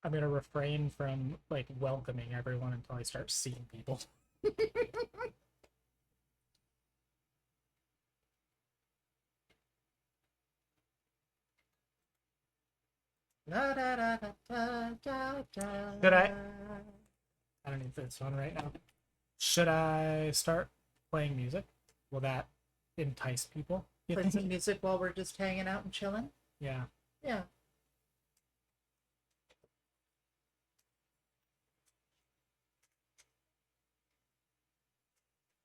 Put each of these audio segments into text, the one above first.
I'm gonna refrain from like welcoming everyone until I start seeing people. Da, da, da, da, da, da. Should I? I don't need this one right now. Should I start playing music? Will that entice people? You Play think? some music while we're just hanging out and chilling? Yeah. Yeah.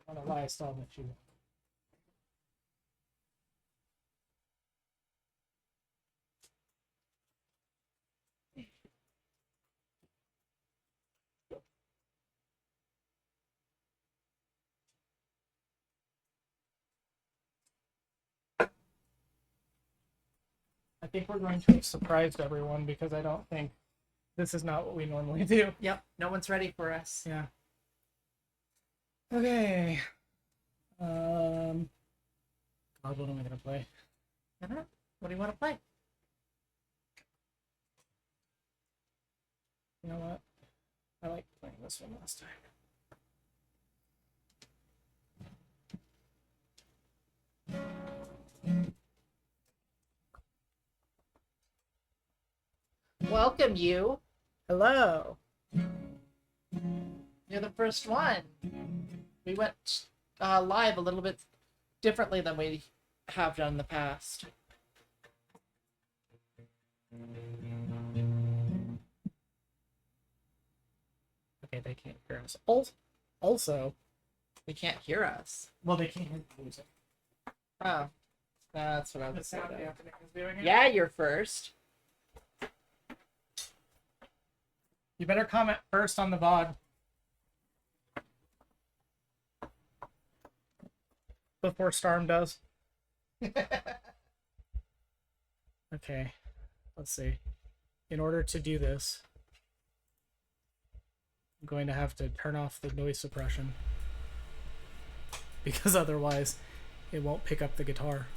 I don't know why I still have my shoe. I think we're going to have surprised everyone because I don't think this is not what we normally do. Yep. No one's ready for us. Yeah. Okay. God, what am I gonna play? I don't know. What do you want to play? You know what? I like playing this one last time. Welcome you. Hello. You're the first one. We went live a little bit differently than we have done in the past. Okay, they can't hear us. Also, They can't hear us. well, they can't hear the music. Oh. That's what I was The sound saying. dampening is doing it. Yeah, you're first. You better comment first on the VOD. Before Storm does. Okay, let's see. In order to do this, I'm going to have to turn off the noise suppression. Because otherwise, it won't pick up the guitar.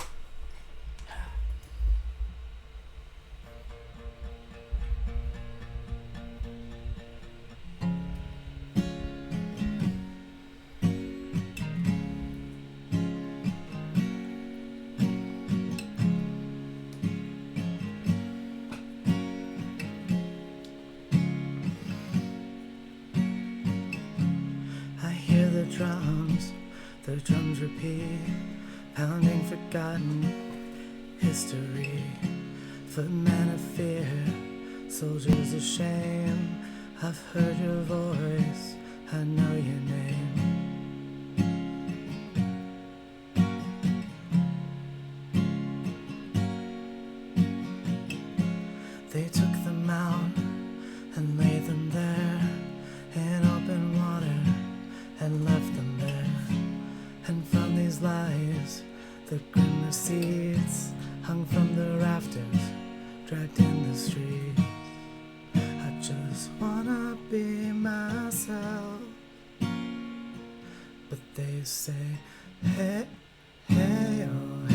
I hear the drums repeat, pounding forgotten history. Footmen of fear, soldiers of shame. I've heard your voice, I know your name. They took them out and laid them there in open water and left them there. And from these lies, the grim receipts hung from the rafters, dragged in the streets. I just wanna be myself, but they say, hey, hey, oh,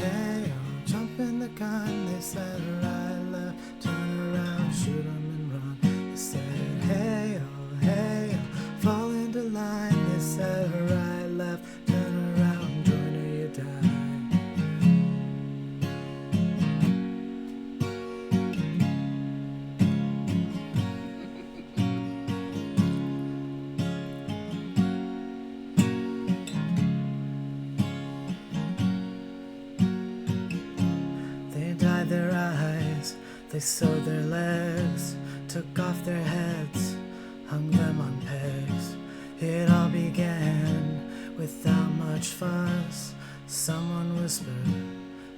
jump in the gun. They said right, left, turn around, shoot 'em and run. They said, hey, oh, fall into line. They said right, left, turn around, join or you die. They dyed their eyes, they sewed their legs, took off their heads, hung them on pegs. It all began without much fuss. Someone whispered,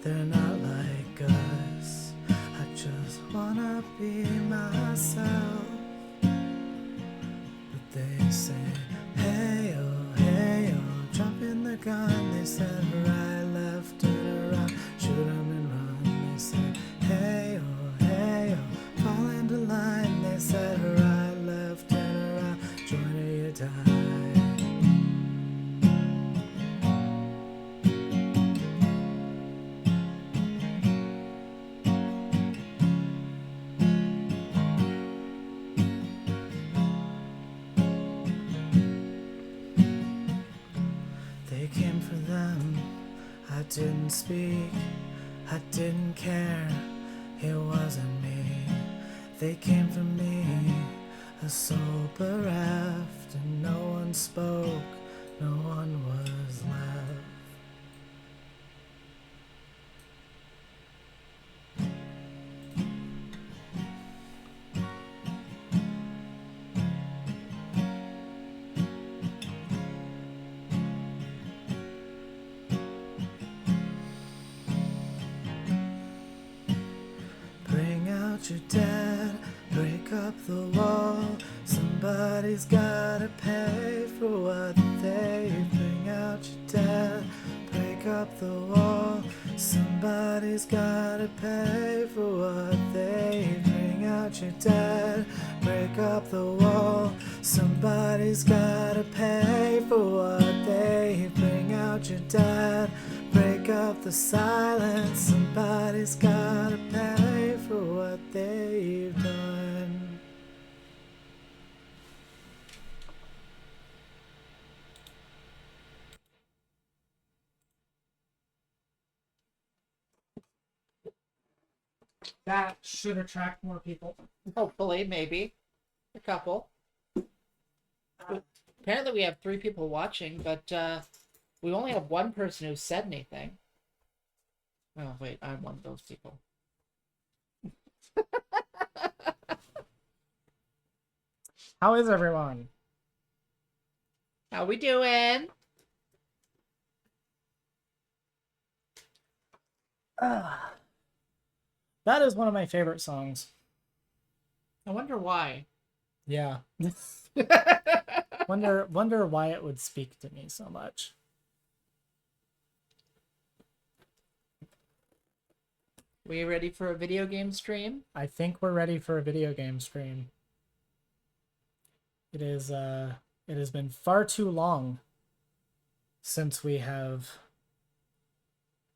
they're not like us. I just wanna be myself, but they say, hey, oh, jump in the gun. They said right, left, turn around, shoot 'em and run. They said, hey, oh, fall into line. They said right, left, turn around, join or you die. didn't speak, I didn't care, it wasn't me. They came for me, a soul bereft, and no one spoke, no one was left. Bring out your dead, break up the wall. Somebody's gotta pay for what they bring out your dead, break up the wall. Somebody's gotta pay for what they bring out your dead, break up the wall. Somebody's gotta pay for what they bring out your dead, break up the silence. Somebody's gotta pay for what they've done. That should attract more people. Hopefully, maybe. A couple. Apparently we have 3 people watching, but we only have 1 person who said anything. Oh, wait, I'm one of those people. How is everyone? How we doing? That is one of my favorite songs. I wonder why. Yeah. Wonder why it would speak to me so much. We ready for a video game stream? I think we're ready for a video game stream. It has been far too long since we have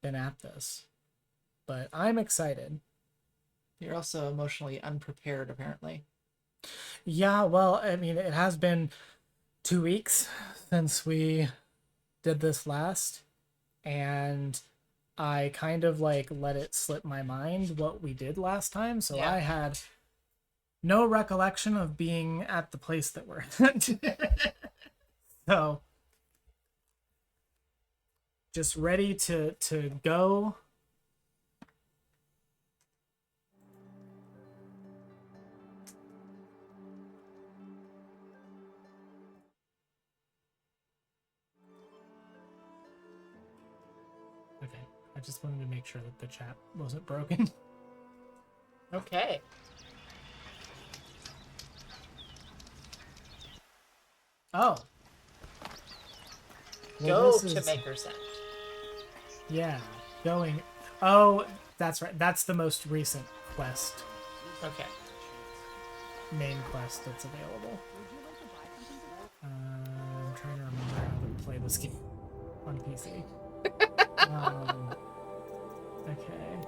been at this. But I'm excited. You're also emotionally unprepared, apparently. Yeah, well, I mean, it has been 2 weeks since we did this last, and I kind of like let it slip my mind what we did last time, so Yeah. I had no recollection of being at the place that we're at. So just ready to go. Okay, I just wanted to make sure that the chat wasn't broken. Okay. Oh. Go this to is- Maker Set. Yeah, going. Oh, that's right. That's the most recent quest, Okay. main quest that's available. I'm trying to remember how to play this game on PC. Okay.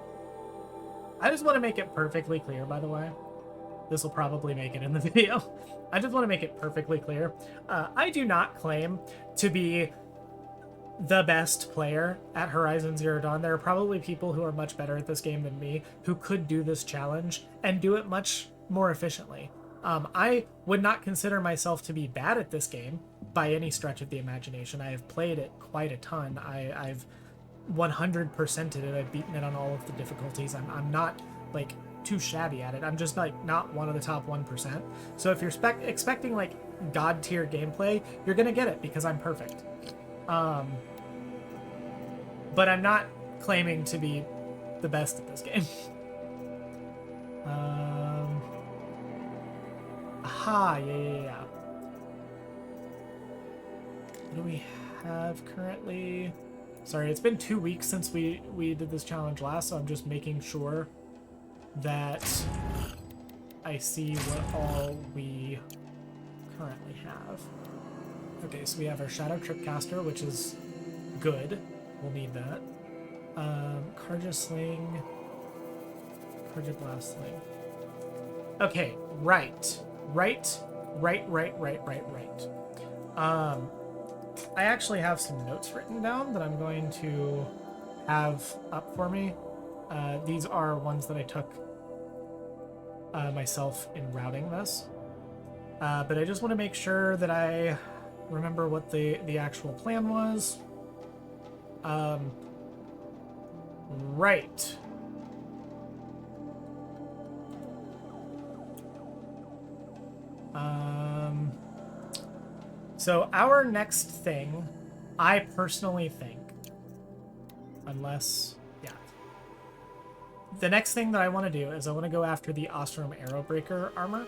I just want to make it perfectly clear, by the way. This will probably make it in the video. I just want to make it perfectly clear. I do not claim to be the best player at Horizon Zero Dawn. There are probably people who are much better at this game than me who could do this challenge and do it much more efficiently. I would not consider myself to be bad at this game by any stretch of the imagination. I have played it quite a ton. I've 100%ed it. I've beaten it on all of the difficulties. I'm not like too shabby at it. I'm just like not one of the top 1%. So if you're expecting like god tier gameplay, you're gonna get it because I'm perfect. But I'm not claiming to be the best at this game. Aha, yeah. What do we have currently? Sorry, it's been 2 weeks since we did this challenge last, so I'm just making sure that I see what all we currently have. Okay, so we have our Shadow Tripcaster, which is good. We'll need that. Karja Sling. Karja Blast Sling. Okay, right. I actually have some notes written down that I'm going to have up for me. These are ones that I took myself in routing this. But I just want to make sure that I remember what the actual plan was. Right. So our next thing, I personally think, unless, yeah. The next thing that I want to do is I want to go after the Ostrom Arrowbreaker armor.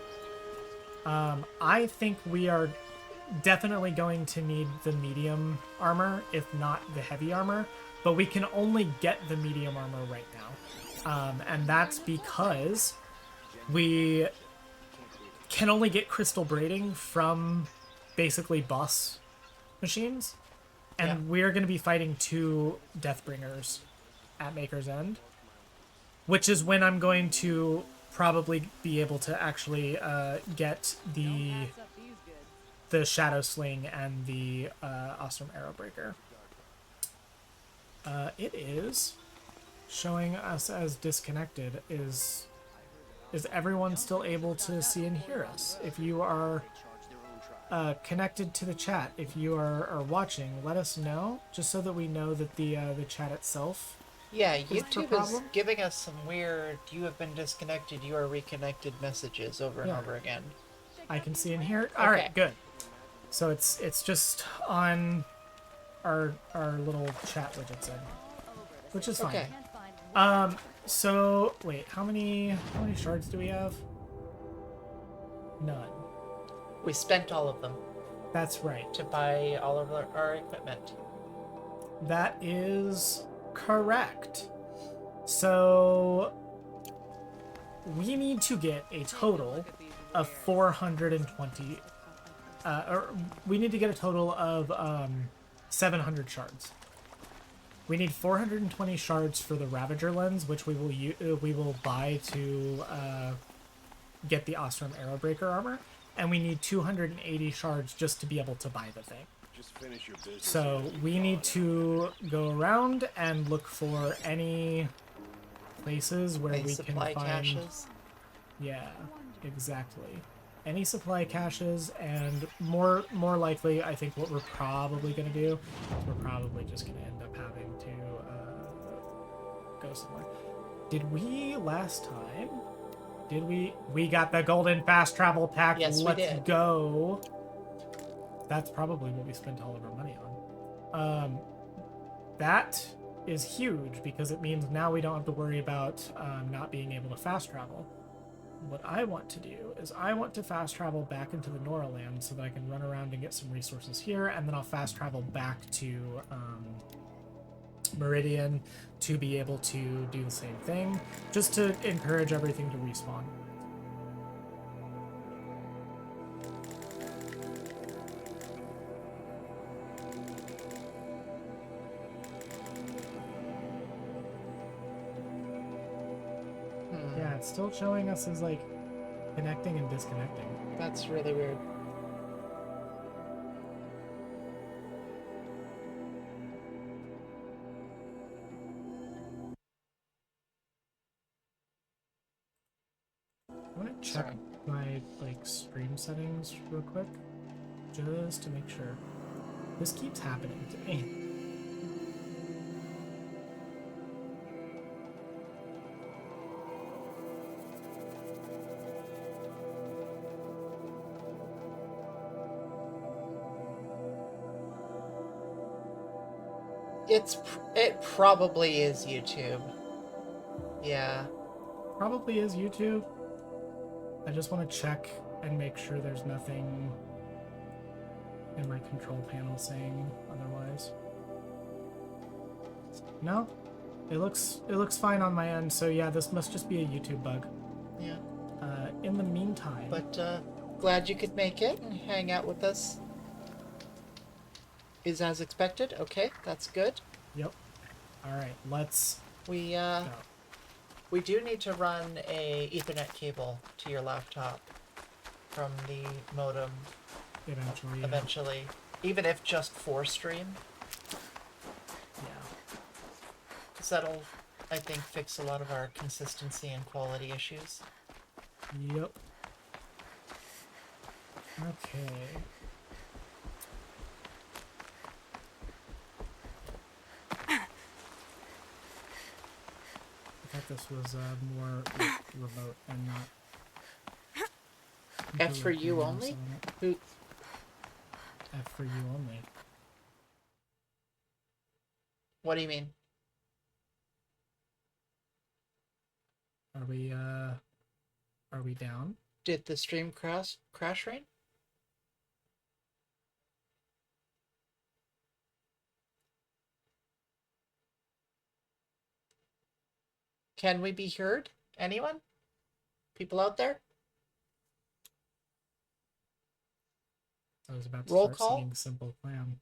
I think we are definitely going to need the medium armor, if not the heavy armor, but we can only get the medium armor right now. And that's because we can only get crystal braiding from basically boss machines, and we're going to be fighting 2 Deathbringers at Maker's End, which is when I'm going to probably be able to actually get the Shadow Sling and the Ostrom Arrowbreaker. It is showing us as disconnected. Is everyone still able to see and hear us? If you are connected to the chat, if you are watching, let us know, just so that we know that the chat itself. Yeah, YouTube is giving us some weird, you have been disconnected, you are reconnected messages over and over again. I can see and hear. All right, good. So it's just on our little chat widget side, which is fine. Okay. So wait, how many shards do we have? None. We spent all of them. That's right. To buy all of our equipment. That is correct. So we need to get a total of 420. Or we need to get a total of 700 shards. We need 420 shards for the Ravager lens, which we will buy to get the Ostrom Arrowbreaker armor, and we need 280 shards just to be able to buy the thing. Just finish your business. So we need to go around and look for any places where we can find caches. Yeah, exactly. Any supply caches, and more likely, I think what we're probably going to do is we're probably just going to end up having to go somewhere. Did we last time? Did we got the golden fast travel pack? Yes, let's we did. Go. That's probably what we spent all of our money on. That is huge because it means now we don't have to worry about not being able to fast travel. What I want to do is I want to fast travel back into the Nora land so that I can run around and get some resources here, and then I'll fast travel back to Meridian to be able to do the same thing, just to encourage everything to respawn. Yeah, it's still showing us as like connecting and disconnecting. That's really weird. I want to check my like stream settings real quick, just to make sure. This keeps happening to me. It probably is YouTube. Yeah. Probably is YouTube. I just want to check and make sure there's nothing in my control panel saying otherwise. No, it looks fine on my end. So yeah, this must just be a YouTube bug. Yeah. In the meantime, but glad you could make it and hang out with us. Is as expected. Okay, that's good. Yep. All right, let's. We do need to run a Ethernet cable to your laptop from the modem. Eventually. Yeah. Eventually, even if just for stream. Yeah. that'll, I think, fix a lot of our consistency and quality issues. Yep. Okay. I thought this was more like, remote and not. F for you completely only? on it. Who? F for you only. What do you mean? Are we down? Did the stream crash rain? Can we be heard? Anyone? People out there? I was about to Roll start call? singing Simple Plan.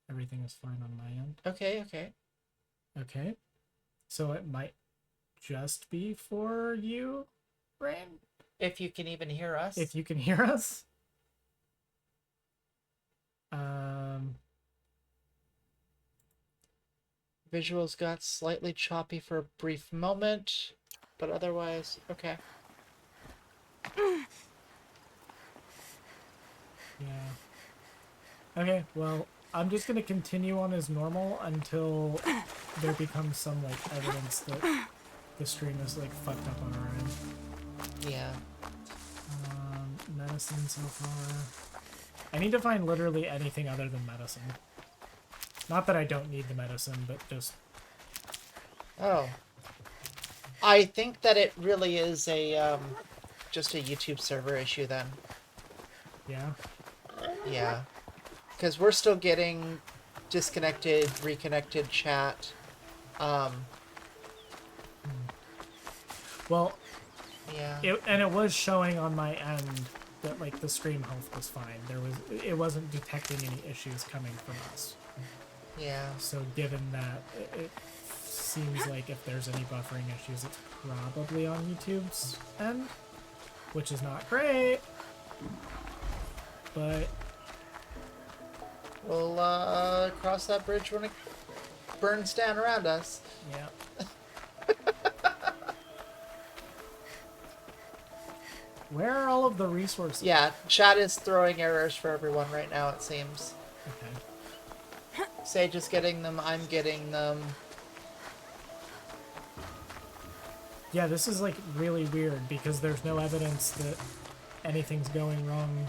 Everything is fine on my end. Okay, okay. Okay. So it might just be for you, Rain? If you can even hear us. If you can hear us. Visuals got slightly choppy for a brief moment, but otherwise, okay. Yeah. Okay, well, I'm just gonna continue on as normal until there becomes some, like, evidence that the stream is, like, fucked up on our end. Yeah. Medicine so far. I need to find literally anything other than medicine. Not that I don't need the medicine, but just... Oh. I think that it really is a, just a YouTube server issue then. Yeah? Yeah. Because we're still getting disconnected, reconnected chat. Well, Yeah. it was showing on my end that, like, the stream health was fine. It wasn't detecting any issues coming from us. Yeah. So given that, it seems like if there's any buffering issues, it's probably on YouTube's end, which is not great. But We'll, cross that bridge when it burns down around us. yeah. Where are all of the resources? Yeah, chat is throwing errors for everyone right now, it seems. Okay. Saige is getting them, I'm getting them. Yeah, this is, like, really weird because there's no evidence that anything's going wrong.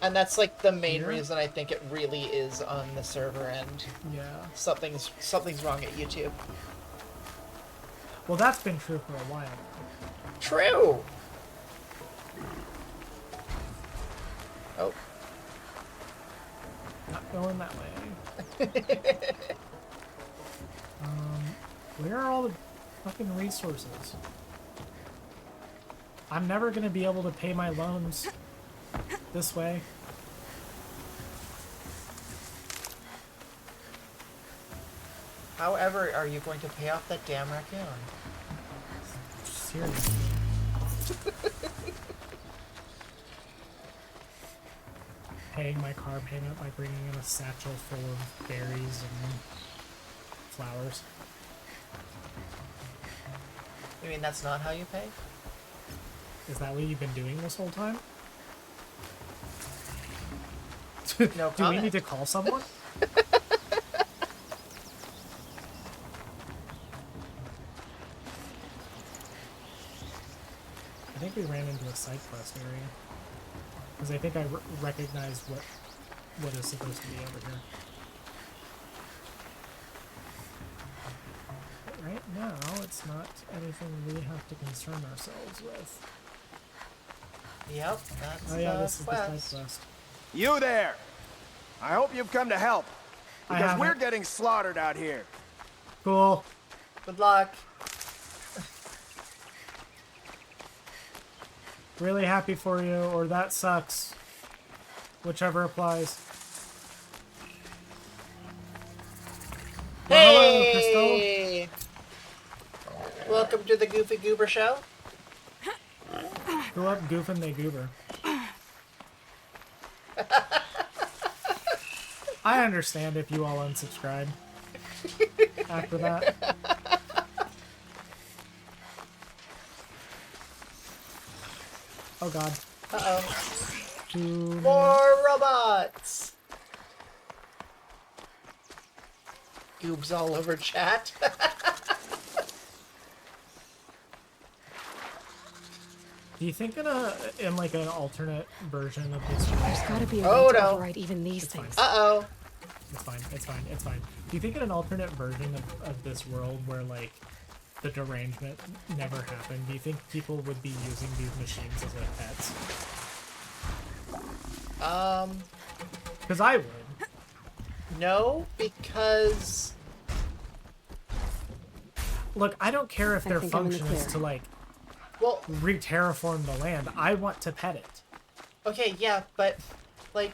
And that's, like, the main Here? reason I think it really is on the server end. Yeah. Something's wrong at YouTube. Well, that's been true for a while now. True! Oh. Not going that way. Where are all the fucking resources? I'm never gonna be able to pay my loans this way. However, are you going to pay off that damn raccoon? Seriously. Paying my car payment by bringing in a satchel full of berries and flowers. You mean that's not how you pay? Is that what you've been doing this whole time? No Do we comment. need to call someone? I think we ran into a side quest area. Because I think I recognized what is supposed to be over here. But right now, it's not anything we have to concern ourselves with. Yep, that's Oh yeah, the this is the quest. side quest. You there! I hope you've come to help. I Because we're haven't. getting slaughtered out here. Cool. Good luck. Really happy for you, or that sucks. Whichever applies. Well, hello, Crystal. Hey! Welcome to the Goofy Goober Show. Go up, goofing, they goober. I understand if you all unsubscribe after that. Oh god. Uh-oh. Two... More robots! Goobs all over chat. Do you think in like an alternate version of this There's gotta be a Oh, way to no. override even these It's fine. things. Uh-oh. It's fine, it's fine, it's fine. Do you think in an alternate version of this world where like the derangement never happened, do you think people would be using these machines as their pets? Because I would. No, because... Look, I don't care if I their think I'm in the function is clear. to like Well, re-terraform the land. I want to pet it. okay, yeah, but, like,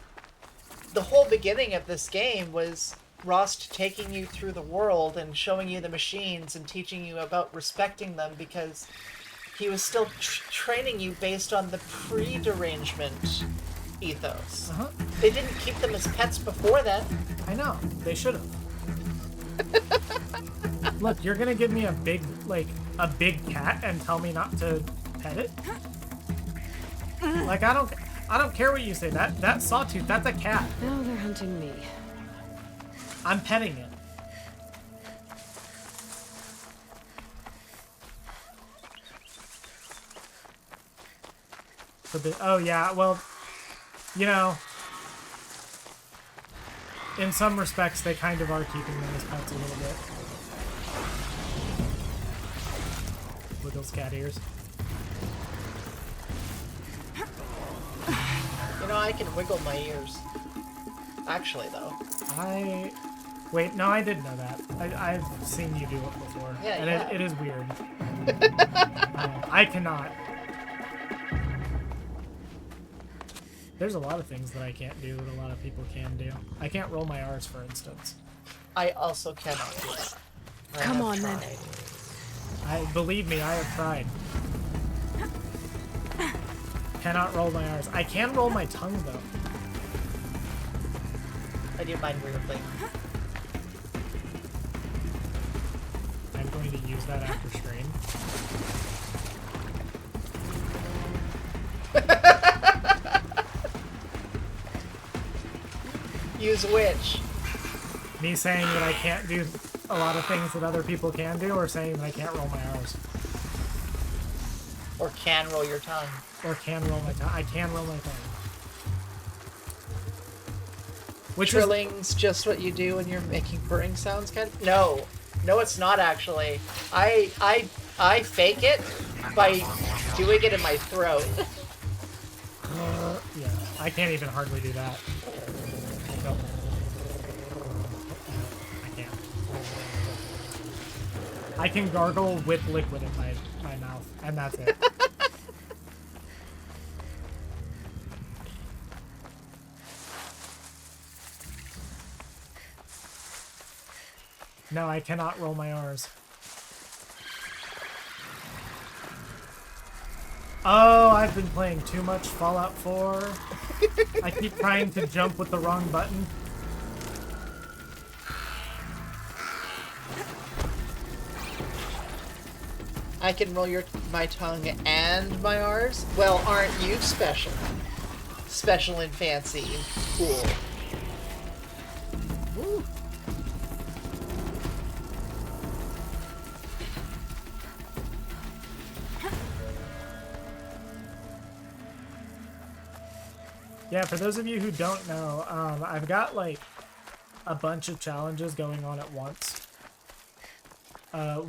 the whole beginning of this game was Rost taking you through the world and showing you the machines and teaching you about respecting them because he was still training you based on the pre-derangement ethos. Uh-huh. They didn't keep them as pets before that. I know. They should have. Look, you're gonna give me a big cat and tell me not to pet it? Like, I don't care what you say. That sawtooth, that's a cat. Now they're hunting me. I'm petting it. Oh yeah, well, you know, in some respects, they kind of are keeping them as pets a little bit. Wiggles cat ears. You know, I can wiggle my ears. Actually, though. Wait, no, I didn't know that. I've seen you do it before. Yeah, and yeah. it is weird. I cannot. There's a lot of things that I can't do that a lot of people can do. I can't roll my R's, for instance. I also cannot do that. I Come have on, then. tried. Believe me, I have tried. Cannot roll my R's. I can roll my tongue, though. I do mine weirdly. I'm going to use that after stream. Use which? Me saying that I can't do a lot of things that other people can do, or saying that I can't roll my R's. Or can roll your tongue. Or can roll my tongue. I can roll my tongue. Which is, Trilling's just what you do when you're making purring sounds, kind of? No. No, it's not actually. I fake it by doing it in my throat. yeah, I can't even hardly do that. Nope. I can't. I can gargle with liquid in my mouth, and that's it. No, I cannot roll my R's. Oh, I've been playing too much Fallout 4. I keep trying to jump with the wrong button. I can roll my tongue and my R's? Well, aren't you special? Special and fancy and cool. Woo. Yeah, for those of you who don't know, I've got like a bunch of challenges going on at once.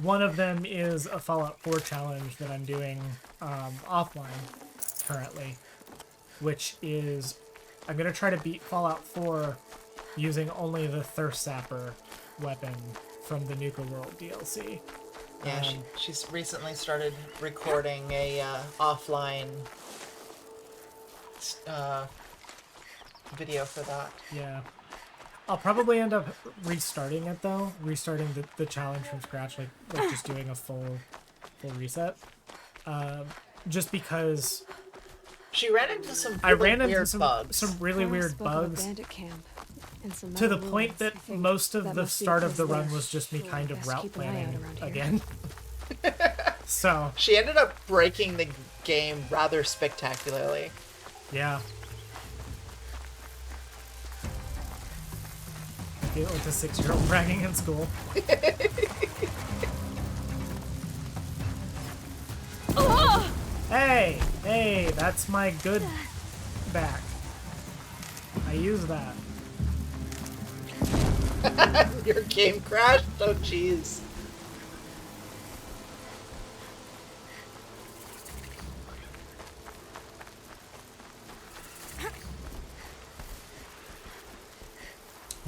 One of them is a Fallout 4 challenge that I'm doing offline currently, which is I'm going to try to beat Fallout 4 using only the Thirst Sapper weapon from the Nuka World DLC. Yeah, she's recently started recording a offline video for that. Yeah. I'll probably end up restarting it though, restarting the challenge from scratch, like just doing a full reset. Just because She ran into some I really ran into weird some bugs. really Clara weird spoke of a bugs bandit camp and some to the metal point ruins. that I think most of that the must be a start of the place run there. was just me Sure, kind of best route keep an eye out planning around here. again. So, She ended up breaking the game rather spectacularly. yeah. Deal with a 6-year-old bragging in school. Hey! Hey, that's my good back. I use that. Your game crashed? Oh, jeez.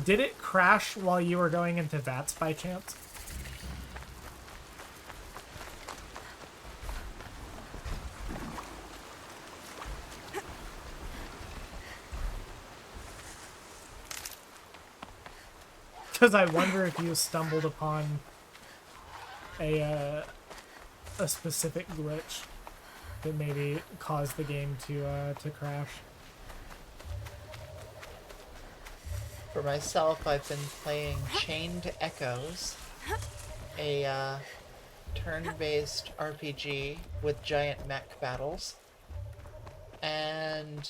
Did it crash while you were going into VATS by chance? Because I wonder if you stumbled upon a specific glitch that maybe caused the game to crash. For myself, I've been playing Chained Echoes, a turn-based RPG with giant mech battles. And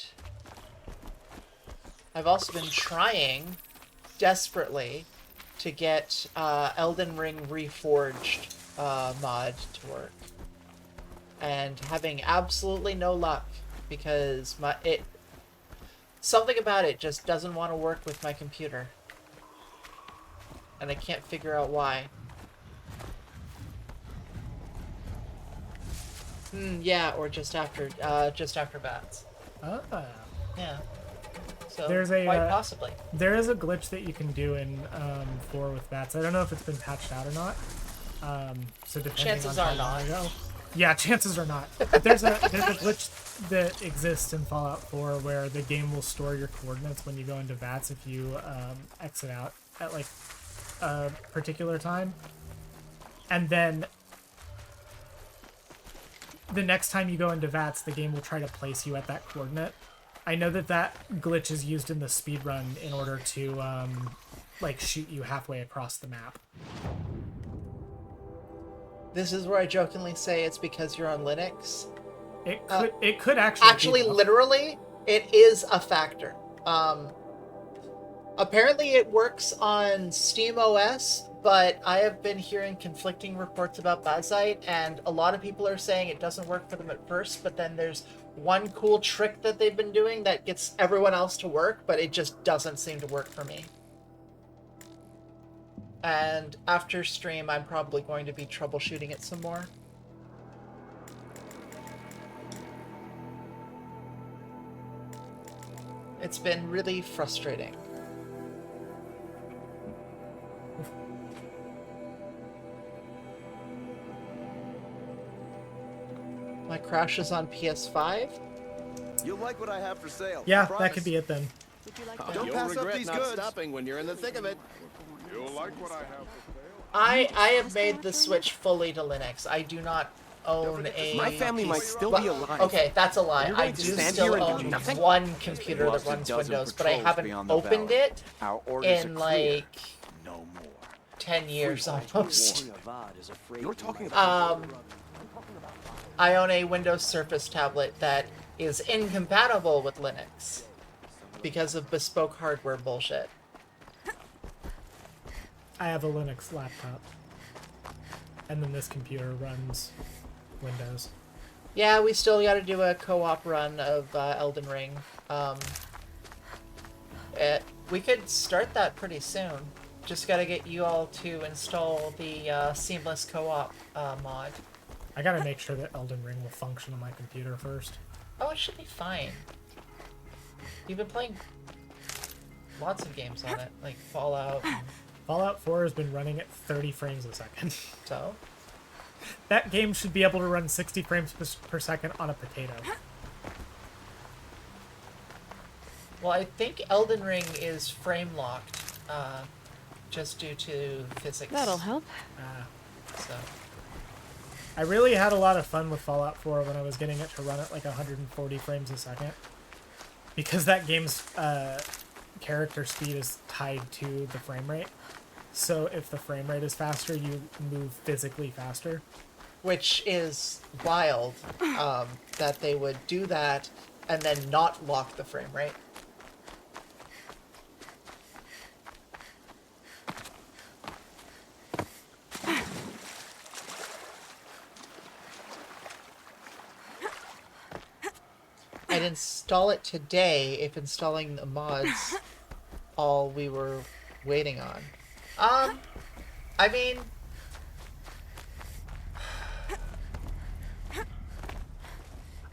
I've also been trying desperately to get Elden Ring Reforged mod to work. And having absolutely no luck because something about it just doesn't want to work with my computer. And I can't figure out why. Yeah, or just after bats. Oh. Yeah. So There's a, quite possibly. There is a glitch that you can do in 4 with VATS. I don't know if it's been patched out or not. So depending Chances on are how long not. ago. Yeah, chances are not. But there's a glitch that exists in Fallout 4 where the game will store your coordinates when you go into VATS if you exit out at like a particular time. And then the next time you go into VATS, the game will try to place you at that coordinate. I know that glitch is used in the speedrun in order to like shoot you halfway across the map. This is where I jokingly say it's because you're on Linux. It could actually be, literally, it is a factor. Apparently it works on SteamOS, but I have been hearing conflicting reports about Bazite, and a lot of people are saying it doesn't work for them at first, but then there's one cool trick that they've been doing that gets everyone else to work, but it just doesn't seem to work for me. And after stream, I'm probably going to be troubleshooting it some more. It's been really frustrating. My crash is on PS5. You'll like what I have for sale. Yeah, Promise. that could be it then. Don't You'll pass up regret these not goods. stopping when you're in the thick of it. You'll like what I have for sale. I have made the switch fully to Linux. I do not own a My family might still be alive. Okay, that's a lie. You're I going to do stand still here and do own nothing? one computer that Lost a runs dozen Windows, but I patrols haven't beyond the opened valley. it Our orders in are clear. like No more. 10 years almost. You're talking about I own a Windows Surface tablet that is incompatible with Linux because of bespoke hardware bullshit. I have a Linux laptop. And then this computer runs Windows. Yeah, we still got to do a co-op run of Elden Ring. We could start that pretty soon. Just got to get you all to install the seamless co-op mod. I gotta make sure that Elden Ring will function on my computer first. Oh, it should be fine. You've been playing lots of games on it, like Fallout. Fallout 4 has been running at 30 frames a second. So, That game should be able to run 60 frames per second on a potato. well, I think Elden Ring is frame locked, just due to physics. That'll help. So, I really had a lot of fun with Fallout 4 when I was getting it to run at like 140 frames a second. Because that game's character speed is tied to the frame rate. So if the frame rate is faster, you move physically faster. Which is wild, that they would do that and then not lock the frame rate. I'd install it today if installing the mods all we were waiting on. I mean,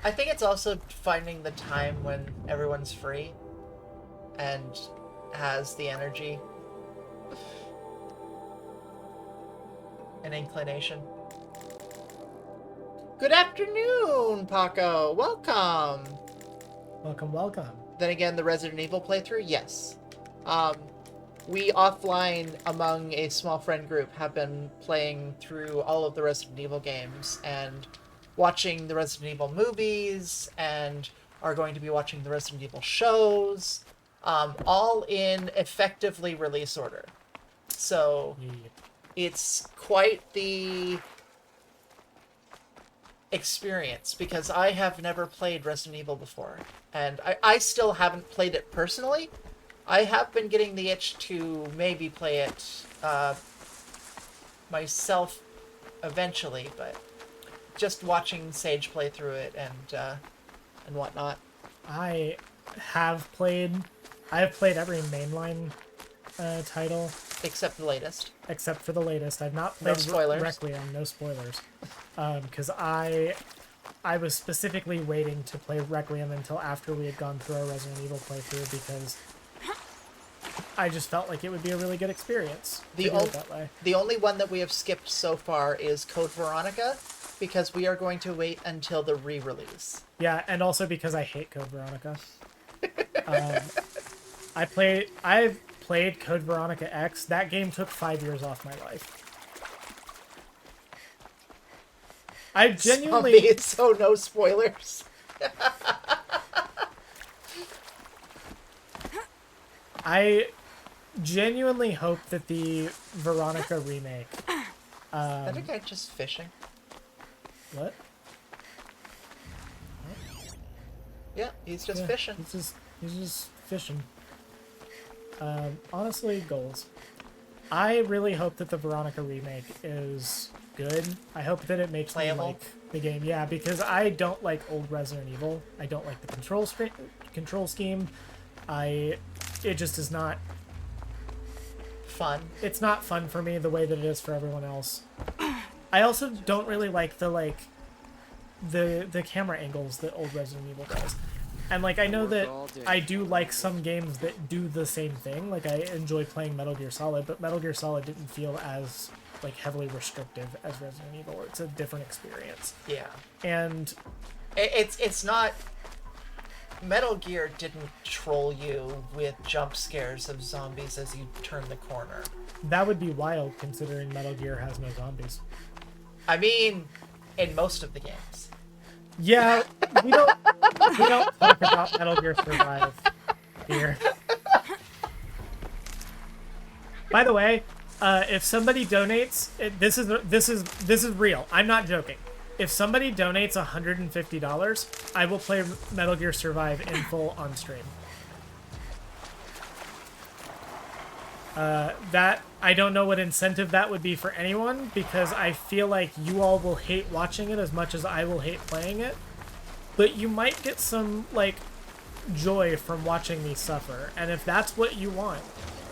I think it's also finding the time when everyone's free and has the energy and inclination. Good afternoon, Paco. Welcome. Welcome, welcome. Then again, the Resident Evil playthrough? Yes. We offline among a small friend group have been playing through all of the Resident Evil games and watching the Resident Evil movies and are going to be watching the Resident Evil shows, all in effectively release order. So it's quite the experience because I have never played Resident Evil before, and I still haven't played it personally. I have been getting the itch to maybe play it myself eventually, but just watching Saige play through it and whatnot. I have played every mainline title Except the latest. except for the latest. I've not played No spoilers. Requiem, no spoilers. Because I was specifically waiting to play Requiem until after we had gone through our Resident Evil playthrough because I just felt like it would be a really good experience to do it that way. The only one that we have skipped so far is Code Veronica, because we are going to wait until the re-release. Yeah, and also because I hate Code Veronica. I've played Code Veronica X. That game took 5 years off my life. I genuinely... Zombie, so no spoilers. I genuinely hope that the Veronica remake... I think I'm just fishing. What? Yeah, he's just Yeah, fishing. He's just fishing. Honestly, goals. I really hope that the Veronica remake is good. I hope that it makes Playable. me like the game. Yeah, because I don't like old Resident Evil. I don't like the control scheme. It just is not Fun. It's not fun for me the way that it is for everyone else. I also don't really like the camera angles that old Resident Evil does. And like I know that I do like some games that do the same thing. Like I enjoy playing Metal Gear Solid, but Metal Gear Solid didn't feel as like heavily restrictive as Resident Evil. It's a different experience. Yeah. And It's not... Metal Gear didn't troll you with jump scares of zombies as you turn the corner. that would be wild considering Metal Gear has no zombies. I mean, in most of the games. Yeah, we don't talk about Metal Gear Survive here. By the way, if somebody donates, this is real. I'm not joking. If somebody donates $150, I will play Metal Gear Survive in full on stream. That I don't know what incentive that would be for anyone, because I feel like you all will hate watching it as much as I will hate playing it. But you might get some like joy from watching me suffer, and if that's what you want,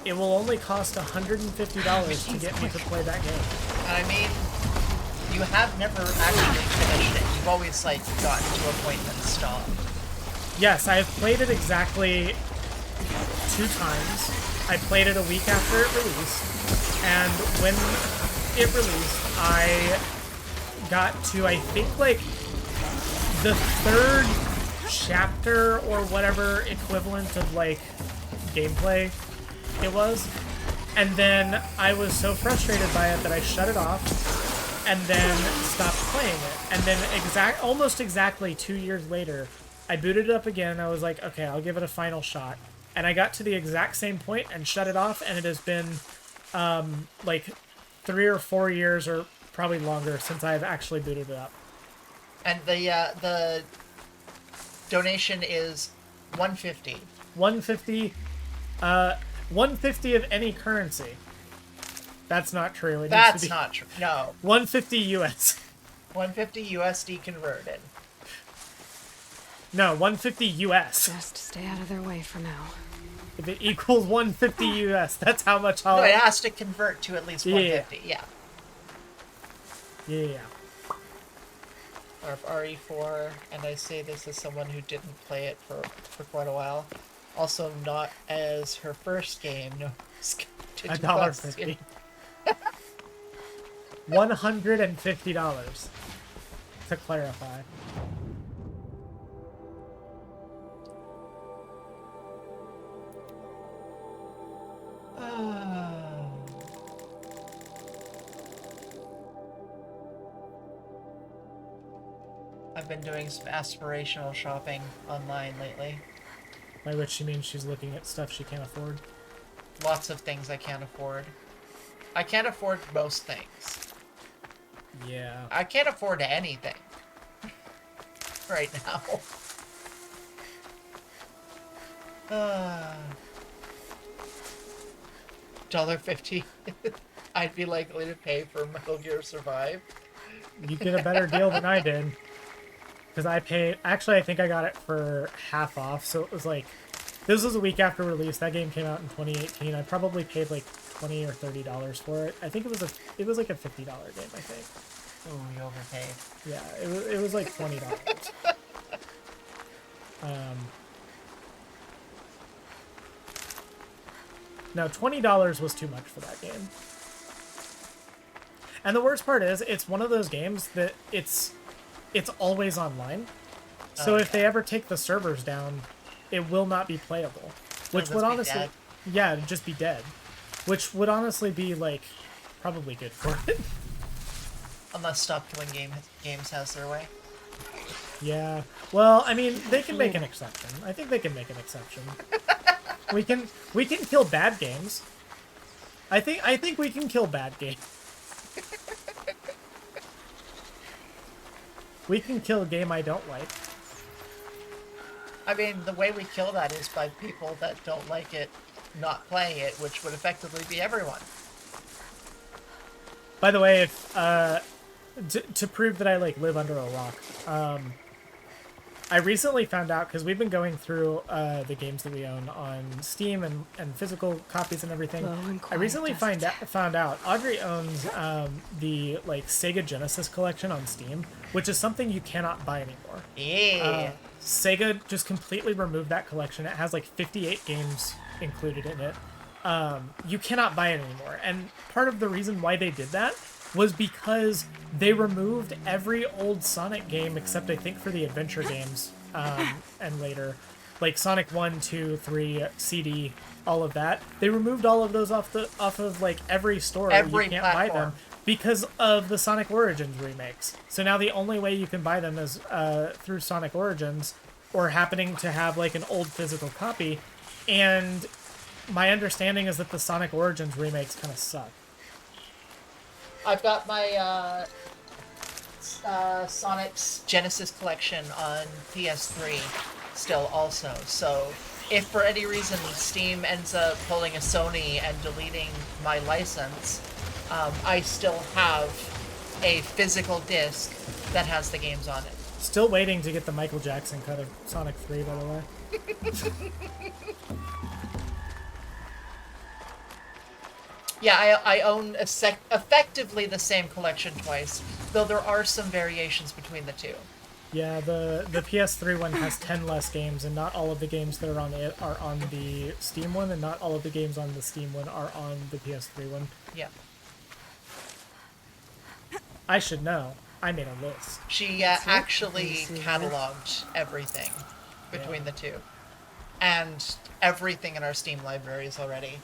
it will only cost $150 to get me to play that game. I mean, you have never actually finished it. You've always like gotten to a point and then stopped. Yes, I have played it exactly 2 times. I played it a week after it released, and when it released, I got to, I think, like, the 3rd chapter or whatever equivalent of, like, gameplay it was, and then I was so frustrated by it that I shut it off, and then stopped playing it. And then almost exactly 2 years later, I booted it up again, and I was like, okay, I'll give it a final shot. And I got to the exact same point and shut it off, and it has been like 3 or 4 years, or probably longer, since I've actually booted it up. And the donation is $150. 150, 150 of any currency. That's not true. It needs to That's be not true. No. 150 US. 150 USD converted. No, 150 US. Just stay out of their way for now. If it equals 150 US, that's how much I'll... No, it has to convert to at least 150. Yeah. Yeah. RE4, and I say this as someone who didn't play it for quite a while. Also, not as her first game. No, $1.50. $150 to clarify. I've been doing some aspirational shopping online lately. By which she means she's looking at stuff she can't afford. Lots of things I can't afford. I can't afford most things. Yeah. I can't afford anything. Right now. $1.50. I'd be likely to pay for Metal Gear Survive. You get a better deal than I did. Because I paid... Actually, I think I got it for half off. So it was like... This was a week after release. That game came out in 2018. I probably paid like $20 or $30 for it. I think it was like a $50 game, I think. Ooh, you overpaid. Yeah, it was like $20. No, $20 was too much for that game. And the worst part is, it's one of those games that it's always online. So if they ever take the servers down, it will not be playable. Which would honestly... Yeah, it'd just be dead. Which would honestly be, like, probably good for it. Unless Stop Killing Games has their way. Yeah. Well, I mean, they can make an exception. I think they can make an exception. We can kill bad games. I think we can kill bad games. We can kill a game I don't like. I mean, the way we kill that is by people that don't like it not playing it, which would effectively be everyone. By the way, if to prove that I like live under a rock, I recently found out, because we've been going through the games that we own on Steam and physical copies and everything. I recently found out Audrey owns the like Sega Genesis collection on Steam, which is something you cannot buy anymore. Yeah. Sega just completely removed that collection. It has like 58 games included in it. You cannot buy it anymore. And part of the reason why they did that was because they removed every old Sonic game, except I think for the adventure games, and later, like Sonic 1, 2, 3, CD, all of that. They removed all of those off of like every store. Every you can't platform. buy them because of the Sonic Origins remakes. So now the only way you can buy them is through Sonic Origins, or happening to have like an old physical copy. And my understanding is that the Sonic Origins remakes kind of suck. I've got my Sonic's Genesis collection on PS3 still also, so if for any reason Steam ends up pulling a Sony and deleting my license, I still have a physical disc that has the games on it. Still waiting to get the Michael Jackson cut of Sonic 3, by the way. Yeah, I own effectively the same collection twice, though there are some variations between the two. Yeah, the PS3 one has 10 less games, and not all of the games that are on it are on the Steam one, and not all of the games on the Steam one are on the PS3 one. Yeah. I should know. I made a list. She actually cataloged everything between the two. And everything in our Steam libraries already.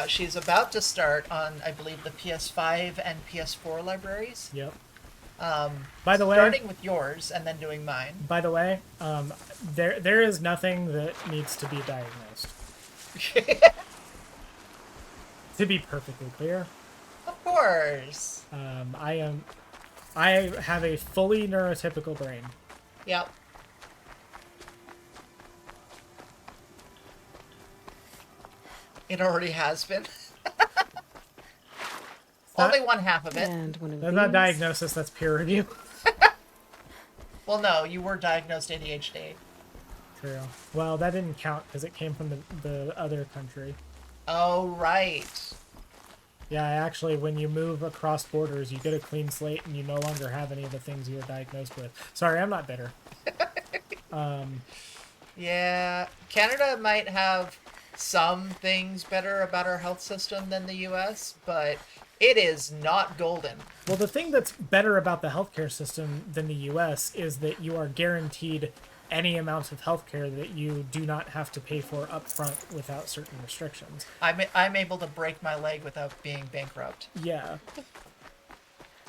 She's about to start on, I believe, the PS5 and PS4 libraries. Yep. Um, By the way, starting with yours and then doing mine. By the way, there is nothing that needs to be diagnosed. To be perfectly clear. Of course. I have a fully neurotypical brain. Yep. It already has been. Only one half of it. And one of That's these. not diagnosis, that's peer review. Well, no, you were diagnosed ADHD. True. Well, that didn't count because it came from the other country. Oh, right. Yeah, actually, when you move across borders, you get a clean slate and you no longer have any of the things you were diagnosed with. Sorry, I'm not bitter. Yeah, Canada might have some things better about our health system than the US, but it is not golden. Well, the thing that's better about the healthcare system than the US is that you are guaranteed any amount of healthcare that you do not have to pay for upfront without certain restrictions. I'm able to break my leg without being bankrupt. Yeah.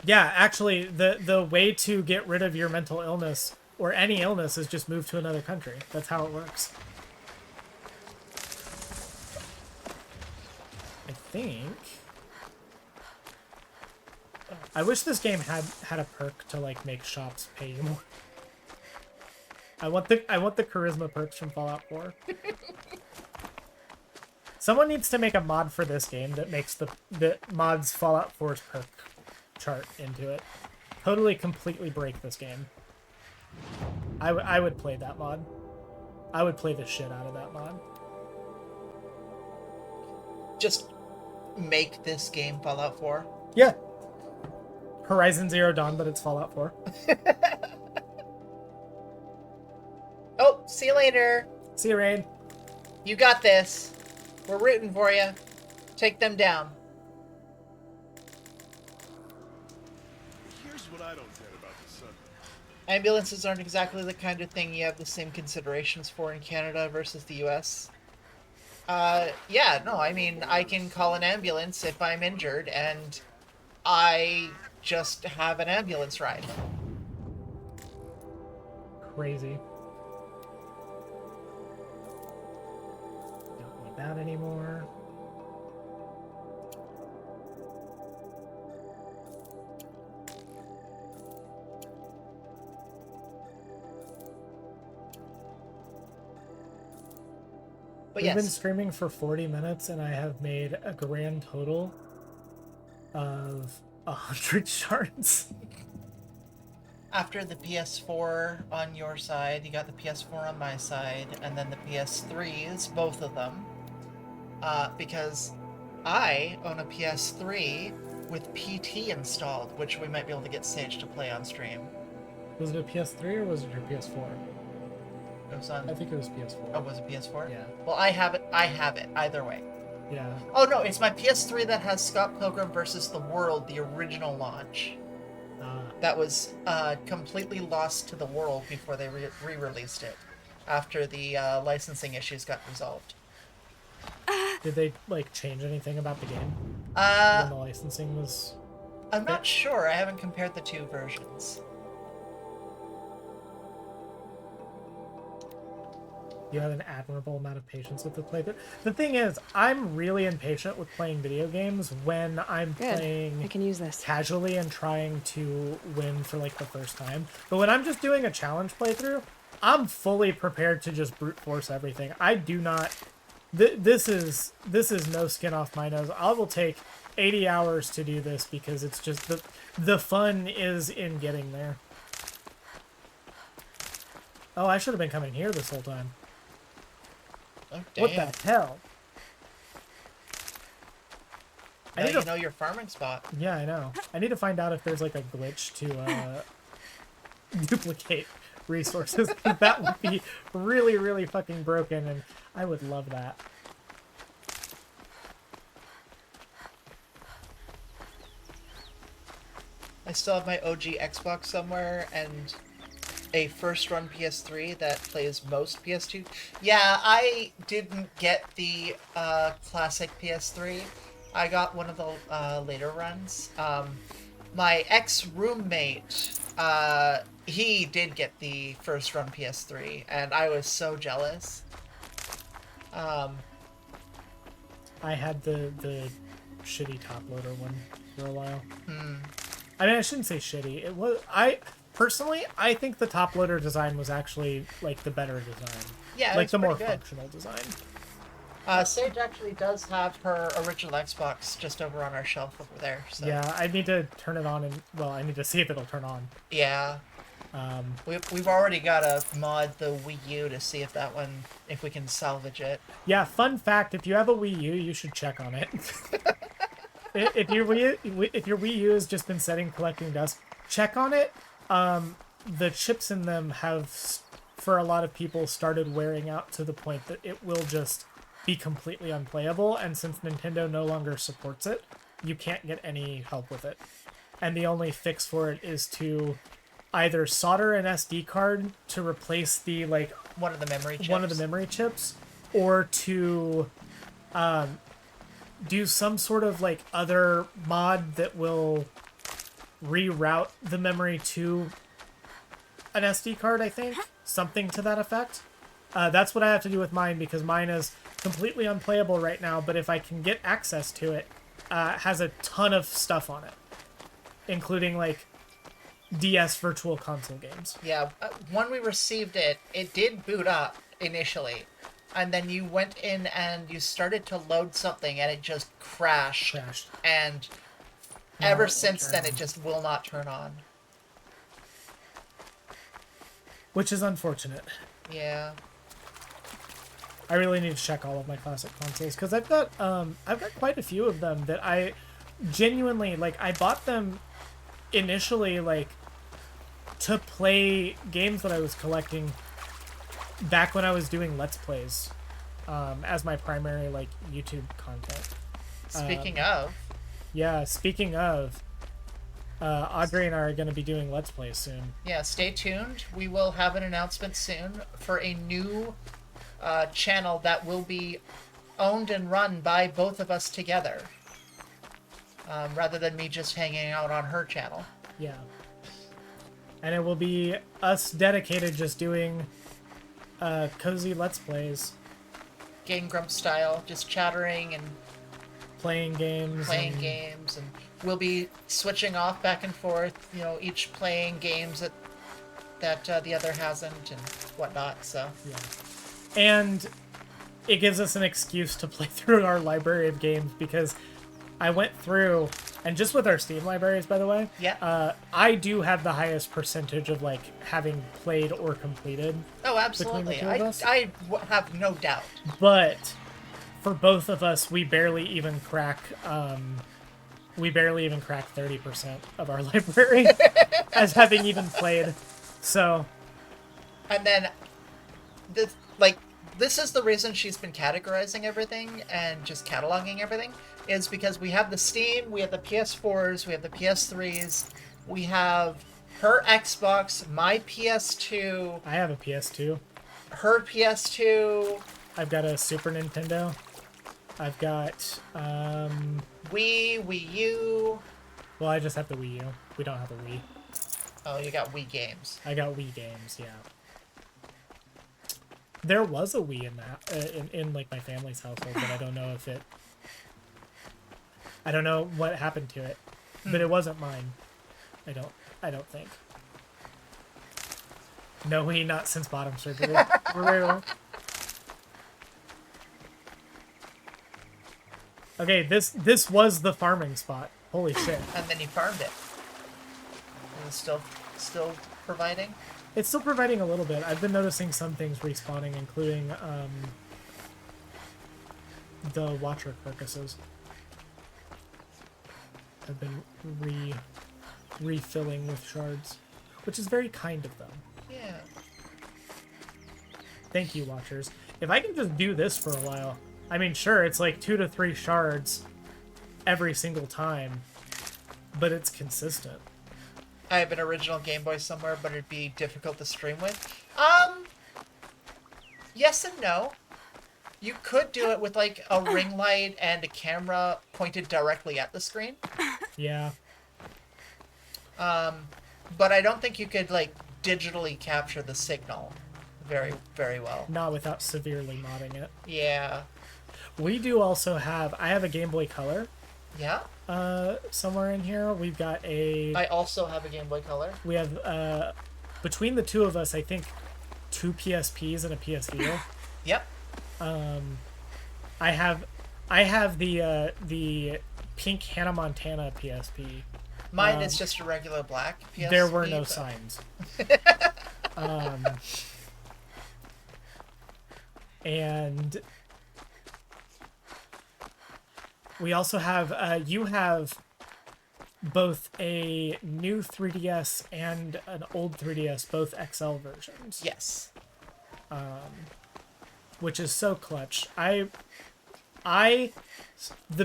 Yeah, actually, the way to get rid of your mental illness or any illness is just move to another country. That's how it works. I think. I wish this game had a perk to like make shops pay you more. I want the charisma perks from Fallout 4. Someone needs to make a mod for this game that makes the mods Fallout 4's perk chart into it. Totally, completely break this game. I would play that mod. I would play the shit out of that mod. Just make this game Fallout 4. Yeah. Horizon Zero Dawn, but it's Fallout 4. Oh, see you later. See you, Raid. You got this. We're rooting for you. Take them down. Here's what I don't get about the sun. Ambulances aren't exactly the kind of thing you have the same considerations for in Canada versus the US. Yeah, no, I mean, I can call an ambulance if I'm injured, and I just have an ambulance ride. Crazy. Don't need that anymore. But We've been yes, streaming for 40 minutes and I have made a grand total of 100 shards. after the PS4 on your side, you got the PS4 on my side, and then the PS3s, both of them. Because I own a PS3 with PT installed, which we might be able to get Saige to play on stream. Was it a PS3 or was it your PS4? It was on. I think it was PS4. Oh, was it PS4? Yeah. Well, I have it. I have it either way. Yeah. Oh no, it's my PS3 that has Scott Pilgrim vs. the World, the original launch. That was completely lost to the world before they re-released it, after the licensing issues got resolved. Did they like change anything about the game when the licensing was? I'm not sure. I haven't compared the two versions. You have an admirable amount of patience with the playthrough. The thing is, I'm really impatient with playing video games when I'm Good. playing I can use this. casually and trying to win for like the first time. But when I'm just doing a challenge playthrough, I'm fully prepared to just brute force everything. I do not. This is no skin off my nose. I will take 80 hours to do this because it's just the fun is in getting there. Oh, I should have been coming here this whole time. Oh, damn. What the hell? Now you know your farming spot. Yeah, I know. I need to find out if there's like a glitch to duplicate resources. That would be really, really fucking broken, and I would love that. I still have my OG Xbox somewhere, and a first run PS3 that plays most PS2. Yeah, I didn't get the classic PS3. I got one of the later runs. My ex-roommate, he did get the first run PS3, and I was so jealous. I had the shitty top loader one for a while. I mean, I shouldn't say shitty. It was personally, I think the top loader design was actually like the better design. Yeah, like the more good. functional design. Saige actually does have her original Xbox just over on our shelf over there. So. Yeah, I need to turn it on and I need to see if it'll turn on. Yeah. We've already got to mod the Wii U to see if we can salvage it. Yeah, fun fact, if you have a Wii U, you should check on it. if your Wii U has just been sitting collecting dust, check on it. The chips in them have, for a lot of people, started wearing out to the point that it will just be completely unplayable, and since Nintendo no longer supports it, you can't get any help with it. And the only fix for it is to either solder an SD card to replace the one of the memory chips, or to do some sort of other mod that will reroute the memory to an SD card, I think. Something to that effect. That's what I have to do with mine, because mine is completely unplayable right now, but if I can get access to it, it has a ton of stuff on it, including DS Virtual Console games. Yeah, when we received it, it did boot up initially, and then you went in and you started to load something and it just crashed. And ever since then it just will not turn on. Which is unfortunate. Yeah. I really need to check all of my classic consoles, because I've got quite a few of them that I genuinely I bought them initially to play games that I was collecting back when I was doing Let's Plays as my primary YouTube content. Speaking of, Audrey and I are going to be doing Let's Plays soon. Yeah, stay tuned. We will have an announcement soon for a new channel that will be owned and run by both of us together, rather than me just hanging out on her channel. Yeah. And it will be us dedicated just doing cozy Let's Plays. Game Grump style, just chattering and playing games. And we'll be switching off back and forth, each playing games that the other hasn't and whatnot, so. Yeah. And it gives us an excuse to play through our library of games, because I went through, and just with our Steam libraries, by the way, I do have the highest percentage of having played or completed. Oh, absolutely. I have no doubt. But for both of us, we barely even crack 30% of our library as having even played. So, and then this is the reason she's been categorizing everything and just cataloging everything, is because we have the Steam, we have the PS4s, we have the PS3s, we have her Xbox, my PS2. I have a PS2. Her PS2. I've got a Super Nintendo. I've got Wii U. Well, I just have the Wii U. We don't have a Wii. Oh, you got Wii games. I got Wii games, yeah. There was a Wii in that in my family's household, but I don't know if it. I don't know what happened to it, but it wasn't mine. I don't think. No Wii, not since bottom surgery. Okay, this was the farming spot. Holy shit! And then you farmed it. And it's still providing. It's still providing a little bit. I've been noticing some things respawning, including the Watcher carcasses. I've been refilling with shards, which is very kind of them. Yeah. Thank you, Watchers. If I can just do this for a while, I mean, sure, it's 2 to 3 shards every single time, but it's consistent. I have an original Game Boy somewhere, but it'd be difficult to stream with. Yes and no. You could do it with like a ring light and a camera pointed directly at the screen. Yeah. But I don't think you could like digitally capture the signal very, very well. Not without severely modding it. Yeah. We do also have... I have a Game Boy Color Yeah. somewhere in here. We've got a... I also have a Game Boy Color. We have, between the two of us, I think 2 PSPs and a PS Vita. Yep. I have the pink Hannah Montana PSP. Mine is just a regular black PSP. There were no but- signs. And we also have, you have both a new 3DS and an old 3DS, both XL versions, Yes. which is so clutch. The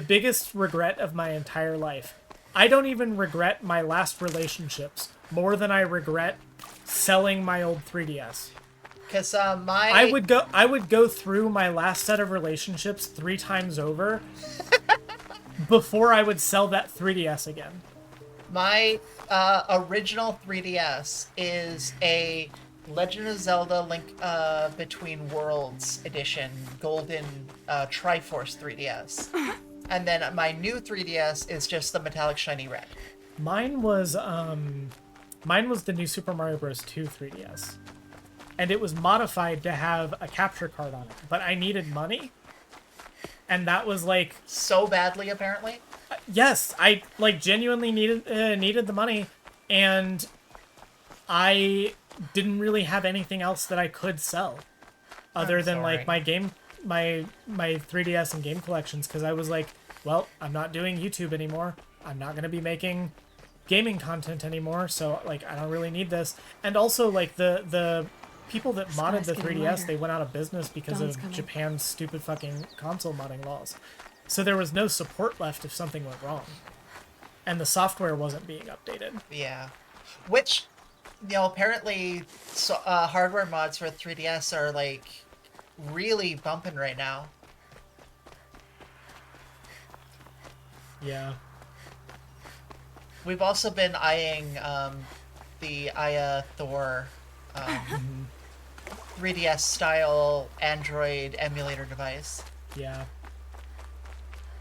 biggest regret of my entire life, I don't even regret my last relationships more than I regret selling my old 3DS. Because I would go through my last set of relationships 3 times over before I would sell that 3DS again. My original 3DS is a Legend of Zelda Link Between Worlds edition, golden Triforce 3DS. And then my new 3DS is just the metallic shiny red. Mine was the new Super Mario Bros. 2 3DS. And it was modified to have a capture card on it, but I needed money. And that was like, So badly, apparently. yes, I like genuinely needed the money, and I didn't really have anything else that I could sell other I'm than like sorry. my 3DS and game collections, because I was like, well, I'm not doing YouTube anymore. I'm not going to be making gaming content anymore, so like I don't really need this. And also like the people that modded Sky's the getting 3DS, lighter. they went out of business because Dawn's of coming. Japan's stupid fucking console modding laws. So there was no support left if something went wrong. And the software wasn't being updated. Yeah. Which, apparently hardware mods for 3DS are, like, really bumping right now. Yeah. We've also been eyeing the Aya Thor 3DS style Android emulator device. Yeah.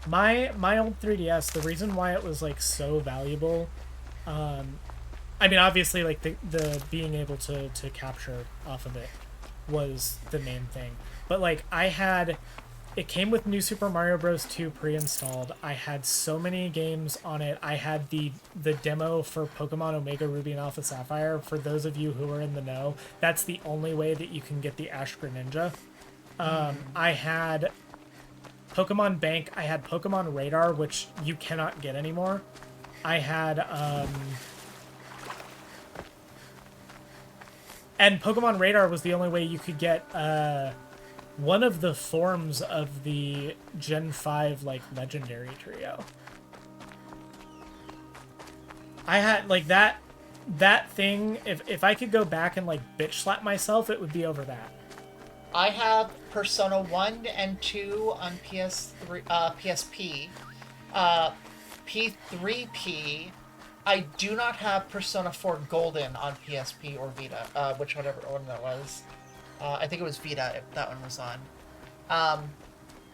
My old 3DS, the reason why it was like so valuable, I mean obviously like the being able to capture off of it was the main thing. But like it came with New Super Mario Bros. 2 pre-installed. I had so many games on it. I had the demo for Pokemon Omega Ruby and Alpha Sapphire. For those of you who are in the know, that's the only way that you can get the Ash Greninja. I had Pokemon Bank. I had Pokemon Radar, which you cannot get anymore. I had and Pokemon Radar was the only way you could get one of the forms of the Gen 5 like legendary trio. I had like that thing, if I could go back and like bitch slap myself, it would be over that. I have Persona 1 and 2 on PS3, PSP. P3P. I do not have Persona 4 Golden on PSP or Vita, whichever one that was. I think it was Vita if that one was on.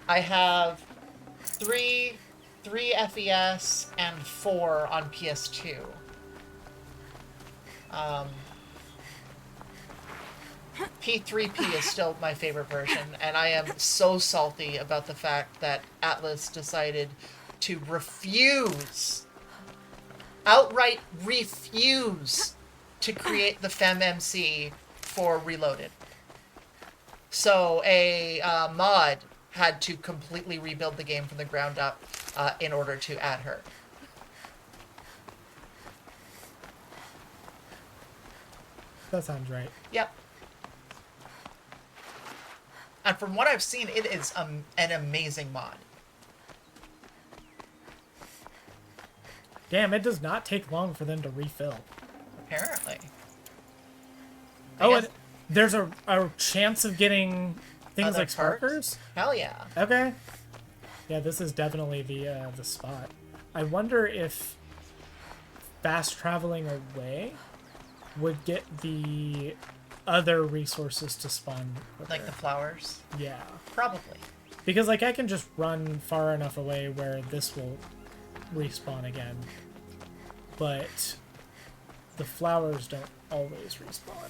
I have 3 FES and 4 on PS2. P3P is still my favorite version, and I am so salty about the fact that Atlas decided to outright refuse to create the FemMC for Reloaded. So a mod had to completely rebuild the game from the ground up in order to add her. That sounds right. Yep. And from what I've seen, it is an amazing mod. Damn, it does not take long for them to refill. Apparently. Oh, guess- and there's a chance of getting things Other like parts? sparkers? Hell yeah. Okay. Yeah, this is definitely the spot. I wonder if fast traveling away would get the other resources to spawn quicker. Like the flowers? Yeah. Probably. Because, like, I can just run far enough away where this will respawn again. But the flowers don't always respawn.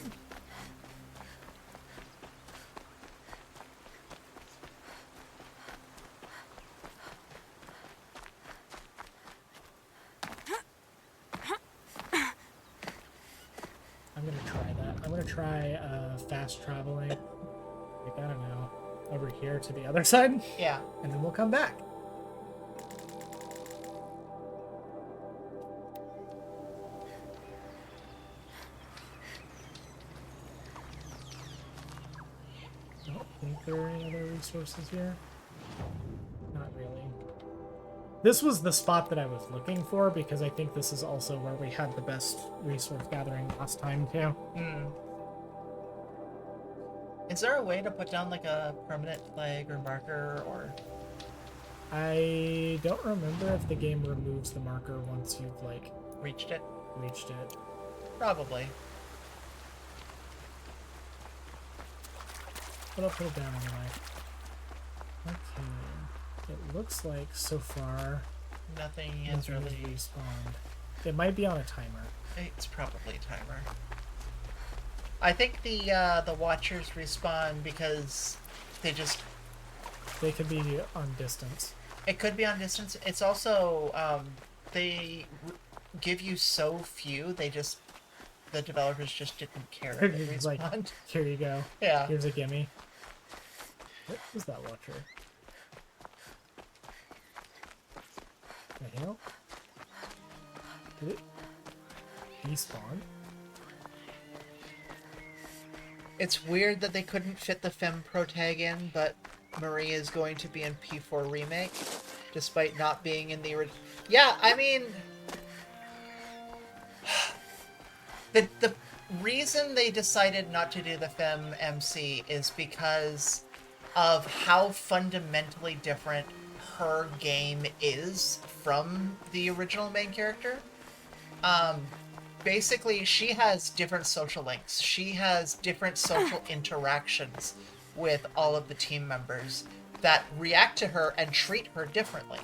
I'm gonna try that. I'm gonna try fast traveling. Like, I don't know, over here to the other side, Yeah. and then we'll come back. I don't think there are any other resources here. Not really. This was the spot that I was looking for because I think this is also where we had the best resource gathering last time too. Is there a way to put down like a permanent flag or marker or... I don't remember if the game removes the marker once you've like reached it? reached it. Probably. But I'll put it down anyway. Okay. It looks like so far Nothing has nothing has really... respawned. It might be on a timer. It's probably a timer. I think the Watchers respawn because they just... They could be on distance. It could be on distance. It's also, they give you so few, they just... The developers just didn't care if they It's like, respawned. here you go. Yeah. Here's a gimme. What is that Watcher? The hell? Did it despawn? It's weird that they couldn't fit the Femme Pro tag in, but Marie is going to be in P4 Remake, despite not being in the original. Yeah, I mean... The reason they decided not to do the Femme MC is because of how fundamentally different her game is from the original main character. Basically, she has different social links. She has different social interactions with all of the team members that react to her and treat her differently.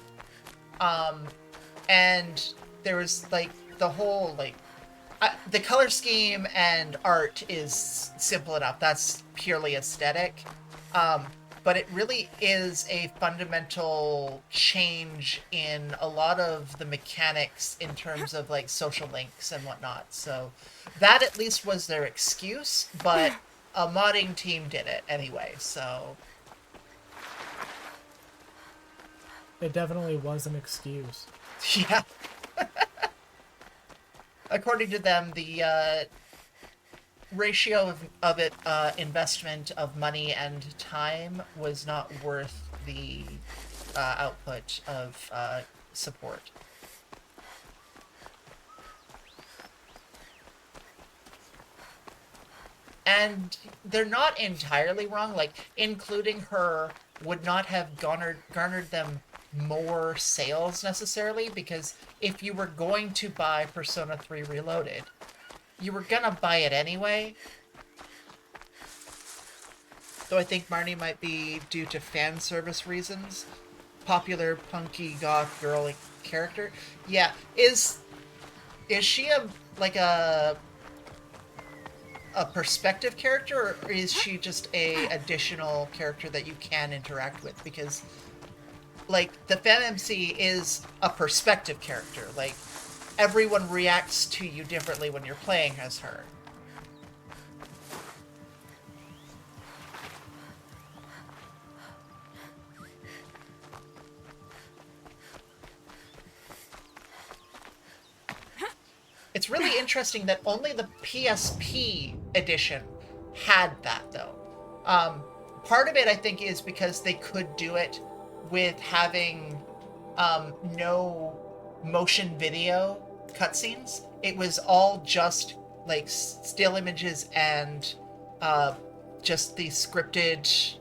And there was, like, the whole, like, the color scheme and art is simple enough. That's purely aesthetic. But it really is a fundamental change in a lot of the mechanics in terms of like social links and whatnot. So that at least was their excuse, but a modding team did it anyway, so... It definitely was an excuse. Yeah. According to them, the ratio of it investment of money and time was not worth the output of support. And they're not entirely wrong. Like, including her would not have garnered them more sales necessarily, because if you were going to buy Persona 3 Reloaded, you were gonna buy it anyway. Though I think Marnie might be due to fan service reasons. Popular punky goth girl character. Yeah, is she a perspective character, or is she just a additional character that you can interact with? Because like the FemMC is a perspective character. Like everyone reacts to you differently when you're playing as her. It's really interesting that only the PSP edition had that, though. Part of it, I think, is because they could do it with having no motion video cutscenes. It was all just like still images and just the scripted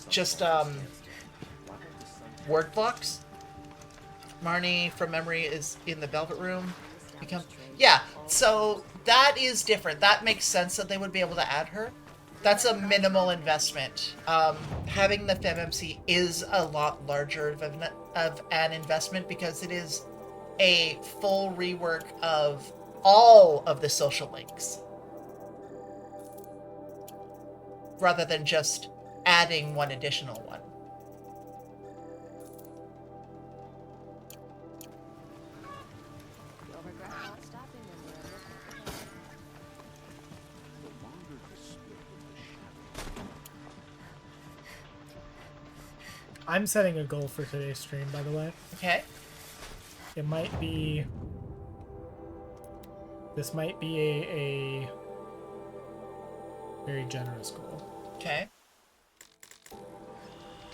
just word blocks. Marnie from memory is in the Velvet Room. Yeah, so that is different. That makes sense that they would be able to add her. That's a minimal investment. Having the FemMC is a lot larger of an investment because it is a full rework of all of the social links rather than just adding one additional one. I'm setting a goal for today's stream, by the way. Okay. It might be... This might be a very generous goal. Okay.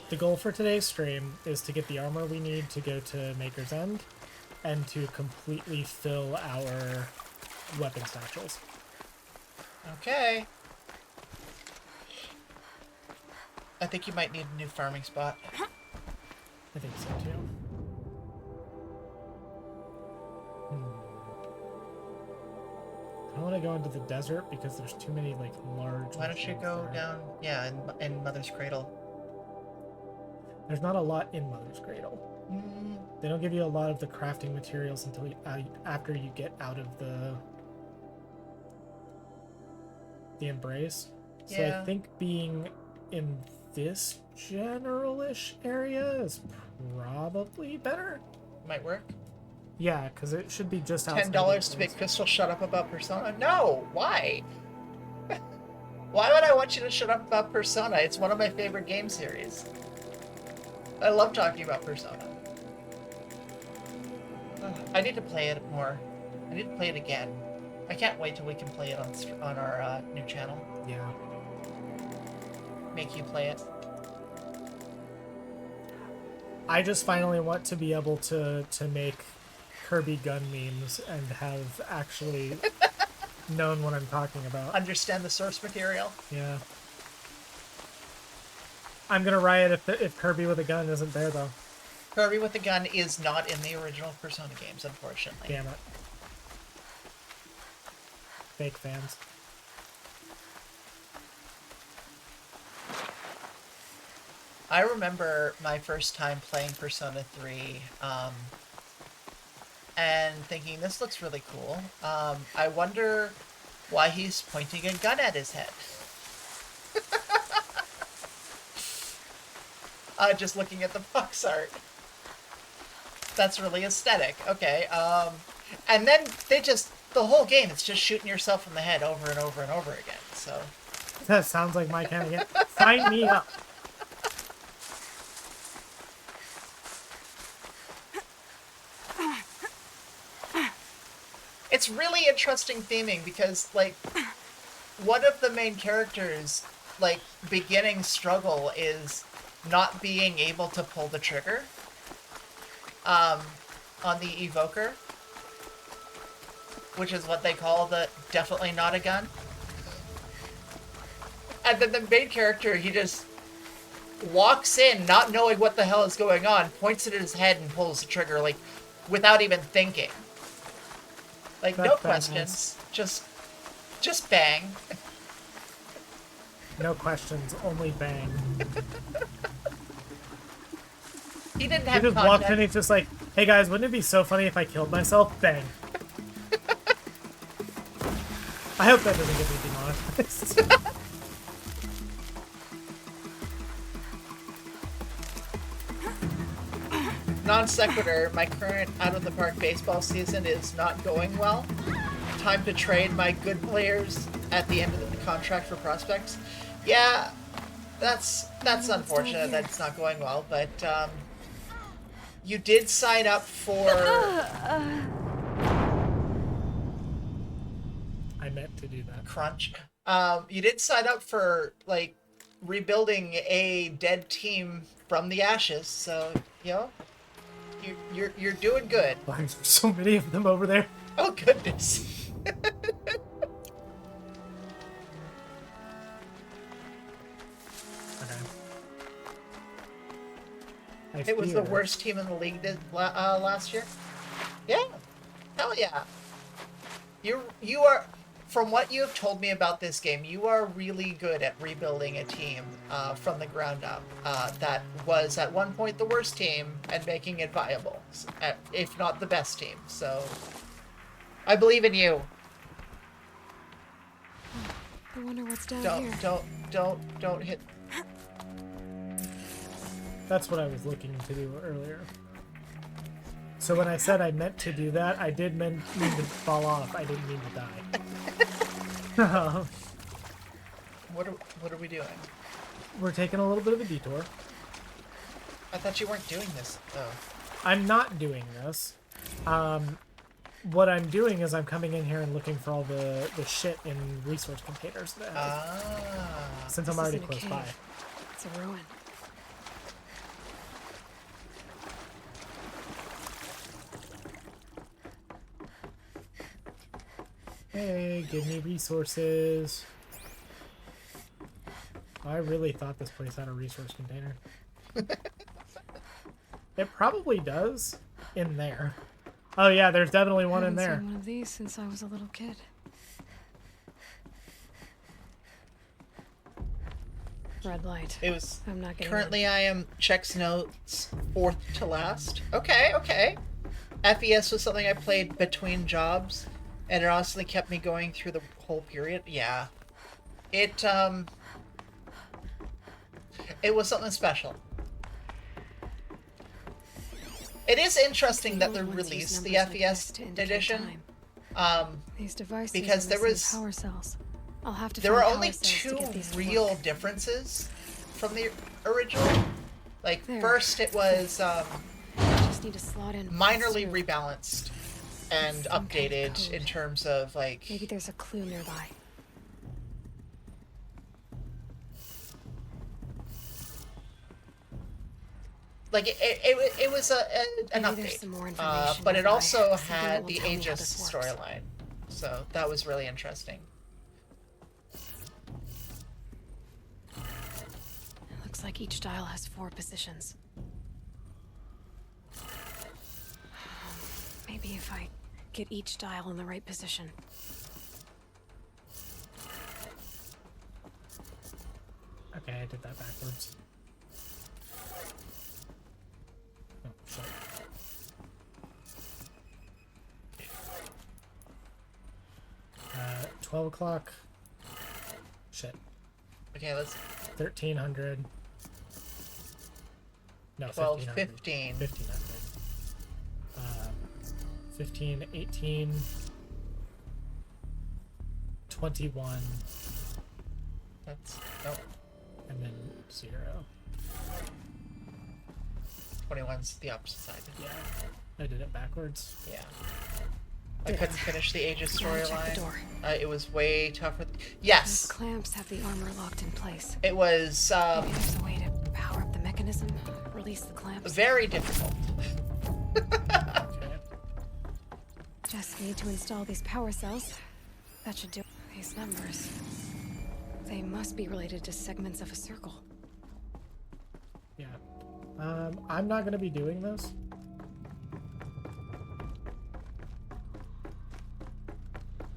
The goal for today's stream is to get the armor we need to go to Maker's End and to completely fill our weapon satchels. Okay. I think you might need a new farming spot. I think so too. I don't want to go into the desert because there's too many like large. Why don't you go there. down? Yeah, in Mother's Cradle. There's not a lot in Mother's Cradle. They don't give you a lot of the crafting materials until after you get out of the embrace. So Yeah. I think being in this general-ish area is probably better. Might work. Yeah, because it should be just outside. $10 to make Crystal shut up about Persona? No! Why? Why would I want you to shut up about Persona? It's one of my favorite game series. I love talking about Persona. I need to play it more. I need to play it again. I can't wait till we can play it on our new channel. Yeah. Make you play it. I just finally want to be able to make Kirby gun memes and have actually known what I'm talking about. Understand the source material. Yeah. I'm gonna riot if Kirby with a gun isn't there though. Kirby with the gun is not in the original Persona games, unfortunately. Damn it. Fake fans. I remember my first time playing Persona 3 and thinking, this looks really cool. I wonder why he's pointing a gun at his head. Just looking at the box art. That's really aesthetic. Okay. And then the whole game, it's just shooting yourself in the head over and over and over again. So That sounds like my kind of game. Sign me up. it's really interesting theming because, like, one of the main characters, like, beginning struggle is not being able to pull the trigger on the evoker, which is what they call the definitely not a gun. And then the main character, he just walks in not knowing what the hell is going on, points it at his head and pulls the trigger, like, without even thinking. Like, That's no badass. questions, just bang. No questions, only bang. He didn't He have just walked in context. and he's just like, hey guys, wouldn't it be so funny if I killed myself? Bang. I hope that doesn't get me demonetized. Non sequitur, my current out of the park baseball season is not going well. Time to trade my good players at the end of the contract for prospects. Yeah, that's unfortunate that it's not going well, but you did sign up for... I meant to do that. Crunch. You did sign up for, like, rebuilding a dead team from the ashes, so, you know, You're doing good. Why are there so many of them over there? Oh goodness. Okay. I It was the fear- worst team in the league last year. Yeah, hell yeah. You are, from what you have told me about this game, you are really good at rebuilding a team from the ground up. That was at one point the worst team and making it viable, if not the best team. So, I believe in you. I wonder what's down here. Don't hit. That's what I was looking to do earlier. So when I said I meant to do that, I did mean to fall off. I didn't mean to die. What are we doing? We're taking a little bit of a detour. I thought you weren't doing this though. I'm not doing this. What I'm doing is I'm coming in here and looking for all the shit in resource containers that I have, since I'm This already isn't a close cave. by. It's a ruin. Hey, give me resources. I really thought this place had a resource container. It probably does in there. Oh yeah, there's definitely one in I haven't there. seen one of these since I was a little kid. Red light. It was. I'm not getting Currently, I am checks notes 4th to last. Okay. FES was something I played between jobs, and it honestly kept me going through the whole period. Yeah, it was something special. It is interesting that they released the FES edition. These devices because are there the same was- power cells. I'll have to There find were power only cells to 2 get these to real work. differences from the original. Like, There. first it was Just need to slot in. minorly through. rebalanced and Some kind of updated code. in terms of, like... Maybe there's a clue nearby. Like, it was an Maybe there's update. some more information But it nearby. also Something that had will the tell me how Aegis this works. storyline. So that was really interesting. Looks like each dial has 4 positions. Maybe if I get each dial in the right position. Okay, I did that backwards. Oh, shit. Uh, 12 o'clock. Shit. Okay, let's... 1300. No, 12, 1500. 15. 1500. 15, 18, 21, That's... Nope. and then 0. 21's the opposite side. Yeah, I did it backwards. Yeah. I couldn't finish the Aegis Gotta check the storyline. door. It was way tougher. Those Yes! clamps have the armor locked in place. It was, Maybe there's a way to power up the mechanism, release the clamps. very difficult. Okay. Just need to install these power cells. That should do. These numbers. They must be related to segments of a circle. Yeah. I'm not gonna be doing this.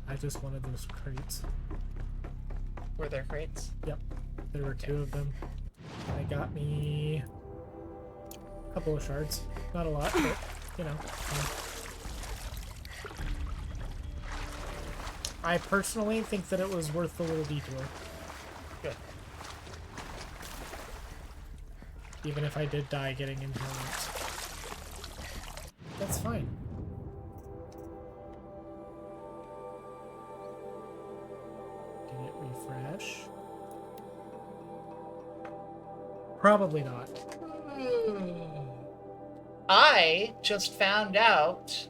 I just wanted those crates. Were there crates? Yep. There were 2 of them. They got me a couple of shards. Not a lot, but you know. I personally think that it was worth the little detour. Good. Even if I did die getting into it. That's fine. Did it refresh? Probably not. I just found out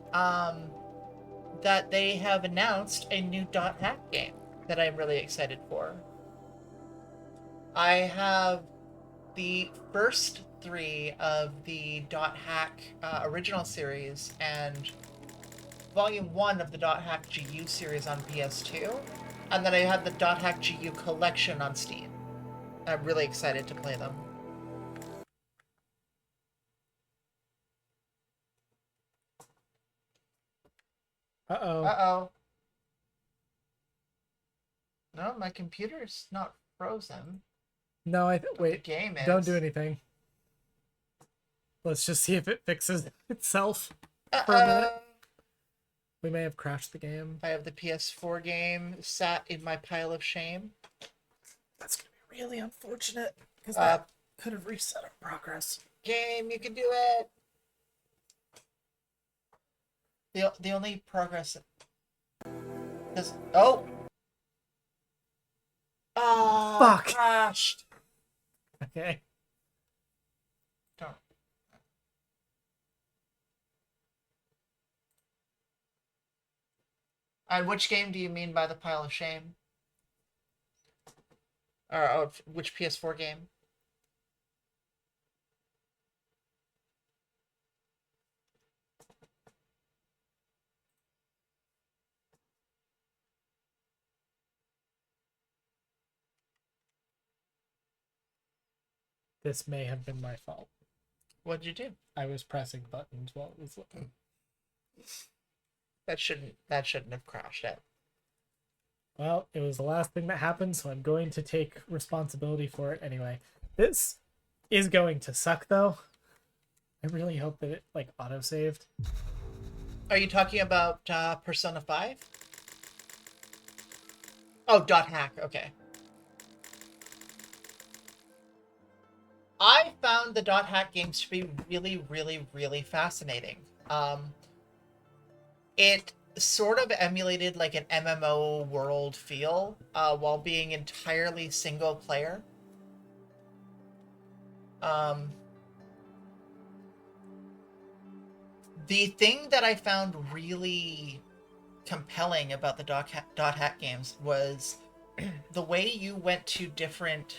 that they have announced a new .hack game that I'm really excited for. I have the first three of the Dot Hack original series and Volume 1 of the Dot Hack GU series on PS2, and then I had the Dot Hack GU collection on Steam. I'm really excited to play them. Uh-oh. Uh-oh. No, my computer's not frozen. No, wait. The game is. Don't do anything. Let's just see if it fixes itself for a Uh-oh. minute. We may have crashed the game. I have the PS4 game sat in my pile of shame. That's gonna be really unfortunate because that could have reset our progress. Game, you can do it. The only progress. Oh. Oh. Fuck. Crashed. Okay. Don't. And which game do you mean by the pile of shame? Or which PS4 game? This may have been my fault. What'd you do? I was pressing buttons while it was looking. That shouldn't have crashed it. Well, it was the last thing that happened, so I'm going to take responsibility for it anyway. This is going to suck, though. I really hope that it, like, auto-saved. Are you talking about Persona 5? Oh, Dot Hack, okay. I found the Dot Hack games to be really, really, really fascinating. It sort of emulated like an MMO world feel while being entirely single player. The thing that I found really compelling about the Dot Hack games was the way you went to different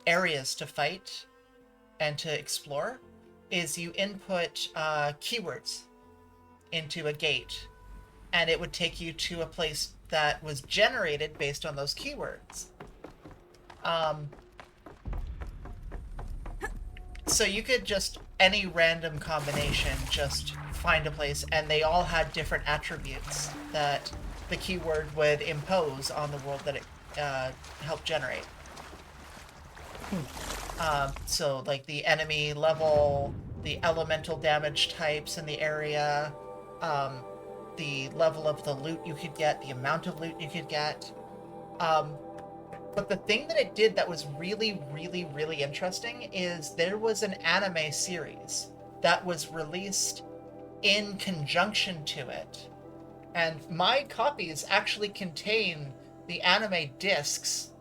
areas to fight and to explore is you input keywords into a gate, and it would take you to a place that was generated based on those keywords. So you could just, any random combination, just find a place, and they all had different attributes that the keyword would impose on the world that it helped generate. So like the enemy level, the elemental damage types in the area, the level of the loot you could get, the amount of loot you could get. But the thing that it did that was really, really, really interesting is there was an anime series that was released in conjunction to it. And my copies actually contain the anime discs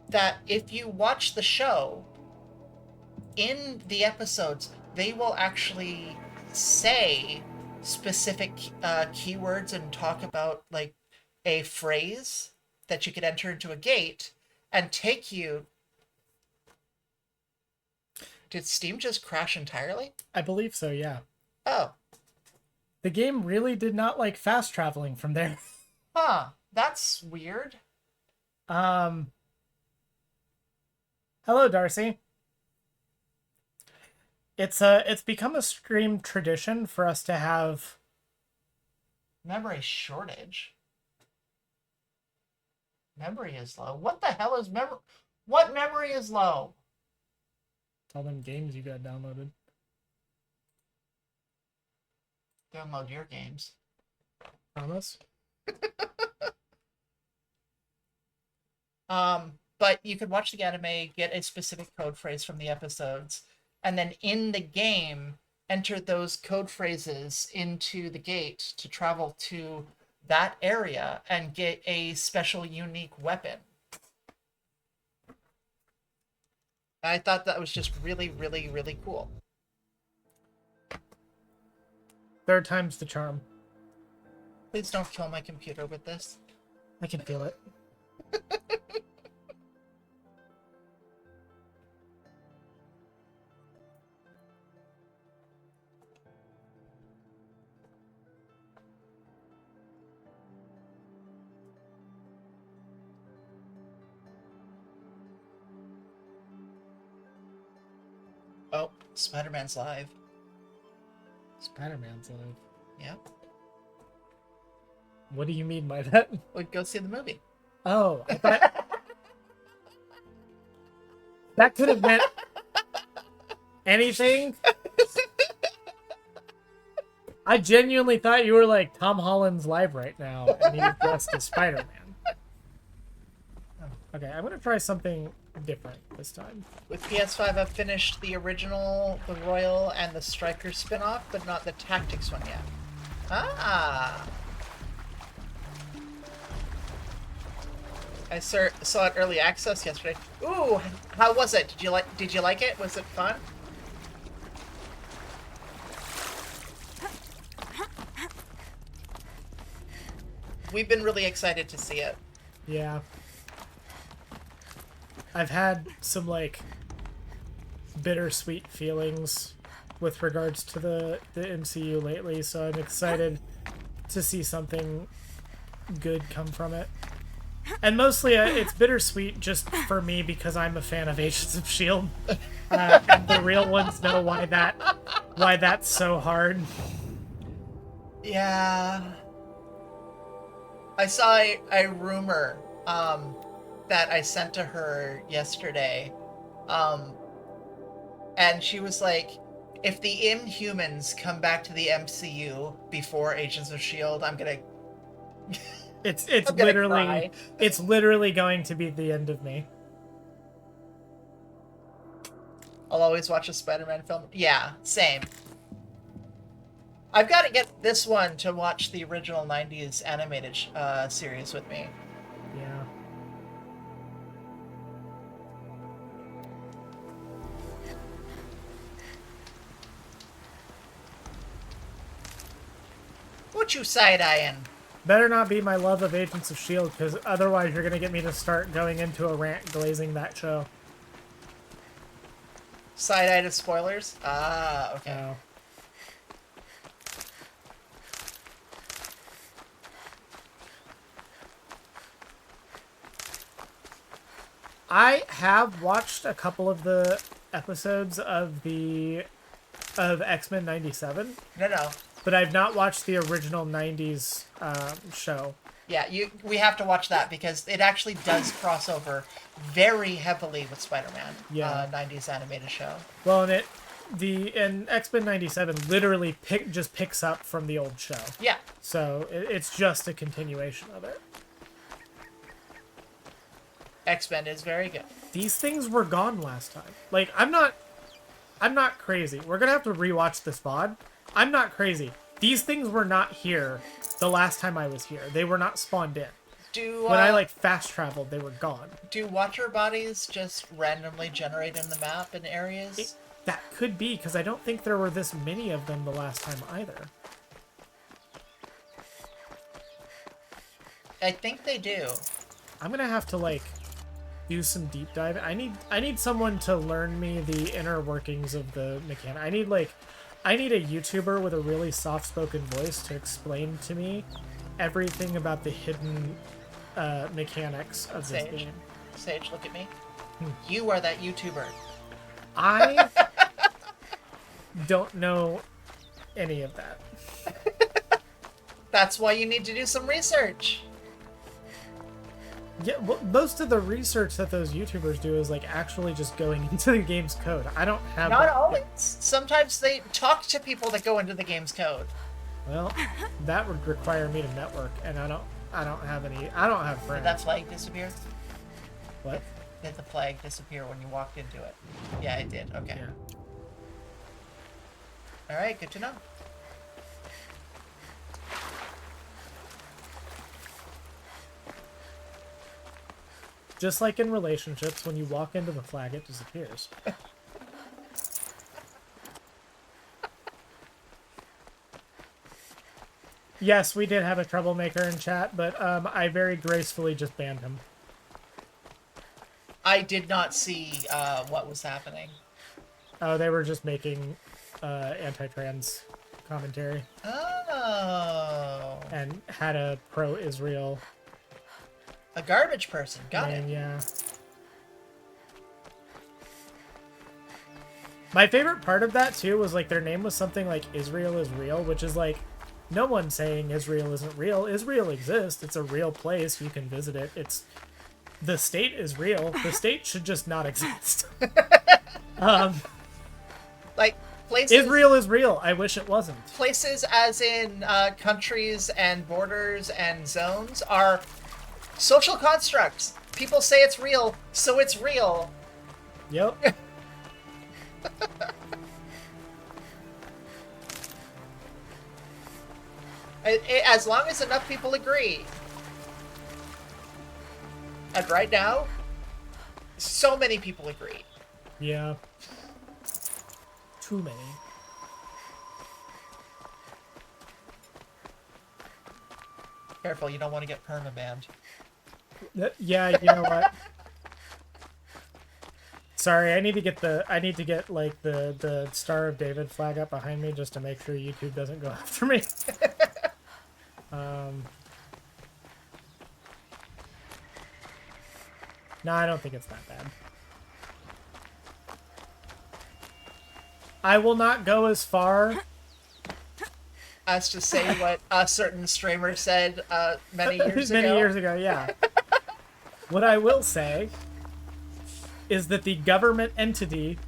that if you watch the show, in the episodes, they will actually say specific keywords and talk about like a phrase that you could enter into a gate and take you. Did Steam just crash entirely? I believe so, yeah. Oh. The game really did not like fast traveling from there. Huh. That's weird. Hello, Darcy. It's become a stream tradition for us to have Memory shortage. Memory is low. What the hell is memory? What memory is low? all them games you got downloaded. Download your games. Promise? But you could watch the anime, get a specific code phrase from the episodes, and then in the game, enter those code phrases into the gate to travel to that area and get a special unique weapon. I thought that was just really, really, really cool. Third time's the charm. Please don't kill my computer with this. I can feel it. Oh, Spider-Man's live. Spider-Man's live. Yep. What do you mean by that? We'd go see the movie. Oh, I thought that could have meant anything. I genuinely thought you were like Tom Holland's live right now, and he's dressed as Spider-Man. Okay, I'm gonna try something different this time. With PS5, I've finished the original, the Royal, and the Striker spin-off, but not the Tactics one yet. Ah! I saw it early access yesterday. Ooh, how was it? Did you like it? Was it fun? We've been really excited to see it. Yeah. I've had some, like, bittersweet feelings with regards to the MCU lately, so I'm excited to see something good come from it. And mostly it's bittersweet just for me because I'm a fan of Agents of S.H.I.E.L.D. And the real ones know why that's so hard. Yeah. I saw a rumor that I sent to her yesterday. And she was like, if the Inhumans come back to the MCU before Agents of S.H.I.E.L.D., I'm gonna... It's I'm gonna literally cry. it's literally going to be the end of me. I'll always watch a Spider-Man film. Yeah, same. I've got to get this one to watch the original 90s animated series with me. Yeah. What you side-eyeing? Better not be my love of Agents of S.H.I.E.L.D., because otherwise you're going to get me to start going into a rant glazing that show. Side-eye to spoilers? Ah, okay. So, I have watched a couple of the episodes of X-Men 97, No. but I've not watched the original 90s show. Yeah, we have to watch that because it actually does cross over very heavily with Spider-Man. Yeah. 90s animated show. Well, and X-Men 97 literally just picks up from the old show. Yeah. So it's just a continuation of it. X-Men is very good. These things were gone last time. Like, I'm not crazy. We're gonna have to rewatch this VOD. I'm not crazy. These things were not here the last time I was here. They were not spawned in. When I, like, fast traveled, they were gone. Do watcher bodies just randomly generate in the map in areas? That could be, because I don't think there were this many of them the last time either. I think they do. I'm gonna have to, like, do some deep dive. I need someone to learn me the inner workings of the mechanic. I need a YouTuber with a really soft-spoken voice to explain to me everything about the hidden mechanics of this game. Saige, look at me. You are that YouTuber. I don't know any of that. That's why you need to do some research. Yeah, well, most of the research that those YouTubers do is, like, actually just going into the game's code. I don't have Not that always. yet. Sometimes they talk to people that go into the game's code. Well, that would require me to network, and I don't have friends. Did that flag disappear? What? Did the flag disappear when you walked into it? Yeah, it did. Okay. Yeah. Alright, good to know. Just like in relationships, when you walk into the flag, it disappears. Yes, we did have a troublemaker in chat, but I very gracefully just banned him. I did not see what was happening. Oh, they were just making anti-trans commentary Oh. and had a pro-Israel A garbage person. Got name, it. yeah. My favorite part of that, too, was, like, their name was something like Israel is Real, which is, like, no one's saying Israel isn't real. Israel exists. It's a real place. You can visit it. The state is real. The state should just not exist. Like, places... Israel is real. I wish it wasn't. Places as in countries and borders and zones are social constructs. People say it's real, so it's real. Yep. As long as enough people agree. And right now, so many people agree. Yeah. Too many. Careful, you don't want to get permabanned. Yeah, you know what? Sorry, I need to get like the Star of David flag up behind me just to make sure YouTube doesn't go after me. No, I don't think it's that bad. I will not go as far As to say what a certain streamer said many years ago. many years ago, yeah. What I will say is that the government entity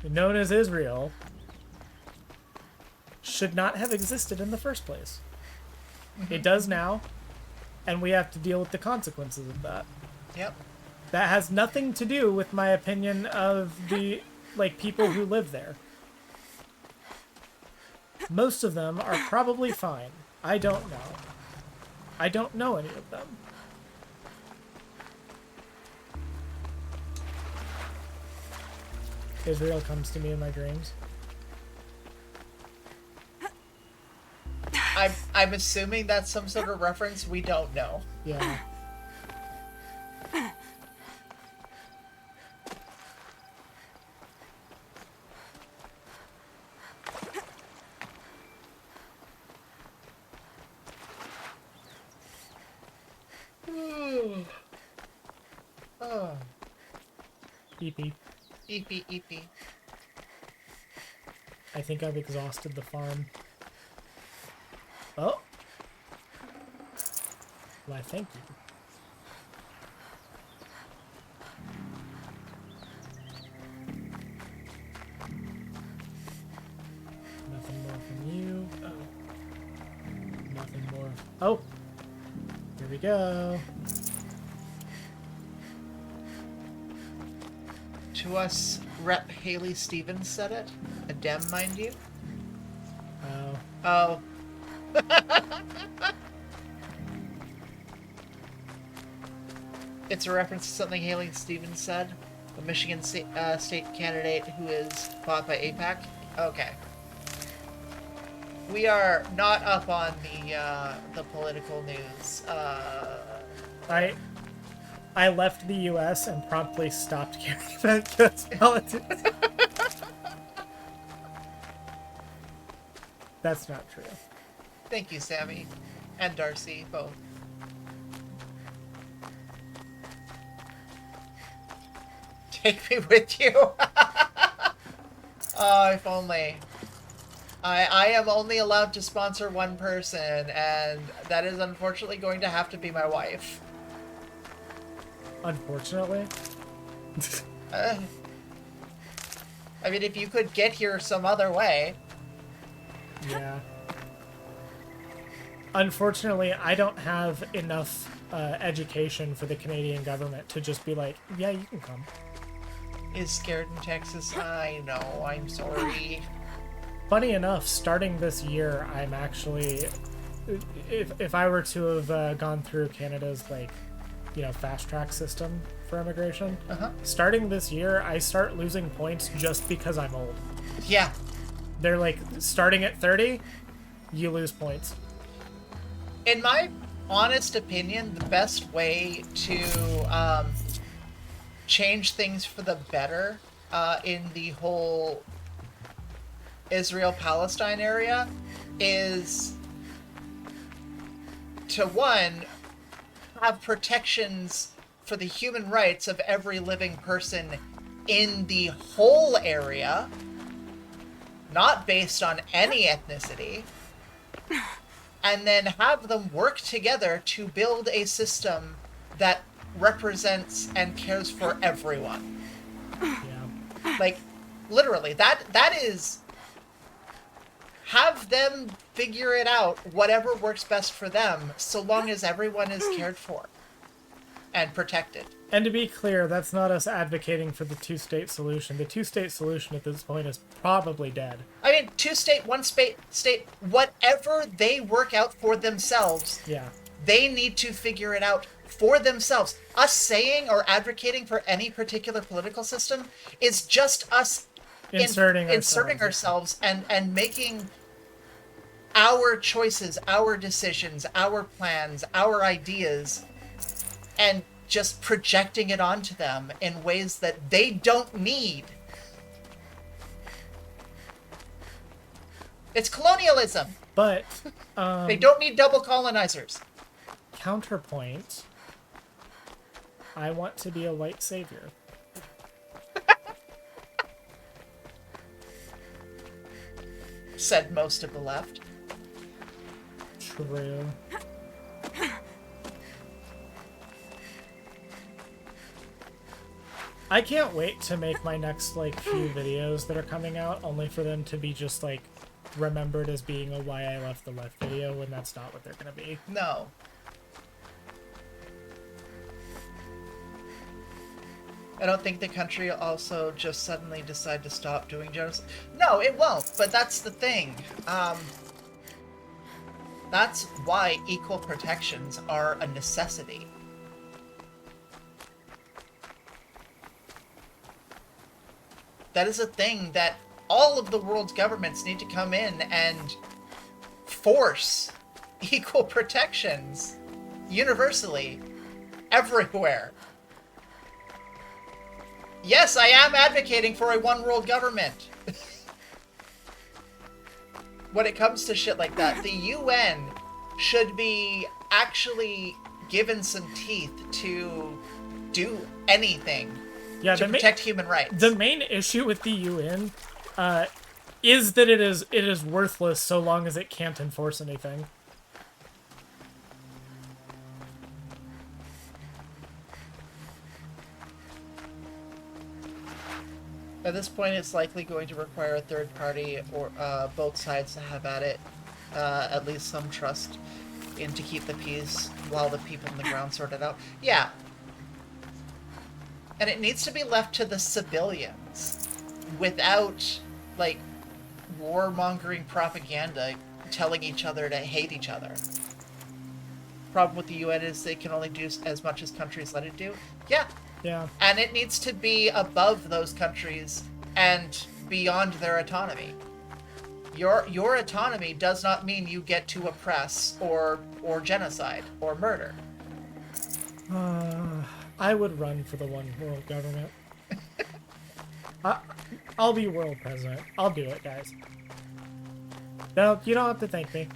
known as Israel should not have existed in the first place. It does now, and we have to deal with the consequences of that. Yep. That has nothing to do with my opinion of the, like, people who live there. Most of them are probably fine. I don't know. I don't know any of them. Israel comes to me in my dreams. I'm assuming that's some sort of reference we don't know. Yeah. Oh. EP. EP. I think I've exhausted the farm. Oh. Why, thank you. Nothing more from you. Oh. Nothing more. Oh! Here we go. To us, Rep. Haley Stevens said it. A Dem, mind you. Oh. Oh. It's a reference to something Haley Stevens said. The Michigan state candidate who is bought by APAC. Okay. We are not up on the political news. I left the U.S. and promptly stopped caring about U.S. politics. That's not true. Thank you, Sammy. And Darcy, both. Take me with you. Oh, if only. I am only allowed to sponsor one person, and that is unfortunately going to have to be my wife. Unfortunately. I mean, if you could get here some other way. Yeah. Unfortunately, I don't have enough education for the Canadian government to just be like, yeah, you can come. Is scared in Texas? I know, I'm sorry. Funny enough, starting this year, I'm actually... If I were to have gone through Canada's, like, you know, fast-track system for immigration, starting this year, I start losing points just because I'm old. Yeah. They're like, starting at 30, you lose points. In my honest opinion, the best way to change things for the better in the whole Israel-Palestine area is to, one, have protections for the human rights of every living person in the whole area, not based on any ethnicity, and then have them work together to build a system that represents and cares for everyone. Yeah. Like, literally, that is... Have them figure it out, whatever works best for them, so long as everyone is cared for and protected. And to be clear, that's not us advocating for the two-state solution. The two-state solution at this point is probably dead. I mean, two-state, one-state, whatever they work out for themselves, Yeah. they need to figure it out for themselves. Us saying or advocating for any particular political system is just us inserting ourselves and making our choices, our decisions, our plans, our ideas, and just projecting it onto them in ways that they don't need. It's colonialism. But They don't need double colonizers. counterpoint, I want to be a white savior. Said most of the left. True. I can't wait to make my next, like, few videos that are coming out, only for them to be just, like, remembered as being a Why I Left the Left video, when that's not what they're gonna be. No. I don't think the country also just suddenly decide to stop doing genocide. No, it won't, but that's the thing. That's why equal protections are a necessity. That is a thing that all of the world's governments need to come in and force equal protections universally, everywhere. Yes, I am advocating for a one world government. When it comes to shit like that, the UN should be actually given some teeth to do anything to protect human rights. The main issue with the UN is that it is worthless so long as it can't enforce anything. At this point, it's likely going to require a third party or both sides to have at it, at least some trust in to keep the peace while the people on the ground sort it out. Yeah. And it needs to be left to the civilians without, like, warmongering propaganda telling each other to hate each other. Problem with the UN is they can only do as much as countries let it do. Yeah. Yeah. And it needs to be above those countries and beyond their autonomy. Your autonomy does not mean you get to oppress or genocide or murder. I would run for the one world government. I'll be world president. I'll do it, guys. No, you don't have to thank me.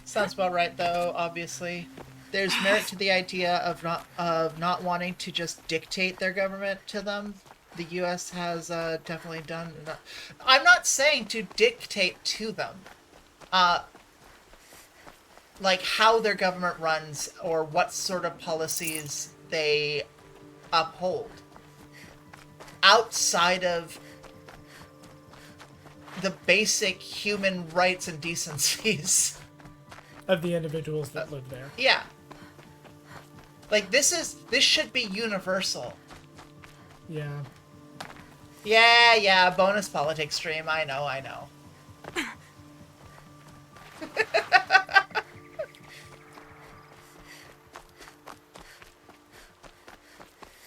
Sounds about right, though. Obviously, there's merit to the idea of not wanting to just dictate their government to them. The U.S. has definitely done. I'm not saying to dictate to them, like how their government runs or what sort of policies they uphold. Outside of the basic human rights and decencies of the individuals that live there. Yeah. Like, this should be universal. Yeah. Yeah, bonus politics stream. I know.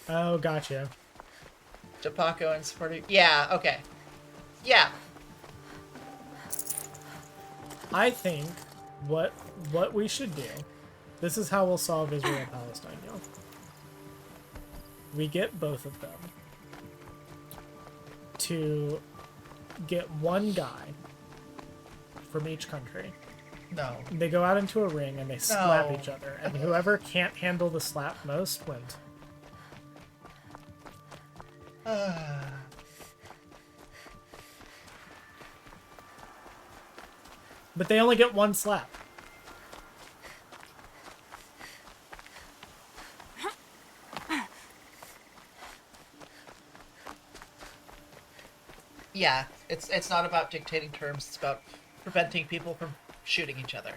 Oh, gotcha. Tapaco and supporting. Yeah, okay. Yeah. I think what we should do, this is how we'll solve Israel-Palestine, y'all. we get both of them to get one guy from each country. No. They go out into a ring and they slap No. each other, and whoever can't handle the slap most wins. But they only get one slap. Yeah, it's not about dictating terms, it's about preventing people from shooting each other.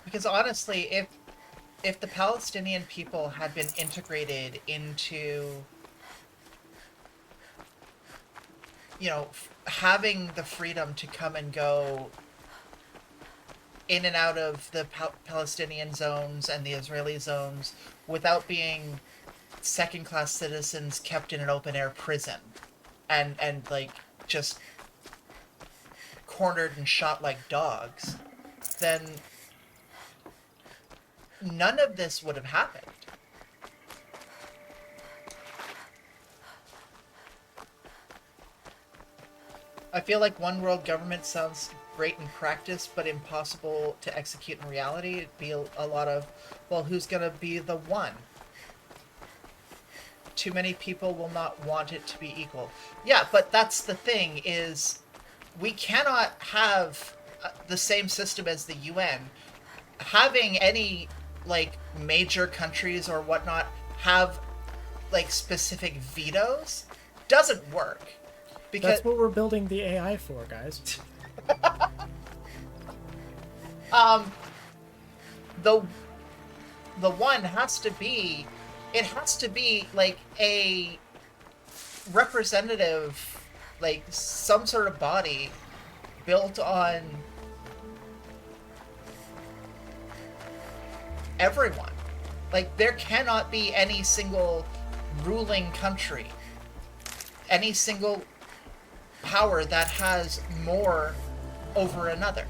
Because honestly, if the Palestinian people had been integrated into, you know, having the freedom to come and go in and out of the Palestinian zones and the Israeli zones without being second-class citizens kept in an open-air prison and like just cornered and shot like dogs, then none of this would have happened. I feel like one world government sounds great in practice, but impossible to execute in reality. It'd be a lot of, well, who's gonna be the one? Too many people will not want it to be equal. Yeah, but that's the thing, is we cannot have the same system as the UN. Having any, like, major countries or whatnot have, like, specific vetoes doesn't work. Because That's what we're building the AI for, guys. the one has to be, it has to be like a representative, like some sort of body built on everyone. Like, there cannot be any single ruling country, any single power that has more over another.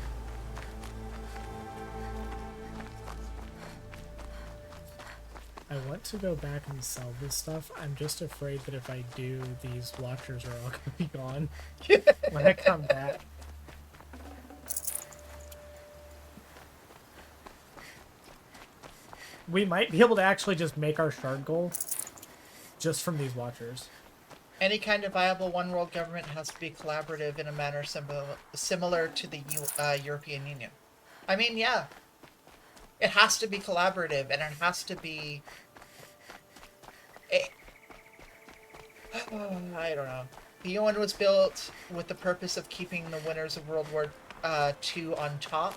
I want to go back and sell this stuff. I'm just afraid that if I do, these watchers are all going to be gone when I come back. We might be able to actually just make our shard goal just from these watchers. Any kind of viable one world government has to be collaborative in a manner similar to the European Union. I mean, yeah. It has to be collaborative, and it has to be... I don't know. The UN was built with the purpose of keeping the winners of World War II on top.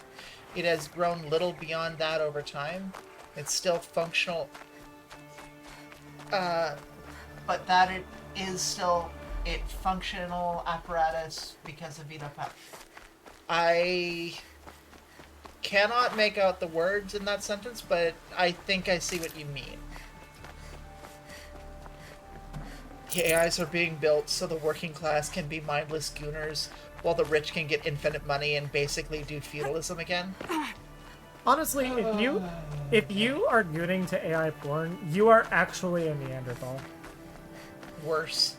It has grown little beyond that over time. It's still functional. But that it is still a functional apparatus because of veto power. I cannot make out the words in that sentence, but I think I see what you mean. The AIs are being built so the working class can be mindless gooners, while the rich can get infinite money and basically do feudalism again. Honestly, if you are gooning to AI porn, you are actually a Neanderthal. Worse.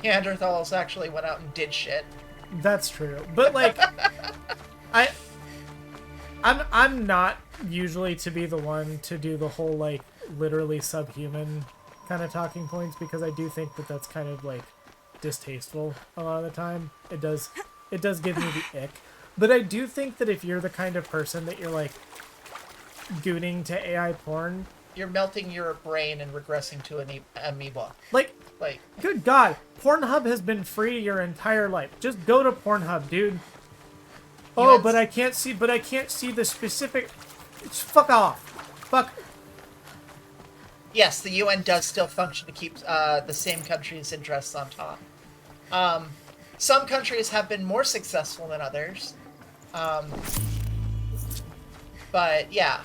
Neanderthals actually went out and did shit. That's true, but like, I'm not usually to be the one to do the whole like literally subhuman kind of talking points, because I do think that that's kind of like distasteful a lot of the time. It does give me the ick. But I do think that if you're the kind of person that you're like gooning to AI porn, You're melting your brain and regressing to an amoeba. like, Like, good God, Pornhub has been free your entire life. Just go to Pornhub, dude. Oh, but I can't see the specific. Fuck off. Fuck. yes, the UN does still function to keep the same countries' interests on top. Some countries have been more successful than others. But yeah.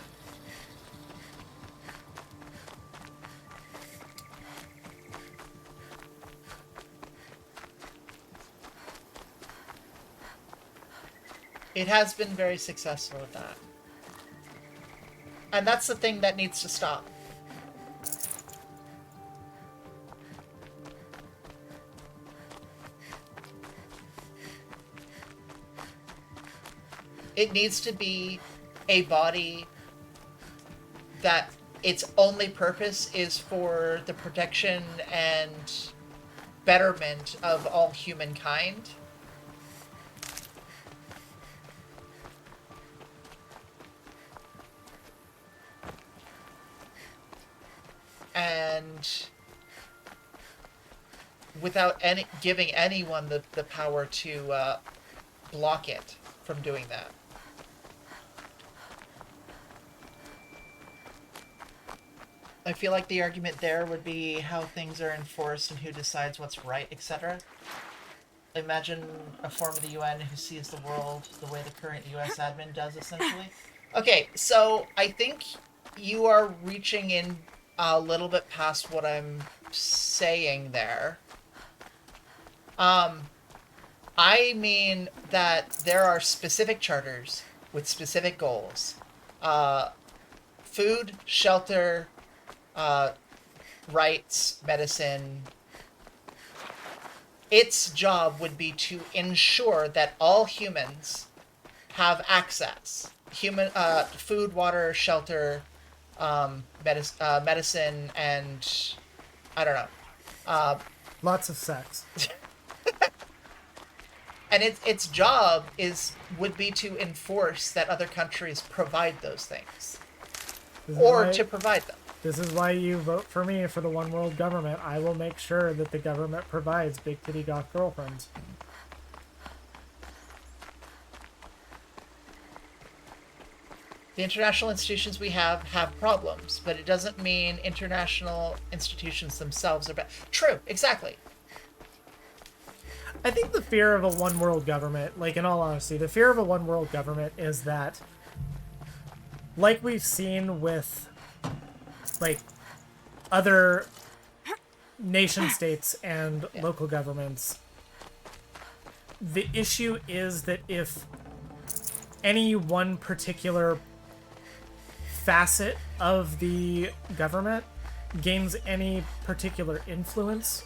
It has been very successful with that. And that's the thing that needs to stop. It needs to be a body that its only purpose is for the protection and betterment of all humankind. And without giving anyone the power to block it from doing that. I feel like the argument there would be how things are enforced and who decides what's right, etc. Imagine a form of the UN who sees the world the way the current US admin does, essentially. Okay, so I think you are reaching in a little bit past what I'm saying there. I mean that there are specific charters with specific goals. Food, shelter, rights, medicine. Its job would be to ensure that all humans have access. Food, water, shelter, medicine, and I don't know. Lots of sex. And its job would be to enforce that other countries provide those things. Or to provide them. This is why you vote for me for the one world government. I will make sure that the government provides big titty goth girlfriends. The international institutions we have problems, but it doesn't mean international institutions themselves are bad. True, exactly. I think the fear of a one world government, like in all honesty, the fear of a one world government is that, like we've seen with like other nation states and local governments, the issue is that if any one particular facet of the government gains any particular influence,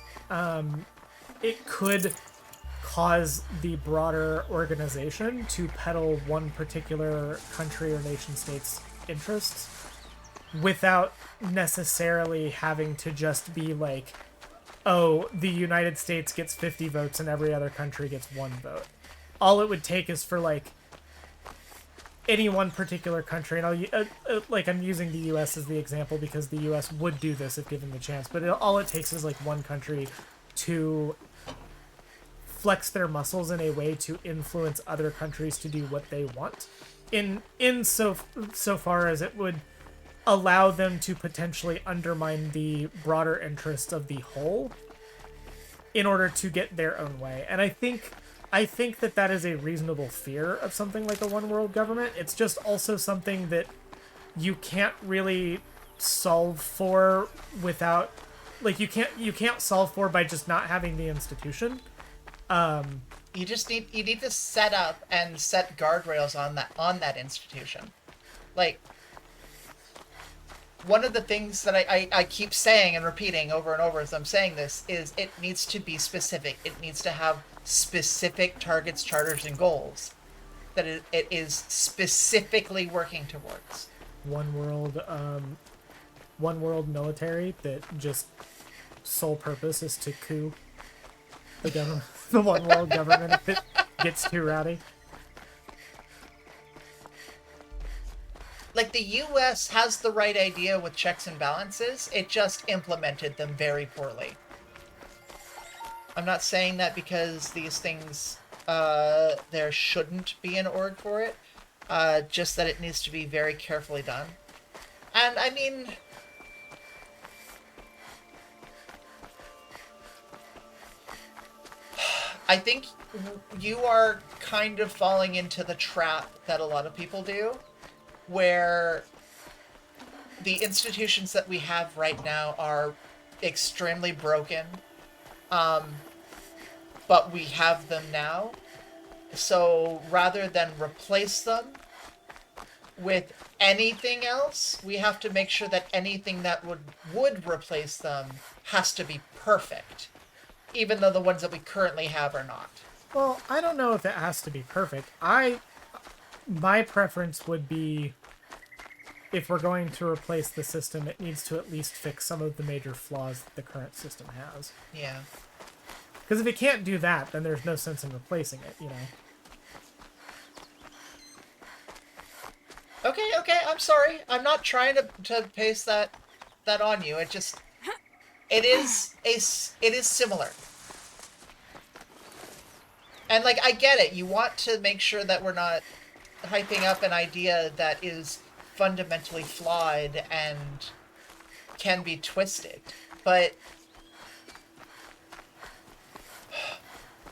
it could cause the broader organization to peddle one particular country or nation state's interests without necessarily having to just be like, oh, the United States gets 50 votes and every other country gets 1 vote. All it would take is for like any one particular country, and I'm using the U.S. as the example because the U.S. would do this if given the chance, but all it takes is like one country to flex their muscles in a way to influence other countries to do what they want, so far as it would allow them to potentially undermine the broader interests of the whole in order to get their own way. And I think that is a reasonable fear of something like a one world government. It's just also something that you can't really solve for without, like, you can't solve for by just not having the institution. You need to set up and set guardrails on that institution. Like, one of the things that I keep saying and repeating over and over as I'm saying this is it needs to be specific. It needs to have specific targets, charters, and goals that it is specifically working towards. One world military that just sole purpose is to coup the government, the one world government, if it gets too rowdy. Like, the U.S. has the right idea with checks and balances, it just implemented them very poorly. I'm not saying that because these things, there shouldn't be an org for it, just that it needs to be very carefully done. And, I mean, I think you are kind of falling into the trap that a lot of people do, where the institutions that we have right now are extremely broken, but we have them now, So rather than replace them with anything else, we have to make sure that anything that would replace them has to be perfect, even though the ones that we currently have are not. Well, I don't know if it has to be perfect. My preference would be, if we're going to replace the system, it needs to at least fix some of the major flaws that the current system has. Yeah. Because if it can't do that, then there's no sense in replacing it, you know? Okay, I'm sorry. I'm not trying to paste that on you. It is similar. And like, I get it. You want to make sure that we're not hyping up an idea that is fundamentally flawed and can be twisted. But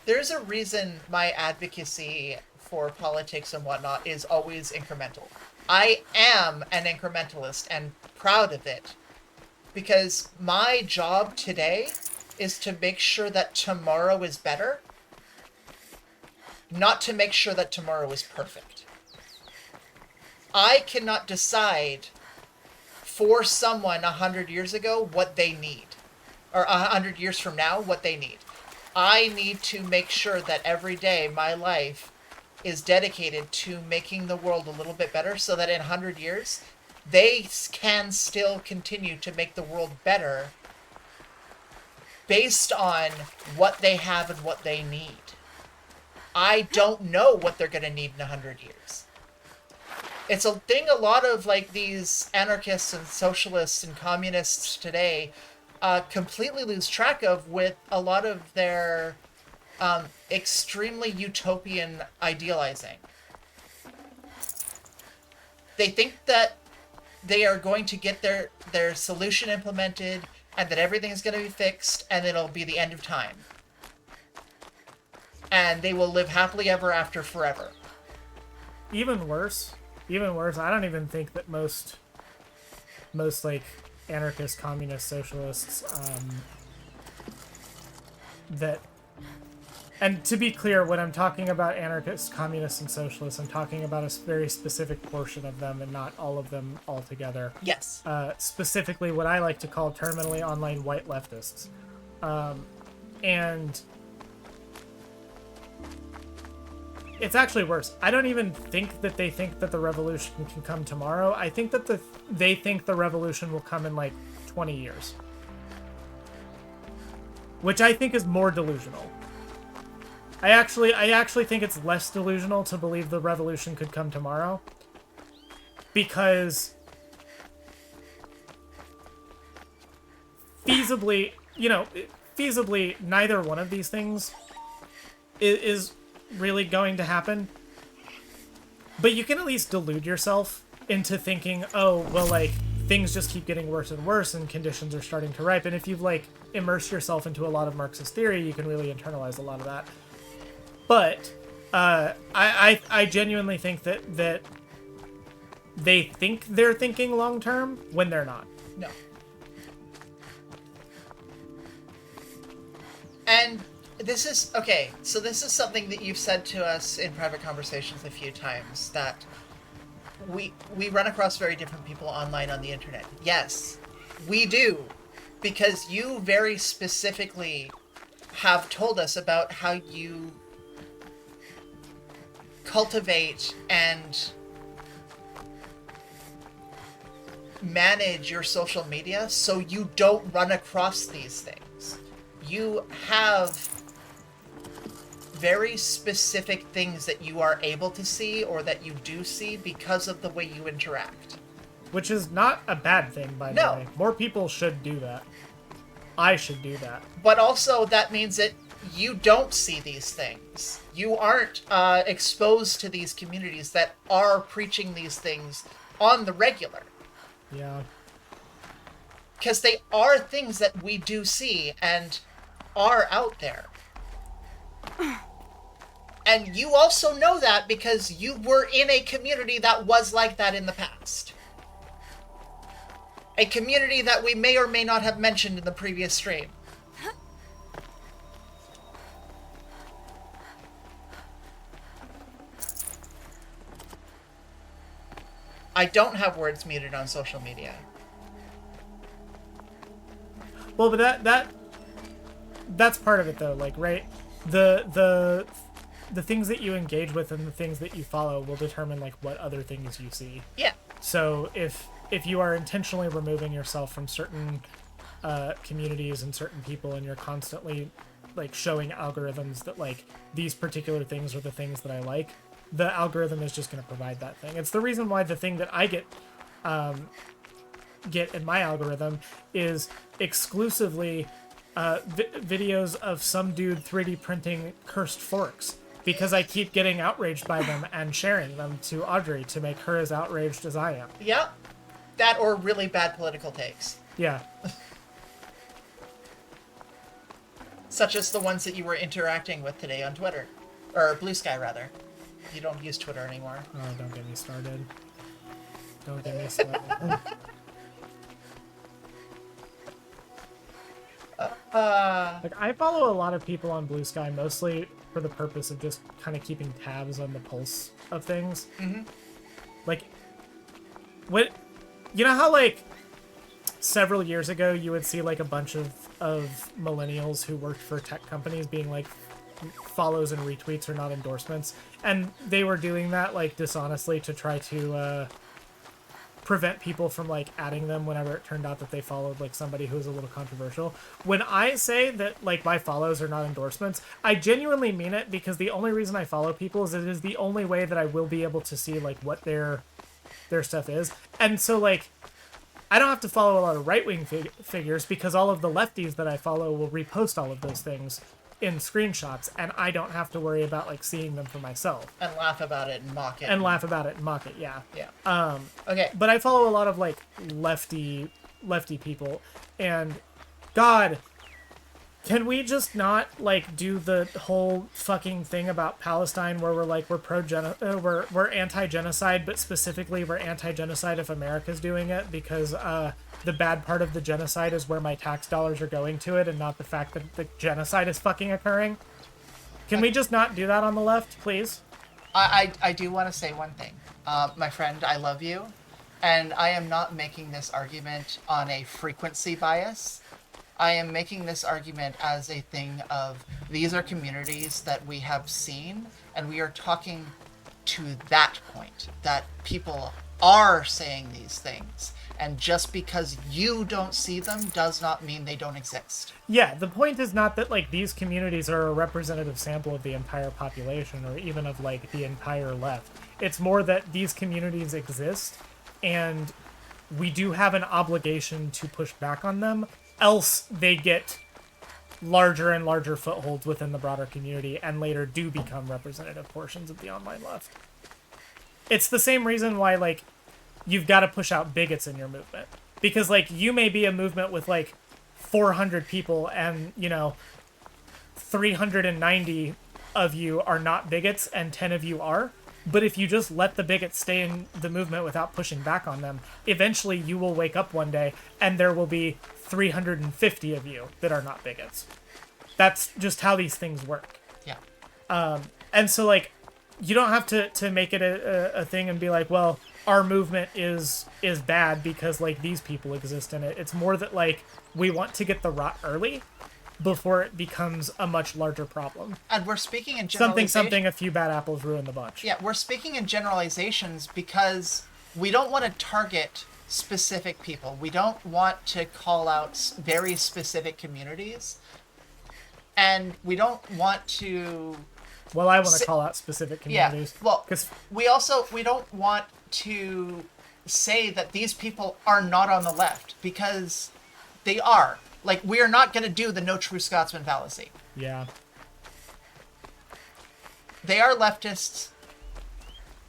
there's a reason my advocacy for politics and whatnot is always incremental. I am an incrementalist and proud of it, because my job today is to make sure that tomorrow is better, not to make sure that tomorrow is perfect. I cannot decide for someone 100 years ago what they need, or 100 years from now what they need. I need to make sure that every day my life is dedicated to making the world a little bit better, so that in 100 years they can still continue to make the world better based on what they have and what they need. I don't know what they're going to need in 100 years. It's a thing a lot of like these anarchists and socialists and communists today completely lose track of, with a lot of their extremely utopian idealizing. They think that they are going to get their solution implemented and that everything is going to be fixed and it'll be the end of time. And they will live happily ever after forever. Even worse, I don't even think that most like anarchist, communist, socialists, that, and to be clear, when I'm talking about anarchists, communists, and socialists, I'm talking about a very specific portion of them and not all of them altogether. Yes. Specifically what I like to call terminally online white leftists. And it's actually worse. I don't even think that they think that the revolution can come tomorrow. I think that they think the revolution will come in like 20 years. Which I think is more delusional. I actually think it's less delusional to believe the revolution could come tomorrow. Because feasibly, neither one of these things is really going to happen. But you can at least delude yourself into thinking, oh, well, like, things just keep getting worse and worse and conditions are starting to ripen. If you've, like, immersed yourself into a lot of Marxist theory, you can really internalize a lot of that. But I genuinely think that they think they're thinking long-term when they're not. No. And this is, okay, so this is something that you've said to us in private conversations a few times, that we run across very different people online on the internet. Yes, we do, because you very specifically have told us about how you cultivate and manage your social media so you don't run across these things. You have very specific things that you are able to see or that you do see because of the way you interact. Which is not a bad thing, by the way. More people should do that. I should do that. But also that means that you don't see these things. You aren't exposed to these communities that are preaching these things on the regular. Yeah. Because they are things that we do see and are out there. And you also know that because you were in a community that was like that in the past. A community that we may or may not have mentioned in the previous stream. I don't have words muted on social media. Well, but that's part of it though, like, right? The things that you engage with and the things that you follow will determine like what other things you see. Yeah. So if you are intentionally removing yourself from certain communities and certain people, and you're constantly like showing algorithms that like these particular things are the things that I like, the algorithm is just going to provide that thing. It's the reason why the thing that I get in my algorithm is exclusively videos of some dude 3D printing cursed forks, because I keep getting outraged by them and sharing them to Audrey to make her as outraged as I am. Yep. That or really bad political takes. Yeah. Such as the ones that you were interacting with today on Twitter. Or Blue Sky, rather. You don't use Twitter anymore. Oh, don't get me started. Don't get me started. Like, I follow a lot of people on Blue Sky, mostly for the purpose of just kind of keeping tabs on the pulse of things. Mm-hmm. Like, what... You know how, like, several years ago you would see, like, a bunch of millennials who worked for tech companies being, like, follows and retweets are not endorsements? And they were doing that, like, dishonestly to try to prevent people from, like, adding them whenever it turned out that they followed, like, somebody who was a little controversial. When I say that, like, my follows are not endorsements, I genuinely mean it, because the only reason I follow people is it is the only way that I will be able to see, like, what their stuff is. And so, like, I don't have to follow a lot of right-wing figures, because all of the lefties that I follow will repost all of those things in screenshots, and I don't have to worry about, like, seeing them for myself. And laugh about it and mock it. Yeah. Yeah. Okay. But I follow a lot of, like, lefty people, and God, can we just not, like, do the whole fucking thing about Palestine where we're like, we're anti-genocide, but specifically we're anti-genocide if America's doing it, because the bad part of the genocide is where my tax dollars are going to it, and not the fact that the genocide is fucking occurring. Can we just not do that on the left, please? I do want to say one thing. My friend, I love you, and I am not making this argument on a frequency bias. I am making this argument as a thing of, these are communities that we have seen, and we are talking to that point, that people are saying these things. And just because you don't see them does not mean they don't exist. Yeah, the point is not that, like, these communities are a representative sample of the entire population, or even of, like, the entire left. It's more that these communities exist, and we do have an obligation to push back on them, else they get larger and larger footholds within the broader community and later do become representative portions of the online left. It's the same reason why, like, you've got to push out bigots in your movement. Because, like, you may be a movement with, like, 400 people and, you know, 390 of you are not bigots and 10 of you are. But if you just let the bigots stay in the movement without pushing back on them, eventually you will wake up one day and there will be 350 of you that are not bigots. That's just how these things work. Yeah. And so, like, you don't have to make it a thing and be like, well, our movement is bad because, like, these people exist in it. It's more that, like, we want to get the rot early before it becomes a much larger problem. And we're speaking in generalizations. Something, a few bad apples ruin the bunch. Yeah, we're speaking in generalizations because we don't want to target specific people. We don't want to call out very specific communities. And we don't want to... Well, I want to call out specific communities. Yeah, well, we don't want to say that these people are not on the left, because they are. Like, we are not going to do the no true Scotsman fallacy. Yeah. They are leftists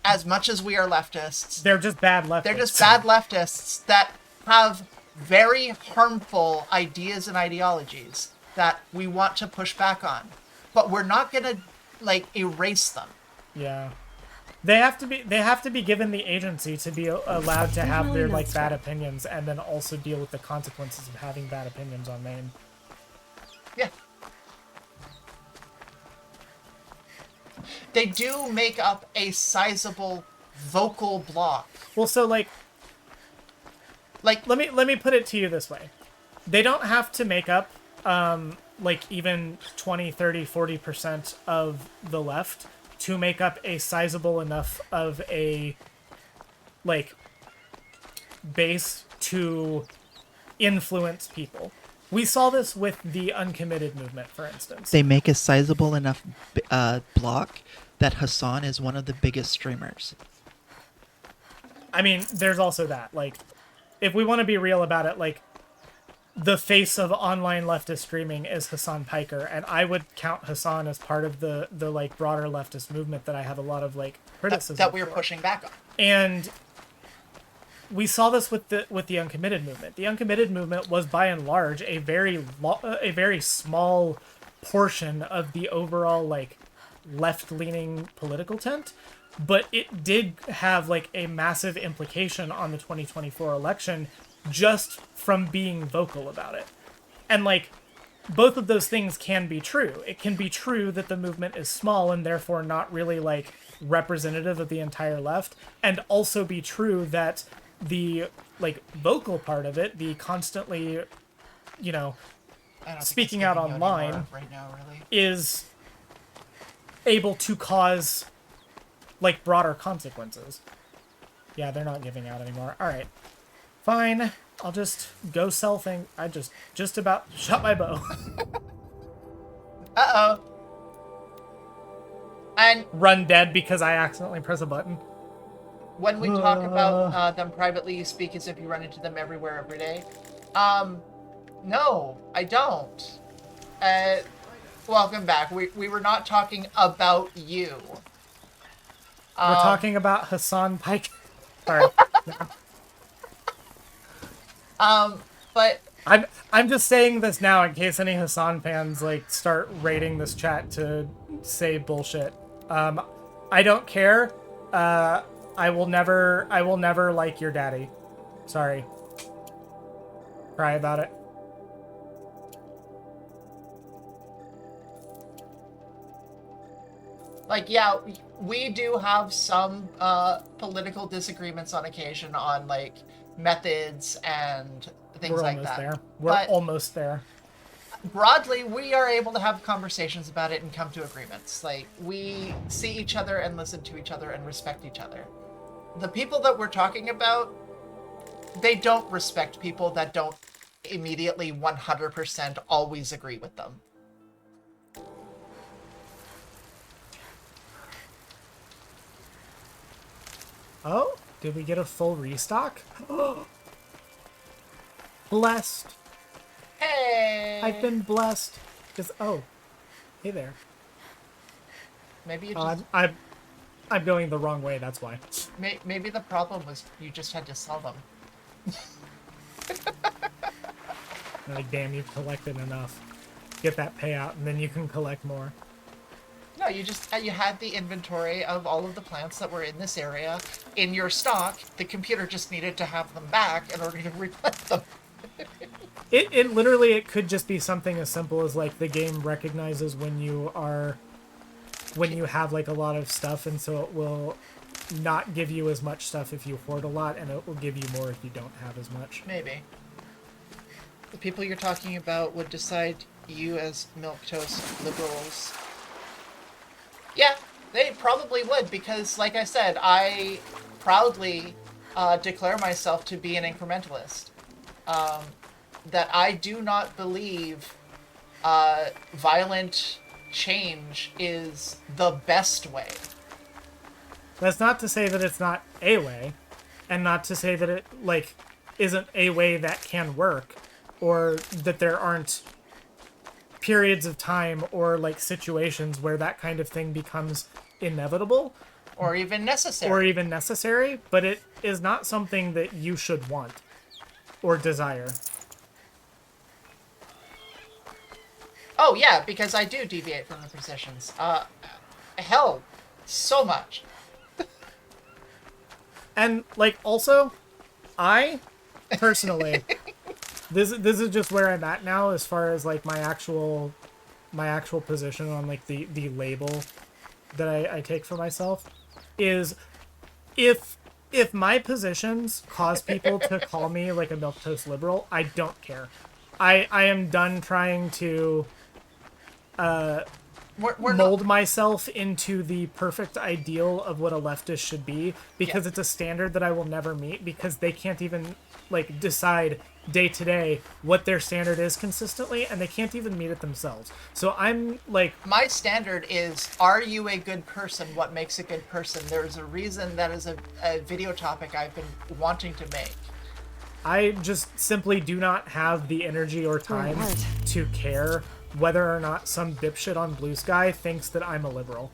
as much as we are leftists. They're just bad leftists. They're just bad leftists that have very harmful ideas and ideologies that we want to push back on. But we're not going to, like, erase them. Yeah. They have to be given the agency to be allowed to have their, like, bad opinions, and then also deal with the consequences of having bad opinions on main. Yeah. They do make up a sizable vocal block. Well, so like Like, let me put it to you this way. They don't have to make up like even 20, 30, 40% of the left to make up a sizable enough of a like base to influence people. We saw this with the uncommitted movement, for instance. They make a sizable enough block that Hassan is one of the biggest streamers. I mean, there's also that. Like, if we want to be real about it, like, the face of online leftist streaming is Hassan Piker, and I would count Hassan as part of the like broader leftist movement that I have a lot of like criticism that we're for. pushing back on. And we saw this with the uncommitted movement. The uncommitted movement was by and large a very small portion of the overall like left-leaning political tent, but it did have like a massive implication on the 2024 election just from being vocal about it. And like both of those things can be true. It can be true that the movement is small and therefore not really like representative of the entire left, and also be true that the like vocal part of it, the constantly, you know, I don't think speaking it's out giving online anymore right now, really. is able to cause like broader consequences. Yeah, they're not giving out anymore. All right, fine. I'll just go sell things. I just about shot my bow. Uh-oh. And Run dead because I accidentally press a button. when we talk about them privately, you speak as if you run into them everywhere, every day. No, I don't. Welcome back. We were not talking about you. We're talking about Hassan Pike. Sorry. But I'm just saying this now in case any Hassan fans like start raiding this chat to say bullshit. I don't care. I will never like your daddy. Sorry. Cry about it. like, yeah, we do have some political disagreements on occasion on like methods and things We're like almost that. there. We're But almost there. broadly, we are able to have conversations about it and come to agreements. Like, we see each other and listen to each other and respect each other. The people that we're talking about, they don't respect people that don't immediately 100% always agree with them. Oh, did we get a full restock? Blessed. Hey! I've been blessed. Oh, hey there. Maybe you Oh, just... I'm going the wrong way. That's why. Maybe the problem was you just had to sell them. Like, damn, you've collected enough. Get that payout, and then you can collect more. No, you had the inventory of all of the plants that were in this area in your stock. The computer just needed to have them back in order to replant them. It literally, it could just be something as simple as like the game recognizes when you have like a lot of stuff, and so it will not give you as much stuff if you hoard a lot, and it will give you more if you don't have as much. Maybe. The people you're talking about would decide you as milquetoast liberals. Yeah, they probably would, because, like I said, I proudly declare myself to be an incrementalist. That I do not believe violent change is the best way. That's not to say that it's not a way, and not to say that it like isn't a way that can work, or that there aren't periods of time or like situations where that kind of thing becomes inevitable Or even necessary. But it is not something that you should want or desire. Oh yeah, because I do deviate from the positions. Hell, so much. And like also, I personally this is just where I'm at now as far as like my actual position on like the label that I take for myself is if my positions cause people to call me like a milquetoast liberal, I don't care. I am done trying to We're mold myself into the perfect ideal of what a leftist should be, because Yeah. it's a standard that I will never meet, because they can't even like decide day to day what their standard is consistently, and they can't even meet it themselves. So I'm like, My standard is, are you a good person? What makes a good person? There's a reason that is a video topic I've been wanting to make. I just simply do not have the energy or time Right. to care whether or not some dipshit on Blue Sky thinks that I'm a liberal.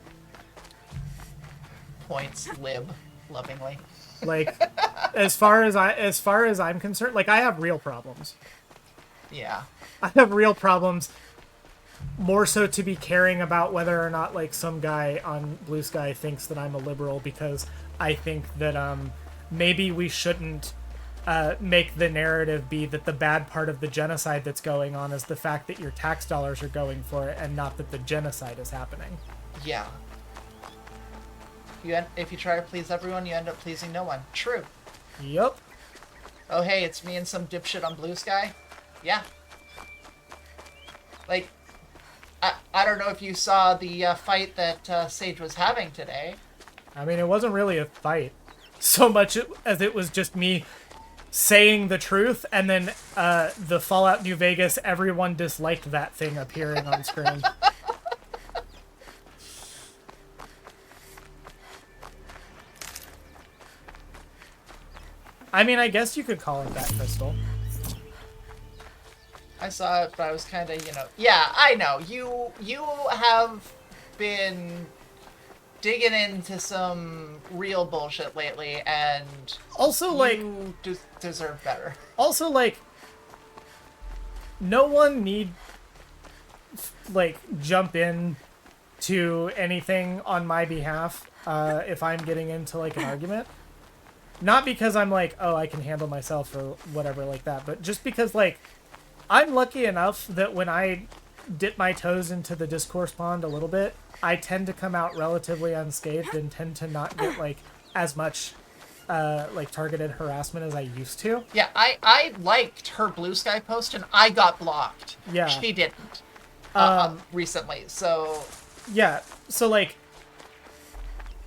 Points, lib, lovingly. Like, as far as I'm concerned, like, I have real problems. Yeah. I have real problems, more so to be caring about whether or not like some guy on Blue Sky thinks that I'm a liberal, because I think that maybe we shouldn't make the narrative be that the bad part of the genocide that's going on is the fact that your tax dollars are going for it, and not that the genocide is happening. Yeah. If you try to please everyone, you end up pleasing no one. True. Yup. Oh, hey, it's me and some dipshit on Blue Sky? Yeah. Like, I don't know if you saw the fight that Saige was having today. I mean, it wasn't really a fight so much as it was just me saying the truth, and then the Fallout New Vegas, everyone disliked that thing appearing on screen. I mean, I guess you could call it that, Crystal. I saw it, but I was kind of, Yeah, I know. You have been digging into some real bullshit lately, and Also, like, you deserve better. also, like, no one need, like, jump in to anything on my behalf if I'm getting into, like, an argument. Not because I'm like, oh, I can handle myself or whatever like that, but just because, like, I'm lucky enough that when I dip my toes into the discourse pond a little bit, I tend to come out relatively unscathed and tend to not get, like, as much, like, targeted harassment as I used to. Yeah, I liked her Blue Sky post, and I got blocked. Yeah. She didn't. Recently, so... Yeah, so, like,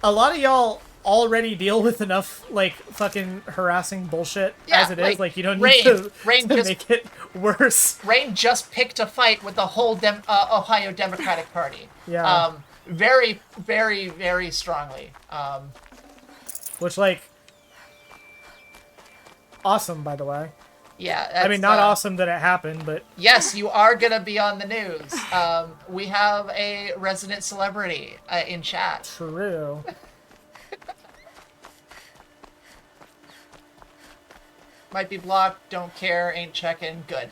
a lot of y'all already deal with enough, like, fucking harassing bullshit Yeah, as it is. Like, you don't Rain- need to Rain just- make it worse. Rain just picked a fight with the whole Ohio Democratic Party. Yeah. Very, very, very strongly. Which, like, awesome, by the way. Yeah. I mean, that's, not awesome that it happened, but Yes, you are gonna be on the news. We have a resident celebrity in chat. true. Might be blocked, don't care, ain't checking, good.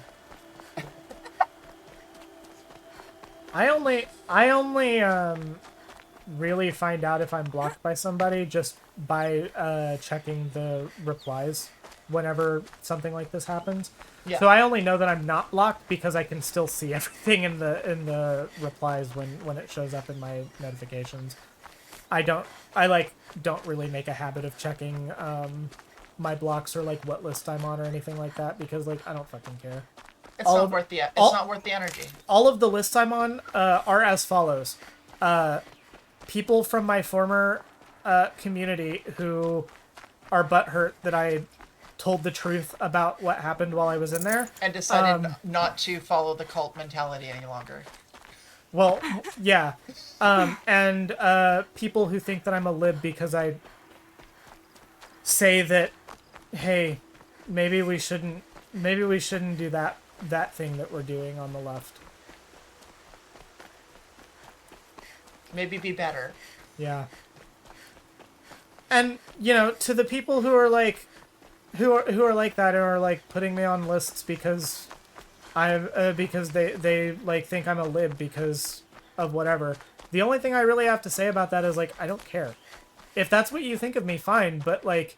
I only really find out if I'm blocked by somebody just by checking the replies whenever something like this happens. Yeah. So I only know that I'm not blocked because I can still see everything in the replies when it shows up in my notifications. I don't really make a habit of checking my blocks or like what list I'm on or anything like that, because like I don't fucking care. It's all not of- worth the all- not worth the energy. All of the lists I'm on are as follows. People from my former community who are butthurt that I told the truth about what happened while I was in there. And decided not to follow the cult mentality any longer. Well, yeah. And people who think that I'm a lib because I say that, hey, maybe we shouldn't do that thing that we're doing on the left. Maybe be better. Yeah. And, to the people who are like who are like that, or are like putting me on lists because because they like think I'm a lib because of whatever. The only thing I really have to say about that is like I don't care. If that's what you think of me, fine, but like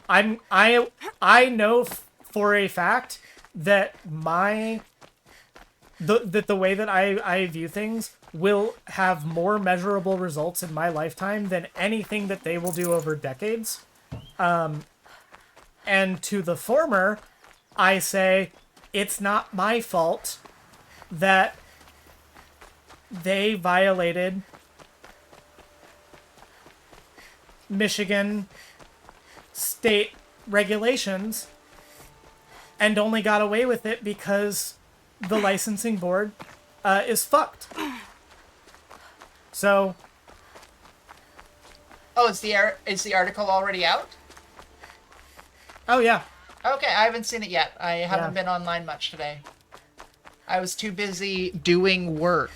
I know for a fact that my the way that I view things will have more measurable results in my lifetime than anything that they will do over decades. And to the former, I say it's not my fault that they violated Michigan state regulations and only got away with it because the licensing board is fucked. So. Oh, is the article already out? Oh yeah. Okay, I haven't seen it yet. I haven't been online much today. I was too busy doing work.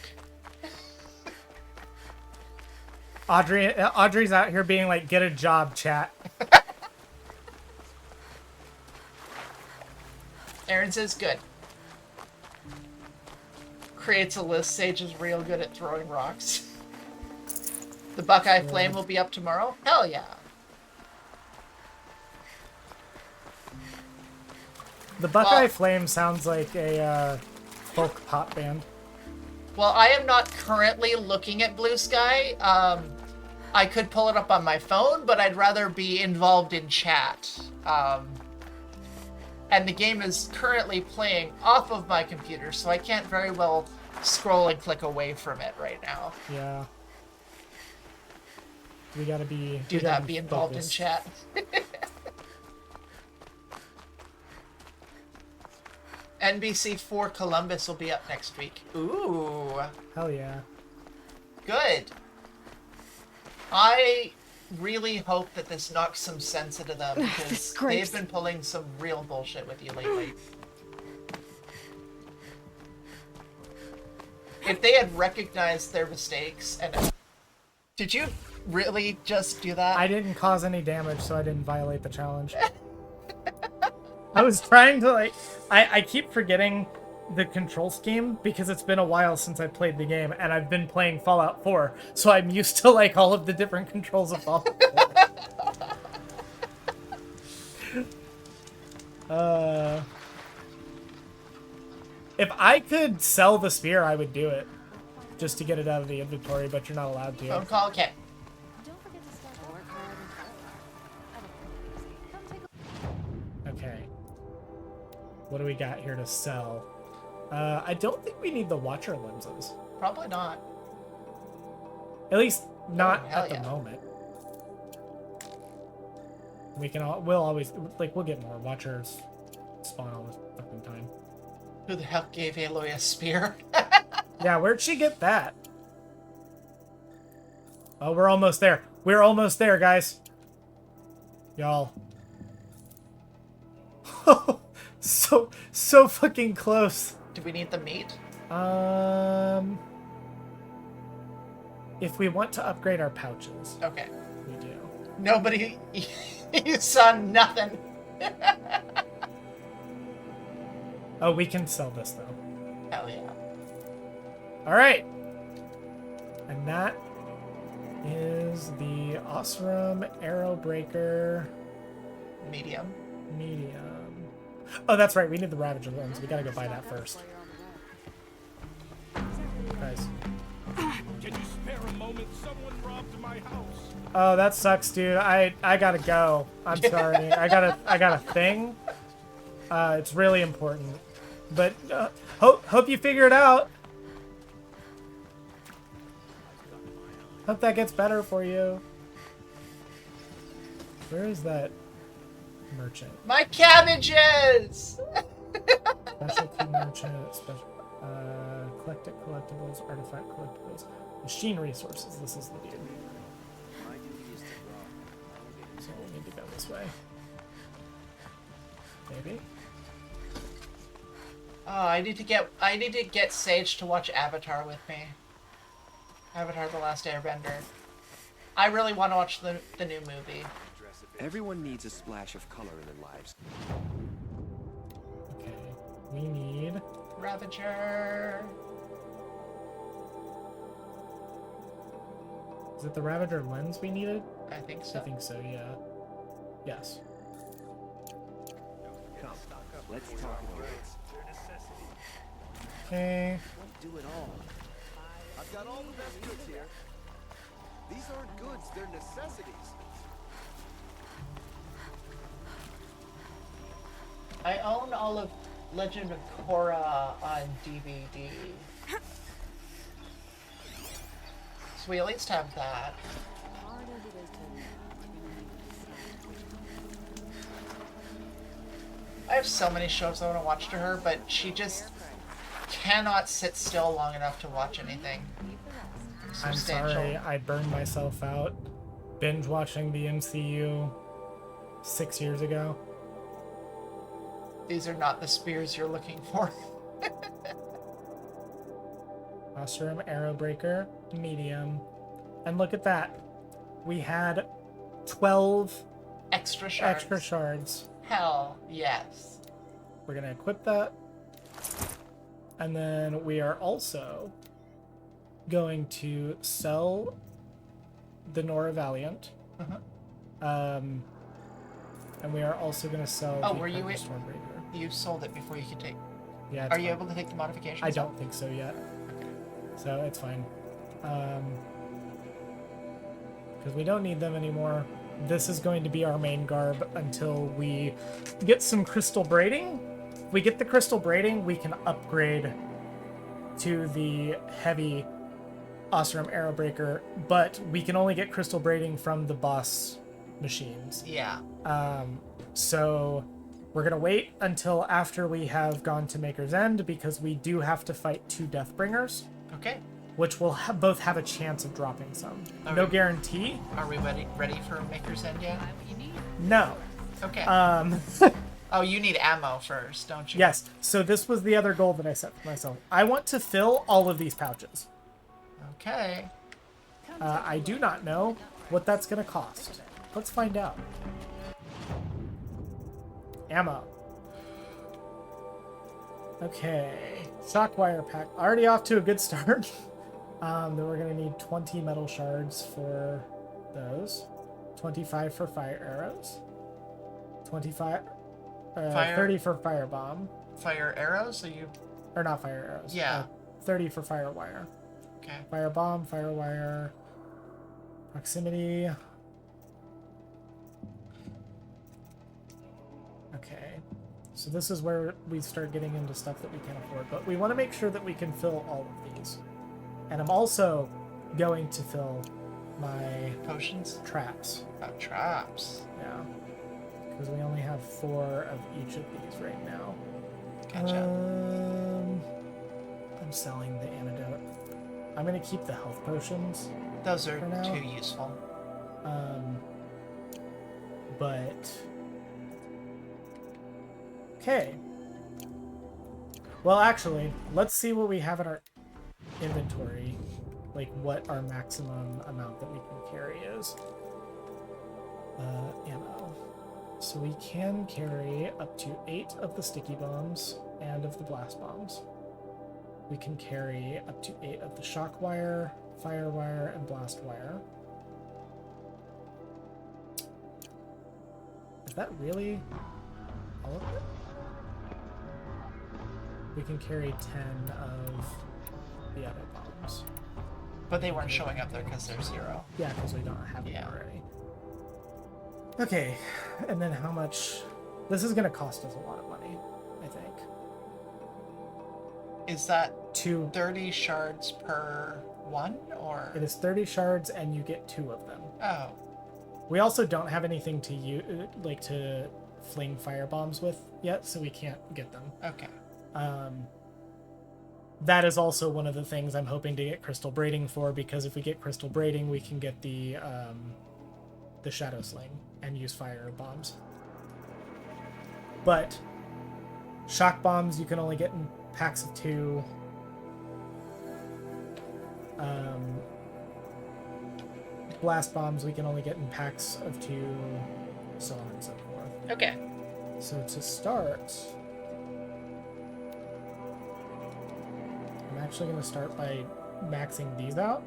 Audrey's out here being like, get a job, chat. Aaron says good. Creates a list. Sage is real good at throwing rocks. The Buckeye Flame will be up tomorrow? Hell yeah. The Buckeye Flame sounds like a folk pop band. Well, I am not currently looking at Blue Sky. I could pull it up on my phone, but I'd rather be involved in chat. And the game is currently playing off of my computer, so I can't very well scroll and click away from it right now. Yeah. We gotta be... Be involved in chat. NBC4 Columbus will be up next week. Ooh. Hell yeah. Good. I really hope that this knocks some sense into them, because they've been pulling some real bullshit with you lately. If they had recognized their mistakes and... Did you really just do that? I didn't cause any damage, so I didn't violate the challenge. I was trying to, like... I keep forgetting the control scheme because it's been a while since I played the game, and I've been playing Fallout 4, so I'm used to, like, all of the different controls of Fallout 4. If I could sell the spear, I would do it. Just to get it out of the inventory, but you're not allowed to. Phone call, okay. Okay. What do we got here to sell? I don't think we need the Watcher lenses. Probably not. At least not hell at the yeah. moment. We'll always, like, we'll get more Watchers spawn all the fucking time. Who the hell gave Aloy a spear? Yeah, where'd she get that? Oh, we're almost there. We're almost there, guys. Y'all. So fucking close. Do we need the meat? If we want to upgrade our pouches, Okay. we do. Nobody... You saw nothing. Oh, we can sell this, though. Hell yeah. Alright. And that is the Osram Arrow Breaker Medium. Medium. Oh, that's right. We need the Ravager lens. We gotta go buy that first. Guys. Can you spare a moment? Someone robbed my house. Oh, that sucks, dude. I gotta go. I'm sorry. I got a thing. It's really important. But hope you figure it out. Hope that gets better for you. Where is that merchant? My cabbages! Specialty merchant, collected collectibles, artifact collectibles, machine resources. This is the dude. So we need to go this way. Maybe. Oh, I need to get Sage to watch Avatar with me. Avatar: The Last Airbender. I really want to watch the new movie. Everyone needs a splash of color in their lives. Okay. We need... Ravager. Is it the Ravager lens we needed? I think so. I think so, yeah. Yes. Come, let's talk about it. Okay. Won't do it all. I've got all the best goods here. These aren't goods, they're necessities. I own all of Legend of Korra on DVD. So we at least have that. I have so many shows I want to watch to her, but she just cannot sit still long enough to watch anything I'm substantial. sorry, I burned myself out binge watching the MCU 6 years ago. These are not the spears you're looking for. Oseram Arrowbreaker, medium. And look at that. We had 12 Extra shards. extra shards. Hell yes. We're going to equip that. And then we are also going to sell the Nora Valiant. And we are also going to sell Oh, the were you Hyper Stormbreaker. You sold it before you could take. Yeah, Are you able to take the modifications? I don't think so yet. So it's fine. Because we don't need them anymore. This is going to be our main garb until we get some crystal braiding. If we get the crystal braiding, we can upgrade to the heavy Oseram Arrowbreaker, but we can only get crystal braiding from the boss machines. Yeah. So we're going to wait until after we have gone to Maker's End, because we do have to fight 2 Deathbringers, Okay. which will both have a chance of dropping some. Are No we- guarantee. Are we ready for Maker's End yet? No. Okay. Oh, you need ammo first, don't you? Yes. So this was the other goal that I set for myself. I want to fill all of these pouches. Okay. I do not know what that's going to cost. Let's find out. Ammo. Okay. Shockwire pack. Already off to a good start. Then we're going to need 20 metal shards for those. 25 for fire arrows. 25... Fire- 30 for firebomb. Fire arrows? Are you? Or not fire arrows. Yeah. 30 for firewire. Okay. Firebomb, firewire, proximity. Okay. So this is where we start getting into stuff that we can afford. But we want to make sure that we can fill all of these. And I'm also going to fill my Potions? traps. Oh, traps. Yeah. Because we only have 4 of each of these right now. Gotcha. I'm selling the antidote. I'm going to keep the health potions. Those are for now. too useful. But... Okay. Well, actually, let's see what we have in our inventory. Like, what our maximum amount that we can carry is. Ammo. So we can carry up to 8 of the sticky bombs and of the blast bombs. We can carry up to 8 of the shock wire, fire wire, and blast wire. Is that really all of it? We can carry 10 of the other bombs. But they weren't showing up there because they're 0. Yeah, because we don't have them Yeah. already. Okay, and then how much... This is going to cost us a lot of money, I think. Is that 2... 30 shards per one, or? It is 30 shards, and you get 2 of them. Oh. We also don't have anything to to fling fire bombs with yet, so we can't get them. Okay. That is also one of the things I'm hoping to get crystal braiding for, because if we get crystal braiding, we can get the shadow sling and use fire bombs. But shock bombs you can only get in packs of 2. Blast bombs we can only get in packs of 2, so on and so forth. Okay. So to start, I'm actually going to start by maxing these out.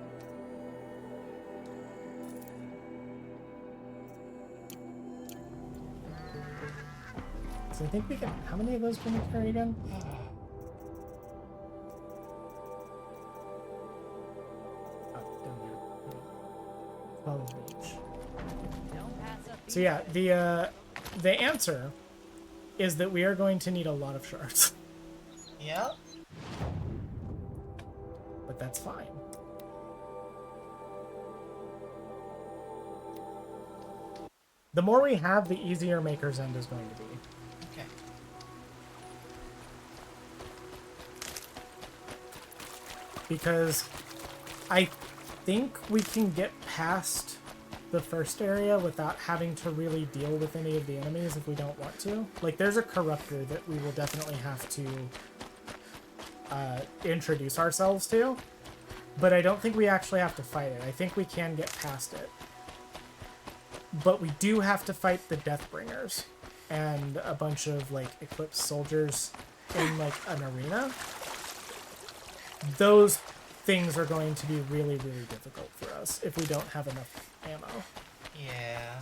So I think we can... How many of those can we carry again? So yeah, the answer is that we are going to need a lot of shards. Yeah. But that's fine. The more we have, the easier Maker's End is going to be. Okay. Because I think we can get past the first area without having to really deal with any of the enemies if we don't want to. Like, there's a corruptor that we will definitely have to introduce ourselves to, but I don't think we actually have to fight it. I think we can get past it. But we do have to fight the Deathbringers and a bunch of, like, Eclipse soldiers in, like, an arena. Those things are going to be really, really difficult for us if we don't have enough ammo. Yeah.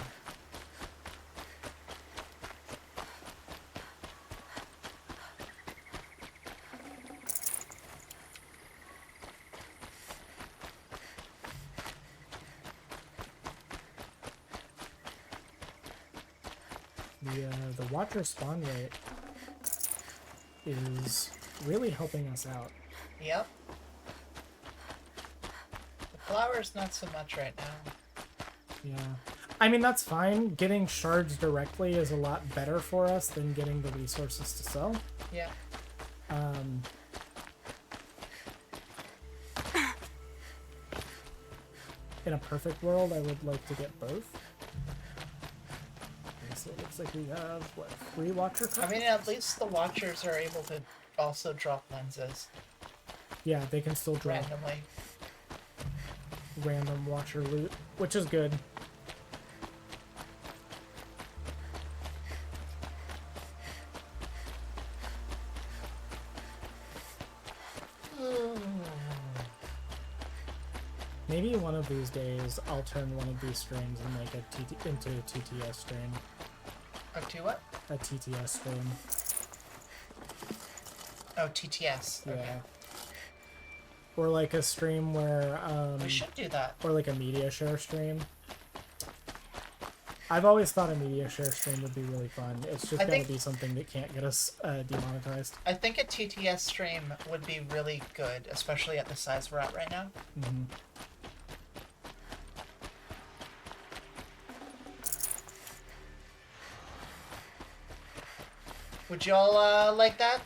The Watcher spawn rate is really helping us out. Yep. The flowers, not so much right now. Yeah. I mean, that's fine. Getting shards directly is a lot better for us than getting the resources to sell. Yeah. In a perfect world, I would like to get both. Okay, so it looks like we have, what, 3 Watcher cards? I mean, at least the Watchers are able to also drop lenses Yeah, they can still drop randomly. random Watcher loot, which is good. Maybe one of these days I'll turn one of these streams and make into a TTS stream. To what? A TTS stream. Oh, TTS. Okay. Yeah. Or like a stream where We should do that. or like a media share stream. I've always thought a media share stream would be really fun. It's just I gotta think- be something that can't get us demonetized. I think a TTS stream would be really good, especially at the size we're at right now. Mm-hmm. Would y'all like that?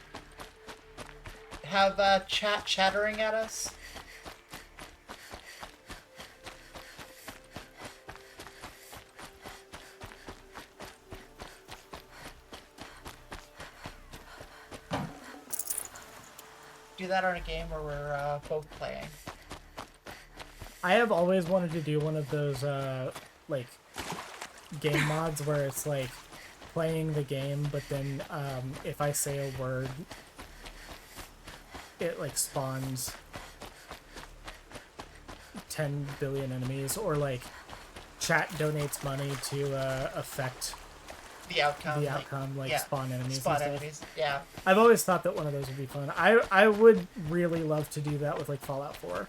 Have chat chattering at us? Do that on a game where we're both playing. I have always wanted to do one of those like game mods where it's like playing the game, but then if I say a word, it like spawns 10 billion enemies, or like chat donates money to affect The outcome. the outcome, like yeah, spawn enemies. Spawn and stuff. enemies. Yeah. I've always thought that one of those would be fun. I would really love to do that with like Fallout 4.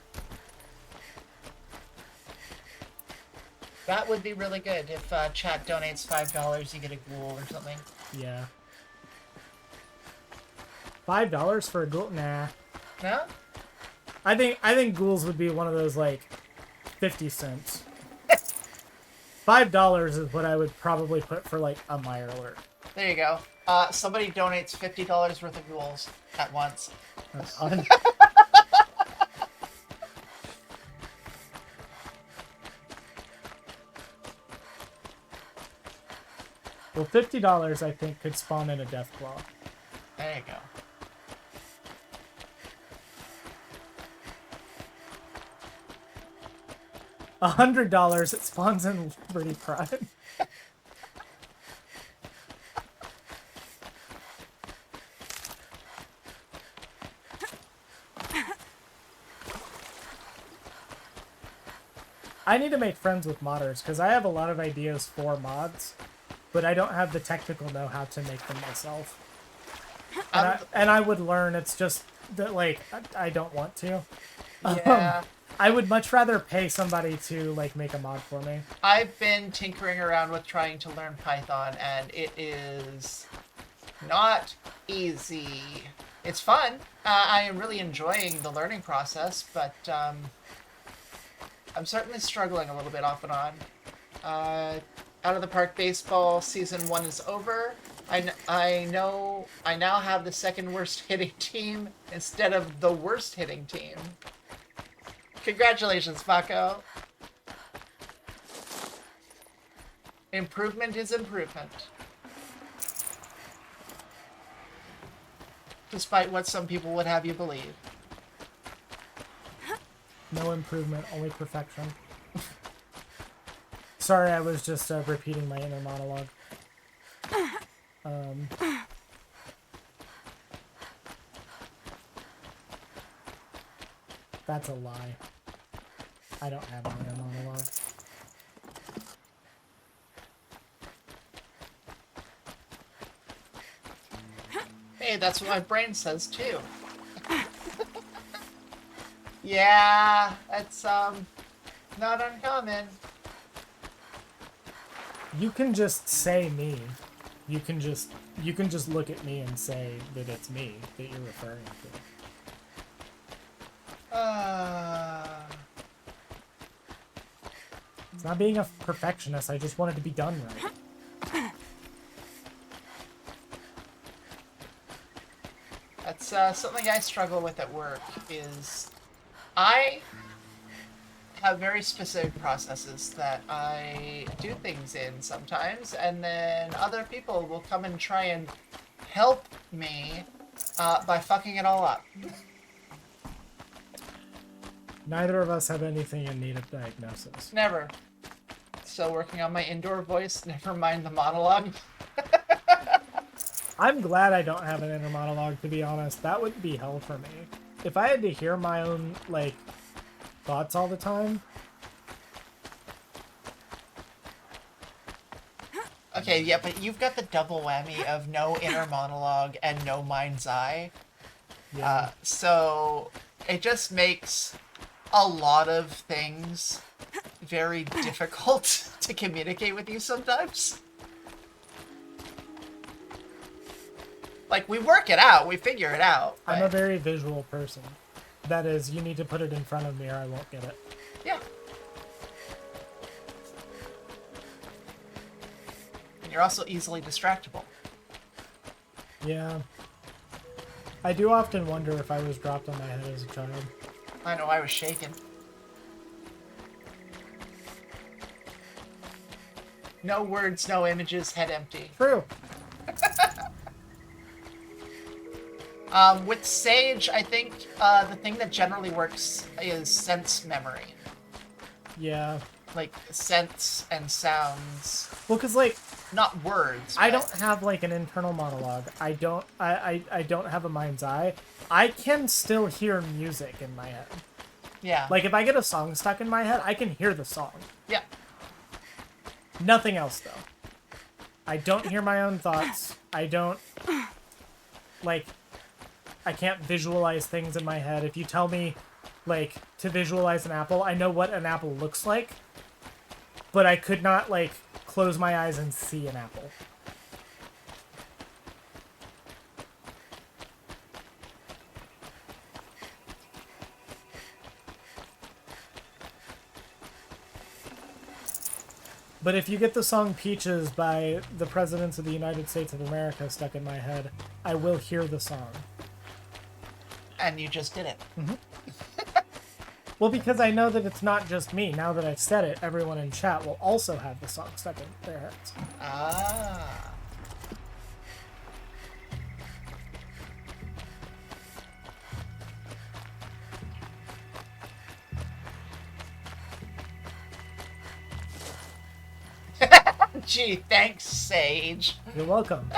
That would be really good if chat donates $5, you get a ghoul or something. Yeah. $5 for a ghoul? Nah. No? I think ghouls would be one of those like 50 cents. $5 is what I would probably put for like a Mire alert. There you go. Somebody donates $50 worth of ghouls at once. That's fun. Well, $50 I think could spawn in a Deathclaw. There you go. $100 it spawns in Liberty Pride. I need to make friends with modders because I have a lot of ideas for mods, but I don't have the technical know-how to make them myself. And I would learn. It's just that like I don't want to. Yeah. I would much rather pay somebody to like make a mod for me. I've been tinkering around with trying to learn Python, and it is not easy. It's fun. I am really enjoying the learning process, but I'm certainly struggling a little bit off and on. Out of the Park Baseball Season 1 is over. I know I now have the second worst hitting team instead of the worst hitting team. Congratulations, Mako. Improvement is improvement. Despite what some people would have you believe. No improvement, only perfection. Sorry, I was just repeating my inner monologue. That's a lie. I don't have an inner monologue. Hey, that's what my brain says too. Yeah, that's not uncommon. You can just say me. You can just look at me and say that it's me that you're referring to. It's not being a perfectionist, I just want it to be done right. That's something I struggle with at work, is I have very specific processes that I do things in sometimes, and then other people will come and try and help me by fucking it all up. Neither of us have anything in need of diagnosis. Never. Still working on my indoor voice, never mind the monologue. I'm glad I don't have an inner monologue, to be honest. That would be hell for me. If I had to hear my own, like, thoughts all the time. Okay, yeah, but you've got the double whammy of no inner monologue and no mind's eye. Yeah. So it just makes a lot of things very difficult to communicate with you sometimes. Like, we work it out, we figure it out. I'm a very visual person. That is, you need to put it in front of me or I won't get it. Yeah. And you're also easily distractible. Yeah. I do often wonder if I was dropped on my head as a child. I know, I was shaken. No words, no images, head empty. True. With Saige, I think the thing that generally works is sense memory. Yeah. Like, sense and sounds. Well, because, like, Not words. I but- don't have, like, an internal monologue. I don't have a mind's eye. I can still hear music in my head. Yeah. Like, if I get a song stuck in my head, I can hear the song. Yeah. Nothing else, though. I don't hear my own thoughts. I don't, like, I can't visualize things in my head. If you tell me, like, to visualize an apple, I know what an apple looks like, but I could not, like, close my eyes and see an apple. But if you get the song Peaches by the Presidents of the United States of America stuck in my head, I will hear the song. And you just did it. Well, because I know that it's not just me. Now that I've said it, everyone in chat will also have the song stuck in their heads. Ah. Gee, thanks, Saige. You're welcome.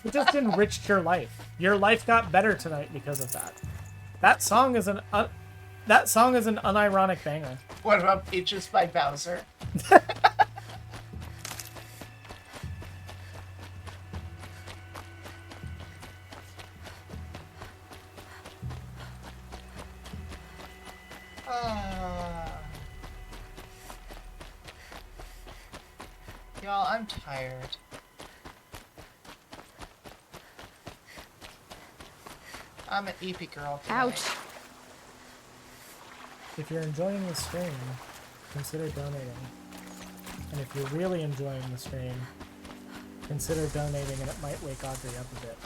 It just enriched your life. Your life got better tonight because of that. That song is an unironic banger. What about Peaches by Bowser? I'm tired. I'm an EP girl tonight. Ouch. If you're enjoying the stream, consider donating. And if you're really enjoying the stream, consider donating, and it might wake Audrey up a bit.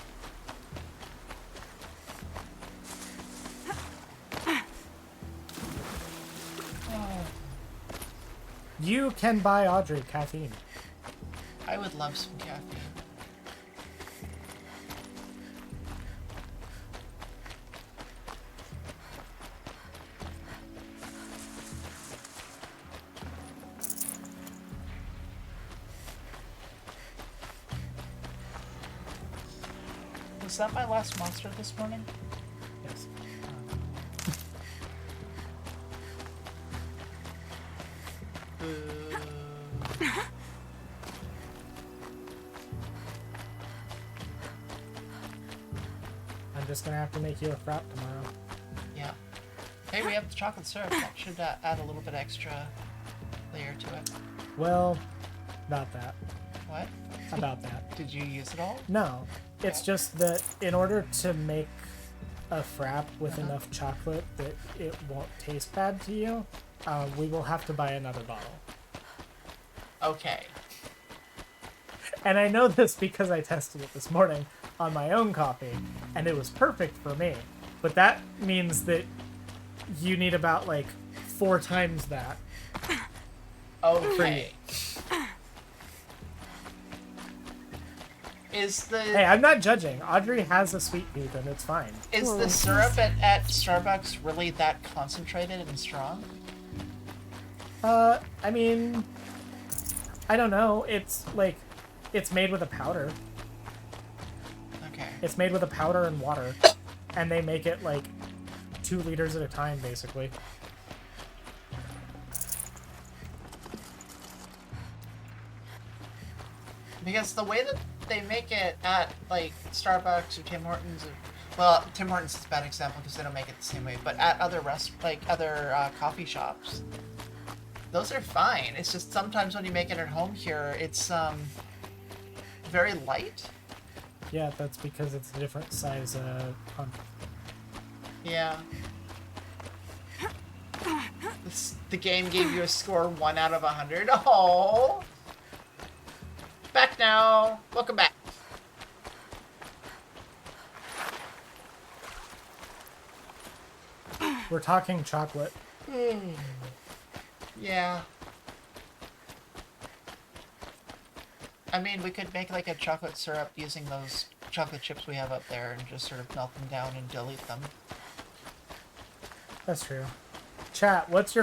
You can buy Audrey caffeine. I would love some caffeine. Was that my last monster this morning? Yes. I'm just gonna have to make you a frap tomorrow. Yeah. Hey, we have the chocolate syrup. That should add a little bit extra layer to it. Well, about that. What? About that. Did you use it all? No. It's Okay. just that in order to make a frap with enough chocolate that it won't taste bad to you, we will have to buy another bottle. Okay. And I know this because I tested it this morning on my own coffee, and it was perfect for me. But that means that you need about, like, 4 times that. Okay. Is the Hey, I'm not judging. Audrey has a sweet tooth, and it's fine. is Whoa. the syrup at Starbucks really that concentrated and strong? I mean, I don't know. It's, like, it's made with a powder. Okay. It's made with a powder and water. And they make it, like, 2 liters at a time, basically. Because the way that they make it at, like, Starbucks or Tim Hortons, well, Tim Hortons is a bad example because they don't make it the same way, but at other other coffee shops, those are fine. It's just sometimes when you make it at home here, it's very light. Yeah, that's because it's a different size pump. Yeah. The game gave you a score 1 out of 100. Oh. Back now. Welcome back. We're talking chocolate. Yeah. I mean, we could make like a chocolate syrup using those chocolate chips we have up there and just sort of melt them down and delete them. That's true. Chat, what's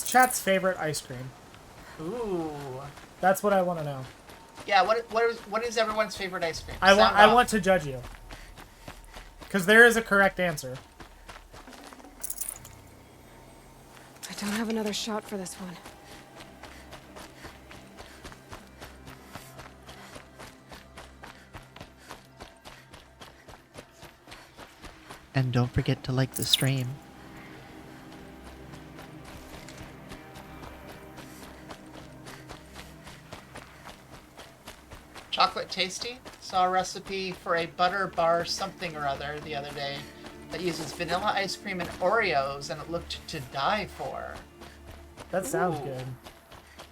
chat's favorite ice cream? Ooh. That's what I want to know. Yeah, what is everyone's favorite ice cream? I Sound off. want to judge you. Because there is a correct answer. I don't have another shot for this one. And don't forget to like the stream. Chocolate tasty? Saw a recipe for a butter bar something or other the other day that uses vanilla ice cream and Oreos, and it looked to die for. That sounds Ooh. good.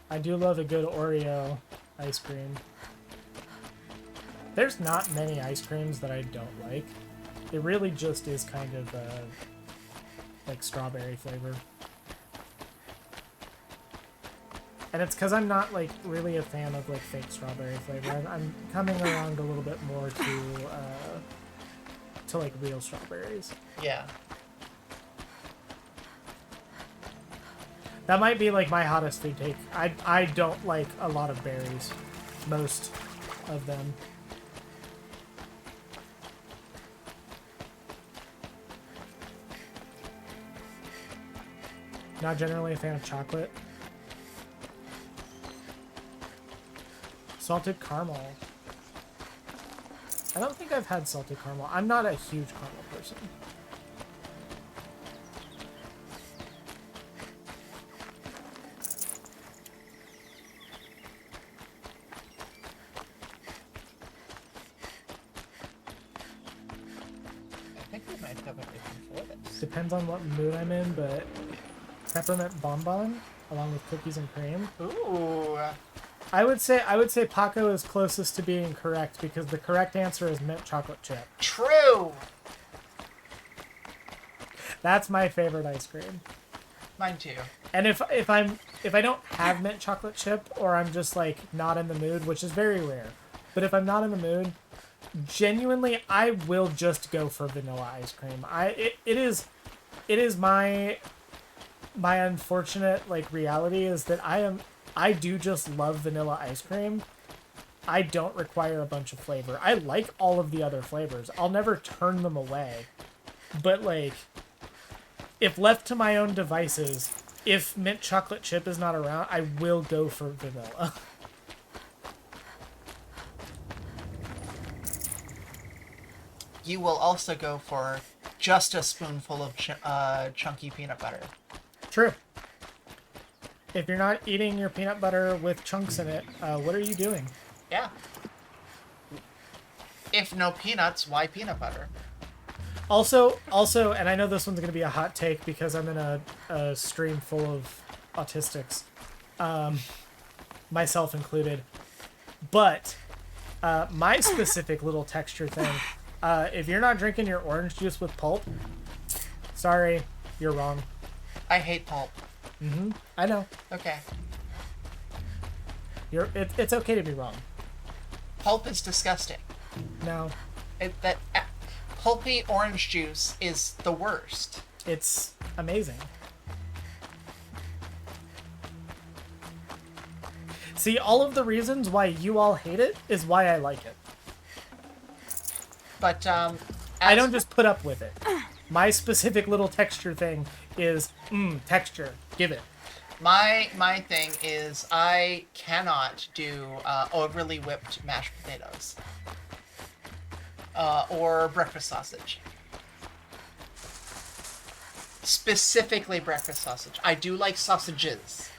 I do love a good Oreo ice cream. There's not many ice creams that I don't like. It really just is kind of like strawberry flavor. And it's because I'm not like really a fan of like fake strawberry flavor. I'm coming around a little bit more to like real strawberries. Yeah. That might be like my hottest food take. I don't like a lot of berries. Most of them. Not generally a fan of chocolate. Salted caramel. I don't think I've had salted caramel. I'm not a huge caramel person. might have everything for this. Depends on what mood I'm in, but peppermint bonbon along with cookies and cream. Ooh. I would say Paco is closest to being correct because the correct answer is mint chocolate chip. True. That's my favorite ice cream. Mine too. And if I don't have mint chocolate chip or I'm just like not in the mood, which is very rare, but if I'm not in the mood, genuinely I will just go for vanilla ice cream. It is my unfortunate like reality is that I do just love vanilla ice cream. I don't require a bunch of flavor. I like all of the other flavors. I'll never turn them away. But like if left to my own devices, if mint chocolate chip is not around, I will go for vanilla. You will also go for just a spoonful of chunky peanut butter. True. If you're not eating your peanut butter with chunks in it, what are you doing? Yeah. If no peanuts, why peanut butter? Also, and I know this one's going to be a hot take because I'm in a stream full of autistics, myself included, but my specific little texture thing, if you're not drinking your orange juice with pulp, sorry, you're wrong. I hate pulp. I know. Okay. It's okay to be wrong. Pulp is disgusting. No, Pulpy orange juice is the worst. it's amazing. See, all of the reasons why you all hate it is why I like it. But I don't just put up with it. My specific little texture thing is, texture. Give it. My thing is I cannot do overly whipped mashed potatoes. Or breakfast sausage. Specifically breakfast sausage. I do like sausages.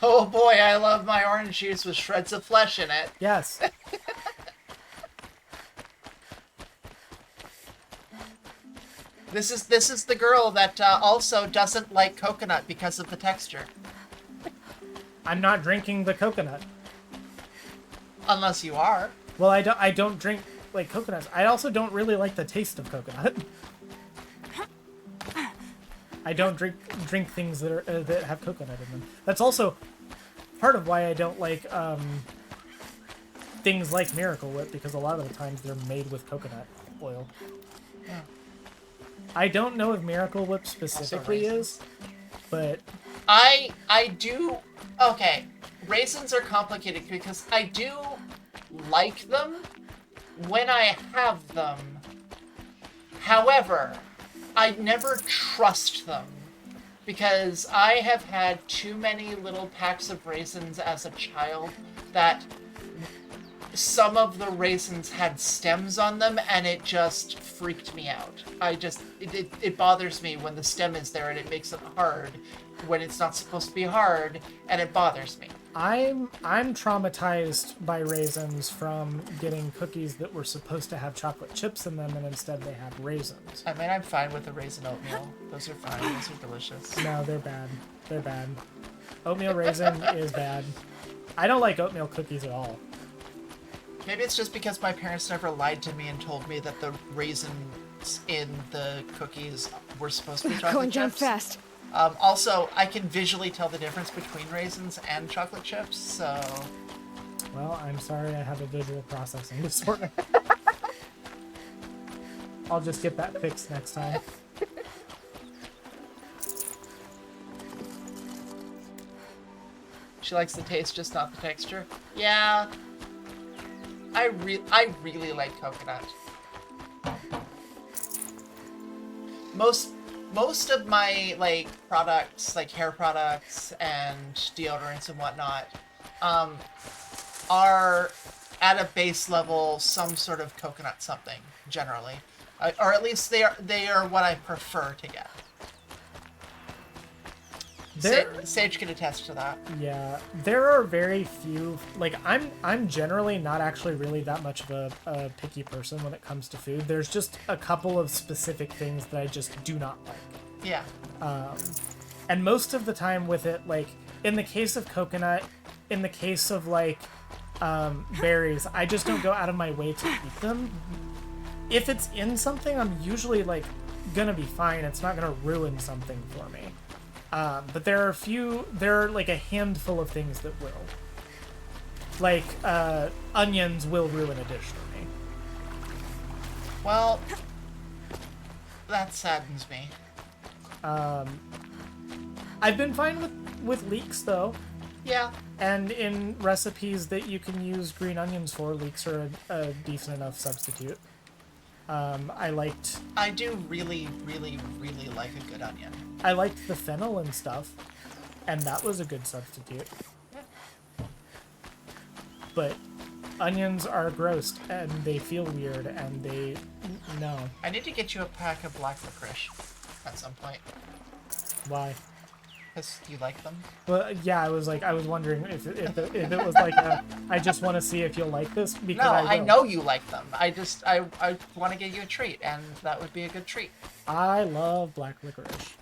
Oh boy, I love my orange juice with shreds of flesh in it. Yes. This is the girl that also doesn't like coconut because of the texture. I'm not drinking the coconut. Unless you are. Well, I don't drink like coconuts. I also don't really like the taste of coconut. I don't drink things that are that have coconut in them. That's also part of why I don't like things like Miracle Whip, because a lot of the times they're made with coconut oil. Yeah. I don't know if Miracle Whip specifically is, but I do. Okay, raisins are complicated because I do like them when I have them. However, I never trust them because I have had too many little packs of raisins as a child that some of the raisins had stems on them and it just freaked me out. It bothers me when the stem is there and it makes it hard when it's not supposed to be hard, and it bothers me. I'm traumatized by raisins from getting cookies that were supposed to have chocolate chips in them and instead they have raisins. I mean, I'm fine with the raisin oatmeal. Those are fine. Those are delicious. No, they're bad. They're bad. Oatmeal raisin is bad. I don't like oatmeal cookies at all. Maybe it's just because my parents never lied to me and told me that the raisins in the cookies were supposed to be chocolate Going down chips. fast. Also, I can visually tell the difference between raisins and chocolate chips, so... Well, I'm sorry I have a visual processing disorder. I'll just get that fixed next time. She likes the taste, just not the texture. Yeah. I really like coconut. Most of my like products, like hair products and deodorants and whatnot, are at a base level some sort of coconut something generally, or at least they are what I prefer to get. Sage can attest to that. Yeah, there are very few. Like, I'm generally not actually really that much of a picky person when it comes to food. There's just a couple of specific things that I just do not like. Yeah. And most of the time with it, like, in the case of coconut, in the case of, like, berries, I just don't go out of my way to eat them. If it's in something, I'm usually, like, gonna be fine. It's not gonna ruin something for me. But there are like a handful of things that will. Like, onions will ruin a dish for me. Well, that saddens me. I've been fine with leeks, though. Yeah. And in recipes that you can use green onions for, leeks are a decent enough substitute. I do really, really, really like a good onion. I liked the fennel and stuff, and that was a good substitute. But onions are gross, and they feel weird, and no. I need to get you a pack of black licorice at some point. Why? Because you like them. Well, yeah, I was wondering if it was like I just want to see if you'll like this, because No, I I will. know you like them. I want to get you a treat, and that would be a good treat. I love black licorice.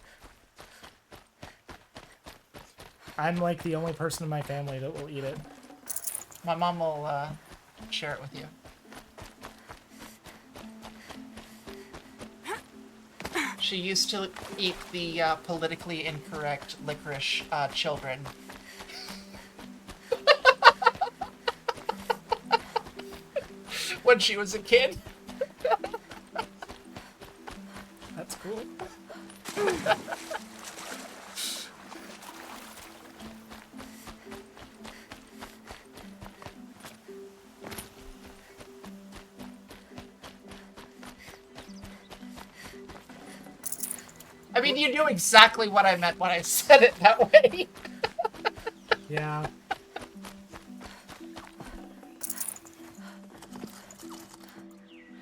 I'm like the only person in my family that will eat it. My mom will share it with you. She used to eat the politically incorrect licorice children. When she was a kid. That's cool. I mean, you knew exactly what I meant when I said it that way. Yeah.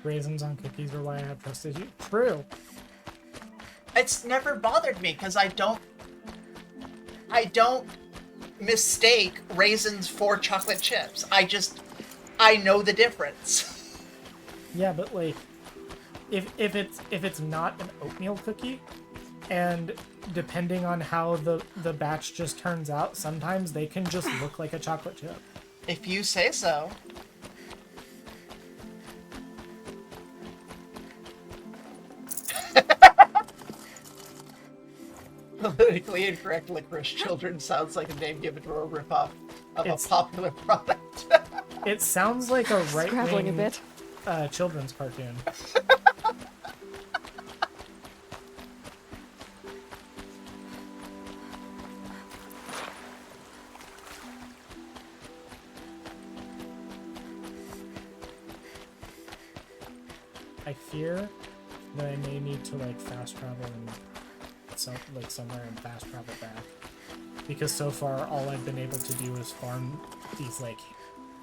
Raisins on cookies are why I have trust issues. True. It's never bothered me because I don't mistake raisins for chocolate chips. I know the difference. Yeah, but like, if it's not an oatmeal cookie, and depending on how the batch just turns out, sometimes they can just look like a chocolate chip. If you say so. Politically incorrect licorice children sounds like a name given to a ripoff of a popular product. It sounds like a Scrabbling a right-wing bit. children's cartoon. I fear that I may need to like fast travel and somewhere and fast travel back, because so far all I've been able to do is farm these like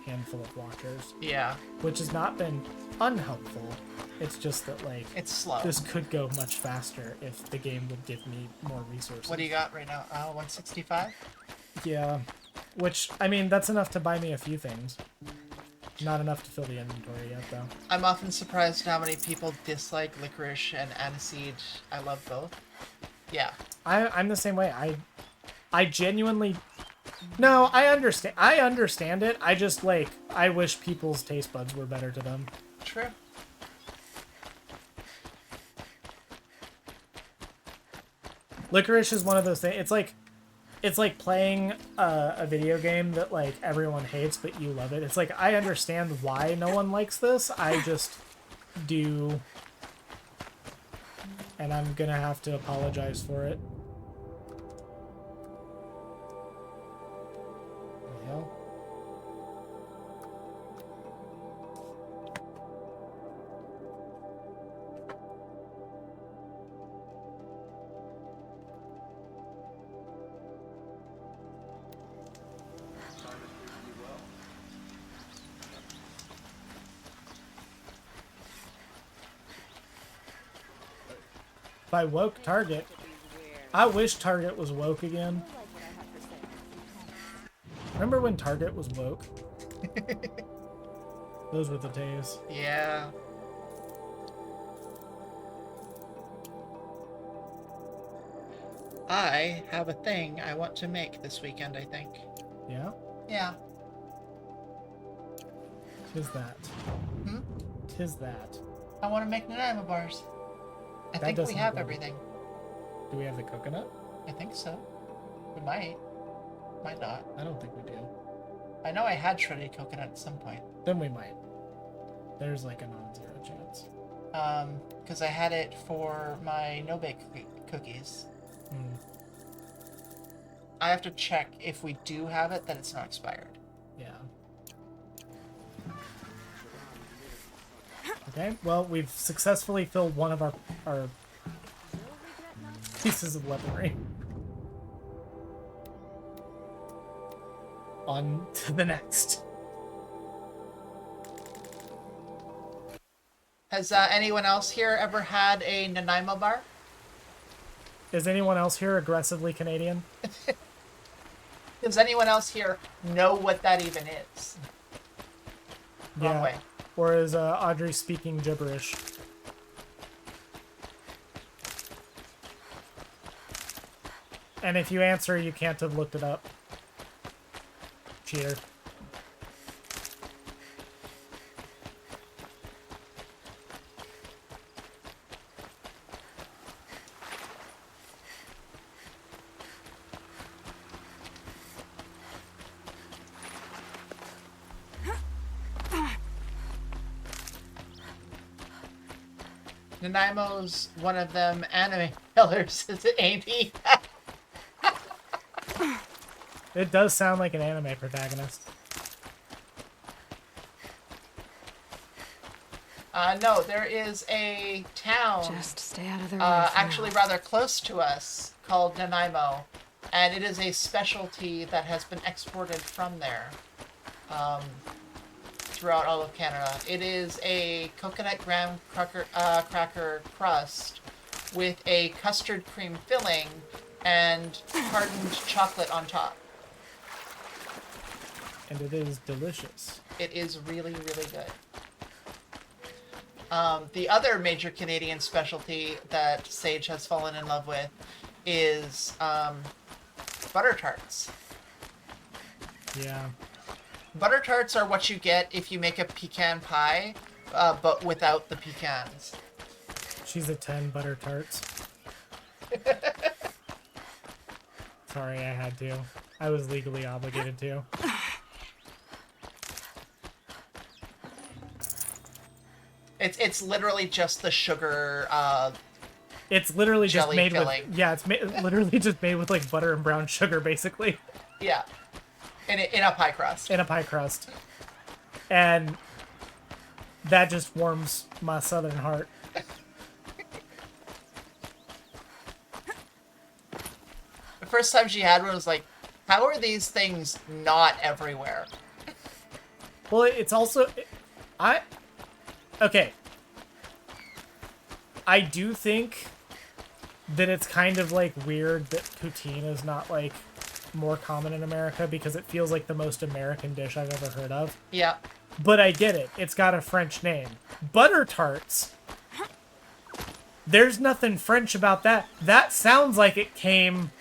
handful of watchers, Yeah, which has not been unhelpful. It's just that like it's slow. this could go much faster if the game would give me more resources. What do you got right now? 165? Yeah, which I mean that's enough to buy me a few things. Not enough to fill the inventory yet, though. I'm often surprised how many people dislike licorice and aniseed. I love both. Yeah. I'm the same way. I genuinely... No, I understand it. I just, like, I wish people's taste buds were better to them. True. Licorice is one of those things... It's like playing a video game that, like, everyone hates, but you love it. It's like, I understand why no one likes this. I just do... And I'm gonna have to apologize for it. What the hell? By woke target. I wish Target was woke again. Remember when Target was woke? Those were the days. Yeah. I have a thing I want to make this weekend, I think. Yeah? Yeah. Tis that. Hmm? Tis that. I want to make Nanaimo bars. I That think we doesn't have go. everything. Do we have the coconut? I think so. We might. Might not. I don't think we do. I know I had shredded coconut at some point. Then we might. There's like a non-zero chance. Because I had it for my no-bake cookies. Hmm. I have to check if we do have it, that it's not expired. Yeah. Okay, well, we've successfully filled one of our pieces of weaponry. On to the next. Has anyone else here ever had a Nanaimo bar? Is anyone else here aggressively Canadian? Does anyone else here know what that even is? Wrong way. Or is Audrey speaking gibberish? And if you answer, you can't have looked it up. Cheater. Nanaimo's one of them anime killers, ain't he? It does sound like an anime protagonist. No, there is a town Just stay out of their way. for actually now. rather close to us called Nanaimo, and it is a specialty that has been exported from there throughout all of Canada. It is a coconut graham cracker crust with a custard cream filling and hardened chocolate on top. And it is delicious. It is really, really good. The other major Canadian specialty that Saige has fallen in love with is butter tarts. Yeah. Butter tarts are what you get if you make a pecan pie, but without the pecans. She's a 10 butter tarts. Sorry, I had to. I was legally obligated to. It's literally just the sugar. It's literally just Jelly made filling. with... Yeah, it's literally just made with, like, butter and brown sugar, basically. Yeah, in a pie crust. In a pie crust. And that just warms my southern heart. The first time she had one, I was like, how are these things not everywhere? Well, it's also... Okay. I do think that it's kind of, like, weird that poutine is not, like, more common in America because it feels like the most American dish I've ever heard of. Yeah. But I get it. It's got a French name. Butter tarts. There's nothing French about that. That sounds like it came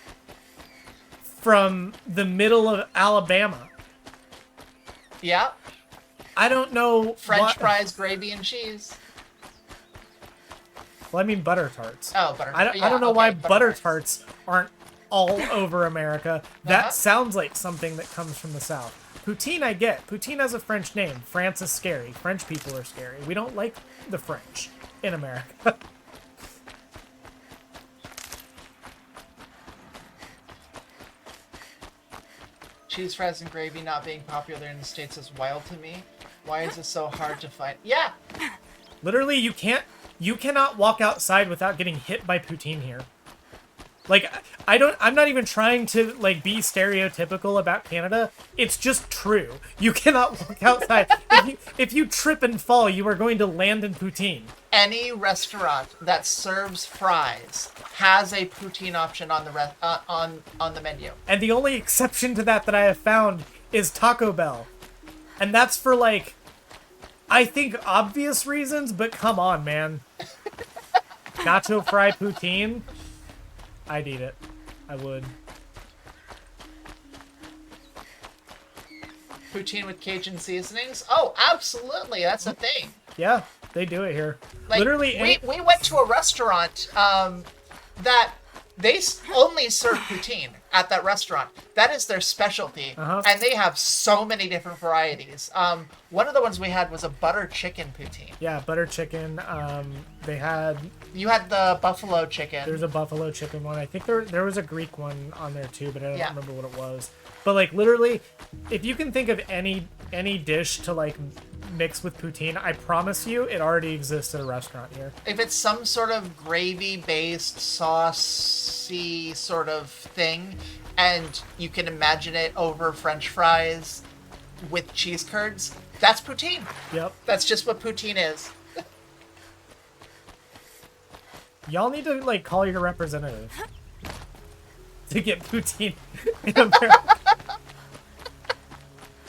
from the middle of Alabama. Yeah. I don't know. French fries, gravy, and cheese. Well, I mean butter tarts. Oh, butter. I don't yeah, know okay, why butter butter tarts aren't all over America. That Uh-huh. sounds like something that comes from the South. Poutine, I get. Poutine has a French name. France is scary. French people are scary. We don't like the French in America. Cheese fries and gravy not being popular in the States is wild to me. Why is it so hard to find? Yeah! Literally, you cannot walk outside without getting hit by poutine here. Like, I'm not even trying to, like, be stereotypical about Canada. It's just true. You cannot walk outside. If you trip and fall, you are going to land in poutine. Any restaurant that serves fries has a poutine option on the on the menu. And the only exception to that I have found is Taco Bell. And that's for, like, I think obvious reasons, but come on, man. Nacho fry poutine? I'd eat it. I would. Poutine with Cajun seasonings? Oh, absolutely. That's a thing. Yeah, they do it here. Like, Literally, we went to a restaurant that they only serve poutine at that restaurant. That is their specialty. And they have so many different varieties. One of the ones we had was a butter chicken poutine. yeah, butter chicken. They had. You had the buffalo chicken. There's a buffalo chicken one. I think there was a Greek one on there too, but I don't Yeah. remember what it was. But like literally, if you can think of any dish to like mix with poutine, I promise you it already exists at a restaurant here. If it's some sort of gravy-based, saucy sort of thing, and you can imagine it over French fries with cheese curds, that's poutine. Yep. That's just what poutine is. Y'all need to like call your representative to get poutine in America.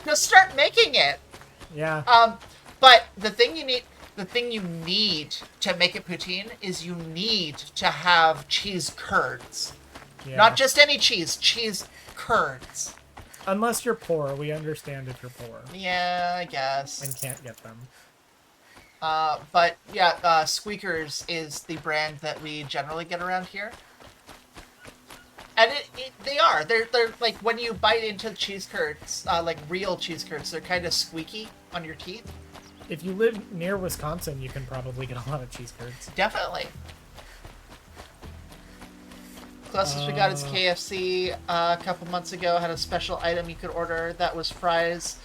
Just start making it. Yeah. But the thing you need to make it poutine is you need to have cheese curds. Yeah. Not just any cheese curds. Unless you're poor, we understand if you're poor Yeah, I guess. and can't get them. But yeah, Squeakers is the brand that we generally get around here. And they're like, when you bite into cheese curds, like real cheese curds, they're kind of squeaky on your teeth. If you live near Wisconsin, you can probably get a lot of cheese curds. Definitely. Closest we got is KFC a couple months ago. Had a special item you could order that was fries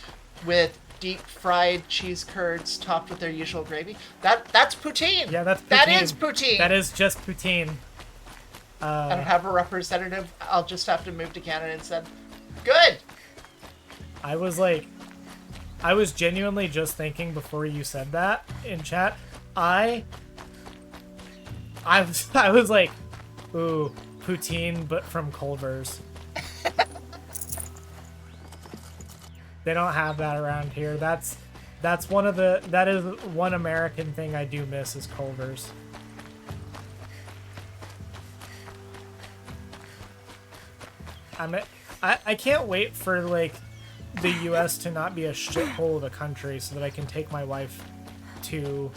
with deep fried cheese curds topped with their usual gravy. That's poutine. Yeah, that's poutine. That is poutine. That is just poutine. I don't have a representative. I'll just have to move to Canada instead. Good. I was genuinely just thinking before you said that in chat. I was like, ooh, poutine, but from Culver's. They don't have that around here. That is one American thing I do miss is Culver's. I can't wait for like the U.S. to not be a shithole of a country so that I can take my wife to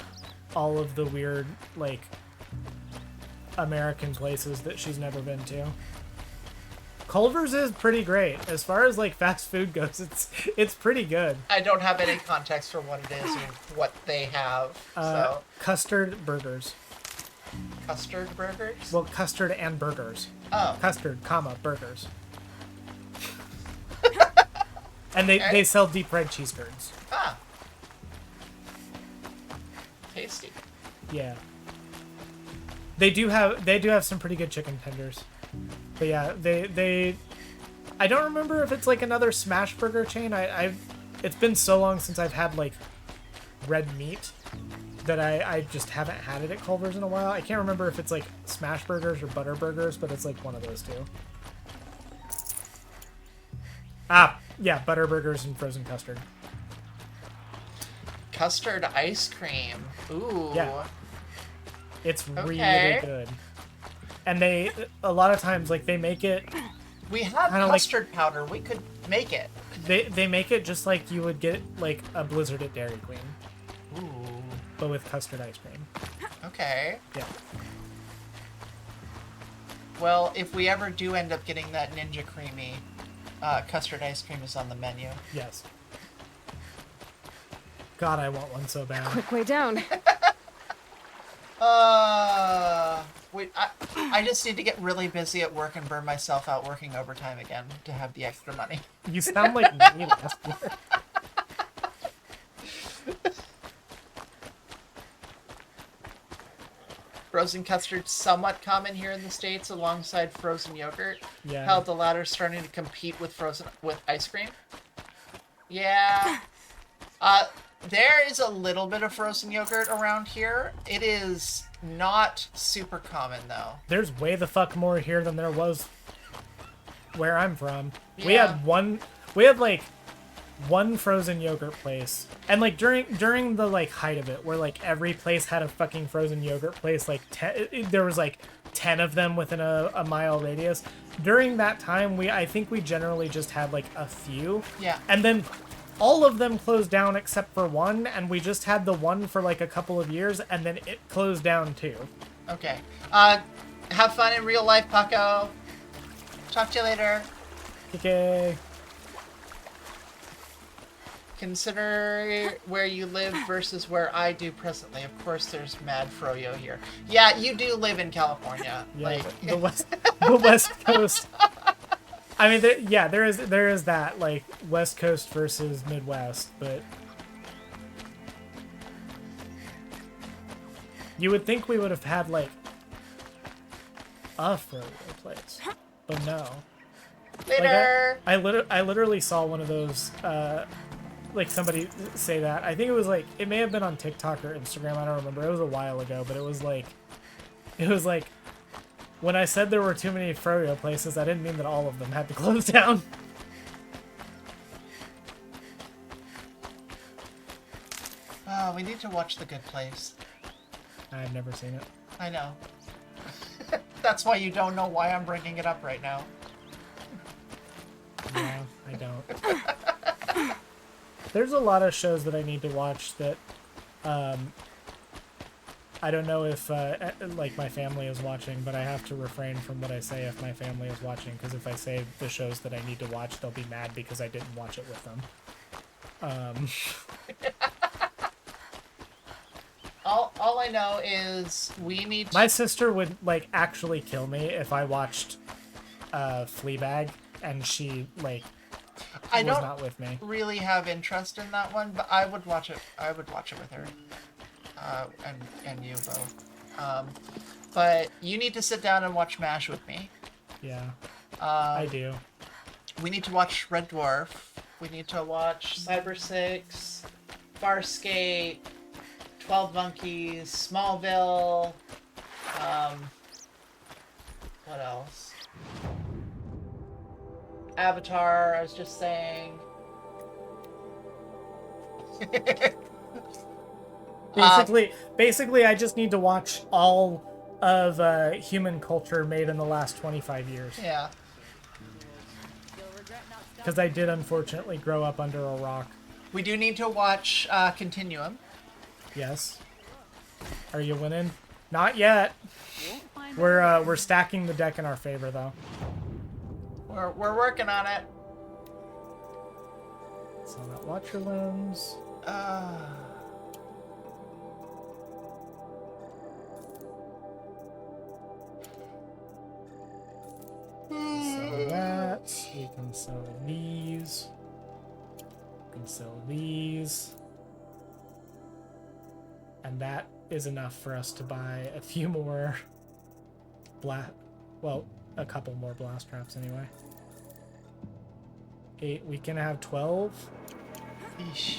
all of the weird like American places that she's never been to. Culver's is pretty great as far as like fast food goes. It's pretty good. I don't have any context for what it is or what they have. So Custard burgers. custard burgers. Well, custard and burgers. Oh, Custard, comma, burgers. And they sell deep fried cheese curds. Tasty. Yeah. They do have some pretty good chicken tenders. But yeah, they I don't remember if it's like another smash burger chain. It's been so long since I've had like red meat that I just haven't had it at Culver's in a while. I can't remember if it's like smash burgers or butter burgers, but it's like one of those two. Yeah, butter burgers and frozen custard. Custard ice cream. Ooh. Yeah. It's Okay. really good. And they, a lot of times, like, they make it, We have Kinda like- custard powder. We could make it. they make it just like you would get, like, a Blizzard at Dairy Queen, Ooh. but with custard ice cream. Okay. Yeah. Well, if we ever do end up getting that Ninja Creamy, custard ice cream is on the menu. Yes. God, I want one so bad. Quick way down. Wait, I just need to get really busy at work and burn myself out working overtime again to have the extra money. You sound like me last year. frozen custard's somewhat common here in the States alongside frozen yogurt. Yeah. How the latter's starting to compete with ice cream. Yeah. There is a little bit of frozen yogurt around here. It is not super common though. There's way the fuck more here than there was where I'm from. Yeah. We had like one frozen yogurt place, and like during the like height of it, where like every place had a fucking frozen yogurt place, like there was like 10 of them within a mile radius. During that time, I think we generally just had like a few. Yeah. And then all of them closed down except for one, and we just had the one for like a couple of years, and then it closed down too. Okay. Have fun in real life, Paco. Talk to you later. Okay. Consider where you live versus where I do presently. Of course, there's mad froyo here. Yeah, you do live in California. Yeah, like the West Coast. I mean, there is that, like, West Coast versus Midwest, but you would think we would have had, like, a froyo place, but no. later. Like, I literally saw one of those, like, somebody say that. I think it was, like, it may have been on TikTok or Instagram, I don't remember. It was a while ago, but it was like, when I said there were too many froyo places, I didn't mean that all of them had to close down. Oh, we need to watch The Good Place. I've never seen it. I know. That's why you don't know why I'm bringing it up right now. Yeah, I don't. There's a lot of shows that I need to watch that, I don't know if, like, my family is watching, but I have to refrain from what I say if my family is watching, because if I say the shows that I need to watch, they'll be mad because I didn't watch it with them. All I know is we need to... My sister would, like, actually kill me if I watched Fleabag, and she, like, I was don't not with me. really have interest in that one, but I would watch it. I would watch it with her, and you both. But you need to sit down and watch MASH with me. Yeah, I do. We need to watch Red Dwarf. We need to watch Cyber 6, Farscape, 12 Monkeys, Smallville. What else? Avatar, I was just saying. Basically, I just need to watch all of human culture made in the last 25 years. Yeah. Because I did unfortunately grow up under a rock. We do need to watch Continuum. Yes. Are you winning? Not yet. We're stacking the deck in our favor, though. We're working on it. So that watch your limbs. Sell that. We can sell these. We can sell these. And that is enough for us to buy a few more a couple more blast traps anyway. 8, we can have 12. Eesh.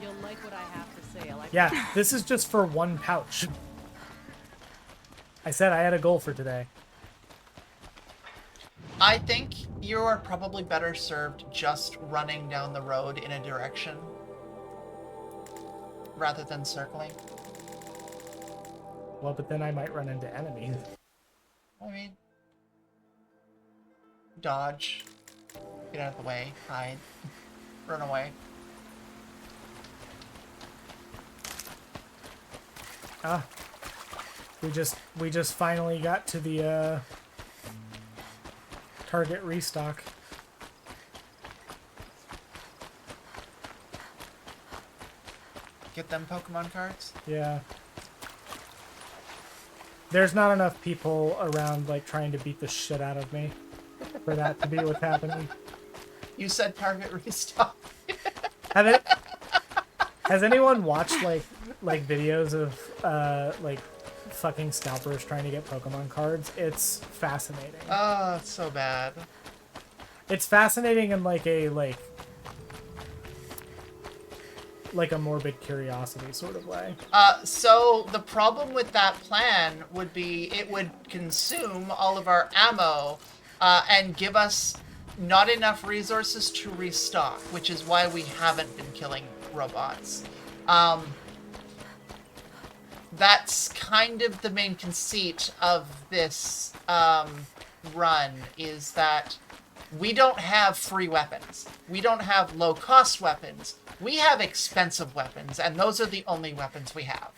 You'll like what I have to say. Yeah, this is just for one pouch. I said I had a goal for today. I think you are probably better served just running down the road in a direction rather than circling. Well, but then I might run into enemies. I mean, dodge, get out of the way, hide, run away. Ah, we just finally got to the target restock. Get them Pokemon cards? Yeah. There's not enough people around, like, trying to beat the shit out of me for that to be what's happening. You said target restock. Has anyone watched like videos of like fucking scalpers trying to get Pokemon cards. It's fascinating. Oh, it's so bad. It's fascinating in like a morbid curiosity sort of way. So the problem with that plan would be it would consume all of our ammo and give us not enough resources to restock, which is why we haven't been killing robots. That's kind of the main conceit of this run, is that we don't have free weapons. We don't have low-cost weapons. We have expensive weapons, and those are the only weapons we have.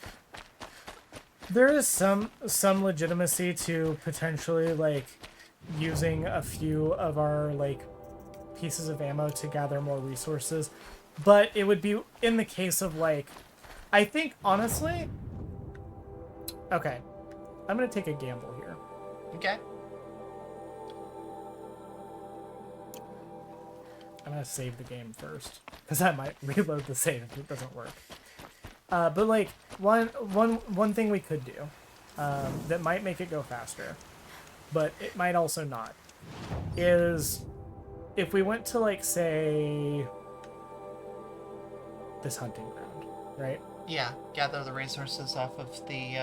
There is some legitimacy to potentially like using a few of our like pieces of ammo to gather more resources, but it would be in the case of like, I think honestly, okay, I'm gonna take a gamble here. Okay. I'm gonna save the game first because I might reload the save if it doesn't work. But like one thing we could do that might make it go faster, but it might also not, is if we went to like say this hunting ground, right? Yeah, gather the resources off of the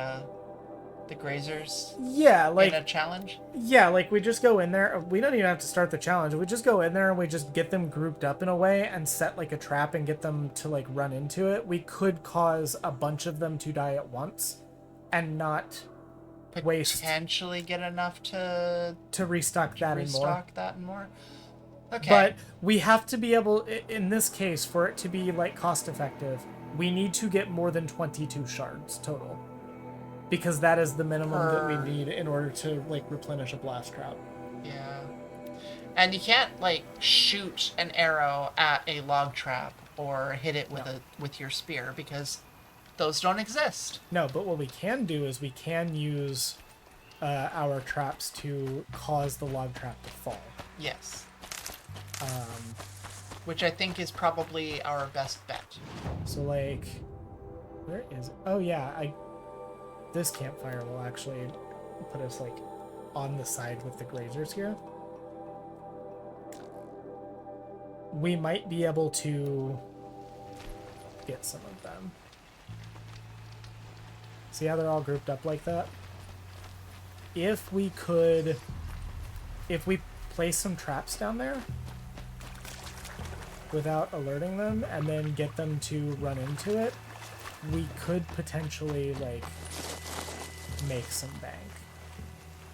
grazers Yeah, like in a challenge. yeah, like we just go in there. We don't even have to start the challenge. We just go in there and we just get them grouped up in a way and set like a trap and get them to like run into it. We could cause a bunch of them to die at once and not waste Potentially get enough to restock that and more. restock that and more. Okay. But we have to be able, in this case, for it to be like cost effective, we need to get more than 22 shards total. Because that is the minimum that we need in order to like replenish a blast trap. Yeah. And you can't like shoot an arrow at a log trap or hit it with with your spear because those don't exist. No, but what we can do is we can use our traps to cause the log trap to fall. Yes. Which I think is probably our best bet. So like, where is it? Oh yeah, this campfire will actually put us like on the side with the grazers here. We might be able to get some of them. See how they're all grouped up like that? If we place some traps down there without alerting them and then get them to run into it, we could potentially like make some bank.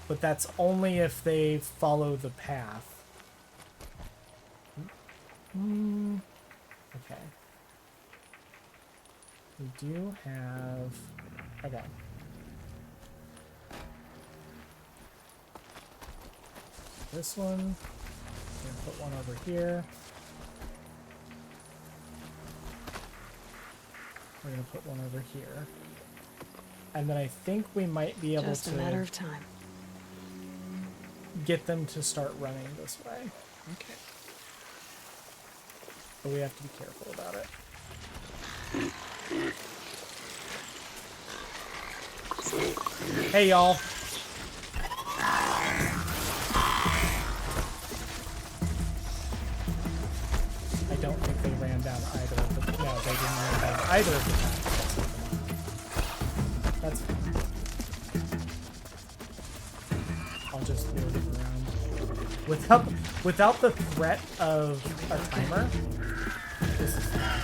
But that's only if they follow the path. Okay. We do have... Okay. This one. I'm gonna put one over here. We're gonna put one over here. And then I think we might be able Just to a matter of time. get them to start running this way. Okay. But we have to be careful about it. Hey, y'all. I don't think they ran down either of the... No, they didn't run down either of the paths. That's fine. I'll just move them around. Without the threat of a timer, this is fine.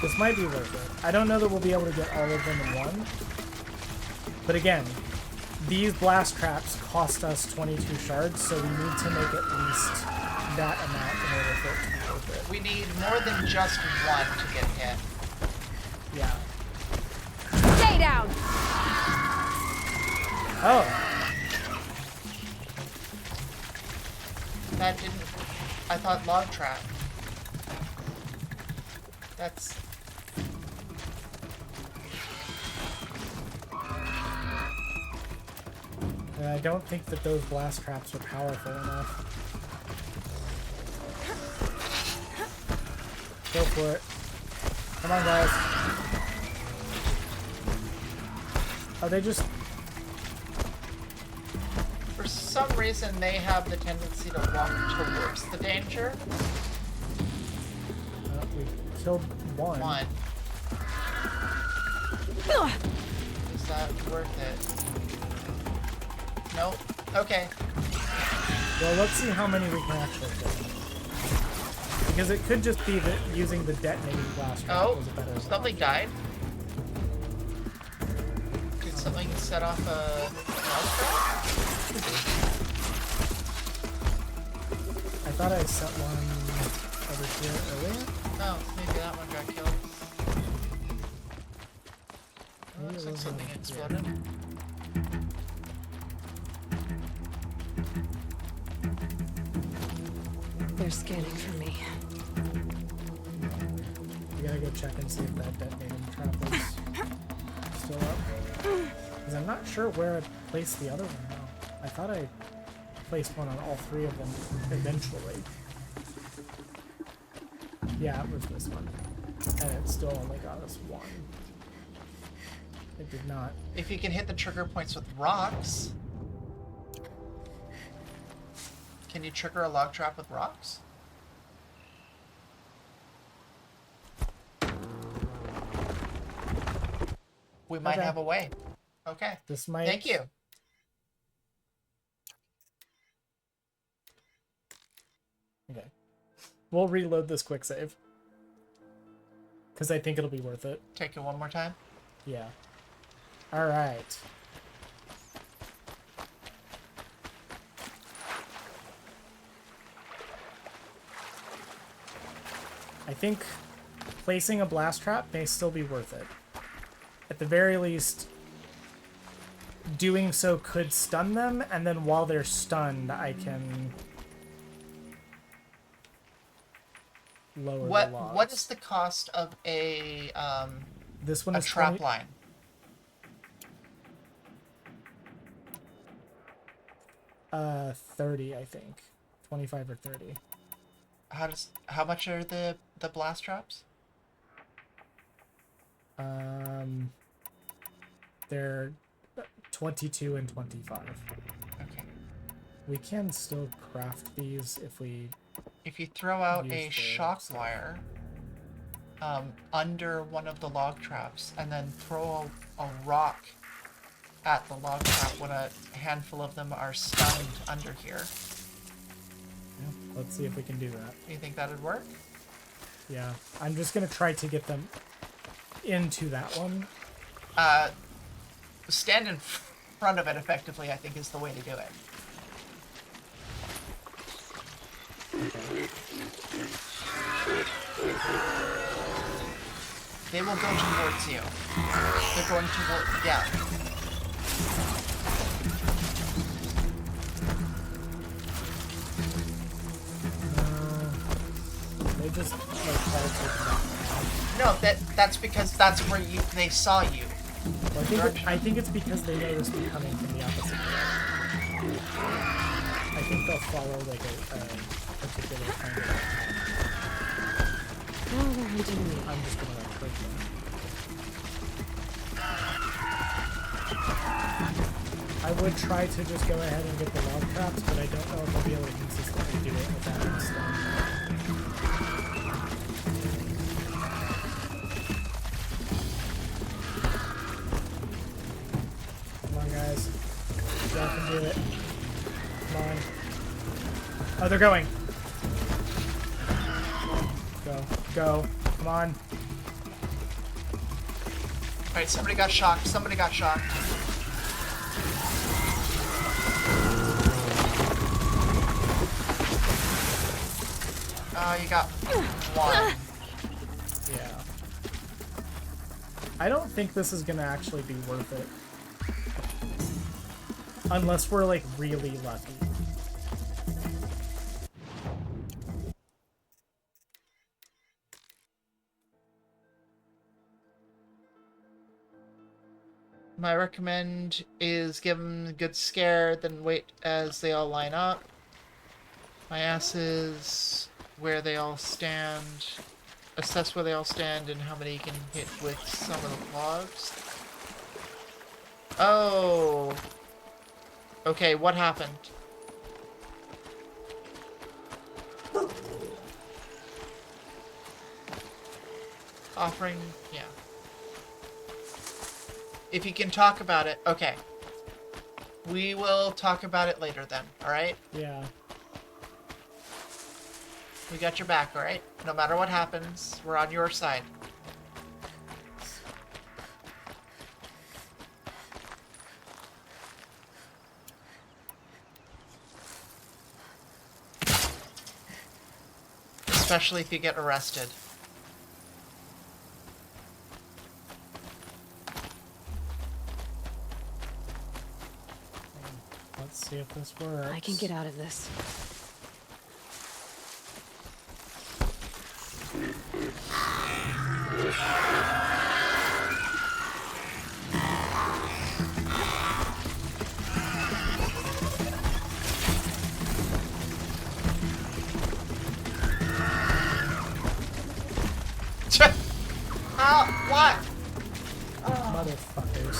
This might be worth it. I don't know that we'll be able to get all of them in one. But again, these blast traps cost us 22 shards, so we need to make at least that amount in order for it to be worth it. We need more than just one to get hit. Yeah. Stay down! Oh. That didn't... I thought log trap. That's... I don't think that those blast traps are powerful enough. Go for it. Come on, guys. Are they just... For some reason, they have the tendency to walk towards the danger. we killed one. One. Is that worth it? Nope. Okay. Well, let's see how many we can actually kill. Because it could just be that using the detonating blast trap Oh, was a better something died. Did something set off a blast trap? I thought I set one over here earlier. Oh, maybe that one got killed. Oh, Maybe looks it like was something over here. exploded. They're scanning for me. We gotta go check and see if that detonating trap is still up. Because I'm not sure where I placed the other one now. I thought I placed one on all three of them eventually. Yeah, it was this one. And it still only got us one. It did not. If you can hit the trigger points with rocks. Can you trigger a log trap with rocks? We might Okay. have a way. Okay. This might... Thank you. Okay. We'll reload this quick save. Because I think it'll be worth it. Take it one more time. Yeah. Alright. I think placing a blast trap may still be worth it. At the very least, doing so could stun them, and then while they're stunned, I can lower the logs. What is the cost of This one a is trap 20 line? Uh, 30, I think. 25 or 30. How much are the blast traps? They're 22 and 25. Okay. We can still craft these if we... If you throw out Use a the shock stuff. wire under one of the log traps and then throw a rock at the log trap when a handful of them are stunned under here. Yeah, let's see if we can do that. Do you think that'd work? Yeah, I'm just gonna try to get them into that one. Stand in front of it effectively, I think, is the way to do it. They will go towards you. They're going toward... Yeah. They just like try to take them out. No, that's because that's where they saw you. Well, I think it's because they noticed me coming from the opposite direction. I think they'll follow like a particular kind of path. Now they're hunting me. I'm just gonna like break them. I would try to just go ahead and get the log traps, but I don't know if I'll be able to consistently do it without them stunned. Come on, guys. Y'all can do it. Come on. Oh, they're going. Go. Go. Come on. Alright, somebody got shocked. Somebody got shocked. Oh, you got one. Yeah. I don't think this is gonna actually be worth it. Unless we're, like, really lucky. My recommend is give them a good scare, then wait as they all line up. My ass is where they all stand. Assess where they all stand and how many you can hit with some of the logs. Oh. Okay, what happened? Offering, yeah. If you can talk about it, okay. We will talk about it later then, alright? Yeah. We got your back, alright? No matter what happens, we're on your side. Especially if you get arrested. Let's see if this works. I can get out of this. How? What? Motherfuckers.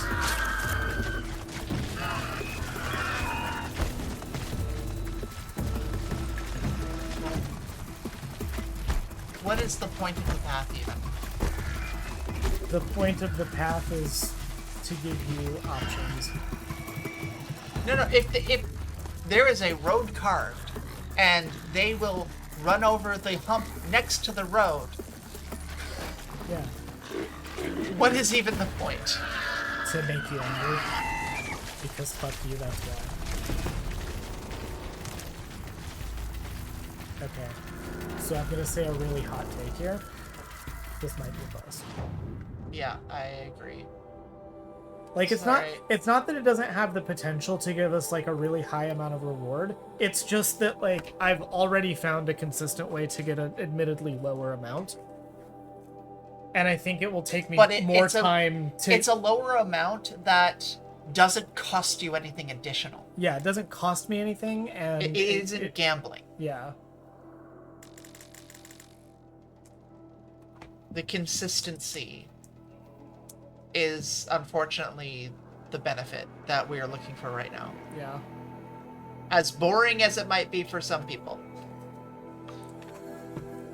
What is the point of the path even? The point of the path is to give you options. No, if there is a road carved and they will run over the hump next to the road, Yeah. what is even the point? To make you angry. Because fuck you, that's why. Okay. So I'm gonna say a really hot take here. This might be close. Yeah, I agree. Like Sorry. it's not that it doesn't have the potential to give us like a really high amount of reward. It's just that like I've already found a consistent way to get an admittedly lower amount. And I think it will take me more time to... It's a lower amount that doesn't cost you anything additional. Yeah, it doesn't cost me anything, and... It isn't gambling. Yeah. The consistency is, unfortunately, the benefit that we are looking for right now. Yeah. As boring as it might be for some people.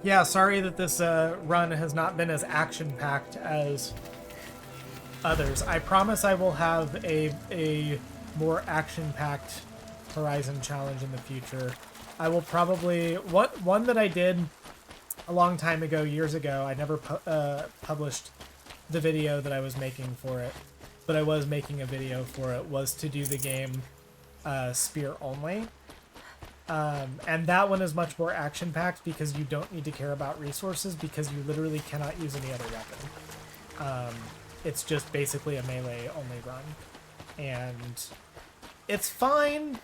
Yeah, sorry that this run has not been as action-packed as others. I promise I will have a more action-packed Horizon challenge in the future. I will probably... One that I did a long time ago, years ago, I never published the video that I was making for it, but I was making a video for it, was to do the game spear only. And that one is much more action-packed because you don't need to care about resources because you literally cannot use any other weapon. It's just basically a melee-only run. And it's fine.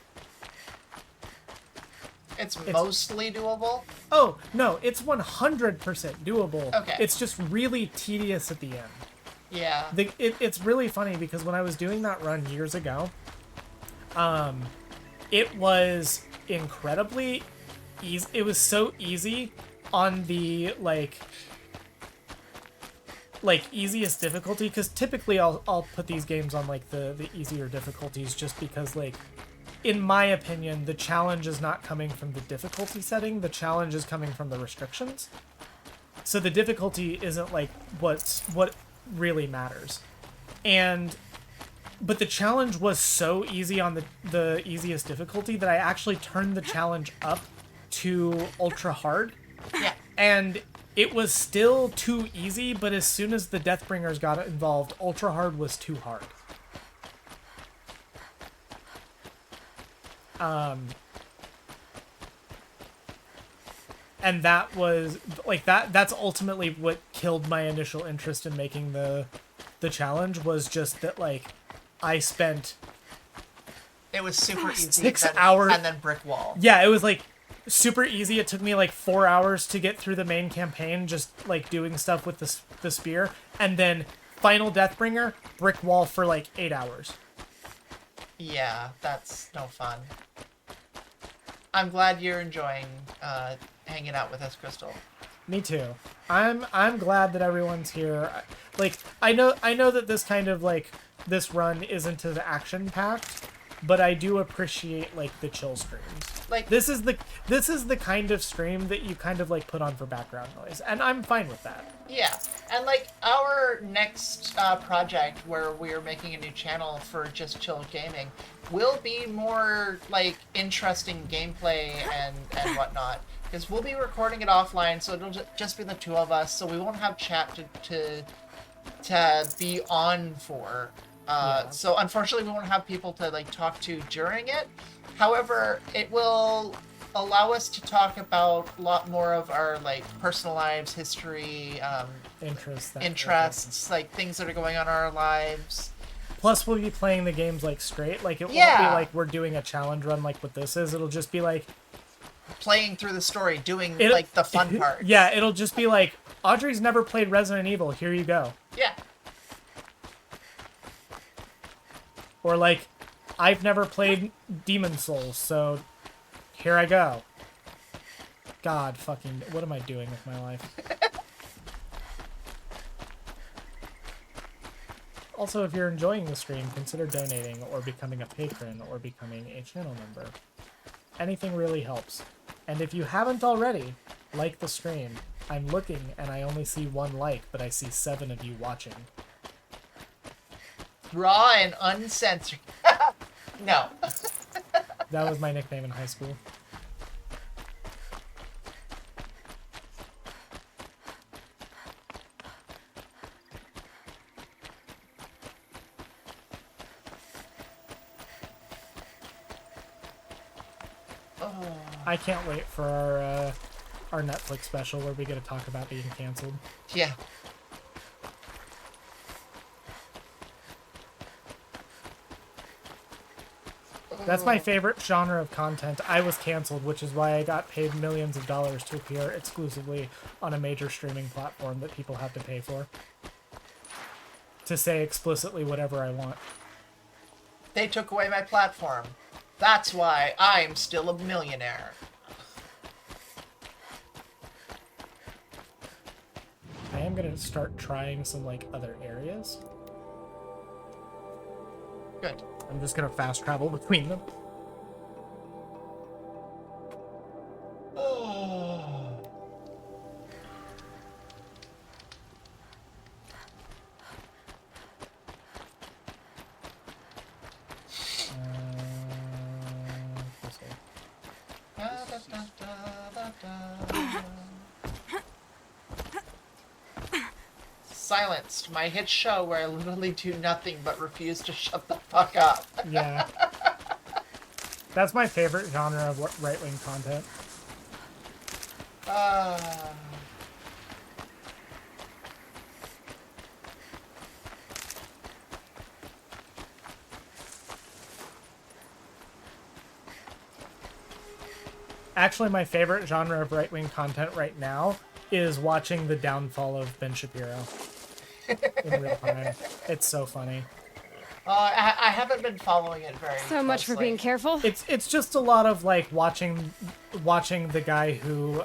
It's mostly doable. Oh, no, it's 100% doable. Okay. It's just really tedious at the end. Yeah. It's really funny because when I was doing that run years ago, it was incredibly easy. It was so easy on the like easiest difficulty, because typically I'll put these games on like the easier difficulties just because, like, in my opinion, the challenge is not coming from the difficulty setting, the challenge is coming from the restrictions. So the difficulty isn't like what really matters. But the challenge was so easy on the easiest difficulty that I actually turned the challenge up to ultra hard. Yeah. And it was still too easy, but as soon as the Deathbringers got involved, ultra hard was too hard. And that was like that's ultimately what killed my initial interest in making the challenge, was just that, like, I spent... It was super easy. 6 hours. And then brick wall. Yeah, it was, like, super easy. It took me, like, 4 hours to get through the main campaign, just, like, doing stuff with the spear. And then final Deathbringer, brick wall for, like, 8 hours. Yeah, that's no fun. I'm glad you're enjoying hanging out with us, Crystal. Me too. I'm glad that everyone's here. Like, I know that this kind of, like, this run isn't as action packed, but I do appreciate like the chill streams. Like This is the kind of stream that you kind of like put on for background noise, and I'm fine with that. yeah, and like our next project where we're making a new channel for just chill gaming will be more like interesting gameplay and whatnot, because we'll be recording it offline, so it'll just be the two of us, so we won't have chat to be on for. So unfortunately, we won't have people to like talk to during it. However, it will allow us to talk about a lot more of our like personal lives, history, interests, like things that are going on in our lives. Plus, we'll be playing the games like straight. Like it won't be like we're doing a challenge run like what this is. It'll just be like playing through the story, doing like the fun part. Yeah, it'll just be like Audrey's never played Resident Evil. Here you go. Yeah. Or like, I've never played Demon Souls, so here I go. God fucking, what am I doing with my life? Also, if you're enjoying the stream, consider donating or becoming a patron or becoming a channel member. Anything really helps. And if you haven't already, like the stream. I'm looking and I only see 1 like, but I see 7 of you watching. Raw and uncensored. No. That was my nickname in high school. I can't wait for our Netflix special where we get to talk about being canceled. Yeah. That's my favorite genre of content. I was canceled, which is why I got paid millions of dollars to appear exclusively on a major streaming platform that people have to pay for. To say explicitly whatever I want. They took away my platform. That's why I'm still a millionaire. I am gonna start trying some like other areas. Good. I'm just gonna fast travel between them. This way. Silenced. My hit show where I literally do nothing but refuse to shut the fuck up. Yeah. That's my favorite genre of right-wing content. Actually, my favorite genre of right-wing content right now is watching the downfall of Ben Shapiro in real time. It's so funny. I haven't been following it very So much for closely. being careful. It's just a lot of like watching the guy who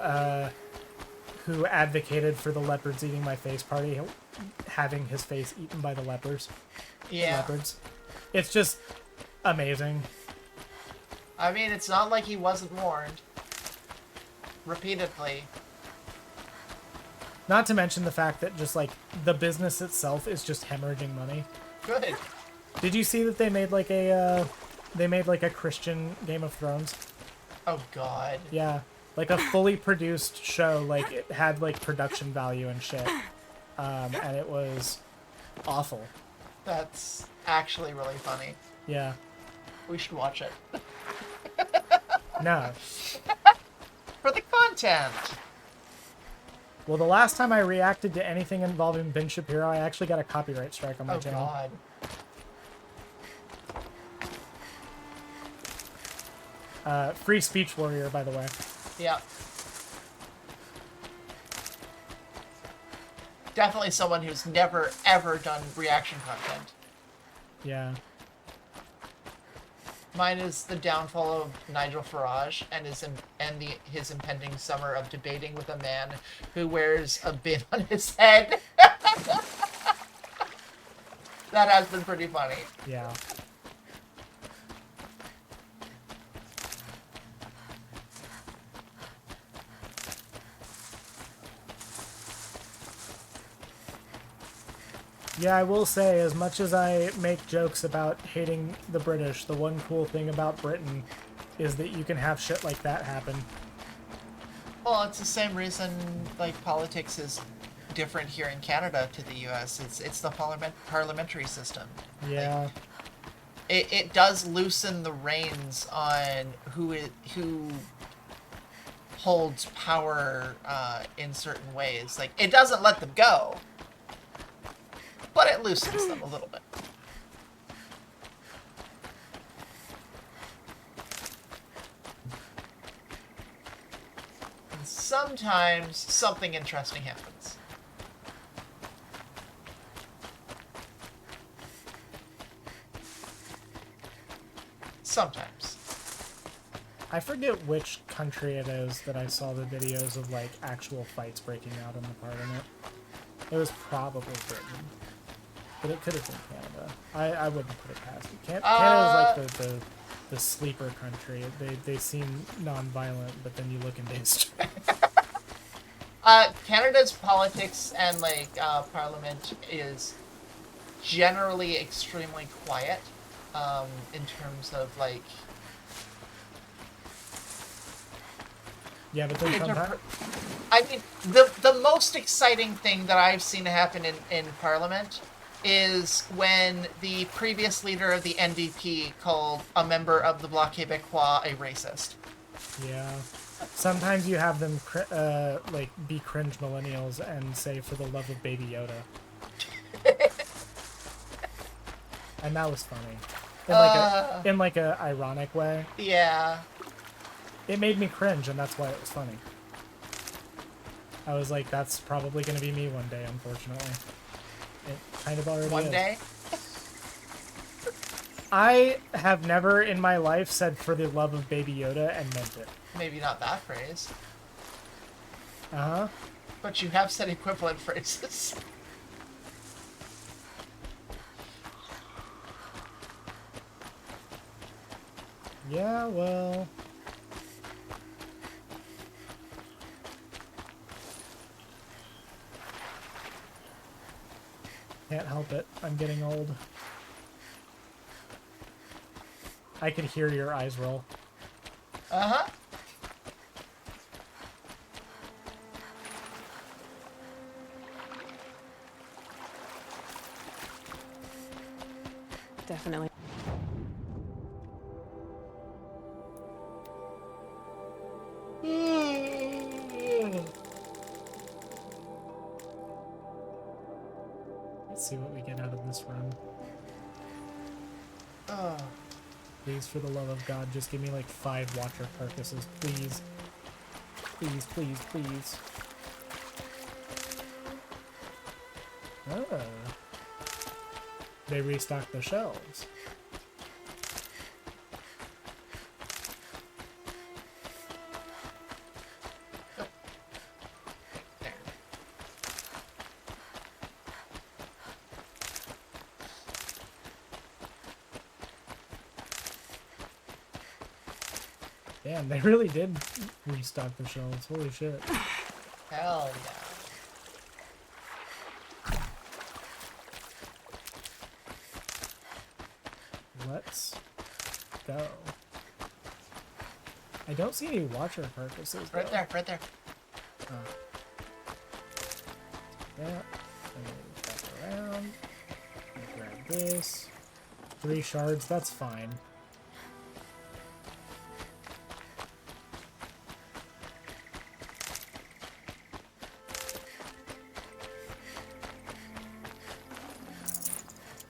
advocated for the leopards eating my face party having his face eaten by the lepers. Yeah. Leopards. It's just amazing. I mean, it's not like he wasn't warned. Repeatedly. Not to mention the fact that just like the business itself is just hemorrhaging money. Good. Did you see that they made like a Christian Game of Thrones? Oh god. Yeah, like a fully produced show. Like it had like production value and shit, and it was awful. That's actually really funny. Yeah. We should watch it. No. For the content. Well, the last time I reacted to anything involving Ben Shapiro, I actually got a copyright strike on my Oh channel. god. Free speech warrior, by the way. Yeah. Definitely someone who's never ever done reaction content. Yeah. Mine is the downfall of Nigel Farage and his impending summer of debating with a man who wears a bin on his head. That has been pretty funny. Yeah. Yeah, I will say, as much as I make jokes about hating the British, the one cool thing about Britain is that you can have shit like that happen. Well, it's the same reason like politics is different here in Canada to the U.S. It's the parliamentary system. Yeah. It does loosen the reins on who holds power in certain ways. Like, it doesn't let them go, but it loosens them a little bit. And sometimes something interesting happens. Sometimes. I forget which country it is that I saw the videos of, like, actual fights breaking out in the Parliament. It was probably Britain. But it could have been Canada. I wouldn't put it past it. Canada's like the sleeper country. They seem non-violent, but then you look into history. Canada's politics and, like, parliament is generally extremely quiet, in terms of, like... Yeah, but then sometimes... I mean, the most exciting thing that I've seen happen in Parliament is when the previous leader of the NDP called a member of the Bloc Québécois a racist. Yeah. Sometimes you have them, like, be cringe millennials and say, for the love of Baby Yoda. And that was funny. In like a ironic way. Yeah. It made me cringe, and that's why it was funny. I was like, that's probably going to be me one day, unfortunately. It kind of already is. One day? I have never in my life said for the love of Baby Yoda and meant it. Maybe not that phrase. Uh-huh. But you have said equivalent phrases. Yeah, well... Can't help it. I'm getting old. I could hear your eyes roll. Uh-huh. Definitely. Let's see what we get out of this run. Oh. Please, for the love of God, just give me like 5 Watcher carcasses, please. Please, please, please. Oh. They restocked the shelves. There. Damn, they really did restock the shelves. Holy shit. Hell yeah. Let's go. I don't see any Watcher carcasses. Right though. there, right there. Oh. Yeah. And then back around. Grab this. 3 shards, that's fine.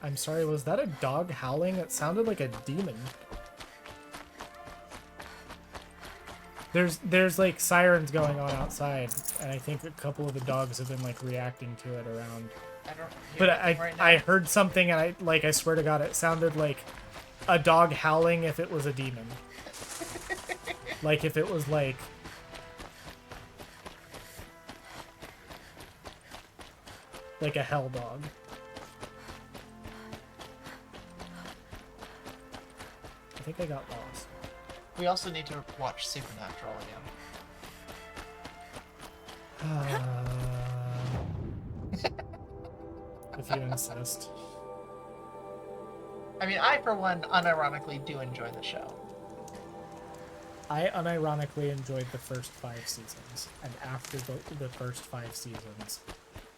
I'm sorry, was that a dog howling? It sounded like a demon. There's like sirens going on outside, and I think a couple of the dogs have been like reacting to it around. I don't hear But anything right now. I heard something, and I swear to God, it sounded like a dog howling if it was a demon. Like if it was like a hell dog. think I got lost. We also need to watch Supernatural again. If you insist. I mean, I, for one, unironically do enjoy the show. I unironically enjoyed the first 5 seasons, and after the first 5 seasons,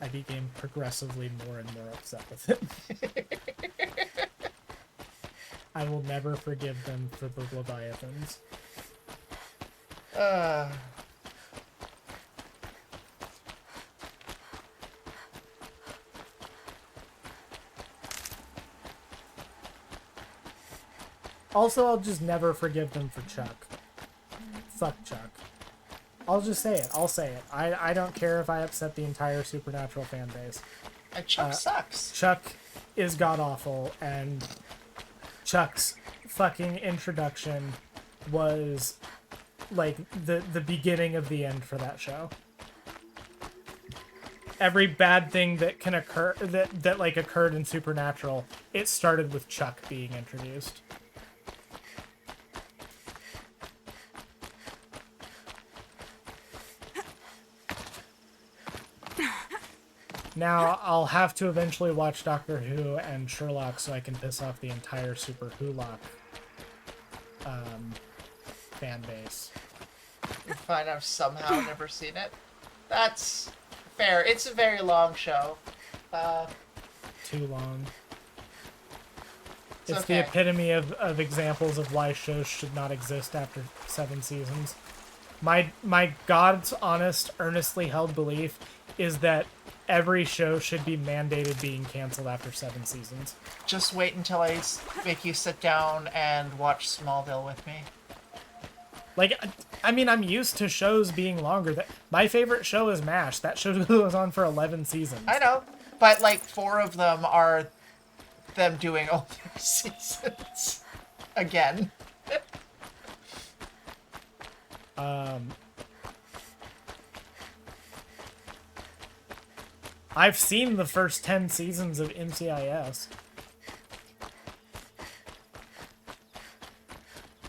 I became progressively more and more upset with it. I will never forgive them for the Leviathans. Also, I'll just never forgive them for Chuck. Fuck Chuck. I'll just say it. I'll say it. I don't care if I upset the entire Supernatural fan base. And Chuck sucks. Chuck is god-awful, and Chuck's fucking introduction was, like, the beginning of the end for that show. Every bad thing that can occur, that like, occurred in Supernatural, it started with Chuck being introduced. Now, I'll have to eventually watch Doctor Who and Sherlock so I can piss off the entire Super Who-lock fan base. Fine, I've somehow never seen it. That's fair. It's a very long show. Too long. It's The okay. epitome of examples of why shows should not exist after 7 seasons. My God's honest, earnestly held belief is that every show should be mandated being canceled after 7 seasons. Just wait until I make you sit down and watch Smallville with me. Like, I mean, I'm used to shows being longer. My favorite show is MASH. That show goes on for 11 seasons. I know, but like 4 of them are them doing all their seasons again. I've seen the first 10 seasons of NCIS.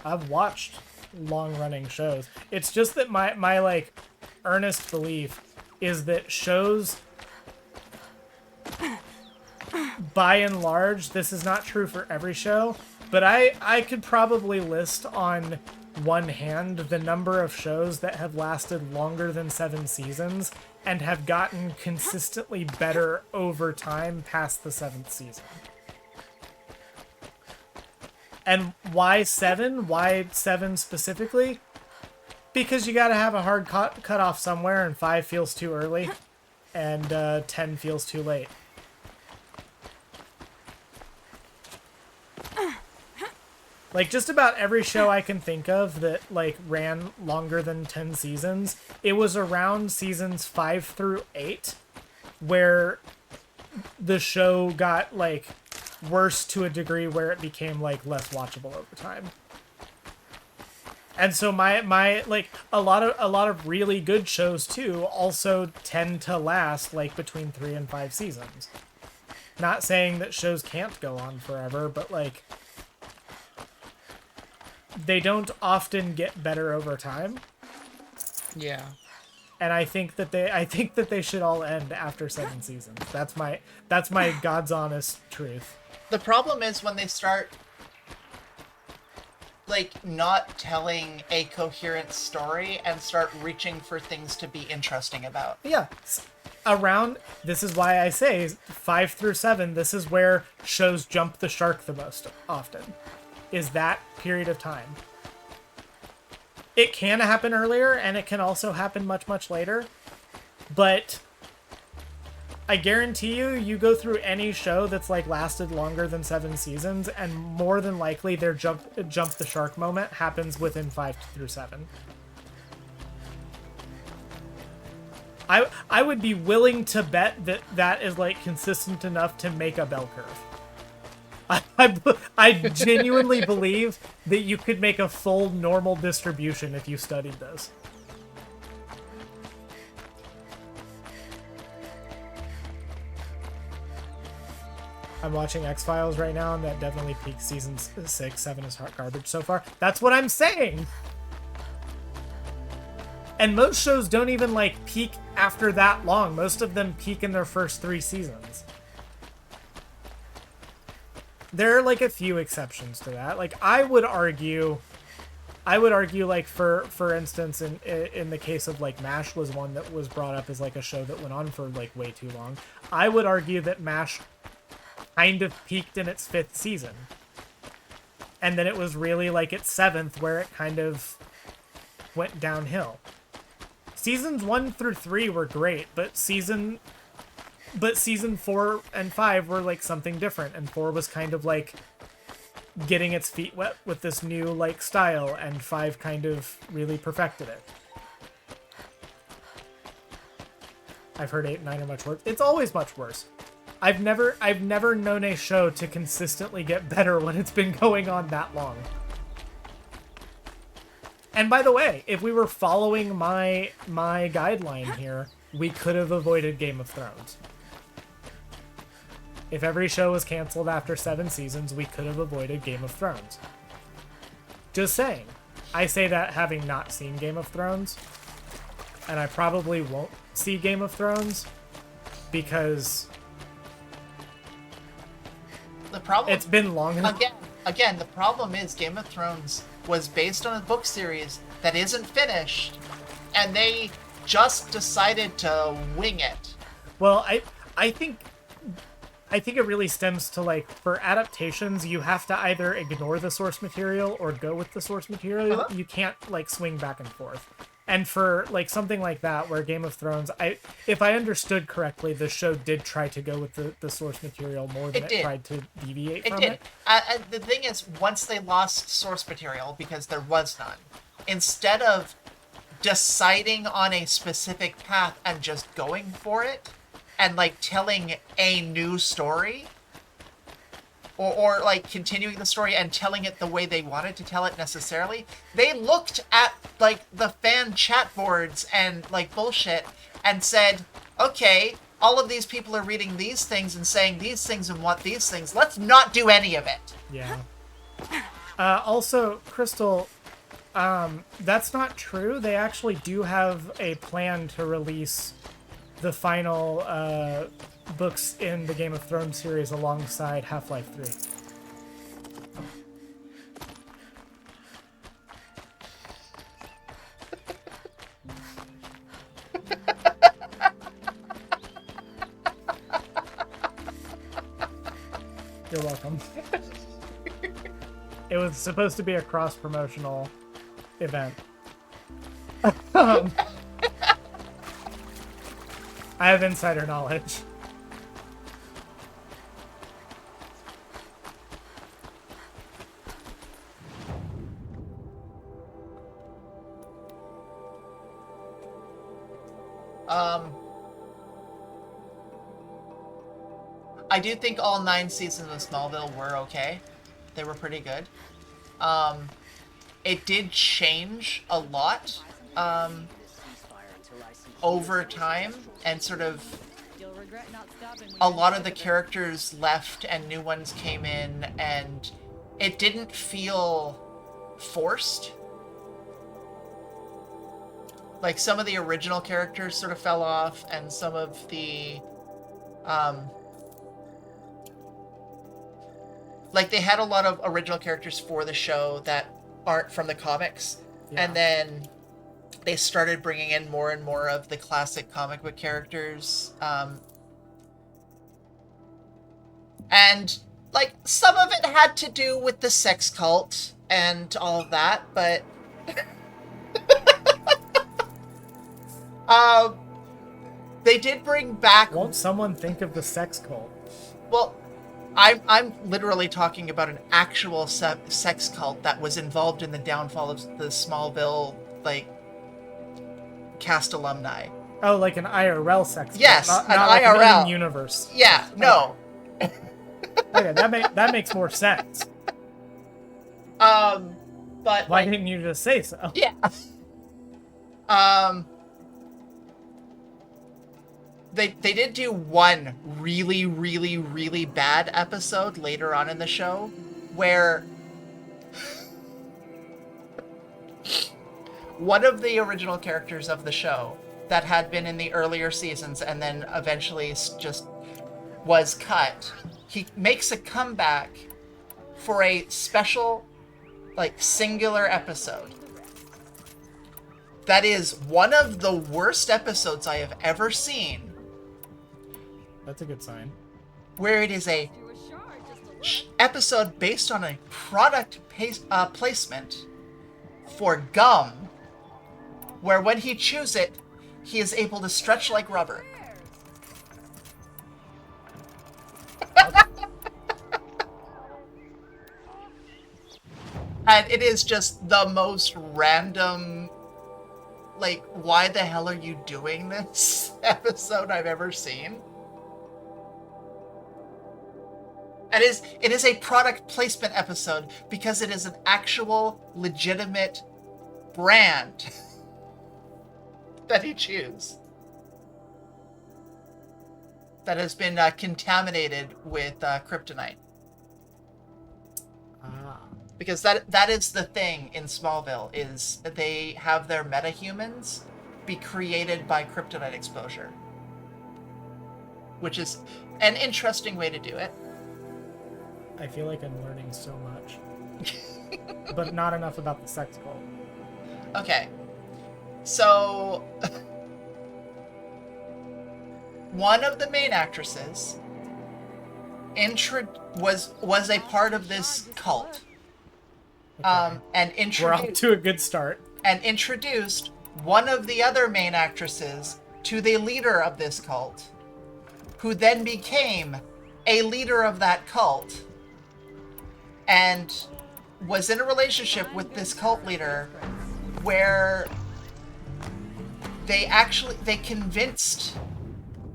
I've watched long-running shows. It's just that my like earnest belief is that shows, by and large, this is not true for every show, but I could probably list on one hand the number of shows that have lasted longer than 7 seasons and have gotten consistently better over time past the 7th season. And why 7? Why 7 specifically? Because you gotta have a hard cut off somewhere, and 5 feels too early, and 10 feels too late. Like, just about every show I can think of that, like, ran longer than 10 seasons, it was around seasons 5 through 8 where the show got, like, worse to a degree where it became, like, less watchable over time. And so my like, a lot of really good shows, too, also tend to last, like, between 3 and 5 seasons. Not saying that shows can't go on forever, but, like, they don't often get better over time. Yeah. And I think that they should all end after 7 seasons. That's my God's honest truth. The problem is when they start, like, not telling a coherent story and start reaching for things to be interesting about. Yeah. This is why I say 5 through 7, this is where shows jump the shark the most often. Is that period of time. It can happen earlier, and it can also happen much, much later. But I guarantee you go through any show that's, like, lasted longer than 7 seasons, and more than likely their jump the shark moment happens within 5 through 7. I would be willing to bet that is, like, consistent enough to make a bell curve. I genuinely believe that you could make a full normal distribution if you studied this. I'm watching X-Files right now, and that definitely peaks season 6. 7 is hot garbage so far. That's what I'm saying! And most shows don't even, like, peak after that long. Most of them peak in their first 3 seasons. There are, like, a few exceptions to that. Like, I would argue, like, for instance, in the case of, like, MASH was one that was brought up as, like, a show that went on for, like, way too long. I would argue that MASH kind of peaked in its 5th season. And then it was really, like, its 7th where it kind of went downhill. Seasons 1 through 3 were great, but season 4 and 5 were, like, something different. And 4 was kind of, like, getting its feet wet with this new, like, style, and 5 kind of really perfected it. I've heard 8 and 9 are much worse. It's always much worse. I've never known a show to consistently get better when it's been going on that long. And by the way, if we were following my guideline here, we could have avoided Game of Thrones. If every show was canceled after 7 seasons, we could have avoided Game of Thrones. Just saying. I say that having not seen Game of Thrones, and I probably won't see Game of Thrones, because The problem it's been long enough. Again, the problem is Game of Thrones was based on a book series that isn't finished, and they just decided to wing it. Well, I think it really stems to, like, for adaptations, you have to either ignore the source material or go with the source material. You can't, like, swing back and forth. And for, like, something like that, where Game of Thrones, if I understood correctly, the show did try to go with the source material more than it tried to deviate from it. And the thing is, once they lost source material, because there was none, instead of deciding on a specific path and just going for it, and, like, telling a new story, or like continuing the story and telling it the way they wanted to tell it necessarily, they looked at, like, the fan chat boards and, like, bullshit and said, okay, all of these people are reading these things and saying these things and want these things. Let's not do any of it. Yeah. Also, Crystal, that's not true. They actually do have a plan to release the final books in the Game of Thrones series alongside Half-Life 3. You're welcome. It was supposed to be a cross-promotional event. I have insider knowledge. I do think all 9 seasons of Smallville were okay. They were pretty good. It did change a lot over time, and sort of a lot of the characters left and new ones came in, and it didn't feel forced. Like, some of the original characters sort of fell off, and some of the like, they had a lot of original characters for the show that aren't from the comics. Yeah. And then they started bringing in more and more of the classic comic book characters. And, like, some of it had to do with the sex cult and all of that, but they did bring back... Won't someone think of the sex cult? Well, I'm literally talking about an actual sex cult that was involved in the downfall of the Smallville, like, cast alumni. Oh, like an IRL sex cult. Yes, not an like IRL. An universe. Yeah, no. Okay, that makes more sense. But why didn't you just say so? Yeah. they did do one really, really, really bad episode later on in the show where one of the original characters of the show that had been in the earlier seasons and then eventually just was cut, he makes a comeback for a special, like, singular episode. That is one of the worst episodes I have ever seen. That's a good sign. Where it is a episode based on a product placement for gum, where when he chews it, he is able to stretch like rubber. And it is just the most random, like, why the hell are you doing this episode I've ever seen. And it is a product placement episode because it is an actual legitimate brand that he chews that has been contaminated with kryptonite. Because that is the thing in Smallville, is they have their metahumans be created by kryptonite exposure. Which is an interesting way to do it. I feel like I'm learning so much. But not enough about the sex cult. Okay. So one of the main actresses was a part of this cult. Okay. And We're off to a good start. And introduced one of the other main actresses to the leader of this cult, who then became a leader of that cult and was in a relationship with this cult leader where they convinced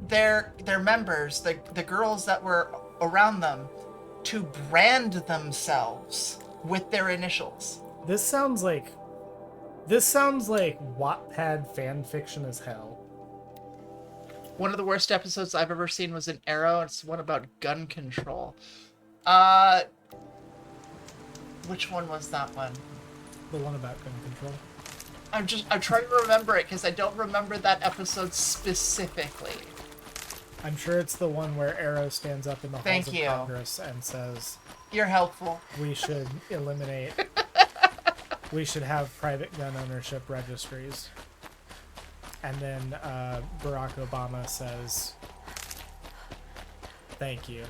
their members, the girls that were around them, to brand themselves with their initials. This sounds like Wattpad fan fiction as hell. One of the worst episodes I've ever seen was in Arrow. It's one about gun control. Which one was that one? The one about gun control. I'm trying to remember it because I don't remember that episode specifically. I'm sure it's the one where Arrow stands up in the halls Thank of you. Congress and says, You're helpful. we should eliminate, we should have private gun ownership registries. And then Barack Obama says, thank you,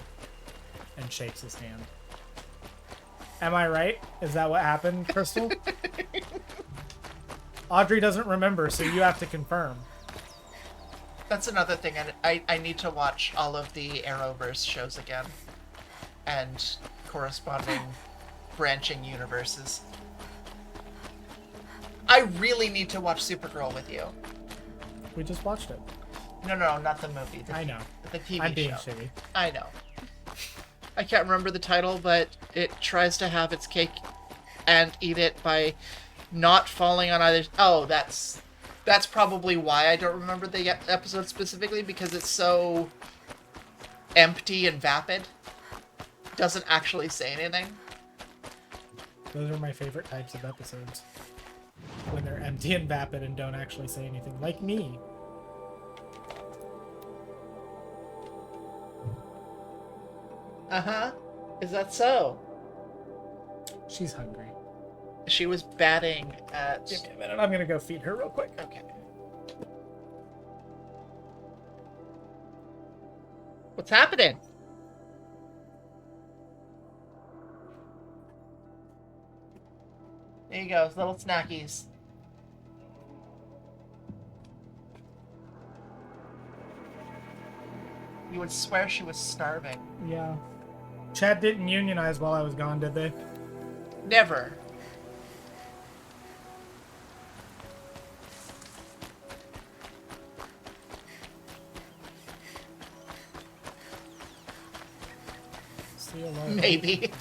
and shakes his hand. Am I right? Is that what happened, Crystal? Audrey doesn't remember, so you have to confirm. That's another thing. I need to watch all of the Arrowverse shows again. And corresponding branching universes. I really need to watch Supergirl with you. We just watched it. No, not the movie. I know. The TV I'm being show. shitty. I know. I can't remember the title, but it tries to have its cake and eat it by not falling on either... Oh, that's probably why I don't remember the episode specifically, because it's so empty and vapid. Doesn't actually say anything. Those are my favorite types of episodes. When they're empty and vapid and don't actually say anything. Like me. Uh-huh. Is that so? She's hungry. She was batting at... Give me a minute. I'm gonna go feed her real quick. Okay. What's happening? There you go, little snackies. You would swear she was starving. Yeah. Chad didn't unionize while I was gone, did they? Never. See you later. Maybe.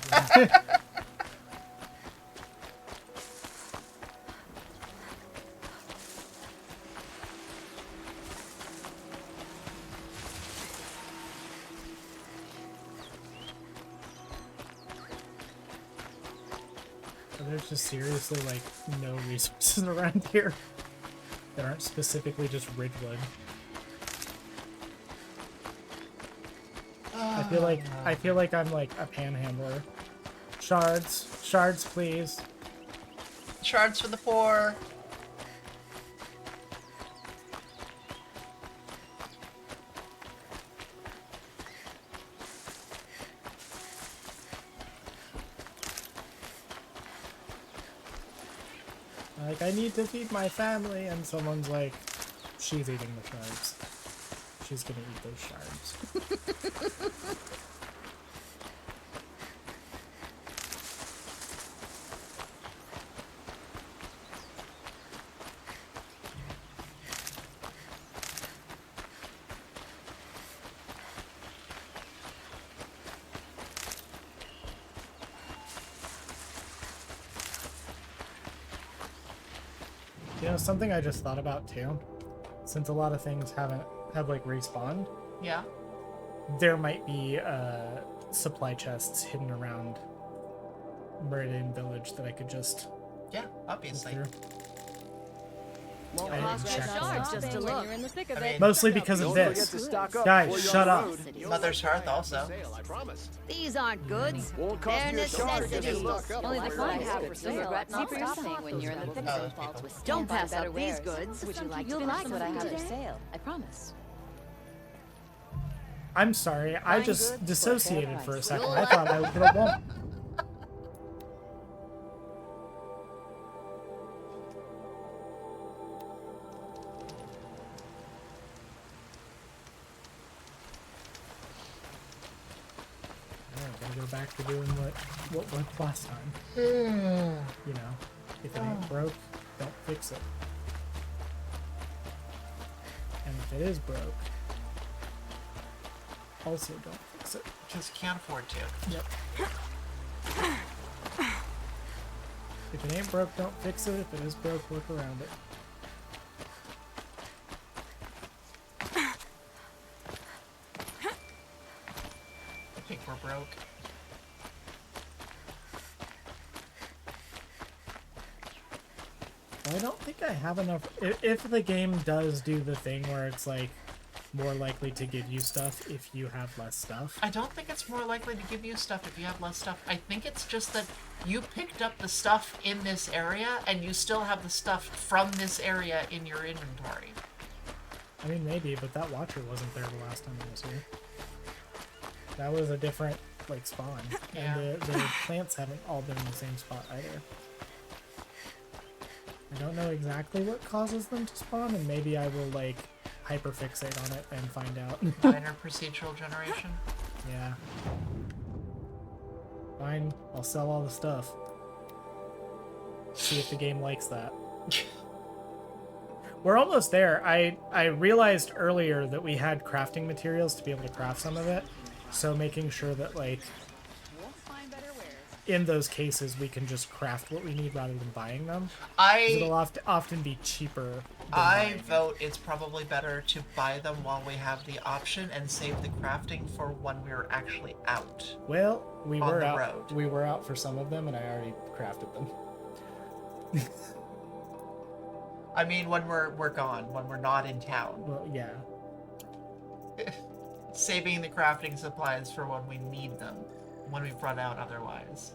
There's just seriously, like, no resources around here that aren't specifically just Ridgewood. I feel like I'm like a panhandler. Shards, please. Shards for the poor. Like, I need to feed my family, and someone's like, she's eating the shards. She's gonna eat those shards. You know, something I just thought about too, since a lot of things have like respawned, Yeah. there might be supply chests hidden around Meridian Village that I could just Yeah, look obviously. through. Won't I cost didn't you check shards them. just to look. You're in the thick of I it. mean- Mostly because Don't of forget this. to stock up Guys, before you're shut on up. the road. The Mother's only Hearth thing I have also. for sale, I promise. These aren't goods. Won't cost They're you a shard just to necessities. stock up Only before the you're on fun the have road. for sale. Regret not stopping when you're in the thick Oh, of those it. people. Don't pass up these goods. Would you like You'll to like what I have something for today. sale? I promise. I'm sorry, I Buying just goods for a dissociated fair for a price. second. You'll I thought I would hit a wall. Gotta go back to doing what worked last time. You know, if it ain't broke, don't fix it. And if it is broke, also don't fix it. Just can't afford to. Yep. If it ain't broke, don't fix it. If it is broke, work around it. I think we're broke. I don't think I have enough. If the game does do the thing where it's like more likely to give you stuff if you have less stuff. I don't think it's more likely to give you stuff if you have less stuff. I think it's just that you picked up the stuff in this area and you still have the stuff from this area in your inventory. I mean, maybe, but that watcher wasn't there the last time I was here. That was a different, like, spawn. Yeah. And the plants haven't all been in the same spot either. I don't know exactly what causes them to spawn, and maybe I will, like, hyperfixate on it and find out. Minor procedural generation. Yeah. Fine, I'll sell all the stuff. See if the game likes that. We're almost there. I realized earlier that we had crafting materials to be able to craft some of it. So making sure that, like, Won't find better wares. in those cases we can just craft what we need rather than buying them. 'Cause I it'll often be cheaper than I buying them. vote it's probably better to buy them while we have the option and save the crafting for when we're actually out. Well, we on were the out. road. We were out for some of them, and I already crafted them. I mean, when we're gone, when we're not in town. Well, yeah. Saving the crafting supplies for when we need them, when we've run out otherwise.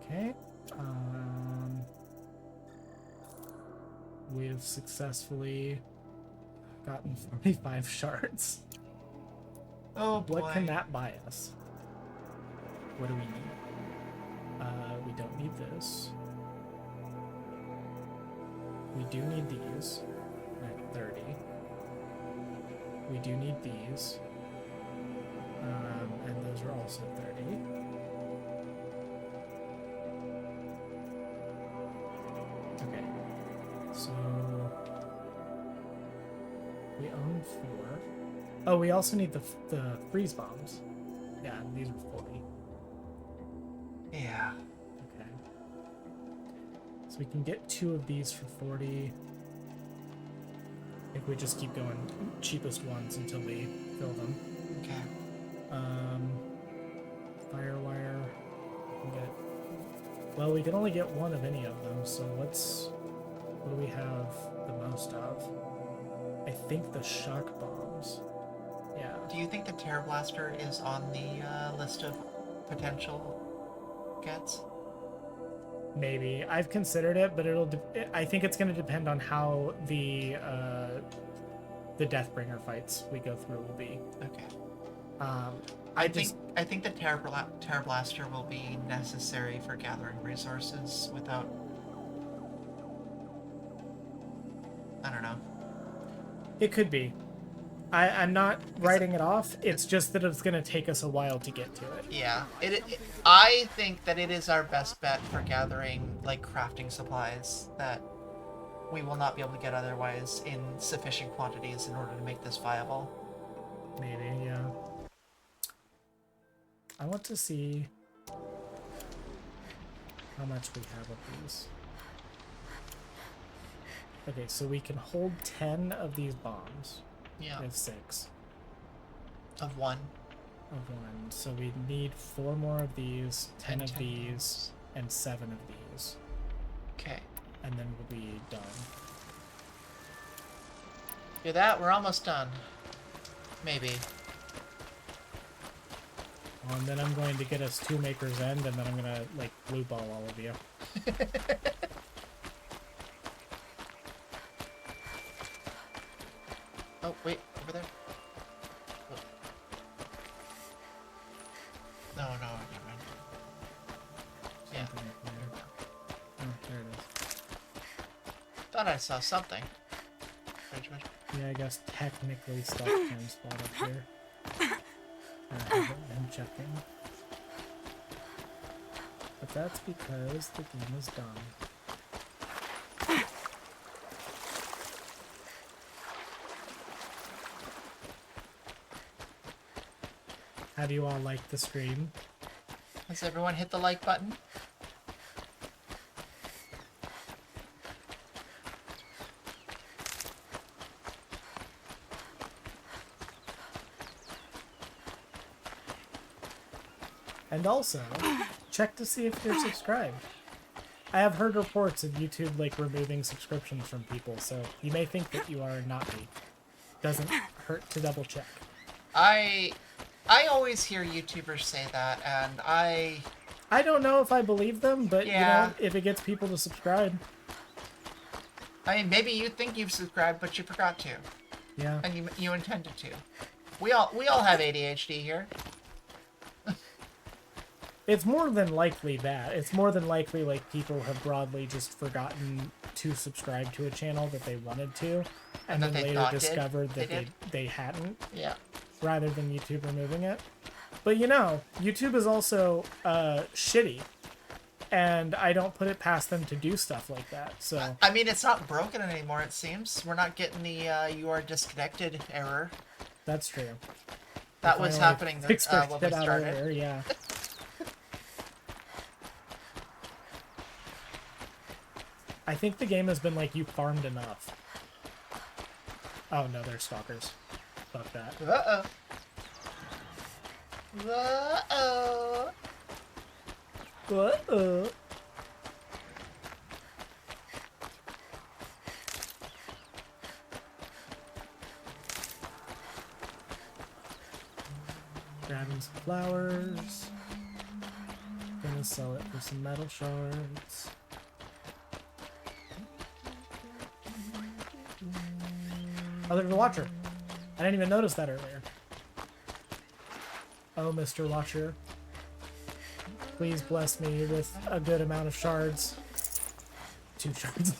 Okay. We have successfully gotten 45 shards. Oh boy. What can that buy us? What do we need? We don't need this. We do need these. At 30. We do need these. And those are also 30. Okay. So we own 4. Oh, we also need the freeze bombs. Yeah, and these are 40. Yeah. Okay. So we can get 2 of these for 40. I think we just keep going cheapest ones until we fill them. Okay. Firewire. We can get Well, we can only get one of any of them, so what do we have the most of? I think the shock bombs. Yeah. Do you think the Terror Blaster is on the list of potential gets? Maybe. I've considered it, but I think it's going to depend on how the Deathbringer fights we go through will be. Okay. I think the Terror Blaster will be necessary for gathering resources without... I don't know. It could be. I'm not writing it off. It's just that it's going to take us a while to get to it. Yeah. I think that it is our best bet for gathering, like, crafting supplies that we will not be able to get otherwise in sufficient quantities in order to make this viable. Maybe, yeah. I want to see how much we have of these. Okay, so we can hold 10 of these bombs. Yeah. We have 6 Of one. of one. So we need 4 more of these, 10 of 10 these, and 7 of these. Okay. And then we'll be done. Do that, we're almost done. Maybe. And then I'm going to get us 2 Maker's End, and then I'm gonna, like, blue ball all of you. Oh, wait, over there. Oh. No, never mind. Yeah, Something up there. Oh, there it is. thought I saw something. Which? Yeah, I guess technically stuff can spawn up here. I haven't been checking. But that's because the game is done. How do you all like the stream? Has everyone hit the like button? And also, check to see if you're subscribed. I have heard reports of YouTube like removing subscriptions from people, so you may think that you are not me. Doesn't hurt to double check. I always hear YouTubers say that, and I don't know if I believe them, but Yeah. you know, if it gets people to subscribe, mean, maybe you think you've subscribed, but you forgot to, yeah. and you intended to. We all have ADHD here. It's more than likely that. It's more than likely like people have broadly just forgotten to subscribe to a channel that they wanted to, and that then they later thought did. discovered that They did. they hadn't, Yeah. rather than YouTube removing it. But you know, YouTube is also shitty, and I don't put it past them to do stuff like that. So I mean, it's not broken anymore, it seems. We're not getting the you are disconnected error. that's true. That If was I only happening fixed our when we shit out started. earlier, yeah. I think the game has been like, you farmed enough. Oh no, they're stalkers. Fuck that. Uh-oh. Uh-oh. Uh-oh. Grabbing some flowers. Gonna sell it for some metal shards. Oh, there's a watcher. I didn't even notice that earlier. Oh, Mr. Watcher. Please bless me with a good amount of shards. 2 shards.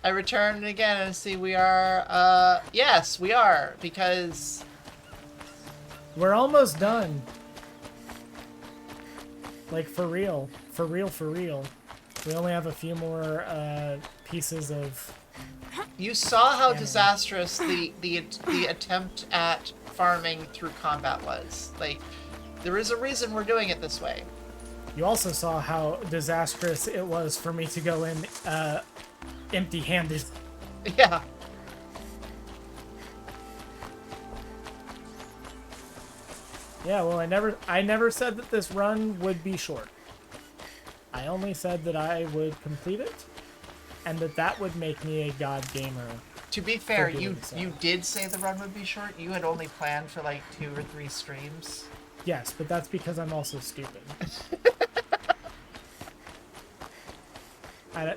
I returned again and see we are, yes, we are, because... We're almost done. Like, for real. For real, for real. We only have a few more, pieces of... You saw how Yeah. disastrous the attempt at farming through combat was. Like, there is a reason we're doing it this way. You also saw how disastrous it was for me to go in, empty-handed. Yeah. Yeah, well, I never said that this run would be short. I only said that I would complete it, and that would make me a god gamer. To be fair, For you doing so. you did say the run would be short. You had only planned for like 2 or 3 streams. Yes, but that's because I'm also stupid. I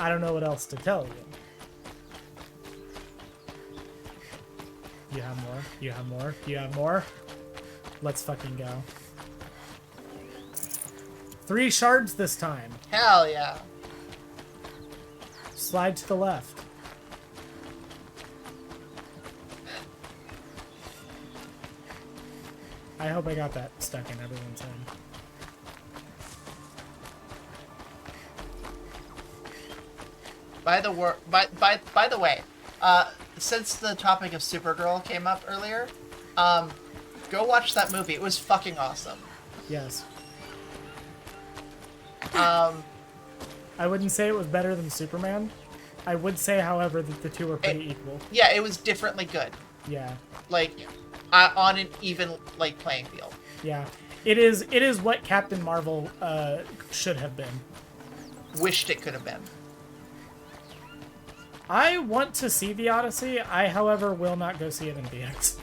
don't know what else to tell you. You have more? You have more? You have more? Let's fucking go. 3 shards this time. Hell yeah. Slide to the left. I hope I got that stuck in everyone's head. By the way, since the topic of Supergirl came up earlier, go watch that movie. It was fucking awesome. Yes. I wouldn't say it was better than Superman. I would say, however, that the two are pretty equal. Yeah, it was differently good. Yeah. Like, on an even like playing field. Yeah. It is what Captain Marvel should have been. Wished it could have been. I want to see The Odyssey. I, however, will not go see it in theaters.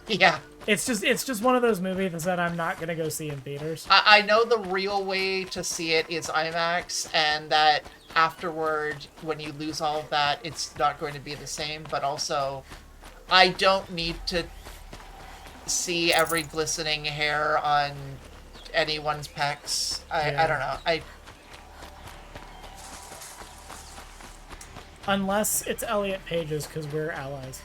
Yeah. It's just one of those movies that I'm not gonna go see in theaters. I know the real way to see it is IMAX, and that afterward, when you lose all of that, it's not going to be the same. But also, I don't need to see every glistening hair on anyone's pecs. I don't know. Unless it's Elliot Page's, because we're allies.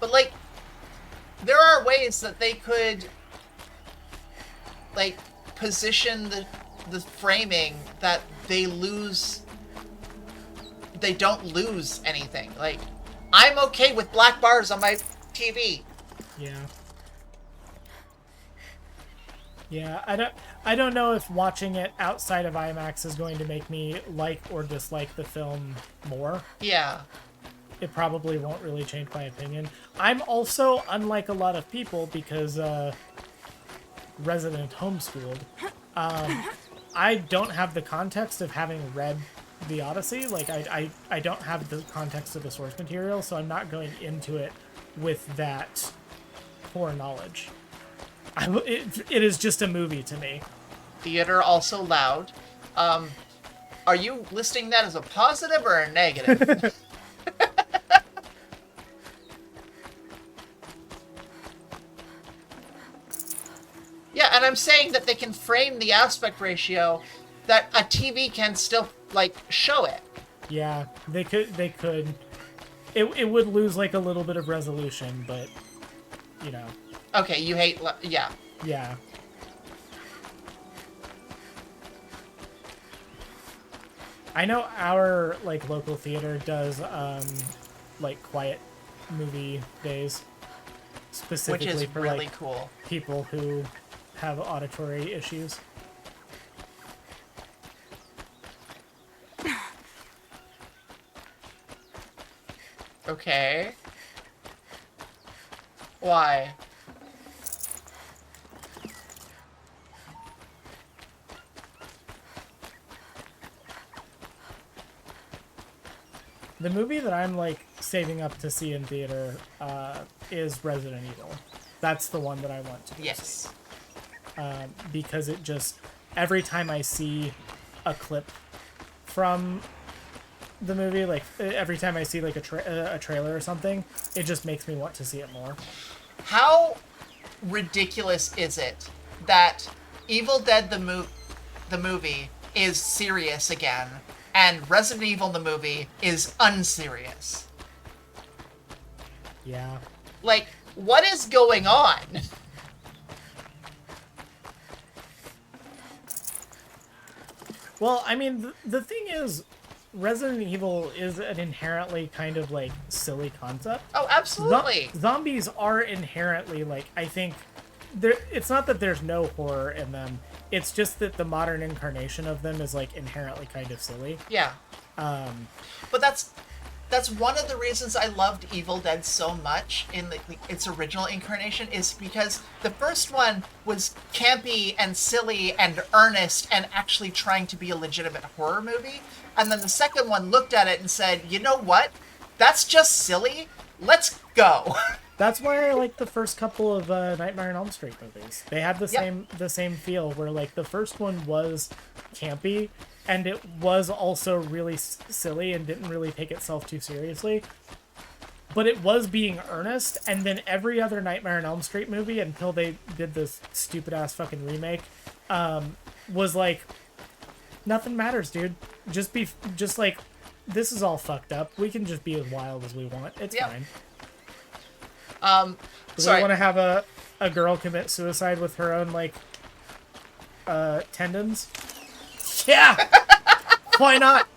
But, like, there are ways that they could, like, position the framing that they don't lose anything. Like, I'm okay with black bars on my TV. Yeah. Yeah, I don't know if watching it outside of IMAX is going to make me like or dislike the film more. Yeah. It probably won't really change my opinion. I'm also, unlike a lot of people, because resident homeschooled, I don't have the context of having read The Odyssey. Like, I don't have the context of the source material, so I'm not going into it with that foreknowledge. It is just a movie to me. Theater also loud. Are you listing that as a positive or a negative? Yeah, and I'm saying that they can frame the aspect ratio that a TV can still, like, show it. Yeah, they could. It would lose, like, a little bit of resolution, but, you know. Okay, you hate... yeah. Yeah. I know our, like, local theater does, like, quiet movie days. Specifically Which is for, really like, cool. people who have auditory issues. Okay. Why? The movie that I'm, like, saving up to see in theater is Resident Evil. That's the one that I want to go Yes. see. Because it just... Every time I see a clip from the movie, like, every time I see, like, a trailer or something, it just makes me want to see it more. How ridiculous is it that Evil Dead the movie is serious again, and Resident Evil the movie is unserious? Yeah. Like, what is going on? Well, I mean, the thing is, Resident Evil is an inherently kind of, like, silly concept. Oh, absolutely. Zombies are inherently, like, I think... It's not that there's no horror in them. It's just that the modern incarnation of them is, like, inherently kind of silly. Yeah. But That's one of the reasons I loved Evil Dead so much in its original incarnation, is because the first one was campy and silly and earnest and actually trying to be a legitimate horror movie. And then the second one looked at it and said, you know what? That's just silly. Let's go. That's why I like the first couple of Nightmare on Elm Street movies. They had the same feel, where like the first one was campy, and it was also really silly and didn't really take itself too seriously. But it was being earnest, and then every other Nightmare on Elm Street movie, until they did this stupid-ass fucking remake, was like, nothing matters, dude. Just like, this is all fucked up. We can just be as wild as we want. It's fine. Do we want to have a girl commit suicide with her own, like, tendons? Yeah! Why not?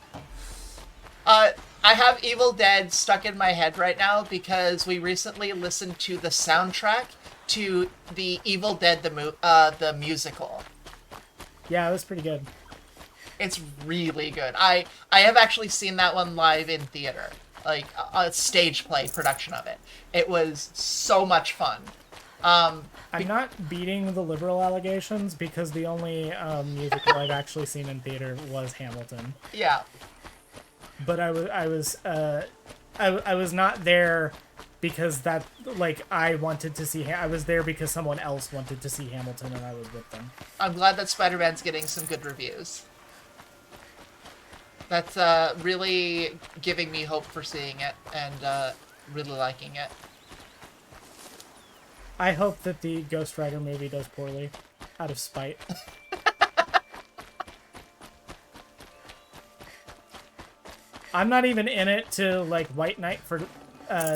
I have Evil Dead stuck in my head right now because we recently listened to the soundtrack to the Evil Dead the musical. Yeah, it was pretty good. It's really good. I have actually seen that one live in theater, like a stage play production of it. It was so much fun. I'm not beating the liberal allegations because the only musical I've actually seen in theater was Hamilton. Yeah. But I was not there because that, like, I wanted to see. I was there because someone else wanted to see Hamilton, and I was with them. I'm glad that Spider-Man's getting some good reviews. That's really giving me hope for seeing it and really liking it. I hope that the Ghost Rider movie does poorly, out of spite. I'm not even in it to, like, White Knight for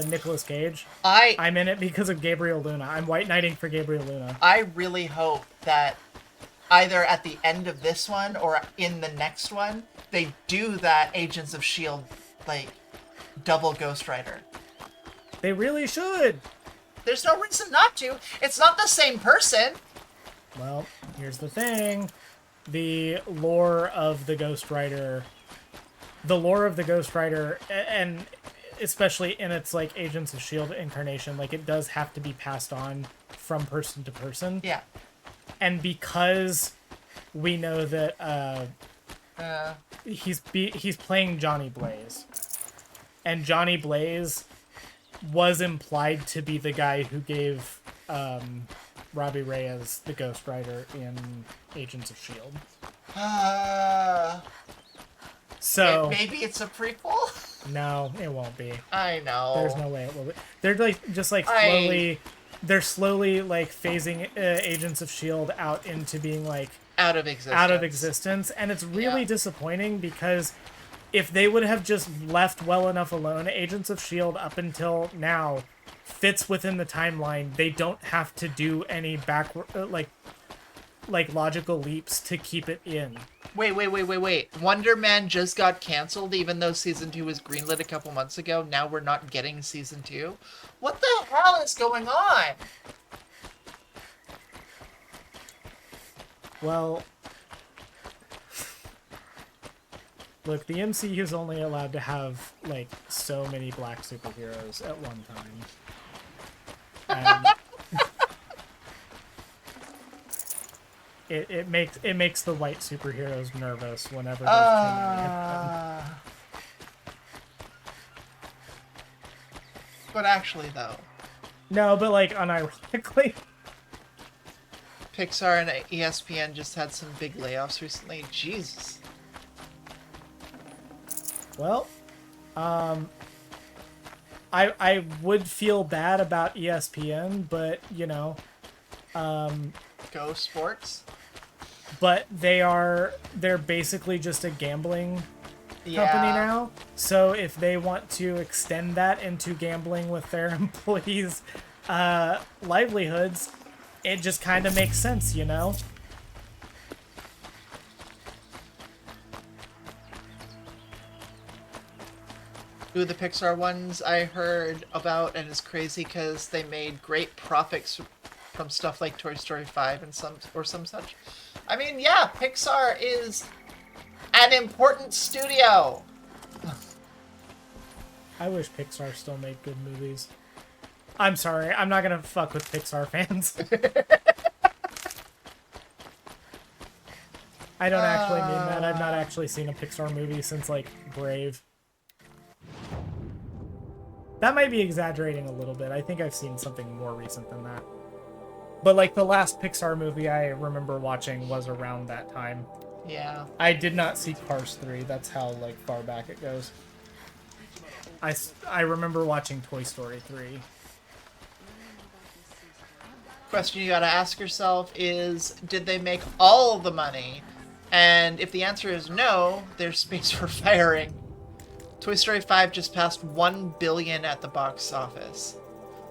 Nicolas Cage. I'm in it because of Gabriel Luna. I'm White Knighting for Gabriel Luna. I really hope that either at the end of this one or in the next one, they do that Agents of S.H.I.E.L.D., like, double Ghost Rider. They really should! There's no reason not to. It's not the same person. Well, here's the thing. The lore of the Ghost Rider, and especially in its, like, Agents of S.H.I.E.L.D. incarnation, like, it does have to be passed on from person to person. Yeah. And because we know that he's playing Johnny Blaze, and Johnny Blaze was implied to be the guy who gave Robbie Reyes the Ghost Rider in Agents of S.H.I.E.L.D. So maybe it's a prequel? No, it won't be. I know. There's no way it will be. They're like just like slowly. They're slowly like phasing Agents of S.H.I.E.L.D. out into being like out of existence, and it's really disappointing because if they would have just left well enough alone, Agents of S.H.I.E.L.D. up until now fits within the timeline. They don't have to do any backward like logical leaps to keep it in. Wait. Wonder Man just got canceled even though season 2 was greenlit a couple months ago. Now we're not getting season 2. What the hell is going on? Well, look, the MCU is only allowed to have like so many black superheroes at one time. And it makes the white superheroes nervous whenever there's too many of them. But actually, though. No, but like unironically. Pixar and ESPN just had some big layoffs recently. Jesus. Well, I would feel bad about ESPN, but you know, Go Sports. But they're basically just a gambling company now. So if they want to extend that into gambling with their employees' livelihoods, it just kind of makes sense, you know? Two of the Pixar ones I heard about, and it's crazy because they made great profits from stuff like Toy Story 5 and some such. I mean, yeah, Pixar is an important studio. I wish Pixar still made good movies. I'm sorry, I'm not gonna fuck with Pixar fans. I don't actually mean that. I've not actually seen a Pixar movie since, like, Brave. That might be exaggerating a little bit. I think I've seen something more recent than that. But, like, the last Pixar movie I remember watching was around that time. Yeah. I did not see Cars 3. That's how, like, far back it goes. I remember watching Toy Story 3. Question you gotta ask yourself is, did they make all the money? And if the answer is no, there's space for firing. Toy Story 5 just passed 1 billion at the box office.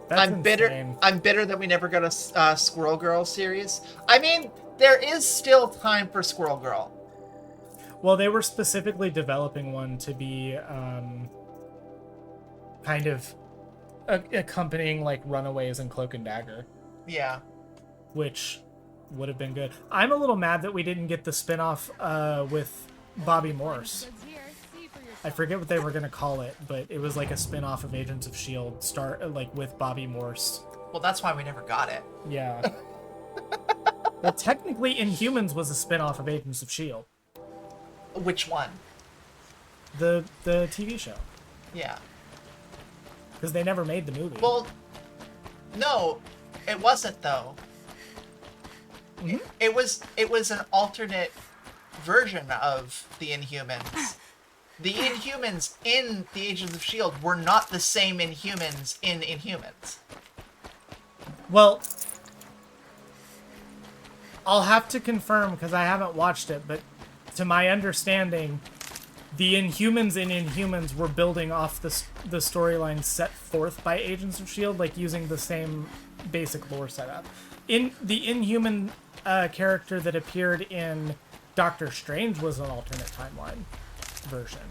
That's I'm bitter. insane. I'm bitter that we never got a Squirrel Girl series. I mean, there is still time for Squirrel Girl. Well, they were specifically developing one to be kind of accompanying, like, Runaways and Cloak and Dagger, Yeah. which would have been good. I'm a little mad that we didn't get the spin-off with Bobby Morse. I forget what they were going to call it, but it was like a spin-off of Agents of S.H.I.E.L.D. like with Bobby Morse. Well, that's why we never got it. Yeah. Well, technically, Inhumans was a spin-off of Agents of S.H.I.E.L.D. Which one? The TV show. Yeah. Because they never made the movie. Well, no, it wasn't though. Mhm. It was an alternate version of the Inhumans. The Inhumans in the Agents of S.H.I.E.L.D. were not the same Inhumans in Inhumans. Well, I'll have to confirm because I haven't watched it, but to my understanding, the Inhumans in Inhumans were building off the storyline set forth by Agents of S.H.I.E.L.D., like using the same basic lore setup. In the Inhuman character that appeared in Doctor Strange was an alternate timeline version.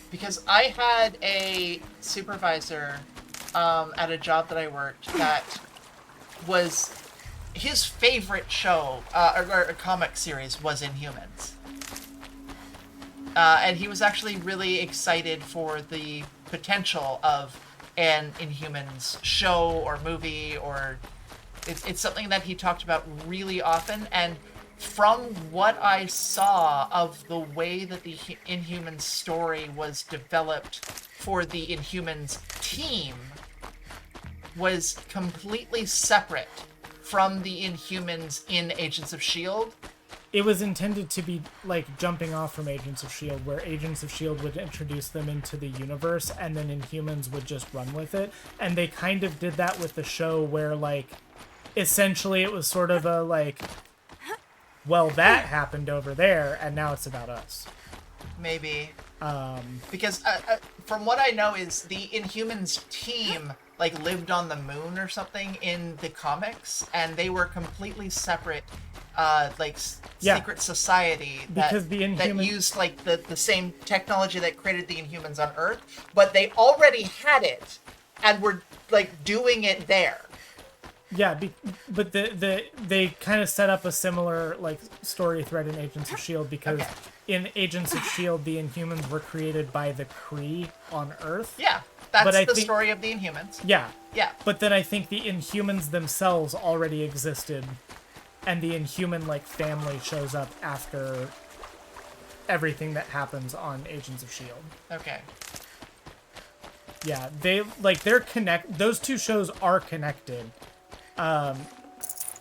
Because I had a supervisor at a job that I worked that was his favorite show or a comic series was Inhumans. And he was actually really excited for the potential of an Inhumans show or movie, or it's something that he talked about really often. And from what I saw of the way that the Inhumans story was developed for the Inhumans team was completely separate from the Inhumans in Agents of S.H.I.E.L.D. It was intended to be like jumping off from Agents of S.H.I.E.L.D., where Agents of S.H.I.E.L.D. would introduce them into the universe and then Inhumans would just run with it. And they kind of did that with the show where, like, essentially it was sort of a, like, well, that happened over there and now it's about us. Maybe. Because from what I know is the Inhumans team like lived on the moon or something in the comics, and they were completely separate, secret society that, Because the that Inhuman- used like the same technology that created the Inhumans on Earth, but they already had it and were like doing it there. Yeah, but they kind of set up a similar like story thread in Agents of S.H.I.E.L.D. because Okay. in Agents of S.H.I.E.L.D. the Inhumans were created by the Kree on Earth. Yeah, that's But I the think- story of the Inhumans. Yeah. Yeah. But then I think the Inhumans themselves already existed, and the Inhuman like family shows up after everything that happens on Agents of S.H.I.E.L.D. Okay. Yeah, they're those two shows are connected.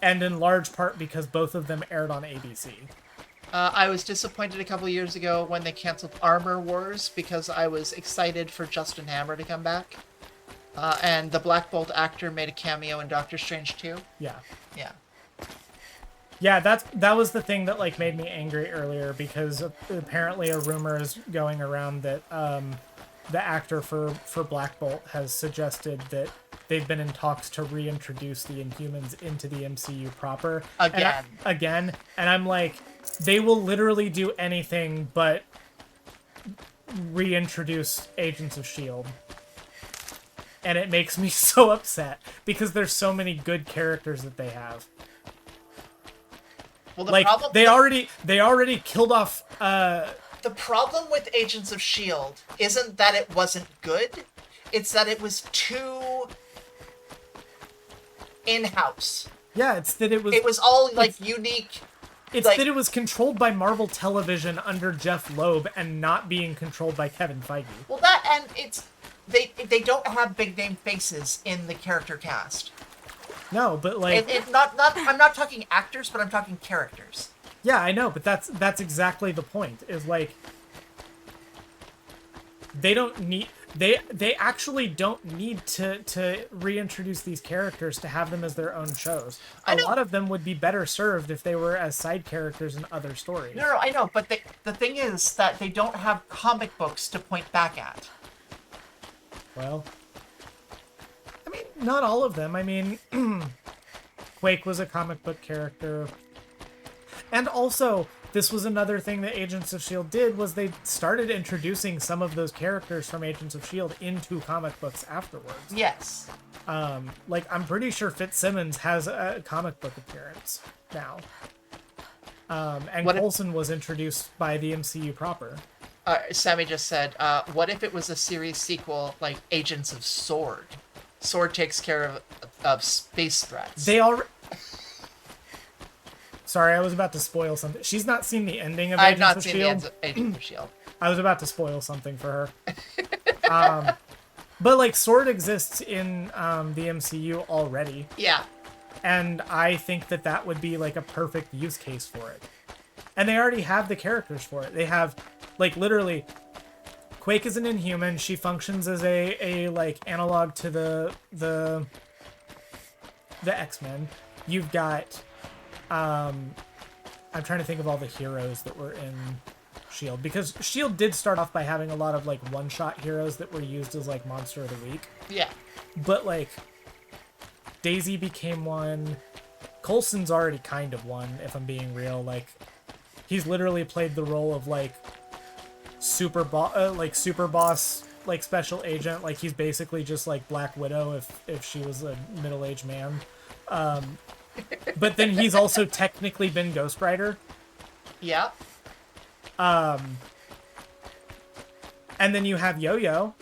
And in large part because both of them aired on ABC. I was disappointed a couple years ago when they canceled Armor Wars because I was excited for Justin Hammer to come back. And the Black Bolt actor made a cameo in Doctor Strange 2. Yeah. Yeah. Yeah, that was the thing that like made me angry earlier because apparently a rumor is going around that the actor for Black Bolt has suggested that they've been in talks to reintroduce the Inhumans into the MCU proper. Again. And I'm like, they will literally do anything but reintroduce Agents of S.H.I.E.L.D. And it makes me so upset because there's so many good characters that they have. Well, the Like problem... they already killed off The the problem with Agents of S.H.I.E.L.D. isn't that it wasn't good, it's that it was too in-house. Yeah, it's that it was. It was all, like, unique. It's like, that it was controlled by Marvel Television under Jeff Loeb and not being controlled by Kevin Feige. well, that, and it's... They don't have big-name faces in the character cast. No, but like... I'm not talking actors, but I'm talking characters. Yeah, I know, but that's exactly the point, is like... They don't need... They actually don't need to reintroduce these characters to have them as their own shows. A lot of them would be better served if they were as side characters in other stories. No, I know, but the thing is that they don't have comic books to point back at. Well... I mean, not all of them. I mean... Quake was a comic book character. And also, this was another thing that Agents of S.H.I.E.L.D. did, was they started introducing some of those characters from Agents of S.H.I.E.L.D. into comic books afterwards. Yes. Like, I'm pretty sure Fitzsimmons has a comic book appearance now. And Coulson was introduced by the MCU proper. Sammy just said, what if it was a series sequel like Agents of S.W.O.R.D.? S.W.O.R.D. takes care of space threats. They already... Sorry, I was about to spoil something. She's not seen the ending of I've Agents not of seen S.H.I.E.L.D. the ends of Agents of S.H.I.E.L.D. I was about to spoil something for her. But, like, S.W.O.R.D. exists in the MCU already. Yeah. And I think that that would be, like, a perfect use case for it. And they already have the characters for it. They have, like, literally... Quake is an Inhuman. She functions as a like, analog to the X-Men. You've got... I'm trying to think of all the heroes that were in S.H.I.E.L.D. Because S.H.I.E.L.D. did start off by having a lot of, like, one-shot heroes that were used as, like, Monster of the Week. Yeah. But, like, Daisy became one. Coulson's already kind of one, if I'm being real. Like, he's literally played the role of, like, super boss, like, special agent. Like, he's basically just, like, Black Widow if she was a middle-aged man. But then he's also technically been Ghost Rider. Yeah. And then you have Yo-Yo.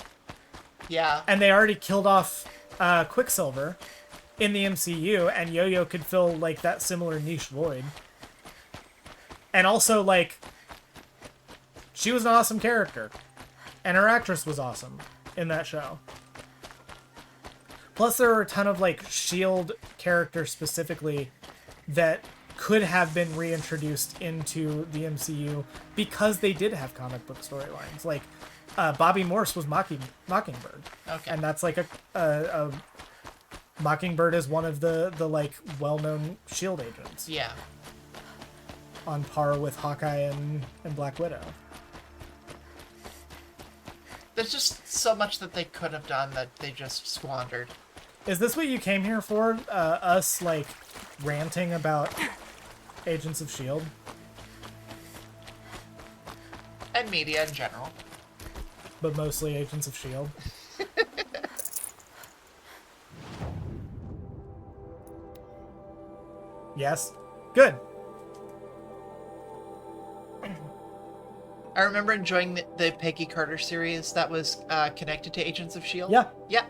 Yeah. And they already killed off Quicksilver in the MCU, and Yo-Yo could fill, like, that similar niche void. And also, like, she was an awesome character. And her actress was awesome in that show. Plus, there are a ton of, like, S.H.I.E.L.D. characters specifically that could have been reintroduced into the MCU because they did have comic book storylines. Like, Bobby Morse was Mockingbird. Okay. And that's, like, a Mockingbird is one of the like, well-known S.H.I.E.L.D. agents. Yeah. On par with Hawkeye and Black Widow. There's just so much that they could have done that they just squandered. Is this what you came here for? Us, like, ranting about Agents of S.H.I.E.L.D.? And media in general. But mostly Agents of S.H.I.E.L.D.? Yes? Good. I remember enjoying the Peggy Carter series that was connected to Agents of S.H.I.E.L.D. Yeah. Yeah.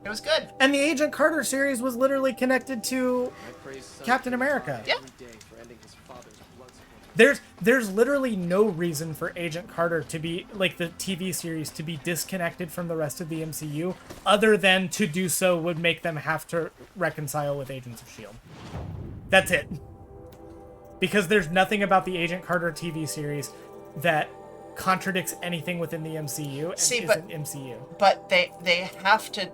It was good. And the Agent Carter series was literally connected to Captain America. Yeah. There's literally no reason for Agent Carter to be, like, the TV series to be disconnected from the rest of the MCU, other than to do so would make them have to reconcile with Agents of S.H.I.E.L.D. That's it. Because there's nothing about the Agent Carter TV series that contradicts anything within the MCU and isn't MCU. But they have to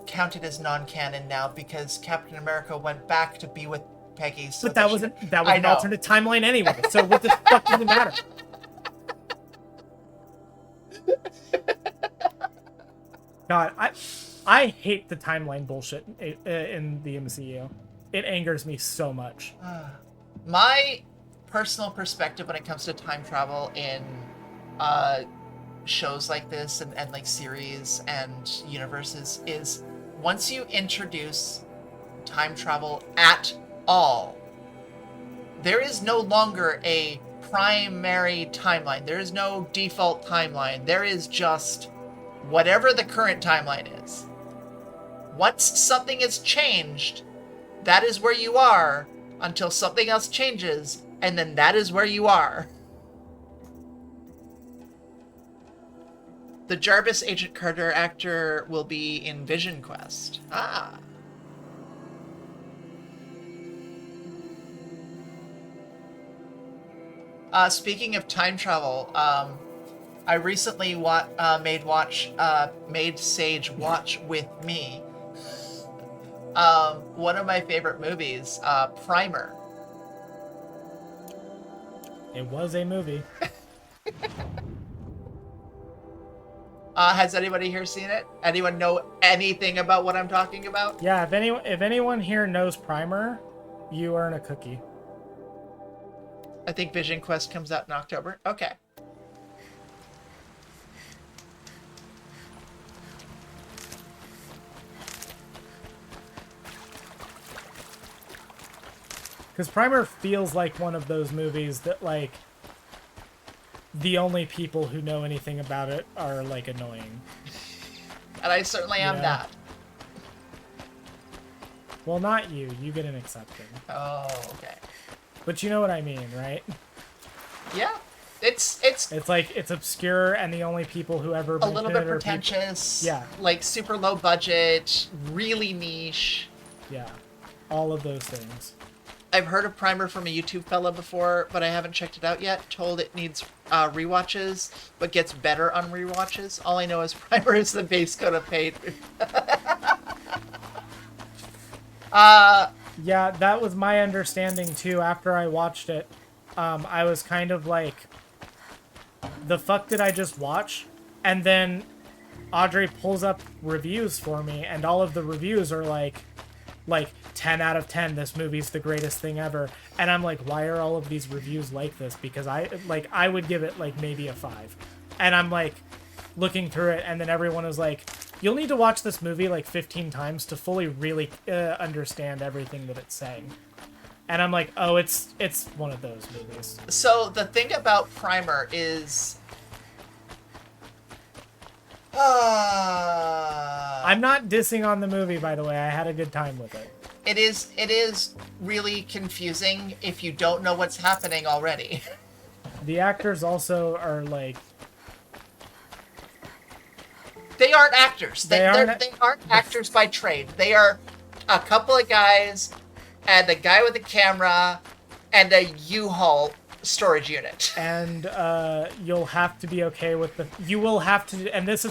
count it as non-canon now because Captain America went back to be with Peggy. So but that was an alternate timeline anyway. So what the fuck does it matter? God, I hate the timeline bullshit in the MCU. It angers me so much. My personal perspective when it comes to time travel in shows like this and like series and universes is once you introduce time travel at all, there is no longer a primary timeline. There is no default timeline. There is just whatever the current timeline is. Once something is changed, that is where you are until something else changes, and then that is where you are. The Jarvis Agent Carter actor will be in Vision Quest. Ah. Speaking of time travel, I recently made Sage watch with me one of my favorite movies, Primer. It was a movie. Has anybody here seen it? Anyone know anything about what I'm talking about? Yeah, if anyone here knows Primer, you earn a cookie. I think Vision Quest comes out in October. Okay. Because Primer feels like one of those movies that, like, the only people who know anything about it are, like, annoying. And I certainly am that. Well, not you. You get an accepting. Oh, okay. But you know what I mean, right? Yeah. It's like, it's obscure, and the only people who ever a mention little it bit are pretentious. Yeah. Like super low budget, really niche. Yeah. All of those things. I've heard of Primer from a YouTube fella before, but I haven't checked it out yet. Told it needs rewatches, but gets better on rewatches. All I know is Primer is the base coat of paint. Yeah, that was my understanding too. After I watched it, I was kind of like, the fuck did I just watch? And then Audrey pulls up reviews for me, and all of the reviews are like 10 out of 10, this movie's the greatest thing ever. And I'm like, why are all of these reviews like this? Because I would give it like maybe a 5. And I'm like looking through it, and then everyone is like, you'll need to watch this movie like 15 times to fully really understand everything that it's saying. And I'm like, oh, it's one of those movies. So the thing about Primer is... I'm not dissing on the movie, by the way. I had a good time with it. It is really confusing if you don't know what's happening already. The actors also are like... They aren't actors. They aren't actors by trade. They are a couple of guys and a guy with a camera and a U-Haul storage unit. And you'll have to be okay with the... You will have to... And this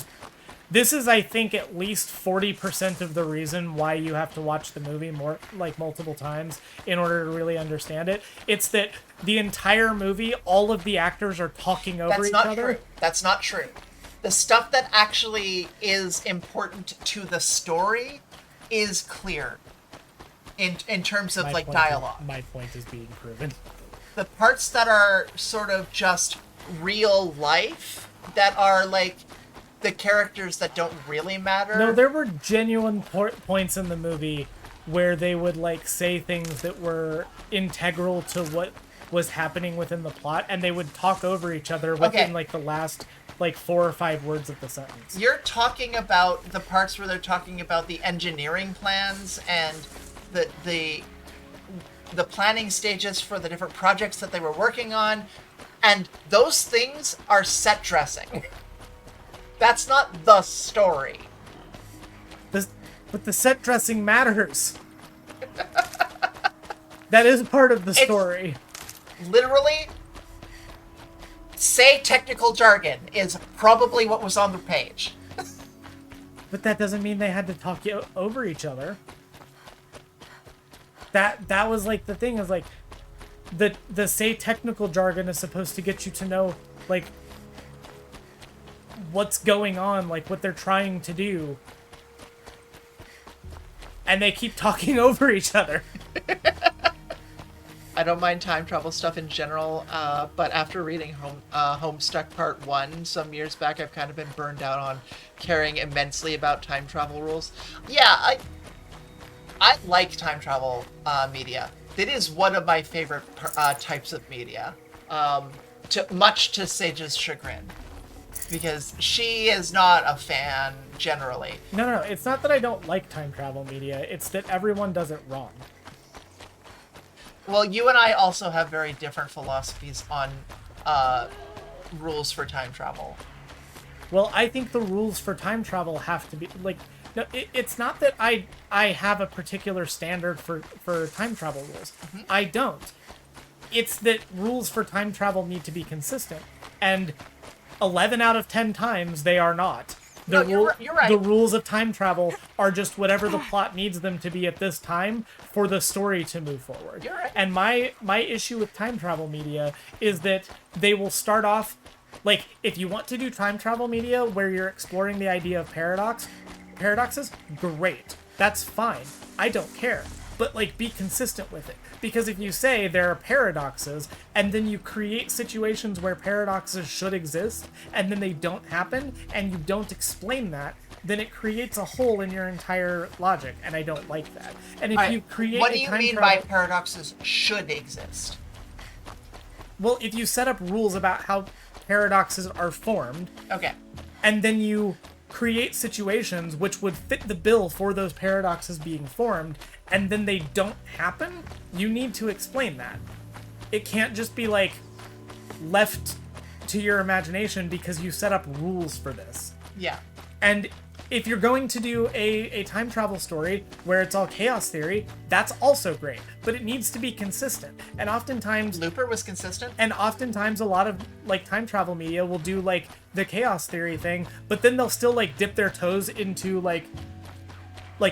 is, I think, at least 40% of the reason why you have to watch the movie multiple times in order to really understand it. It's that the entire movie, all of the actors are talking over each other. True. That's not true. The stuff that actually is important to the story is clear in terms of dialogue. My point is being proven. The parts that are sort of just real life, that are like the characters that don't really matter. No, there were genuine points in the movie where they would like say things that were integral to what was happening within the plot, and they would talk over each other within like the last 4 or 5 words of the sentence. You're talking about the parts where they're talking about the engineering plans and the planning stages for the different projects that they were working on, and those things are set dressing. That's not the story. But the set dressing matters. That is part of the story. Literally, say technical jargon is probably what was on the page. But that doesn't mean they had to talk over each other. That was like the thing is like the say technical jargon is supposed to get you to know like what's going on, like what they're trying to do. And they keep talking over each other. I don't mind time travel stuff in general, but after reading Homestuck Part 1 some years back, I've kind of been burned out on caring immensely about time travel rules. Yeah, I like time travel media. It is one of my favorite types of media. much to Saige's chagrin, because she is not a fan generally. No, it's not that I don't like time travel media. It's that everyone does it wrong. Well, you and I also have very different philosophies on rules for time travel. Well, I think the rules for time travel have to be like. No, it's not that I have a particular standard for time travel rules. Mm-hmm. I don't. It's that rules for time travel need to be consistent, and 11 out of 10 times they are not. You're right. The rules of time travel are just whatever the plot needs them to be at this time for the story to move forward. You're right. And my issue with time travel media is that they will start off, like, if you want to do time travel media where you're exploring the idea of paradoxes, great. That's fine. I don't care. But, like, be consistent with it. Because if you say there are paradoxes, and then you create situations where paradoxes should exist, and then they don't happen, and you don't explain that, then it creates a hole in your entire logic, and I don't like that. And if you create what do you mean by paradoxes should exist? Well, if you set up rules about how paradoxes are formed, okay, and then you create situations which would fit the bill for those paradoxes being formed, and then they don't happen, you need to explain that. It can't just be, like, left to your imagination because you set up rules for this. Yeah. And if you're going to do a time travel story where it's all chaos theory, that's also great. But it needs to be consistent. And oftentimes... Looper was consistent? And oftentimes a lot of, like, time travel media will do, like, the chaos theory thing, but then they'll still, like, dip their toes into, like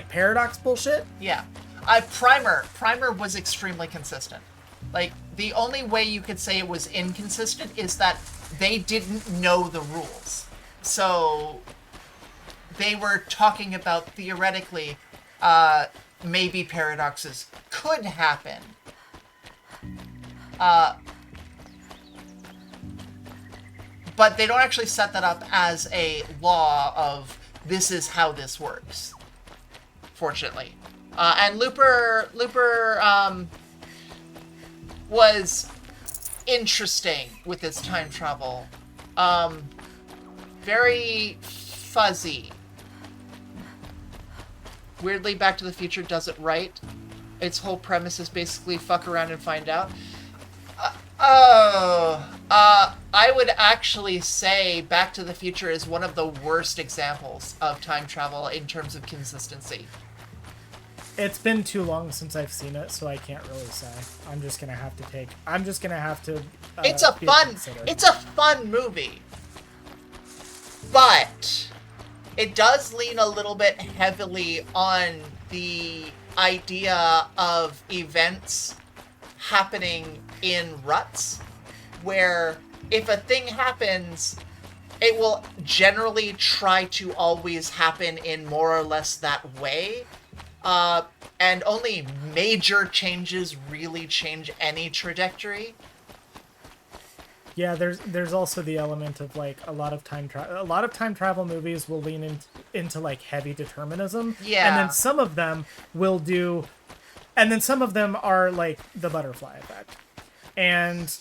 paradox bullshit. Yeah. Primer was extremely consistent. Like, the only way you could say it was inconsistent is that they didn't know the rules. So they were talking about, theoretically, maybe paradoxes could happen. But they don't actually set that up as a law of this is how this works, fortunately. And Looper was interesting with its time travel. Very fuzzy. Weirdly, Back to the Future does it right. Its whole premise is basically fuck around and find out. I would actually say Back to the Future is one of the worst examples of time travel in terms of consistency. It's been too long since I've seen it, so I can't really say. I'm just gonna have to. It's a fun movie, but it does lean a little bit heavily on the idea of events happening in ruts, where if a thing happens, it will generally try to always happen in more or less that way. And only major changes really change any trajectory. Yeah, there's also the element of, like, a lot of time travel movies will lean into like heavy determinism. Yeah. And then some of them will do, and then some of them are like the butterfly effect. And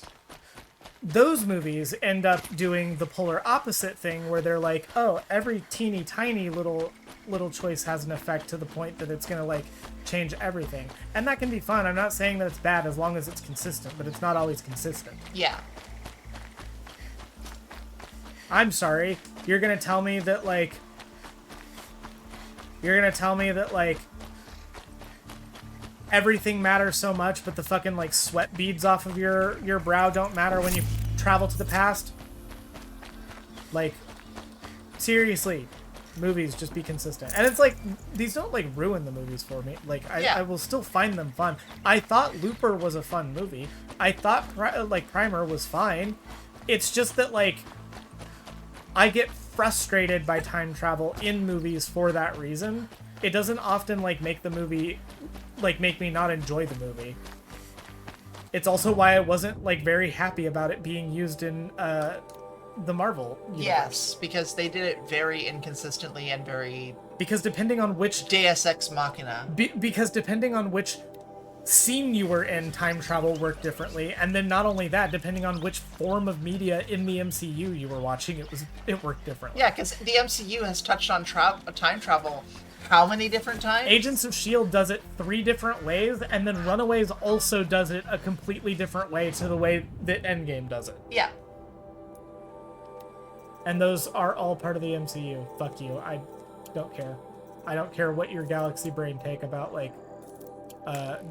those movies end up doing the polar opposite thing where they're like, oh, every teeny tiny little choice has an effect to the point that it's gonna, like, change everything. And that can be fun. I'm not saying that it's bad as long as it's consistent, but it's not always consistent. Yeah. I'm sorry. You're gonna tell me that, like, everything matters so much, but the fucking, like, sweat beads off of your brow don't matter when you travel to the past? Like, seriously. Movies, just be consistent. And it's like, these don't, like, ruin the movies for me. Like, I will still find them fun. I thought Looper was a fun movie. I thought, Primer was fine. It's just that, like, I get frustrated by time travel in movies for that reason. It doesn't often, like, make the movie, like, make me not enjoy the movie. It's also why I wasn't, like, very happy about it being used in, the Marvel universe. Yes, because they did it very inconsistently and very... Because depending on which... Deus Ex Machina. Because depending on which scene you were in, time travel worked differently. And then not only that, depending on which form of media in the MCU you were watching, it worked differently. Yeah, because the MCU has touched on time travel how many different times? Agents of S.H.I.E.L.D. does it 3 different ways, and then Runaways also does it a completely different way to the way that Endgame does it. Yeah. And those are all part of the MCU. Fuck you. I don't care. I don't care what your galaxy brain take about, like,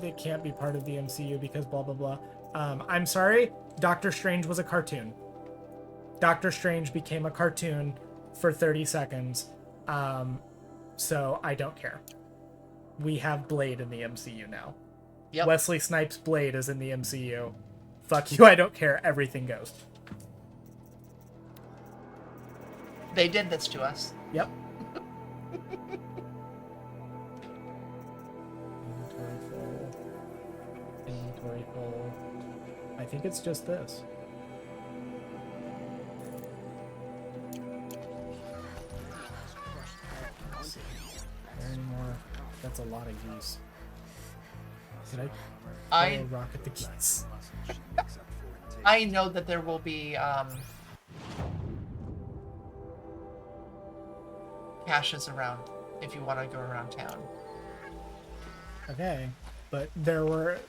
they can't be part of the MCU because blah, blah, blah. I'm sorry, Doctor Strange was a cartoon. Doctor Strange became a cartoon for 30 seconds. So I don't care. We have Blade in the MCU now. Yep. Wesley Snipes' Blade is in the MCU. Fuck you, I don't care. Everything goes. They did this to us. Yep. Inventory full. Inventory full. I think it's just this. Let's see. There anymore? That's a lot of geese. Did I rocket the geese? I know that there will be caches around if you want to go around town. Okay, but there were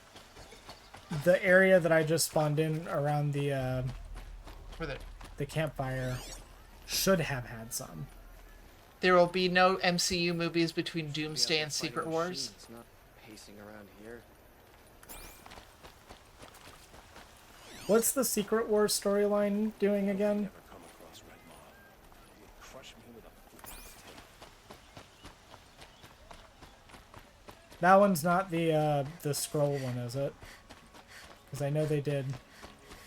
the area that I just spawned in around the For the campfire should have had some. there will be no MCU movies between Doomsday and Secret Wars. It's not pacing around here. What's the Secret Wars storyline doing again? Never come across Red Mob. You'd crush me with a foot's tape. That one's not the scroll one, is it? Because I know they did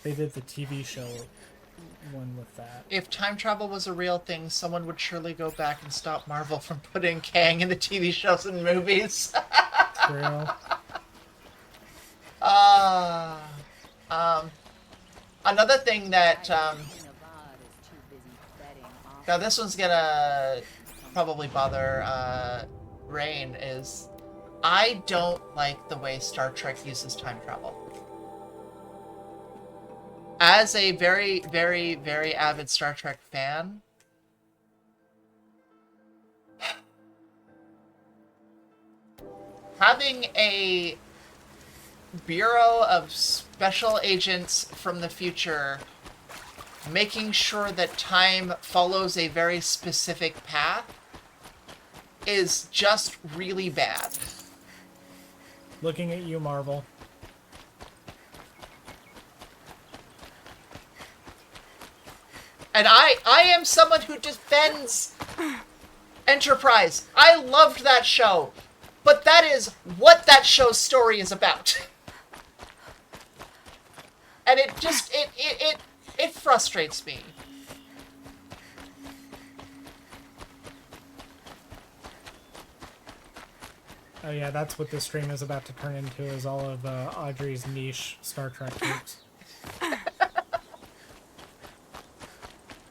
the TV show one with that. If time travel was a real thing, someone would surely go back and stop Marvel from putting Kang in the TV shows and movies. True. Another thing that now this one's gonna probably bother Rain is I don't like the way Star Trek uses time travel. As a very, very, very avid Star Trek fan, having a Bureau of Special Agents from the future making sure that time follows a very specific path is just really bad. Looking at you, Marvel. And I am someone who defends Enterprise. I loved that show. But that is what that show's story is about. And it just, it frustrates me. Oh yeah, that's what this stream is about to turn into, is all of Audrey's niche Star Trek takes.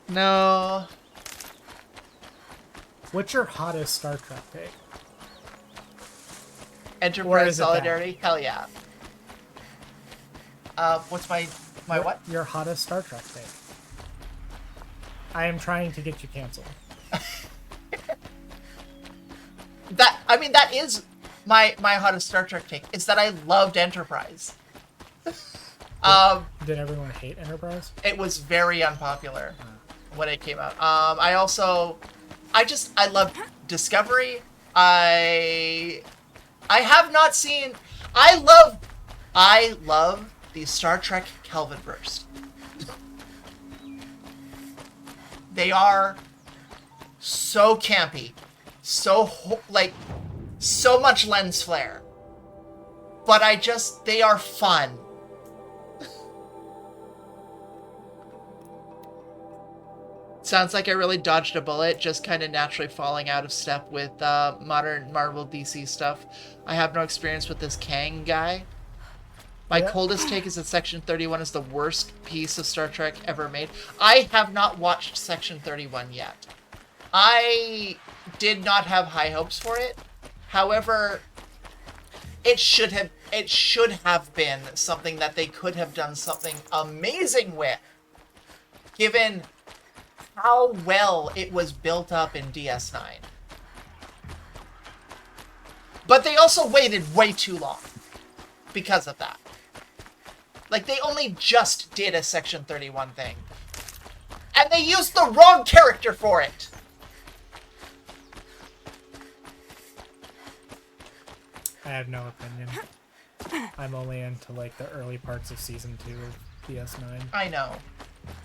No. What's your hottest Star Trek take? Or Enterprise is it that? Solidarity? Hell yeah. What's my what? Your hottest Star Trek take. I am trying to get you canceled. That is my hottest Star Trek take, is that I loved Enterprise. Did everyone hate Enterprise? It was very unpopular when it came out. I love Discovery. I have not seen. I love the Star Trek Kelvin Burst. They are so campy, so much lens flare. But they are fun. Sounds like I really dodged a bullet, just kind of naturally falling out of step with modern Marvel DC stuff. I have no experience with this Kang guy. My coldest take is that Section 31 is the worst piece of Star Trek ever made. I have not watched Section 31 yet. I did not have high hopes for it. However, it should have it should have been something that they could have done something amazing with, given how well it was built up in DS9. But they also waited way too long because of that. Like, they only just did a Section 31 thing. And they used the wrong character for it! I have no opinion. I'm only into, like, the early parts of Season 2 of DS9. I know.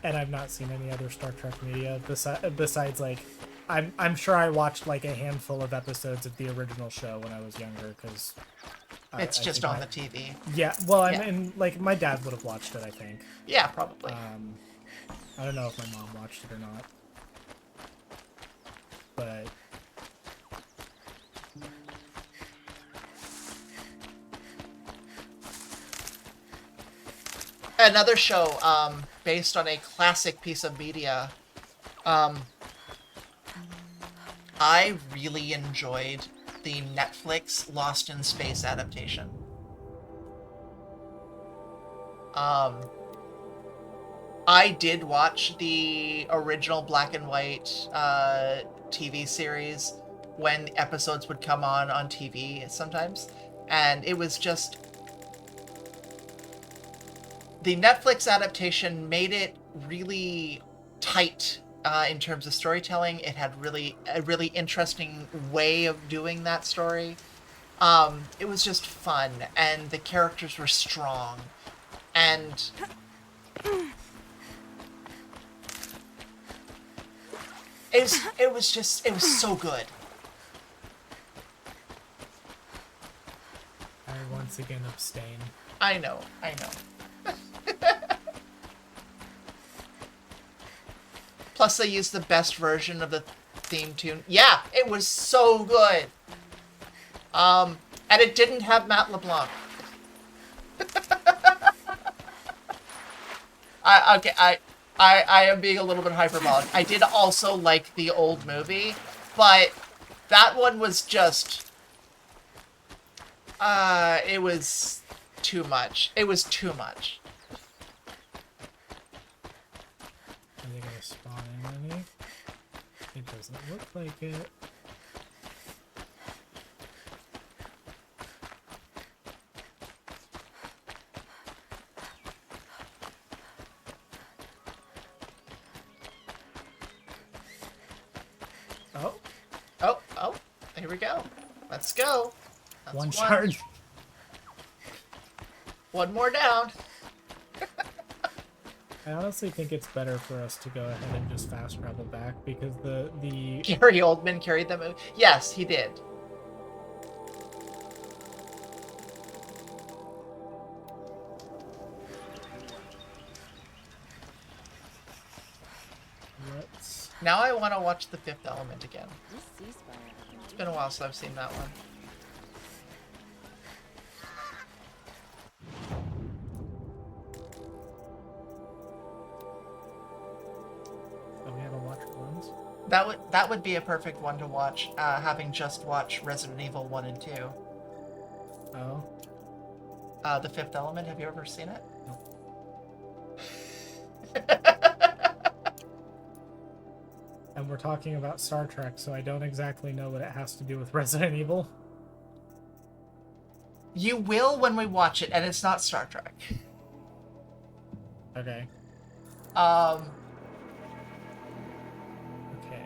And I've not seen any other Star Trek media besides, like... I'm sure I watched, like, a handful of episodes of the original show when I was younger, because... It's just on the TV. Yeah, well, Yeah. I mean, like, my dad would have watched it, I think. Yeah, probably. I don't know if my mom watched it or not. But... Another show, based on a classic piece of media, I really enjoyed the Netflix Lost in Space adaptation. I did watch the original black and white TV series when the episodes would come on TV sometimes, and it was just... The Netflix adaptation made it really tight in terms of storytelling. It had a really interesting way of doing that story. It was just fun, and the characters were strong, and it was so good. I once again abstain. I know. Plus, they used the best version of the theme tune. Yeah, it was so good. And it didn't have Matt LeBlanc. I am being a little bit hyperbolic. I did also like the old movie, but that one was just... it was too much. It was too much. Are they gonna spawn in any? It doesn't look like it. Oh, here we go. Let's go. That's One charge. One more down. I honestly think it's better for us to go ahead and just fast travel back because the Gary Oldman carried them. Yes, he did. let's Now I want to watch The Fifth Element again. It's been a while since I've seen that one. oh, we haven't watched ones. That would be a perfect one to watch, having just watched Resident Evil 1 and 2. Oh, The Fifth Element, have you ever seen it? and we're talking about Star Trek, so I don't exactly know what it has to do with Resident Evil. You will when we watch it, and it's not Star Trek. Okay. Um, Okay.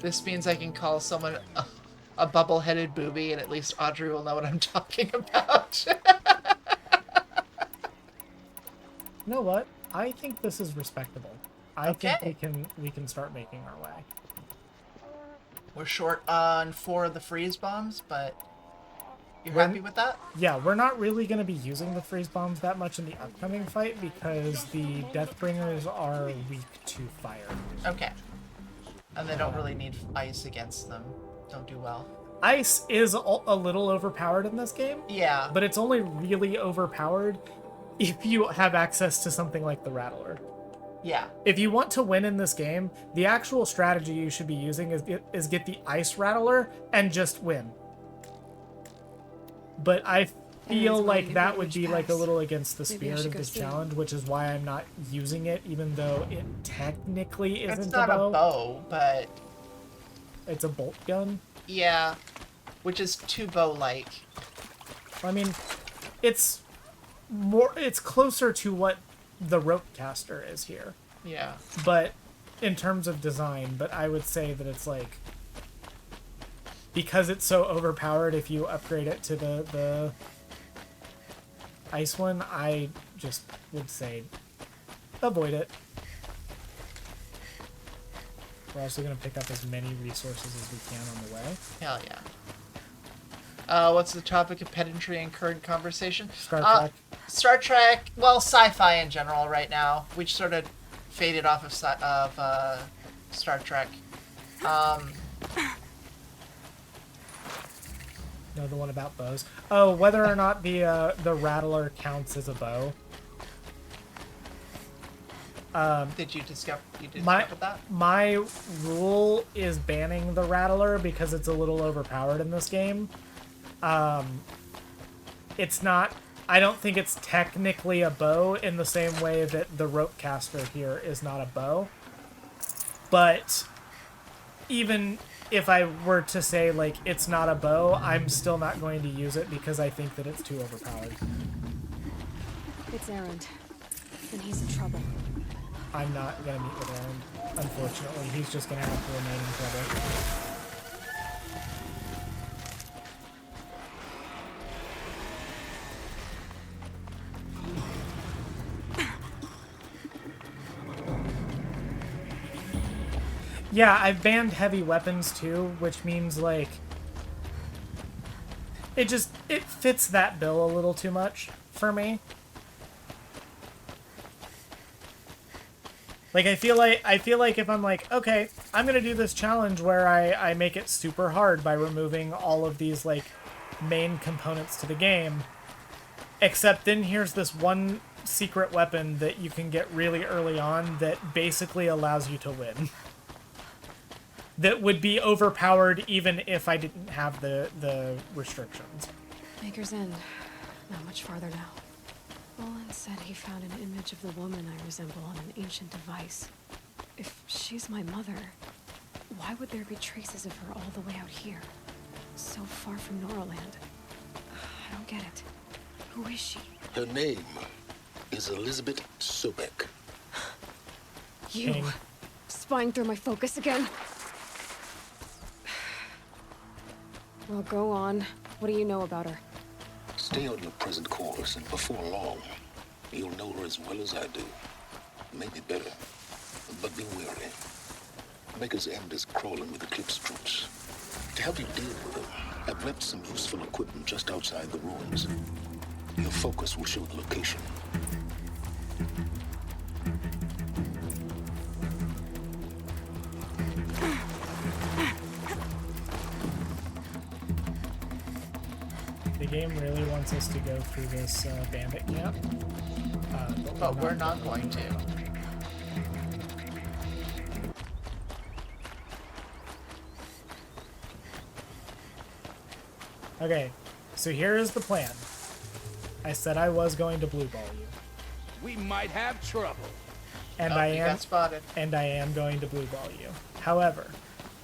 this means I can call someone a bubble-headed booby, and at least Audrey will know what I'm talking about. You know what? I think this is respectable. I Okay. think we can start making our way. We're short on 4 of the freeze bombs, but you're happy with that? Yeah, we're not really going to be using the freeze bombs that much in the upcoming fight because the Deathbringers are weak to fire. Okay. And they don't really need ice against them. Don't do well. Ice is a little overpowered in this game, Yeah. but it's only really overpowered if you have access to something like the Rattler. Yeah. If you want to win in this game, the actual strategy you should be using is get the Ice Rattler and just win. But feel Aaron's like wanting that to would reach be like a Pax. little against the Maybe I spirit should of go this see him. challenge, which is why I'm not using it, even though it technically isn't It's not a bow, but It's a bolt gun. yeah, which is too bow-like. I mean, it's closer to what the rope caster is here, Yeah. but in terms of design. But I would say that it's like, because it's so overpowered, if you upgrade it to the ice one, I just would say avoid it. We're also going to pick up as many resources as we can on the way. Hell yeah. What's the topic of pedantry and current conversation? Star Trek. Star Trek, well, sci-fi in general right now. We sort of faded off of Star Trek. No, the one about bows. Oh, whether or not the rattler counts as a bow. Did you discover My that? my rule is banning the rattler because it's a little overpowered in this game. It's not. I don't think it's technically a bow in the same way that the rope caster here is not a bow. But even if I were to say like it's not a bow, I'm still not going to use it because I think that it's too overpowered. It's Aaron. And he's in trouble. I'm not gonna meet with Aaron. Unfortunately, he's just gonna have to remain in trouble. Yeah, I've banned heavy weapons too, which means like it fits that bill a little too much for me. Like I feel like if I'm like, okay, I'm gonna do this challenge where I make it super hard by removing all of these like main components to the game, except then here's this one secret weapon that you can get really early on that basically allows you to win. That would be overpowered even if I didn't have the restrictions. Maker's End. Not much farther now. Roland said he found an image of the woman I resemble on an ancient device. If she's my mother, why would there be traces of her all the way out here? So far from Norland. I don't get it. Who is she? Her name is Elizabeth Sobek. You. King. Spying through my focus again? Well, go on. What do you know about her? Stay on your present course, and before long, you'll know her as well as I do. Maybe better, but be wary. Maker's End is crawling with Eclipse troops. To help you deal with them, I've left some useful equipment just outside the ruins. Your focus will show the location. The game really wants us to go through this bandit camp, But we're not going to. Okay, so here is the plan. I said I was going to blue ball you, We might have trouble. and Oh, I you am, got spotted. and I am going to blue ball you. However,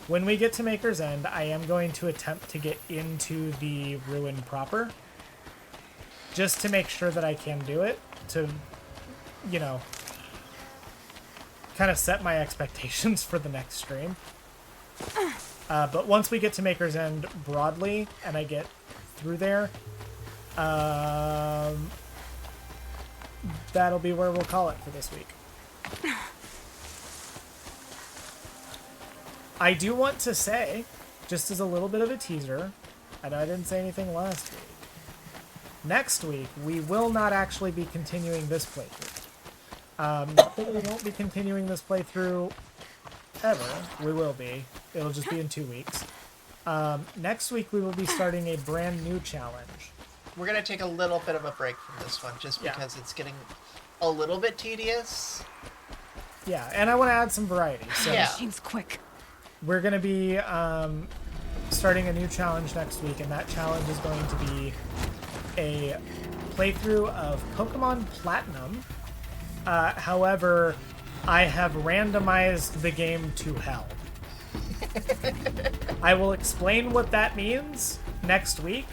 when we get to Maker's End, I am going to attempt to get into the ruin proper, just to make sure that I can do it, to, you know, kind of set my expectations for the next stream. But once we get to Maker's End broadly, and I get through there, that'll be where we'll call it for this week. I do want to say, just as a little bit of a teaser, I know I didn't say anything last week. Next week, we will not actually be continuing this playthrough. Not that we won't be continuing this playthrough ever. We will be. It'll just be in 2 weeks. Next week, we will be starting a brand new challenge. We're gonna take a little bit of a break from this one, just Yeah. because it's getting a little bit tedious. Yeah, and I want to add some variety. So Yeah. Machine's quick. we're going to be starting a new challenge next week, and that challenge is going to be a playthrough of Pokemon Platinum. However, I have randomized the game to hell. I will explain what that means next week,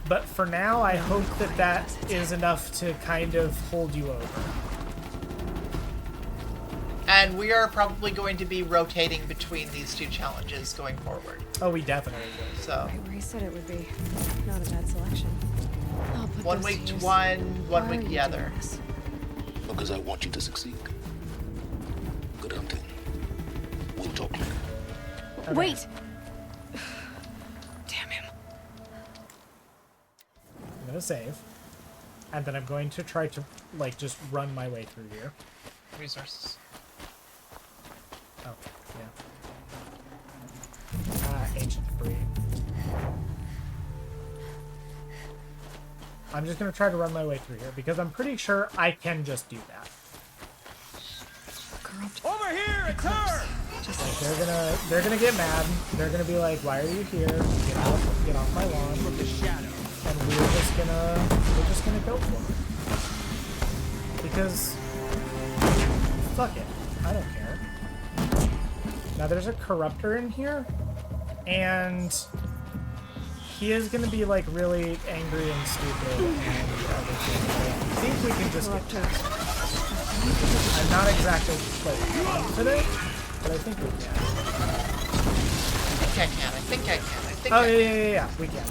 but for now, I hope that that is enough to kind of hold you over. And we are probably going to be rotating between these two challenges going forward. Oh, we definitely will. So Right where he said it would be. Not a bad selection. I'll put 1 those week to use. one Why are week you the other. doing this? Because I want you to succeed. Good hunting. We'll talk later. Okay. Wait! Damn him. I'm gonna save, and then I'm going to try to, like, just run my way through here. Resources. Oh, yeah. Ancient debris. I'm just gonna try to run my way through here, because I'm pretty sure I can just do that. Corrupt. Over here, it's her! Like, they're gonna get mad. They're gonna be like, "Why are you here? Get off my lawn!" From the shadow. And we're just gonna go for it. Because fuck it, I don't care. Now there's a corruptor in here, and he is gonna be like really angry and stupid and everything. I think we can just get past it. I'm not exactly like confident, but I think we can. I think I can. Oh yeah, we can.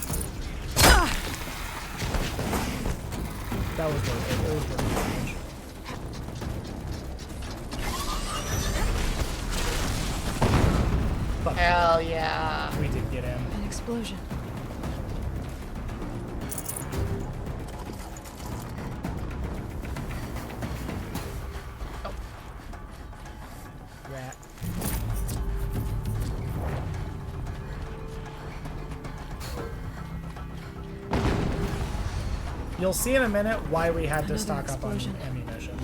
That was worth it. It was worth it. Fuck. Hell yeah. We did get him. An explosion. Rat. You'll see in a minute why we had to Another stock explosion. up on ammunition.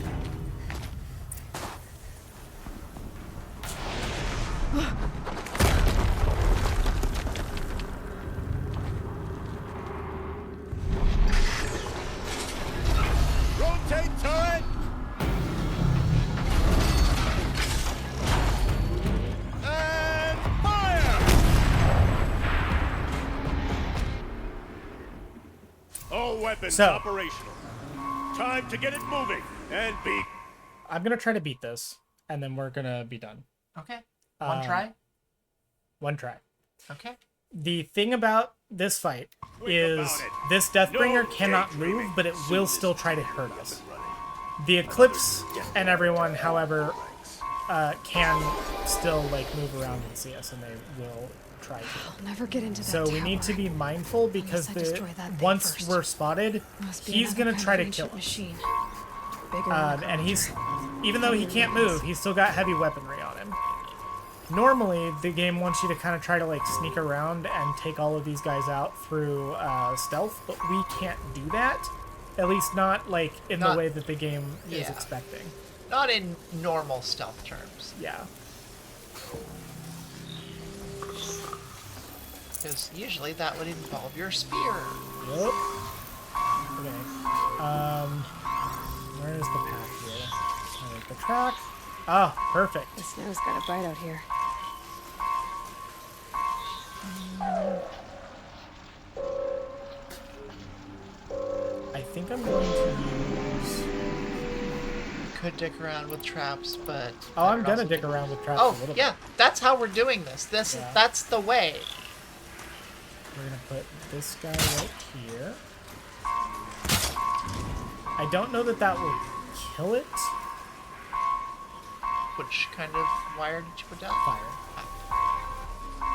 Rotate turret! And fire! All weapons So- operational. Time to get it moving and be... I'm gonna try to beat this, and then we're gonna be done. Okay. One try. One try. Okay. The thing about this fight Quick is about it. this Deathbringer No cannot daydreaming. move, but it will still try to hurt Up us. and running. The Eclipse and everyone, however, can still like move around and see us, and they will try to. I'll never get into that So we need to tower. be mindful because Unless I destroy that thing once first. we're spotted, Must be he's another gonna kind try of to kill ancient us. machine. Bigger than a And he's, corruptor. even though he can't move, he's still got heavy weaponry on him. Normally, the game wants you to kind of try to like sneak around and take all of these guys out through stealth, but we can't do that. At least not like in the Not- way that the game is yeah. expecting. Not in normal stealth terms. Yeah. Because usually that would involve your spear. Yep. Okay. Where is the path here? Alright, the track. Ah, perfect. The snow's got a bite out here. I think I'm going to use. Could dick around with traps, but Oh, I'm that would gonna also dick be- around with traps a Oh little yeah, that's how we're doing this. Yeah. That's the way. bit. We're gonna put this guy right here. I don't know that that will kill it. Which kind of wire did you put down? Fire.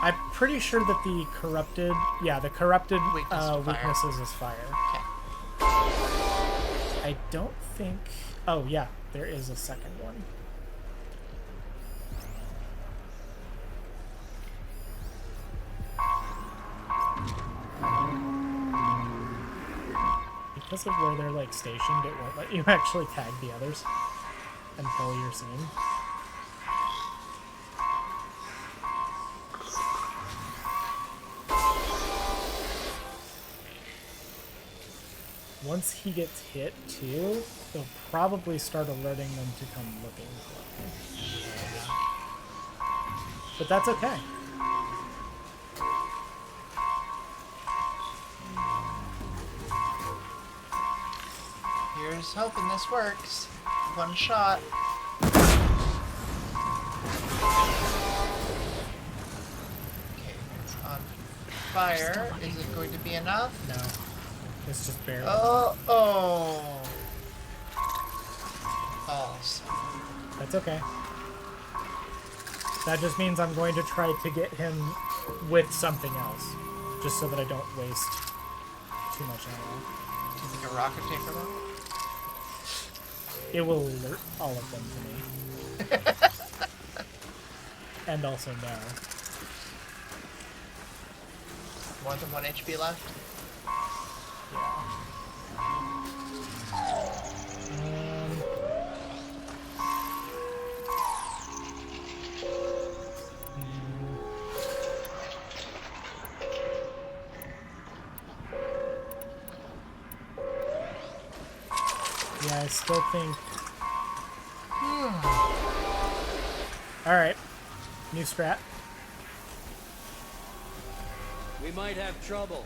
I'm pretty sure that the corrupted, the corrupted Weakness to fire. weaknesses is fire. Okay. I don't think. Oh yeah, there is a second one. Because of where they're like stationed, it won't let you actually tag the others until you're seen. once he gets hit too, they'll probably start alerting them to come looking for him. But that's okay. Here's hoping this works. One shot. Okay, it's on fire. Is it going to be enough? No. It's just barely. Oh. Balls. That's okay. That just means I'm going to try to get him with something else. Just so that I don't waste too much ammo. Do you think a rocket take them out? It will alert all of them to me. And also no. More than 1 HP left? Yeah, I still think... Alright. New strat. We might have trouble.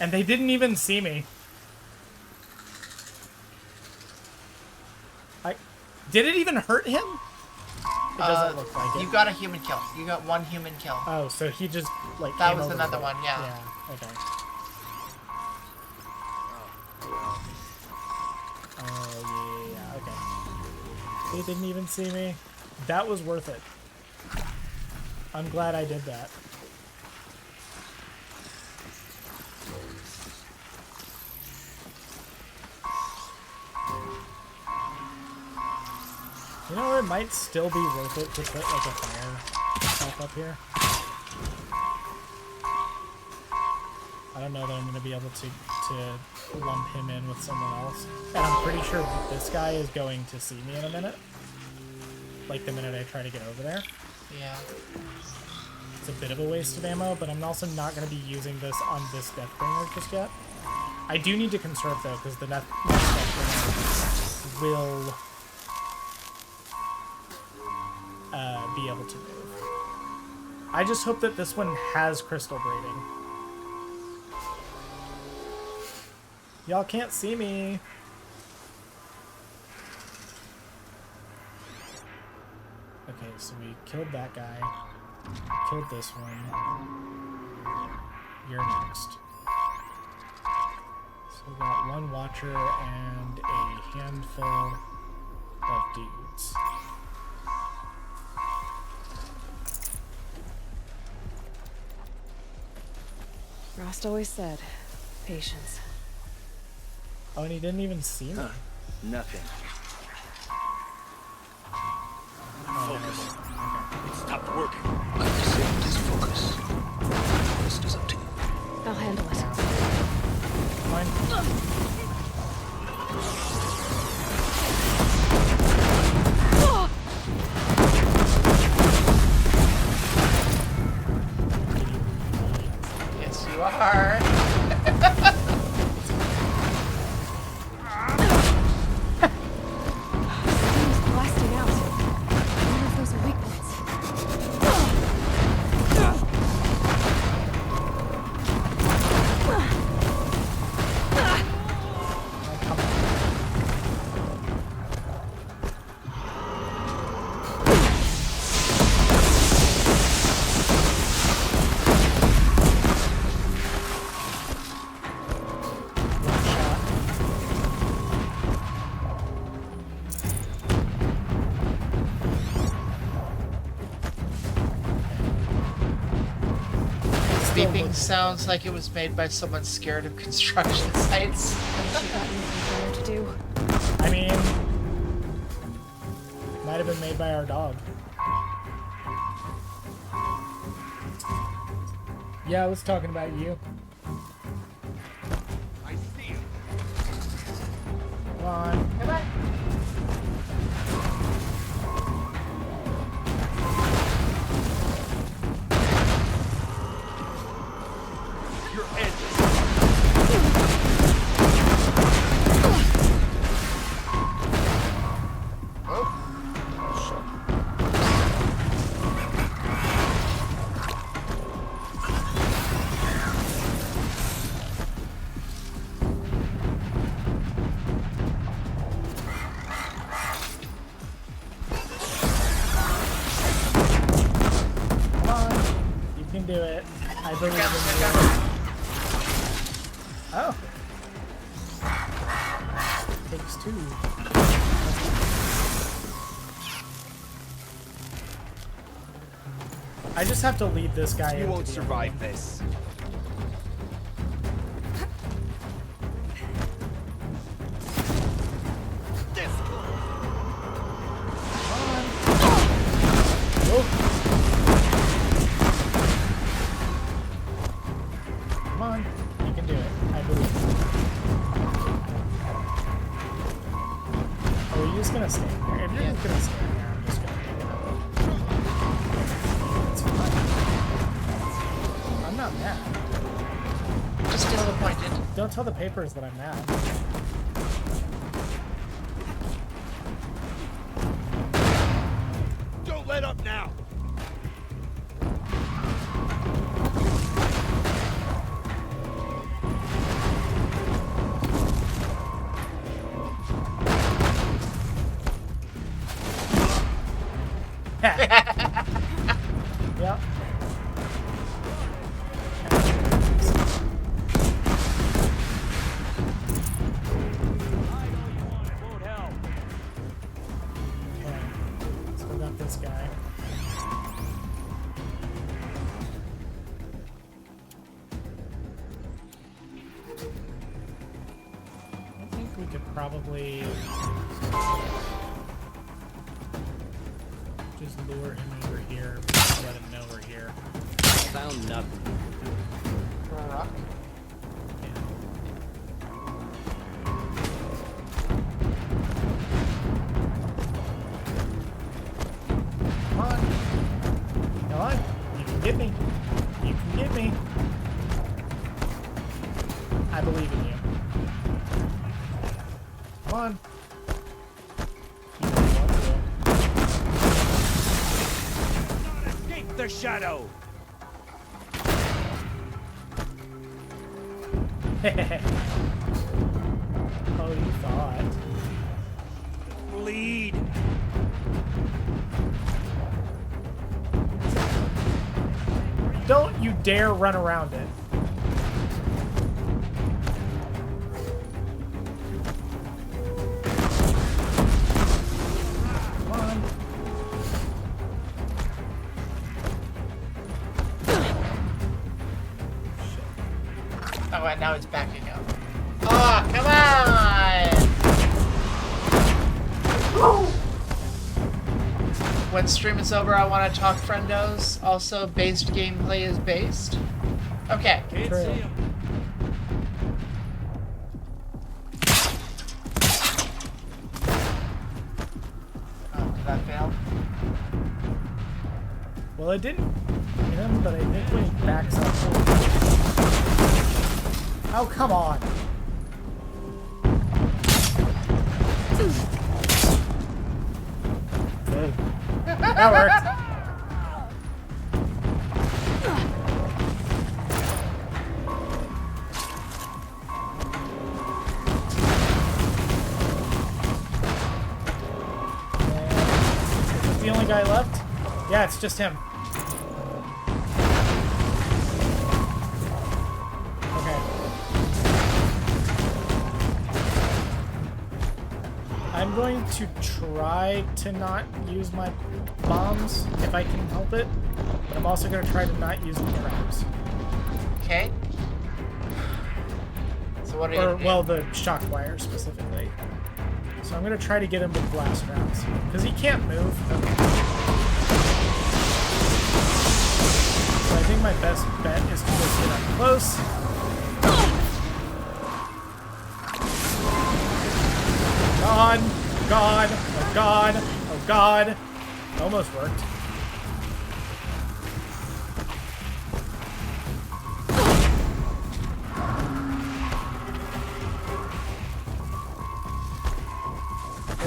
And they didn't even see me. Did it even hurt him? It doesn't look like it. You got a human kill. You got 1 human kill. Oh, so he just, like, That came was over another the- one, yeah. Yeah, okay. Oh, yeah, okay. They didn't even see me. That was worth it. I'm glad I did that. You know, it might still be worth it to put, like, a fire stuff up here. I don't know that I'm going to be able to lump him in with someone else. And I'm pretty sure that this guy is going to see me in a minute. Like, the minute I try to get over there. Yeah. It's a bit of a waste of ammo, but I'm also not going to be using this on this Deathbringer just yet. I do need to conserve, though, because the next Deathbringer will... be able to move. I just hope that this one has crystal braiding. Y'all can't see me. Okay, so we killed that guy. Killed this one. You're next. So we got 1 watcher and a handful of dudes. Rost always said, patience. Oh, and he didn't even see me. Nothing. Focus. Okay. It stopped working. Like I said, just focus. The rest is up to you. I'll handle it. Fine. Yes, you are. Things blasting out. I wonder if those are weak points. Beeping sounds like it was made by someone scared of construction sites. She got anything better to do. I mean, might have been made by our dog. Yeah, I was talking about you. I see him. Come on. Come on. You're ended. Come on. You can do it. I believe in you. Oh. Takes two. I just have to lead this guy. You into won't the survive enemy. this. Come on. You can do it. I believe. Oh, are you just gonna stand there? If you're just gonna stand there, I'm just gonna pick it up. It's fine. I'm not mad. Just disappointed. Don't tell the papers that I'm mad. Don't let up now. Yep. Okay. So we got this guy. I think we could probably just lure him over here, let him know we're here. Found nothing. For a rock. Yeah. Come on. Come on. You can get me. You can get me. I believe in you. Come on. You know what, Escape the shadow. Oh, you thought. Bleed. Don't you dare run around it. Come on. Oh, and now it's backing up. Oh, come on! When stream is over, I want to talk friendos. Also, based gameplay is based. Okay. Can't True. see him. Oh, did that fail? Well, it didn't hit him, but I think when he backs up. Oh, come on. That worked. Is this the only guy left? Yeah, it's just him. Okay. I'm going to try to not use my bombs if I can help it, but I'm also going to try to not use the traps. Okay. So what are you Or, gonna do? well, the shock wire specifically. So I'm going to try to get him with blast rounds, because he can't move. So I think my best bet is to just get up close. God, God, oh God, oh God. Almost worked.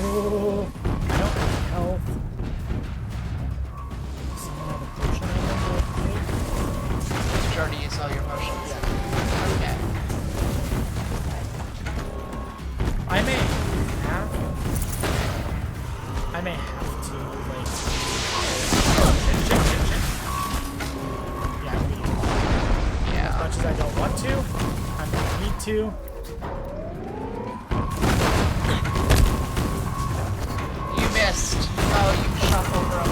Oh, I don't have health. Someone have a potion on them? Did you already use all your potions? Okay. I may have to, like... Yeah, Yeah. as much as I don't want to, I'm gonna need to. You missed. Oh, you shot over him.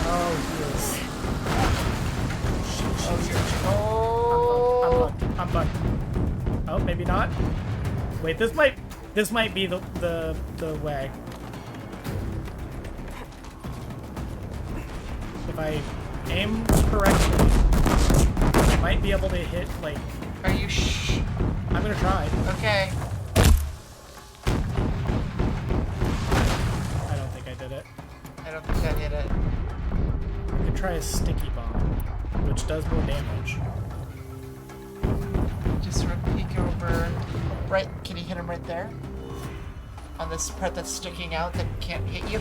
Oh, he is. Oh, I'm fucked. Oh, maybe not. Wait, this might be the way. If I aim correctly, I might be able to hit, like... Are you I'm gonna try. Okay. I don't think I did it. I don't think I hit it. I could try a sticky bomb, which does more damage. Just sort of peek over. Right, can you hit him right there? On this part that's sticking out that can't hit you?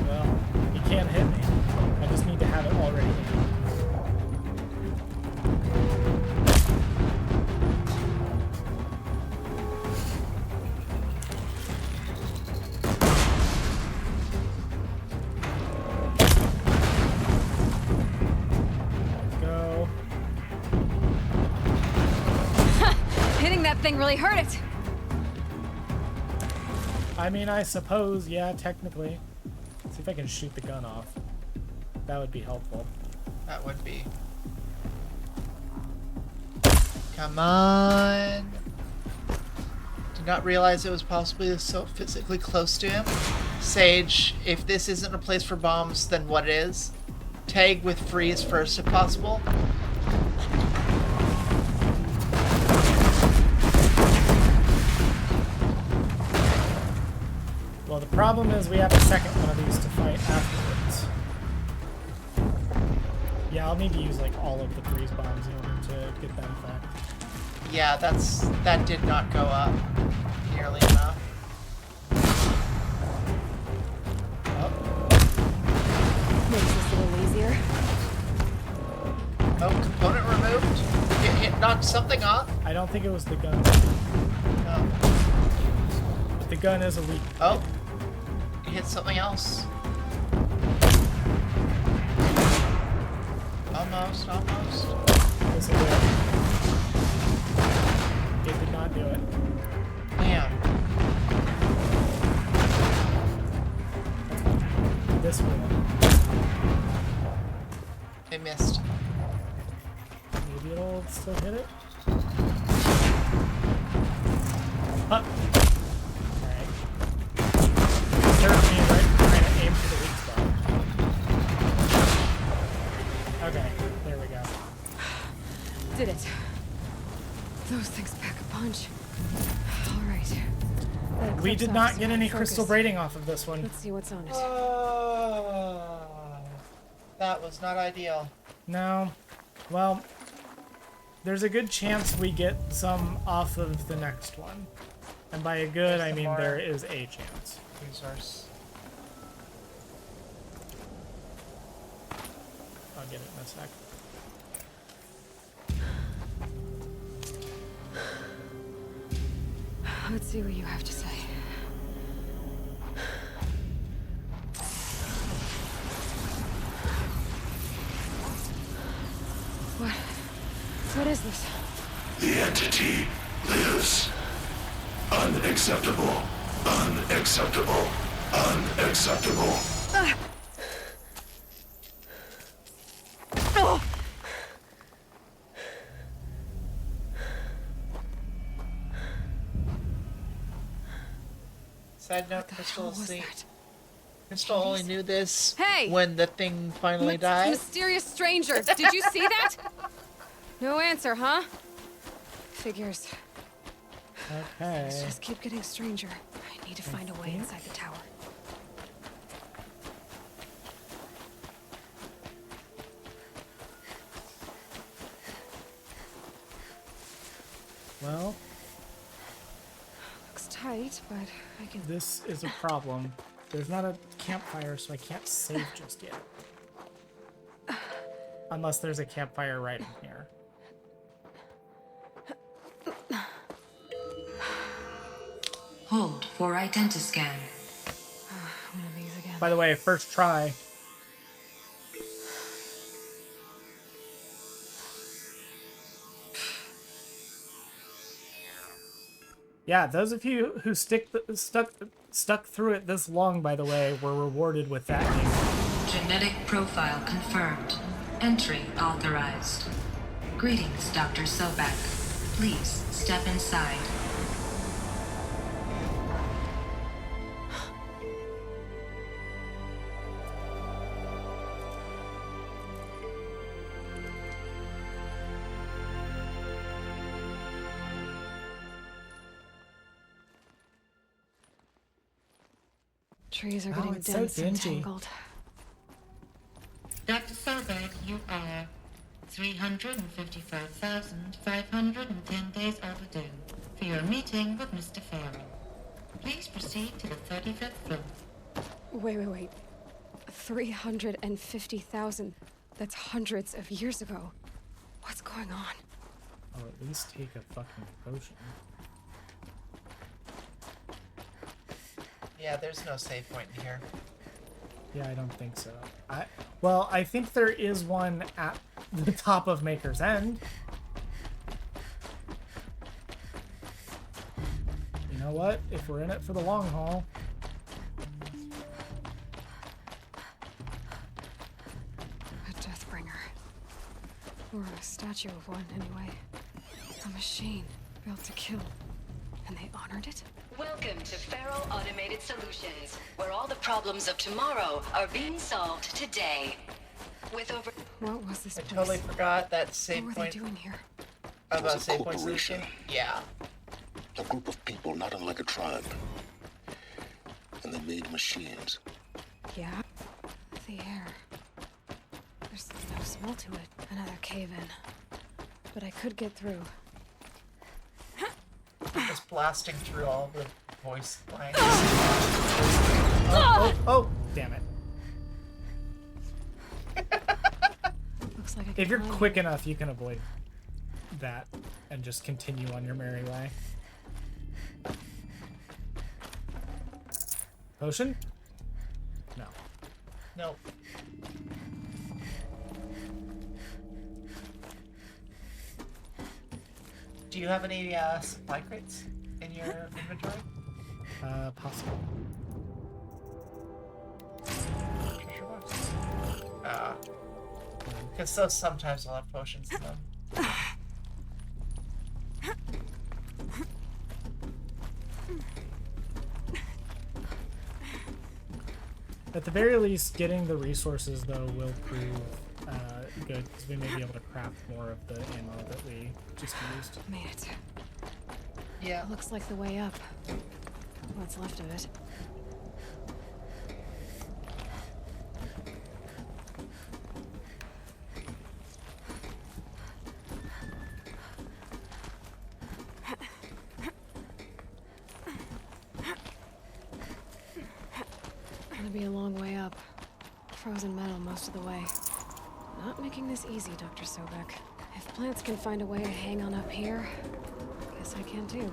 Well, he can't hit me. I just need to have it already in. Go. Hitting that thing really hurt it. I mean, I suppose, yeah, technically. See if I can shoot the gun off. That would be helpful. That would be. Come on. Did not realize it was possibly so physically close to him. Saige, if this isn't a place for bombs, then what is? Tag with freeze first if possible. Well, the problem is we have a second one of these to fight afterwards. Yeah, I'll need to use like all of the freeze bombs in order to get that effect. Yeah, that did not go up nearly enough. Makes this a little easier. Oh, component removed? It knocked something off? I don't think it was the gun, Oh. but the gun is a weak. Oh. You hit something else. Almost, almost. This will do it. It did not do it. Damn. This one. It missed. Maybe it'll still hit it. Up. Alright. Serves me right trying to aim for the weak spot. Okay, there we go. Did it. Those things pack a punch. All right. That We eclipse did off not some get any focus. crystal braiding off of this one. Let's see what's on it. Oh, that was not ideal. No. Well, there's a good chance we get some off of the next one. And by a good, I mean there is a chance. Resource. I'll get it in a sec. Let's see what you have to say. What is this? The entity lives. Unacceptable. Unacceptable. Unacceptable. Side note, What the hell was that? Crystal only knew this Hey! when the thing finally died. Mysterious stranger. Did you see that? No answer, huh? Figures. Okay. Things just keep getting stranger. I need to find a way inside the tower. Well, Looks tight, but I can... this is a problem. There's not a campfire, so I can't save just yet. Unless there's a campfire right in here. Hold for identiscan. One of these again. By the way, first try. Yeah, those of you who stuck through it this long, by the way, were rewarded with that name. Genetic profile confirmed. Entry authorized. Greetings, Dr. Sobek. Please step inside. Trees are getting it's so dense and dingy. tangled. Dr. Sobek, you are 355,510 days overdue for your meeting with Mr. Farrell. Please proceed to the 35th floor. Wait. 350,000. That's hundreds of years ago. What's going on? I'll at least take a fucking potion. Yeah, there's no save point in here. Yeah, I don't think so. Well, I think there is one at the top of Maker's End. You know what? If we're in it for the long haul. A Deathbringer. Or a statue of one, anyway. A machine built to kill. And they honored it? Welcome to Farrell Automated Solutions, where all the problems of tomorrow are being solved today. With over... What was this I place? totally forgot that save What were they point. doing here? About a save points in this corporation. game? Yeah. A group of people not unlike a tribe. And they made machines. Yeah? The air. There's no smell to it. Another cave-in. But I could get through. Just blasting through all the voice lines. Oh, damn it. Looks like I If you're can climb quick here. enough, you can avoid that and just continue on your merry way. Potion? No. Nope. Do you have any supply crates in your inventory? Possible. Treasure box? Because those sometimes will have potions in them. At the very least, getting the resources, though, will prove good, because we may be able to craft more of the ammo that we just used. Made it. Yeah. Looks like the way up. What's left of it. Gonna be a long way up. Frozen metal most of the way. Not making this easy, Dr. Sobek. If plants can find a way to hang on up here, guess I can too.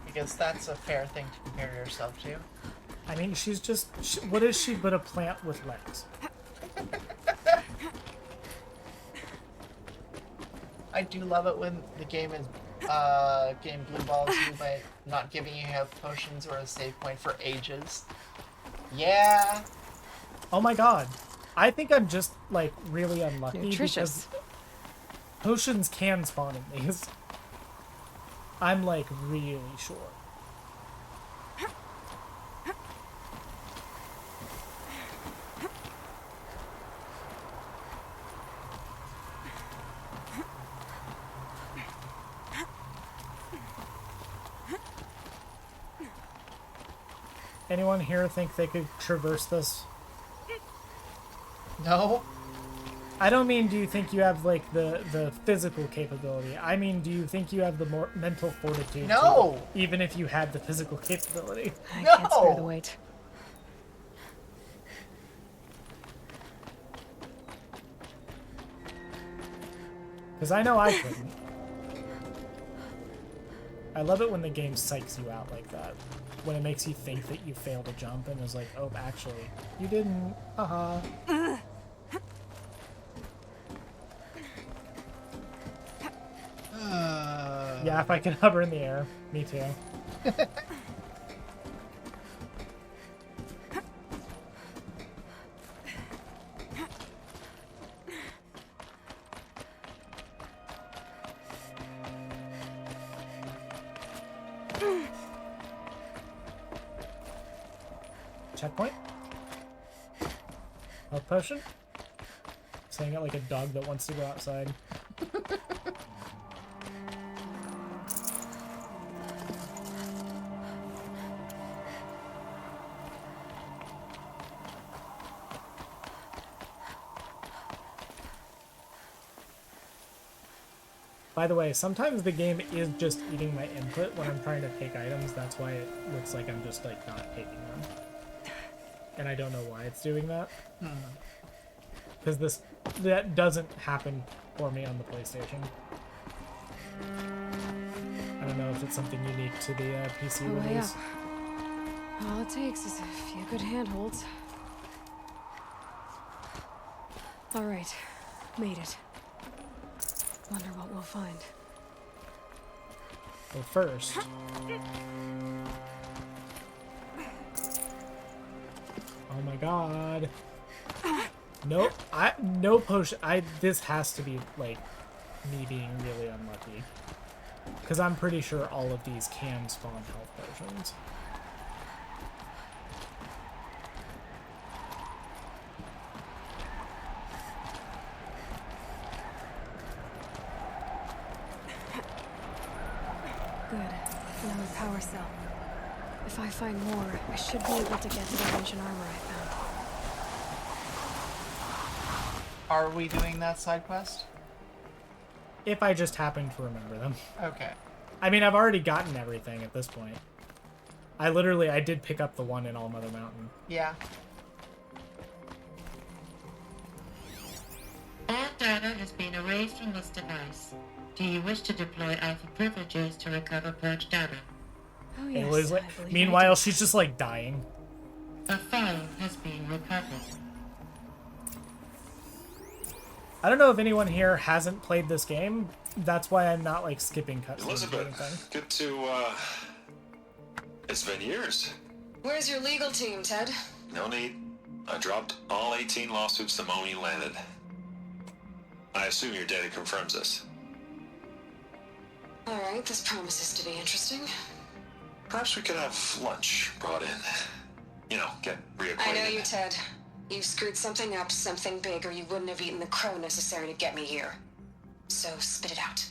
Because that's a fair thing to compare yourself to. I mean, she's just... what is she but a plant with legs? I do love it when the game is game blue balls you by not giving you health potions or a save point for ages. Yeah. Oh my god. I think I'm just, like, really unlucky Nutritious. because potions can spawn in these. I'm like really sure. Anyone here think they could traverse this? No? I don't mean do you think you have, like, the physical capability. I mean, do you think you have the more mental fortitude? No! To, even if you had the physical capability. I can't spare the weight. Because I know I couldn't. I love it when the game psychs you out like that. When it makes you think that you failed a jump and is like, oh, actually, you didn't. Haha. Yeah, if I can hover in the air. Me too. Checkpoint. Health potion. Saying it like a dog that wants to go outside. By the way, sometimes the game is just eating my input when I'm trying to take items. That's why it looks like I'm just, like, not taking them. And I don't know why it's doing that. Because that doesn't happen for me on the PlayStation. I don't know if it's something unique to the PC release. All it takes is a few good handholds. All right, made it. Wonder what we'll find. Well, first... Oh my god. Nope. No potion. This has to be, like, me being really unlucky. Because I'm pretty sure all of these can spawn health potions. Good. Another power cell. If I find more, I should be able to get to the ancient armor I found. Are we doing that side quest? If I just happen to remember them. Okay. I mean, I've already gotten everything at this point. I did pick up the one in All Mother Mountain. Yeah. All data has been erased from this device. Do you wish to deploy alpha privileges to recover purged data? Oh It yes. was like, I believe I meanwhile, did. she's just like dying. A file has been recovered. I don't know if anyone here hasn't played this game. That's why I'm not like skipping cutscenes or anything. Elizabeth, good to, it's been years. Where's your legal team, Ted? No need. I dropped all 18 lawsuits the moment you landed. I assume your data confirms this. All right, this promises to be interesting. Perhaps we could have lunch brought in. You know, get reacquainted. I know you, Ted. You screwed something up, something big, or you wouldn't have eaten the crow necessary to get me here. So spit it out.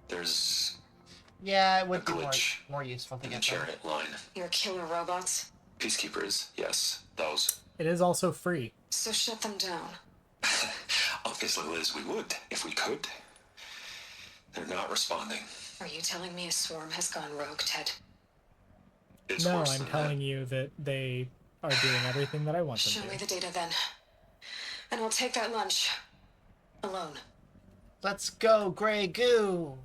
There's Yeah, it would a be glitch more useful to in the get them. chariot line. Your killer robots? Peacekeepers, yes, those. It is also free. So shut them down. Obviously, Liz, we would, if we could. They're not responding. Are you telling me a swarm has gone rogue, Ted? It's No, worse I'm than telling you that they are doing everything that I want them Show to. me the data then. And I'll take that lunch. Alone. Let's go, Grey Goo!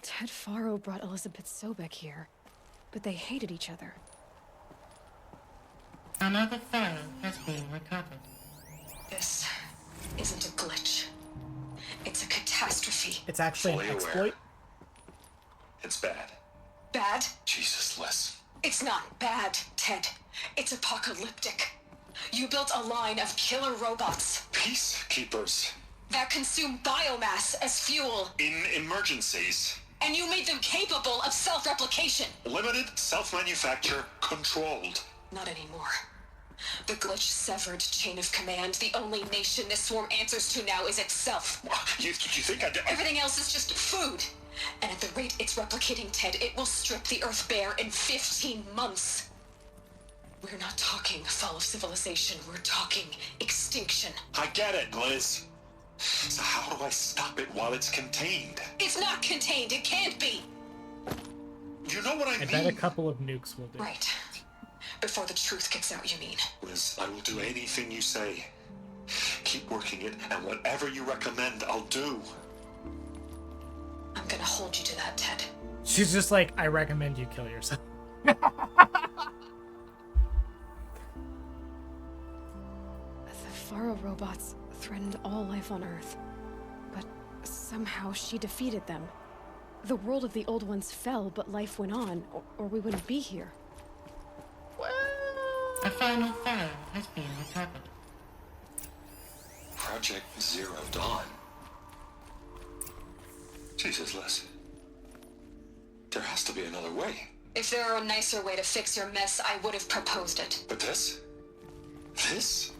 Ted Faro brought Elizabeth Sobek here, but they hated each other. Another file has been recovered. This isn't a glitch. It's a catastrophe. It's actually Fully an aware. exploit. It's bad. Bad? Jesus, Liz. It's not bad, Ted. It's apocalyptic. You built a line of killer robots. Peacekeepers. that consume biomass as fuel. In emergencies. And you made them capable of self-replication. Limited, self-manufacture, controlled. Not anymore. The glitch severed chain of command. The only nation this swarm answers to now is itself. You think Everything else is just food. And at the rate it's replicating, Ted, it will strip the Earth bare in 15 months. We're not talking fall of civilization. We're talking extinction. I get it, Liz. So how do I stop it while it's contained? It's not contained. It can't be. You know what I mean? bet a couple of nukes will do. Right. Before the truth gets out, you mean? Liz, I will do anything you say. Keep working it, and whatever you recommend, I'll do. I'm gonna hold you to that, Ted. She's just like, I recommend you kill yourself. The Faro robots threatened all life on Earth. But somehow she defeated them. The world of the old ones fell, but life went on, or we wouldn't be here. A final Pharaoh has been recovered. Project Zero Dawn. Jesus, Liz. There has to be another way. If there were a nicer way to fix your mess, I would have proposed it. But this? This?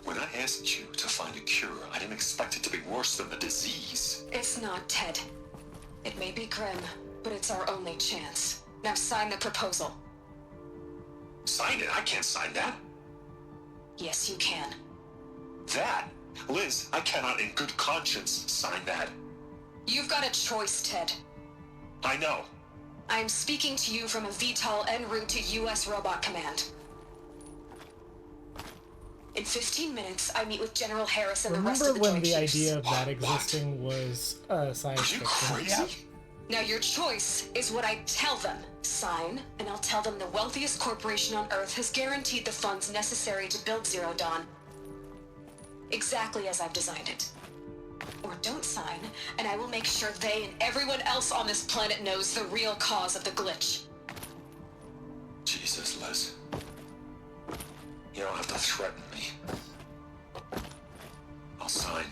When I asked you to find a cure, I didn't expect it to be worse than the disease. It's not, Ted. It may be grim, but it's our only chance. Now sign the proposal. Sign it? I can't sign that. Yes, you can. That? Liz, I cannot in good conscience sign that. You've got a choice, Ted. I know. I am speaking to you from a VTOL en route to U.S. Robot Command. In 15 minutes, I meet with General Harris and the rest of Remember the when Joint the Chiefs. idea of that existing was science fiction? Crazy? Now your choice is what I tell them. Sign, and I'll tell them the wealthiest corporation on Earth has guaranteed the funds necessary to build Zero Dawn. Exactly as I've designed it. Or don't sign, and I will make sure they and everyone else on this planet knows the real cause of the glitch. Jesus, Liz. You don't have to threaten me. I'll sign.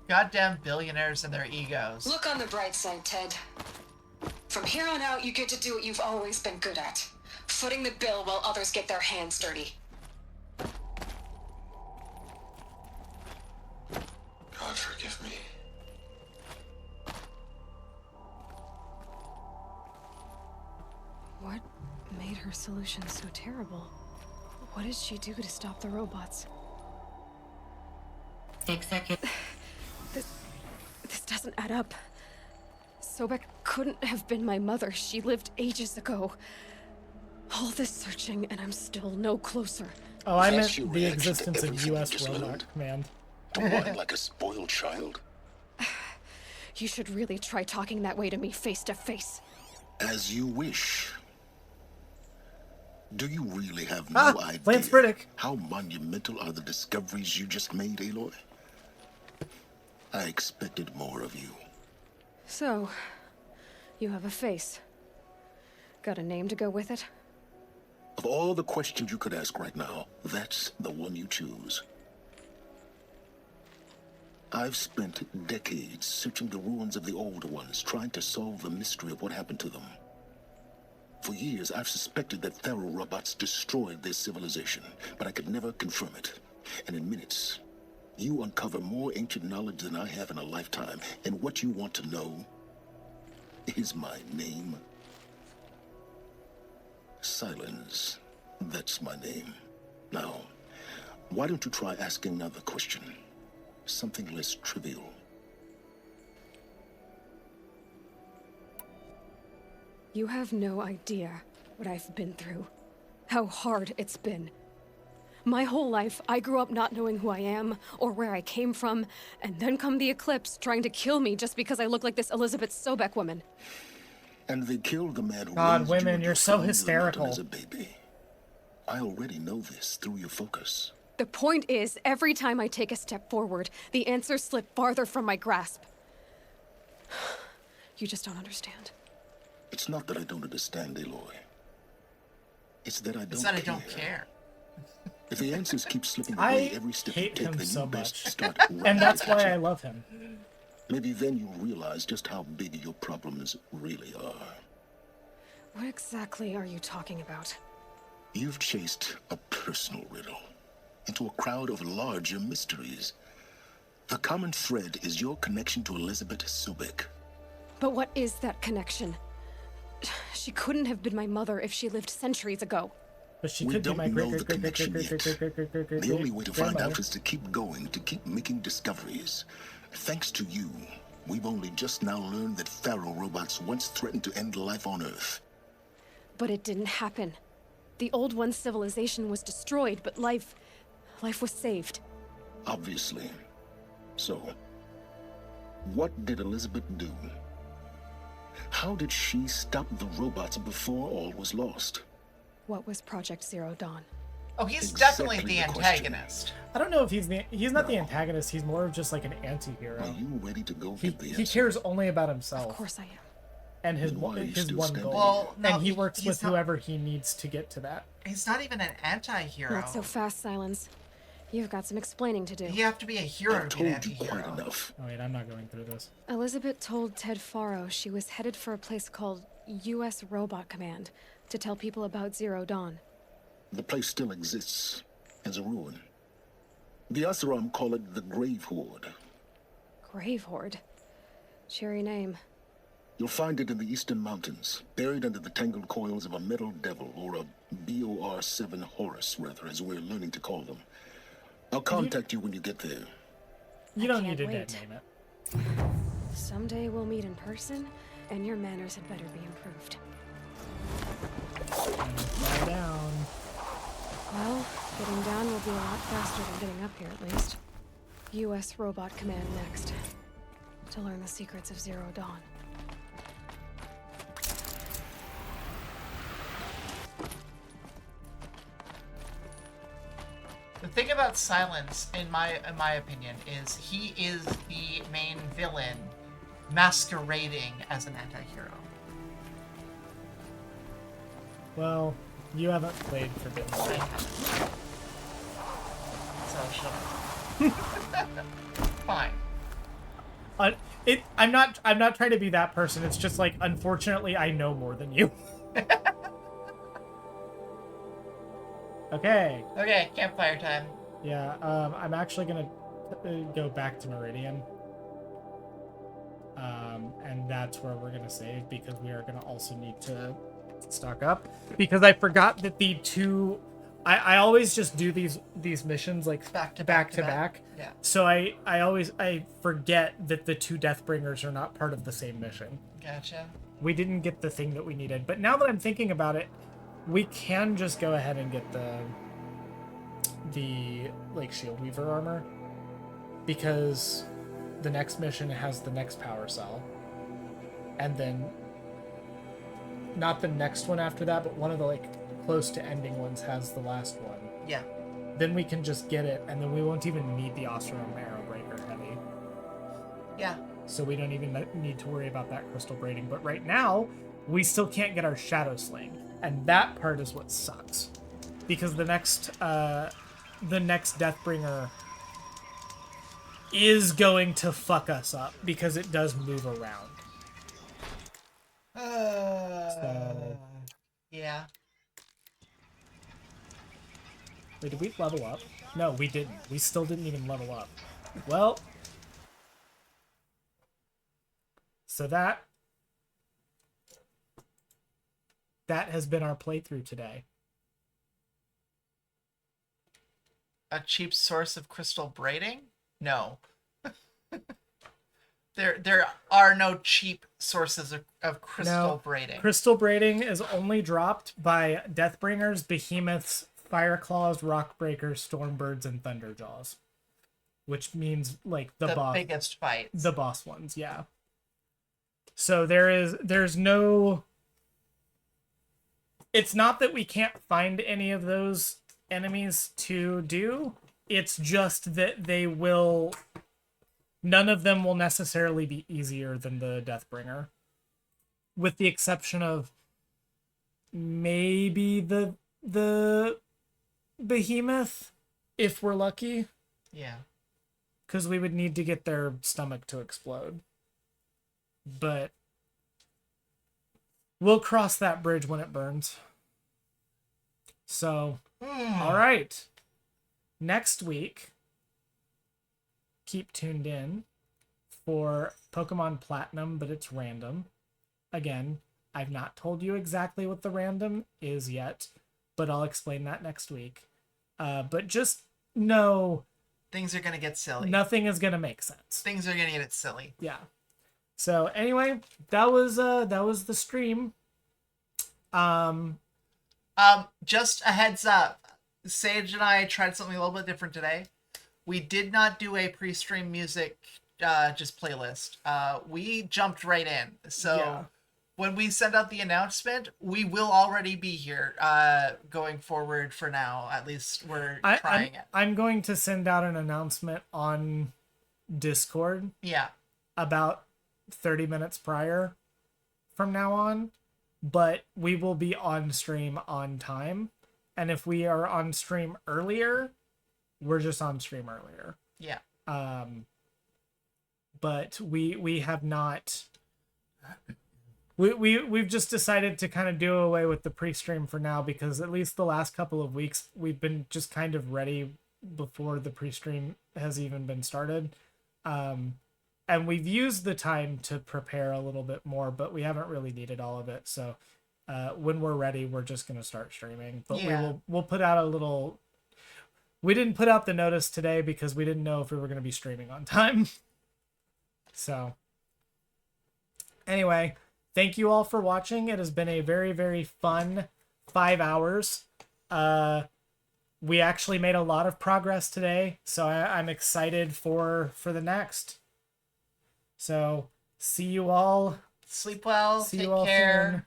Goddamn billionaires and their egos. Look on the bright side, Ted. From here on out, you get to do what you've always been good at. Footing the bill while others get their hands dirty. God forgive me. What made her solution so terrible? What did she do to stop the robots? Executive. This doesn't add up. Sobek couldn't have been my mother. She lived ages ago. All this searching, and I'm still no closer. Oh, I That's meant your the reaction to existence of everything you U.S. just Robot learned? Command. To whine like a spoiled child? You should really try talking that way to me face to face. As you wish. Do you really have no idea Lance Riddick. how monumental are the discoveries you just made, Aloy? I expected more of you. So, you have a face. Got a name to go with it? Of all the questions you could ask right now, that's the one you choose. I've spent decades searching the ruins of the older ones, trying to solve the mystery of what happened to them. For years, I've suspected that Faro robots destroyed their civilization, but I could never confirm it. And in minutes, you uncover more ancient knowledge than I have in a lifetime, and what you want to know is my name. Silence. That's my name. Now, why don't you try asking another question? Something less trivial. You have no idea what I've been through. How hard it's been. My whole life, I grew up not knowing who I am or where I came from, and then come the Eclipse trying to kill me just because I look like this Elizabeth Sobek woman. And they killed the man who God, raised women, you you're to so find hysterical. London as a baby. I already know this through your focus. The point is, every time I take a step forward, the answers slip farther from my grasp. You just don't understand. It's not that I don't understand, Aloy. It's that I don't It's care. that I don't care. If the answers keep slipping I away every step you hate take, him then so you best much. start And that's why I attention. love him. Maybe then you'll realize just how big your problems really are. What exactly are you talking about? You've chased a personal riddle into a crowd of larger mysteries. The common thread is your connection to Elizabeth Subek. But what is that connection? She couldn't have been my mother if she lived centuries ago. But she We could be don't my know the connection yet. great The only way to find grandmother. out is to keep going, to keep making discoveries. Thanks to you, we've only just now learned that Pharaoh robots once threatened to end life on Earth. But it didn't happen. The Old One's civilization was destroyed, but life was saved. Obviously. So, what did Elizabeth do? How did she stop the robots before all was lost? What was Project Zero Dawn? Oh, he's Exactly definitely the the question. antagonist. I don't know if he's not the antagonist, he's more of just like an anti-hero. Are you ready to go He, get the he answer? cares only about himself. Of course I am. And his Then why are you his still one standing goal. Well, no, and he works he's with not- whoever he needs to get to that. He's not even an anti-hero. Not so fast, Silence. You've got some explaining to do. You have to be a hero I've to be an told you anti-hero. quite enough. Oh wait, I'm not going through this. Elizabeth told Ted Faro she was headed for a place called U.S. Robot Command to tell people about Zero Dawn. The place still exists as a ruin. The Asaram call it the Grave Horde. Grave Horde. Cheery name. You'll find it in the eastern mountains, buried under the tangled coils of a metal devil, or a BOR-7 Horus, rather, as we're learning to call them. I'll contact you when you get there. You don't can't need to wait. dead name it. Someday we'll meet in person, and your manners had better be improved. And fly down. Well, getting down will be a lot faster than getting up here, at least. U.S. Robot Command next. To learn the secrets of Zero Dawn. The thing about Silence, in my opinion, is he is the main villain masquerading as an anti-hero. Well, you haven't played Forbidden Light. So shut up. Fine. I'm not trying to be that person. It's just like, unfortunately, I know more than you. Okay. Okay, campfire time. Yeah, I'm actually gonna go back to Meridian. And that's where we're gonna save, because we are gonna also need to stock up. Because I forgot that the two... I always just do these missions like back to back. Yeah. So I forget that the two Deathbringers are not part of the same mission. Gotcha. We didn't get the thing that we needed. But now that I'm thinking about it, we can just go ahead and get the like Shield Weaver armor, because the next mission has the next power cell, and then not the next one after that, but one of the like close to ending ones has the last one. Yeah. Then we can just get it, and then we won't even need the Ostrom Arrow Breaker heavy. Yeah. So we don't even need to worry about that crystal braiding. But right now, we still can't get our Shadow Sling, and that part is what sucks, because the next Deathbringer is going to fuck us up, because it does move around. So, yeah. wait, did we level up? No, we didn't. We still didn't even level up. Well, so that has been our playthrough today. A cheap source of crystal braiding? No. There are no cheap sources of crystal braiding. Crystal braiding is only dropped by Deathbringers, Behemoths, Fireclaws, Rockbreakers, Stormbirds, and Thunderjaws. Which means like the boss, biggest fights. The boss ones, yeah. So there's no... It's not that we can't find any of those enemies to do. It's just that they will... None of them will necessarily be easier than the Deathbringer. With the exception of maybe the behemoth if we're lucky, Yeah. because we would need to get their stomach to explode. But we'll cross that bridge when it burns. So, all right. Next week, keep tuned in for Pokemon Platinum, but it's random. Again, I've not told you exactly what the random is yet, but I'll explain that next week. But just know things are gonna get silly. Nothing is gonna make sense. Things are gonna get silly. Yeah. So anyway, that was the stream. Just a heads up, Sage and I tried something a little bit different today. We did not do a pre-stream music just playlist. We jumped right in. So when we send out the announcement, we will already be here going forward for now. At least we're trying it. I'm going to send out an announcement on Discord. Yeah. About 30 minutes prior from now on, but we will be on stream on time. And if we are on stream earlier, we're just on stream earlier. Yeah. But we have not. We've just decided to kind of do away with the pre-stream for now, because at least the last couple of weeks we've been just kind of ready before the pre-stream has even been started. And we've used the time to prepare a little bit more, but we haven't really needed all of it. So when we're ready, we're just going to start streaming. But we'll put out a little. We didn't put out the notice today because we didn't know if we were going to be streaming on time. So anyway, thank you all for watching. It has been a very, very fun 5 hours. We actually made a lot of progress today, so I'm excited for the next. So see you all. Sleep well. See take you all care. soon.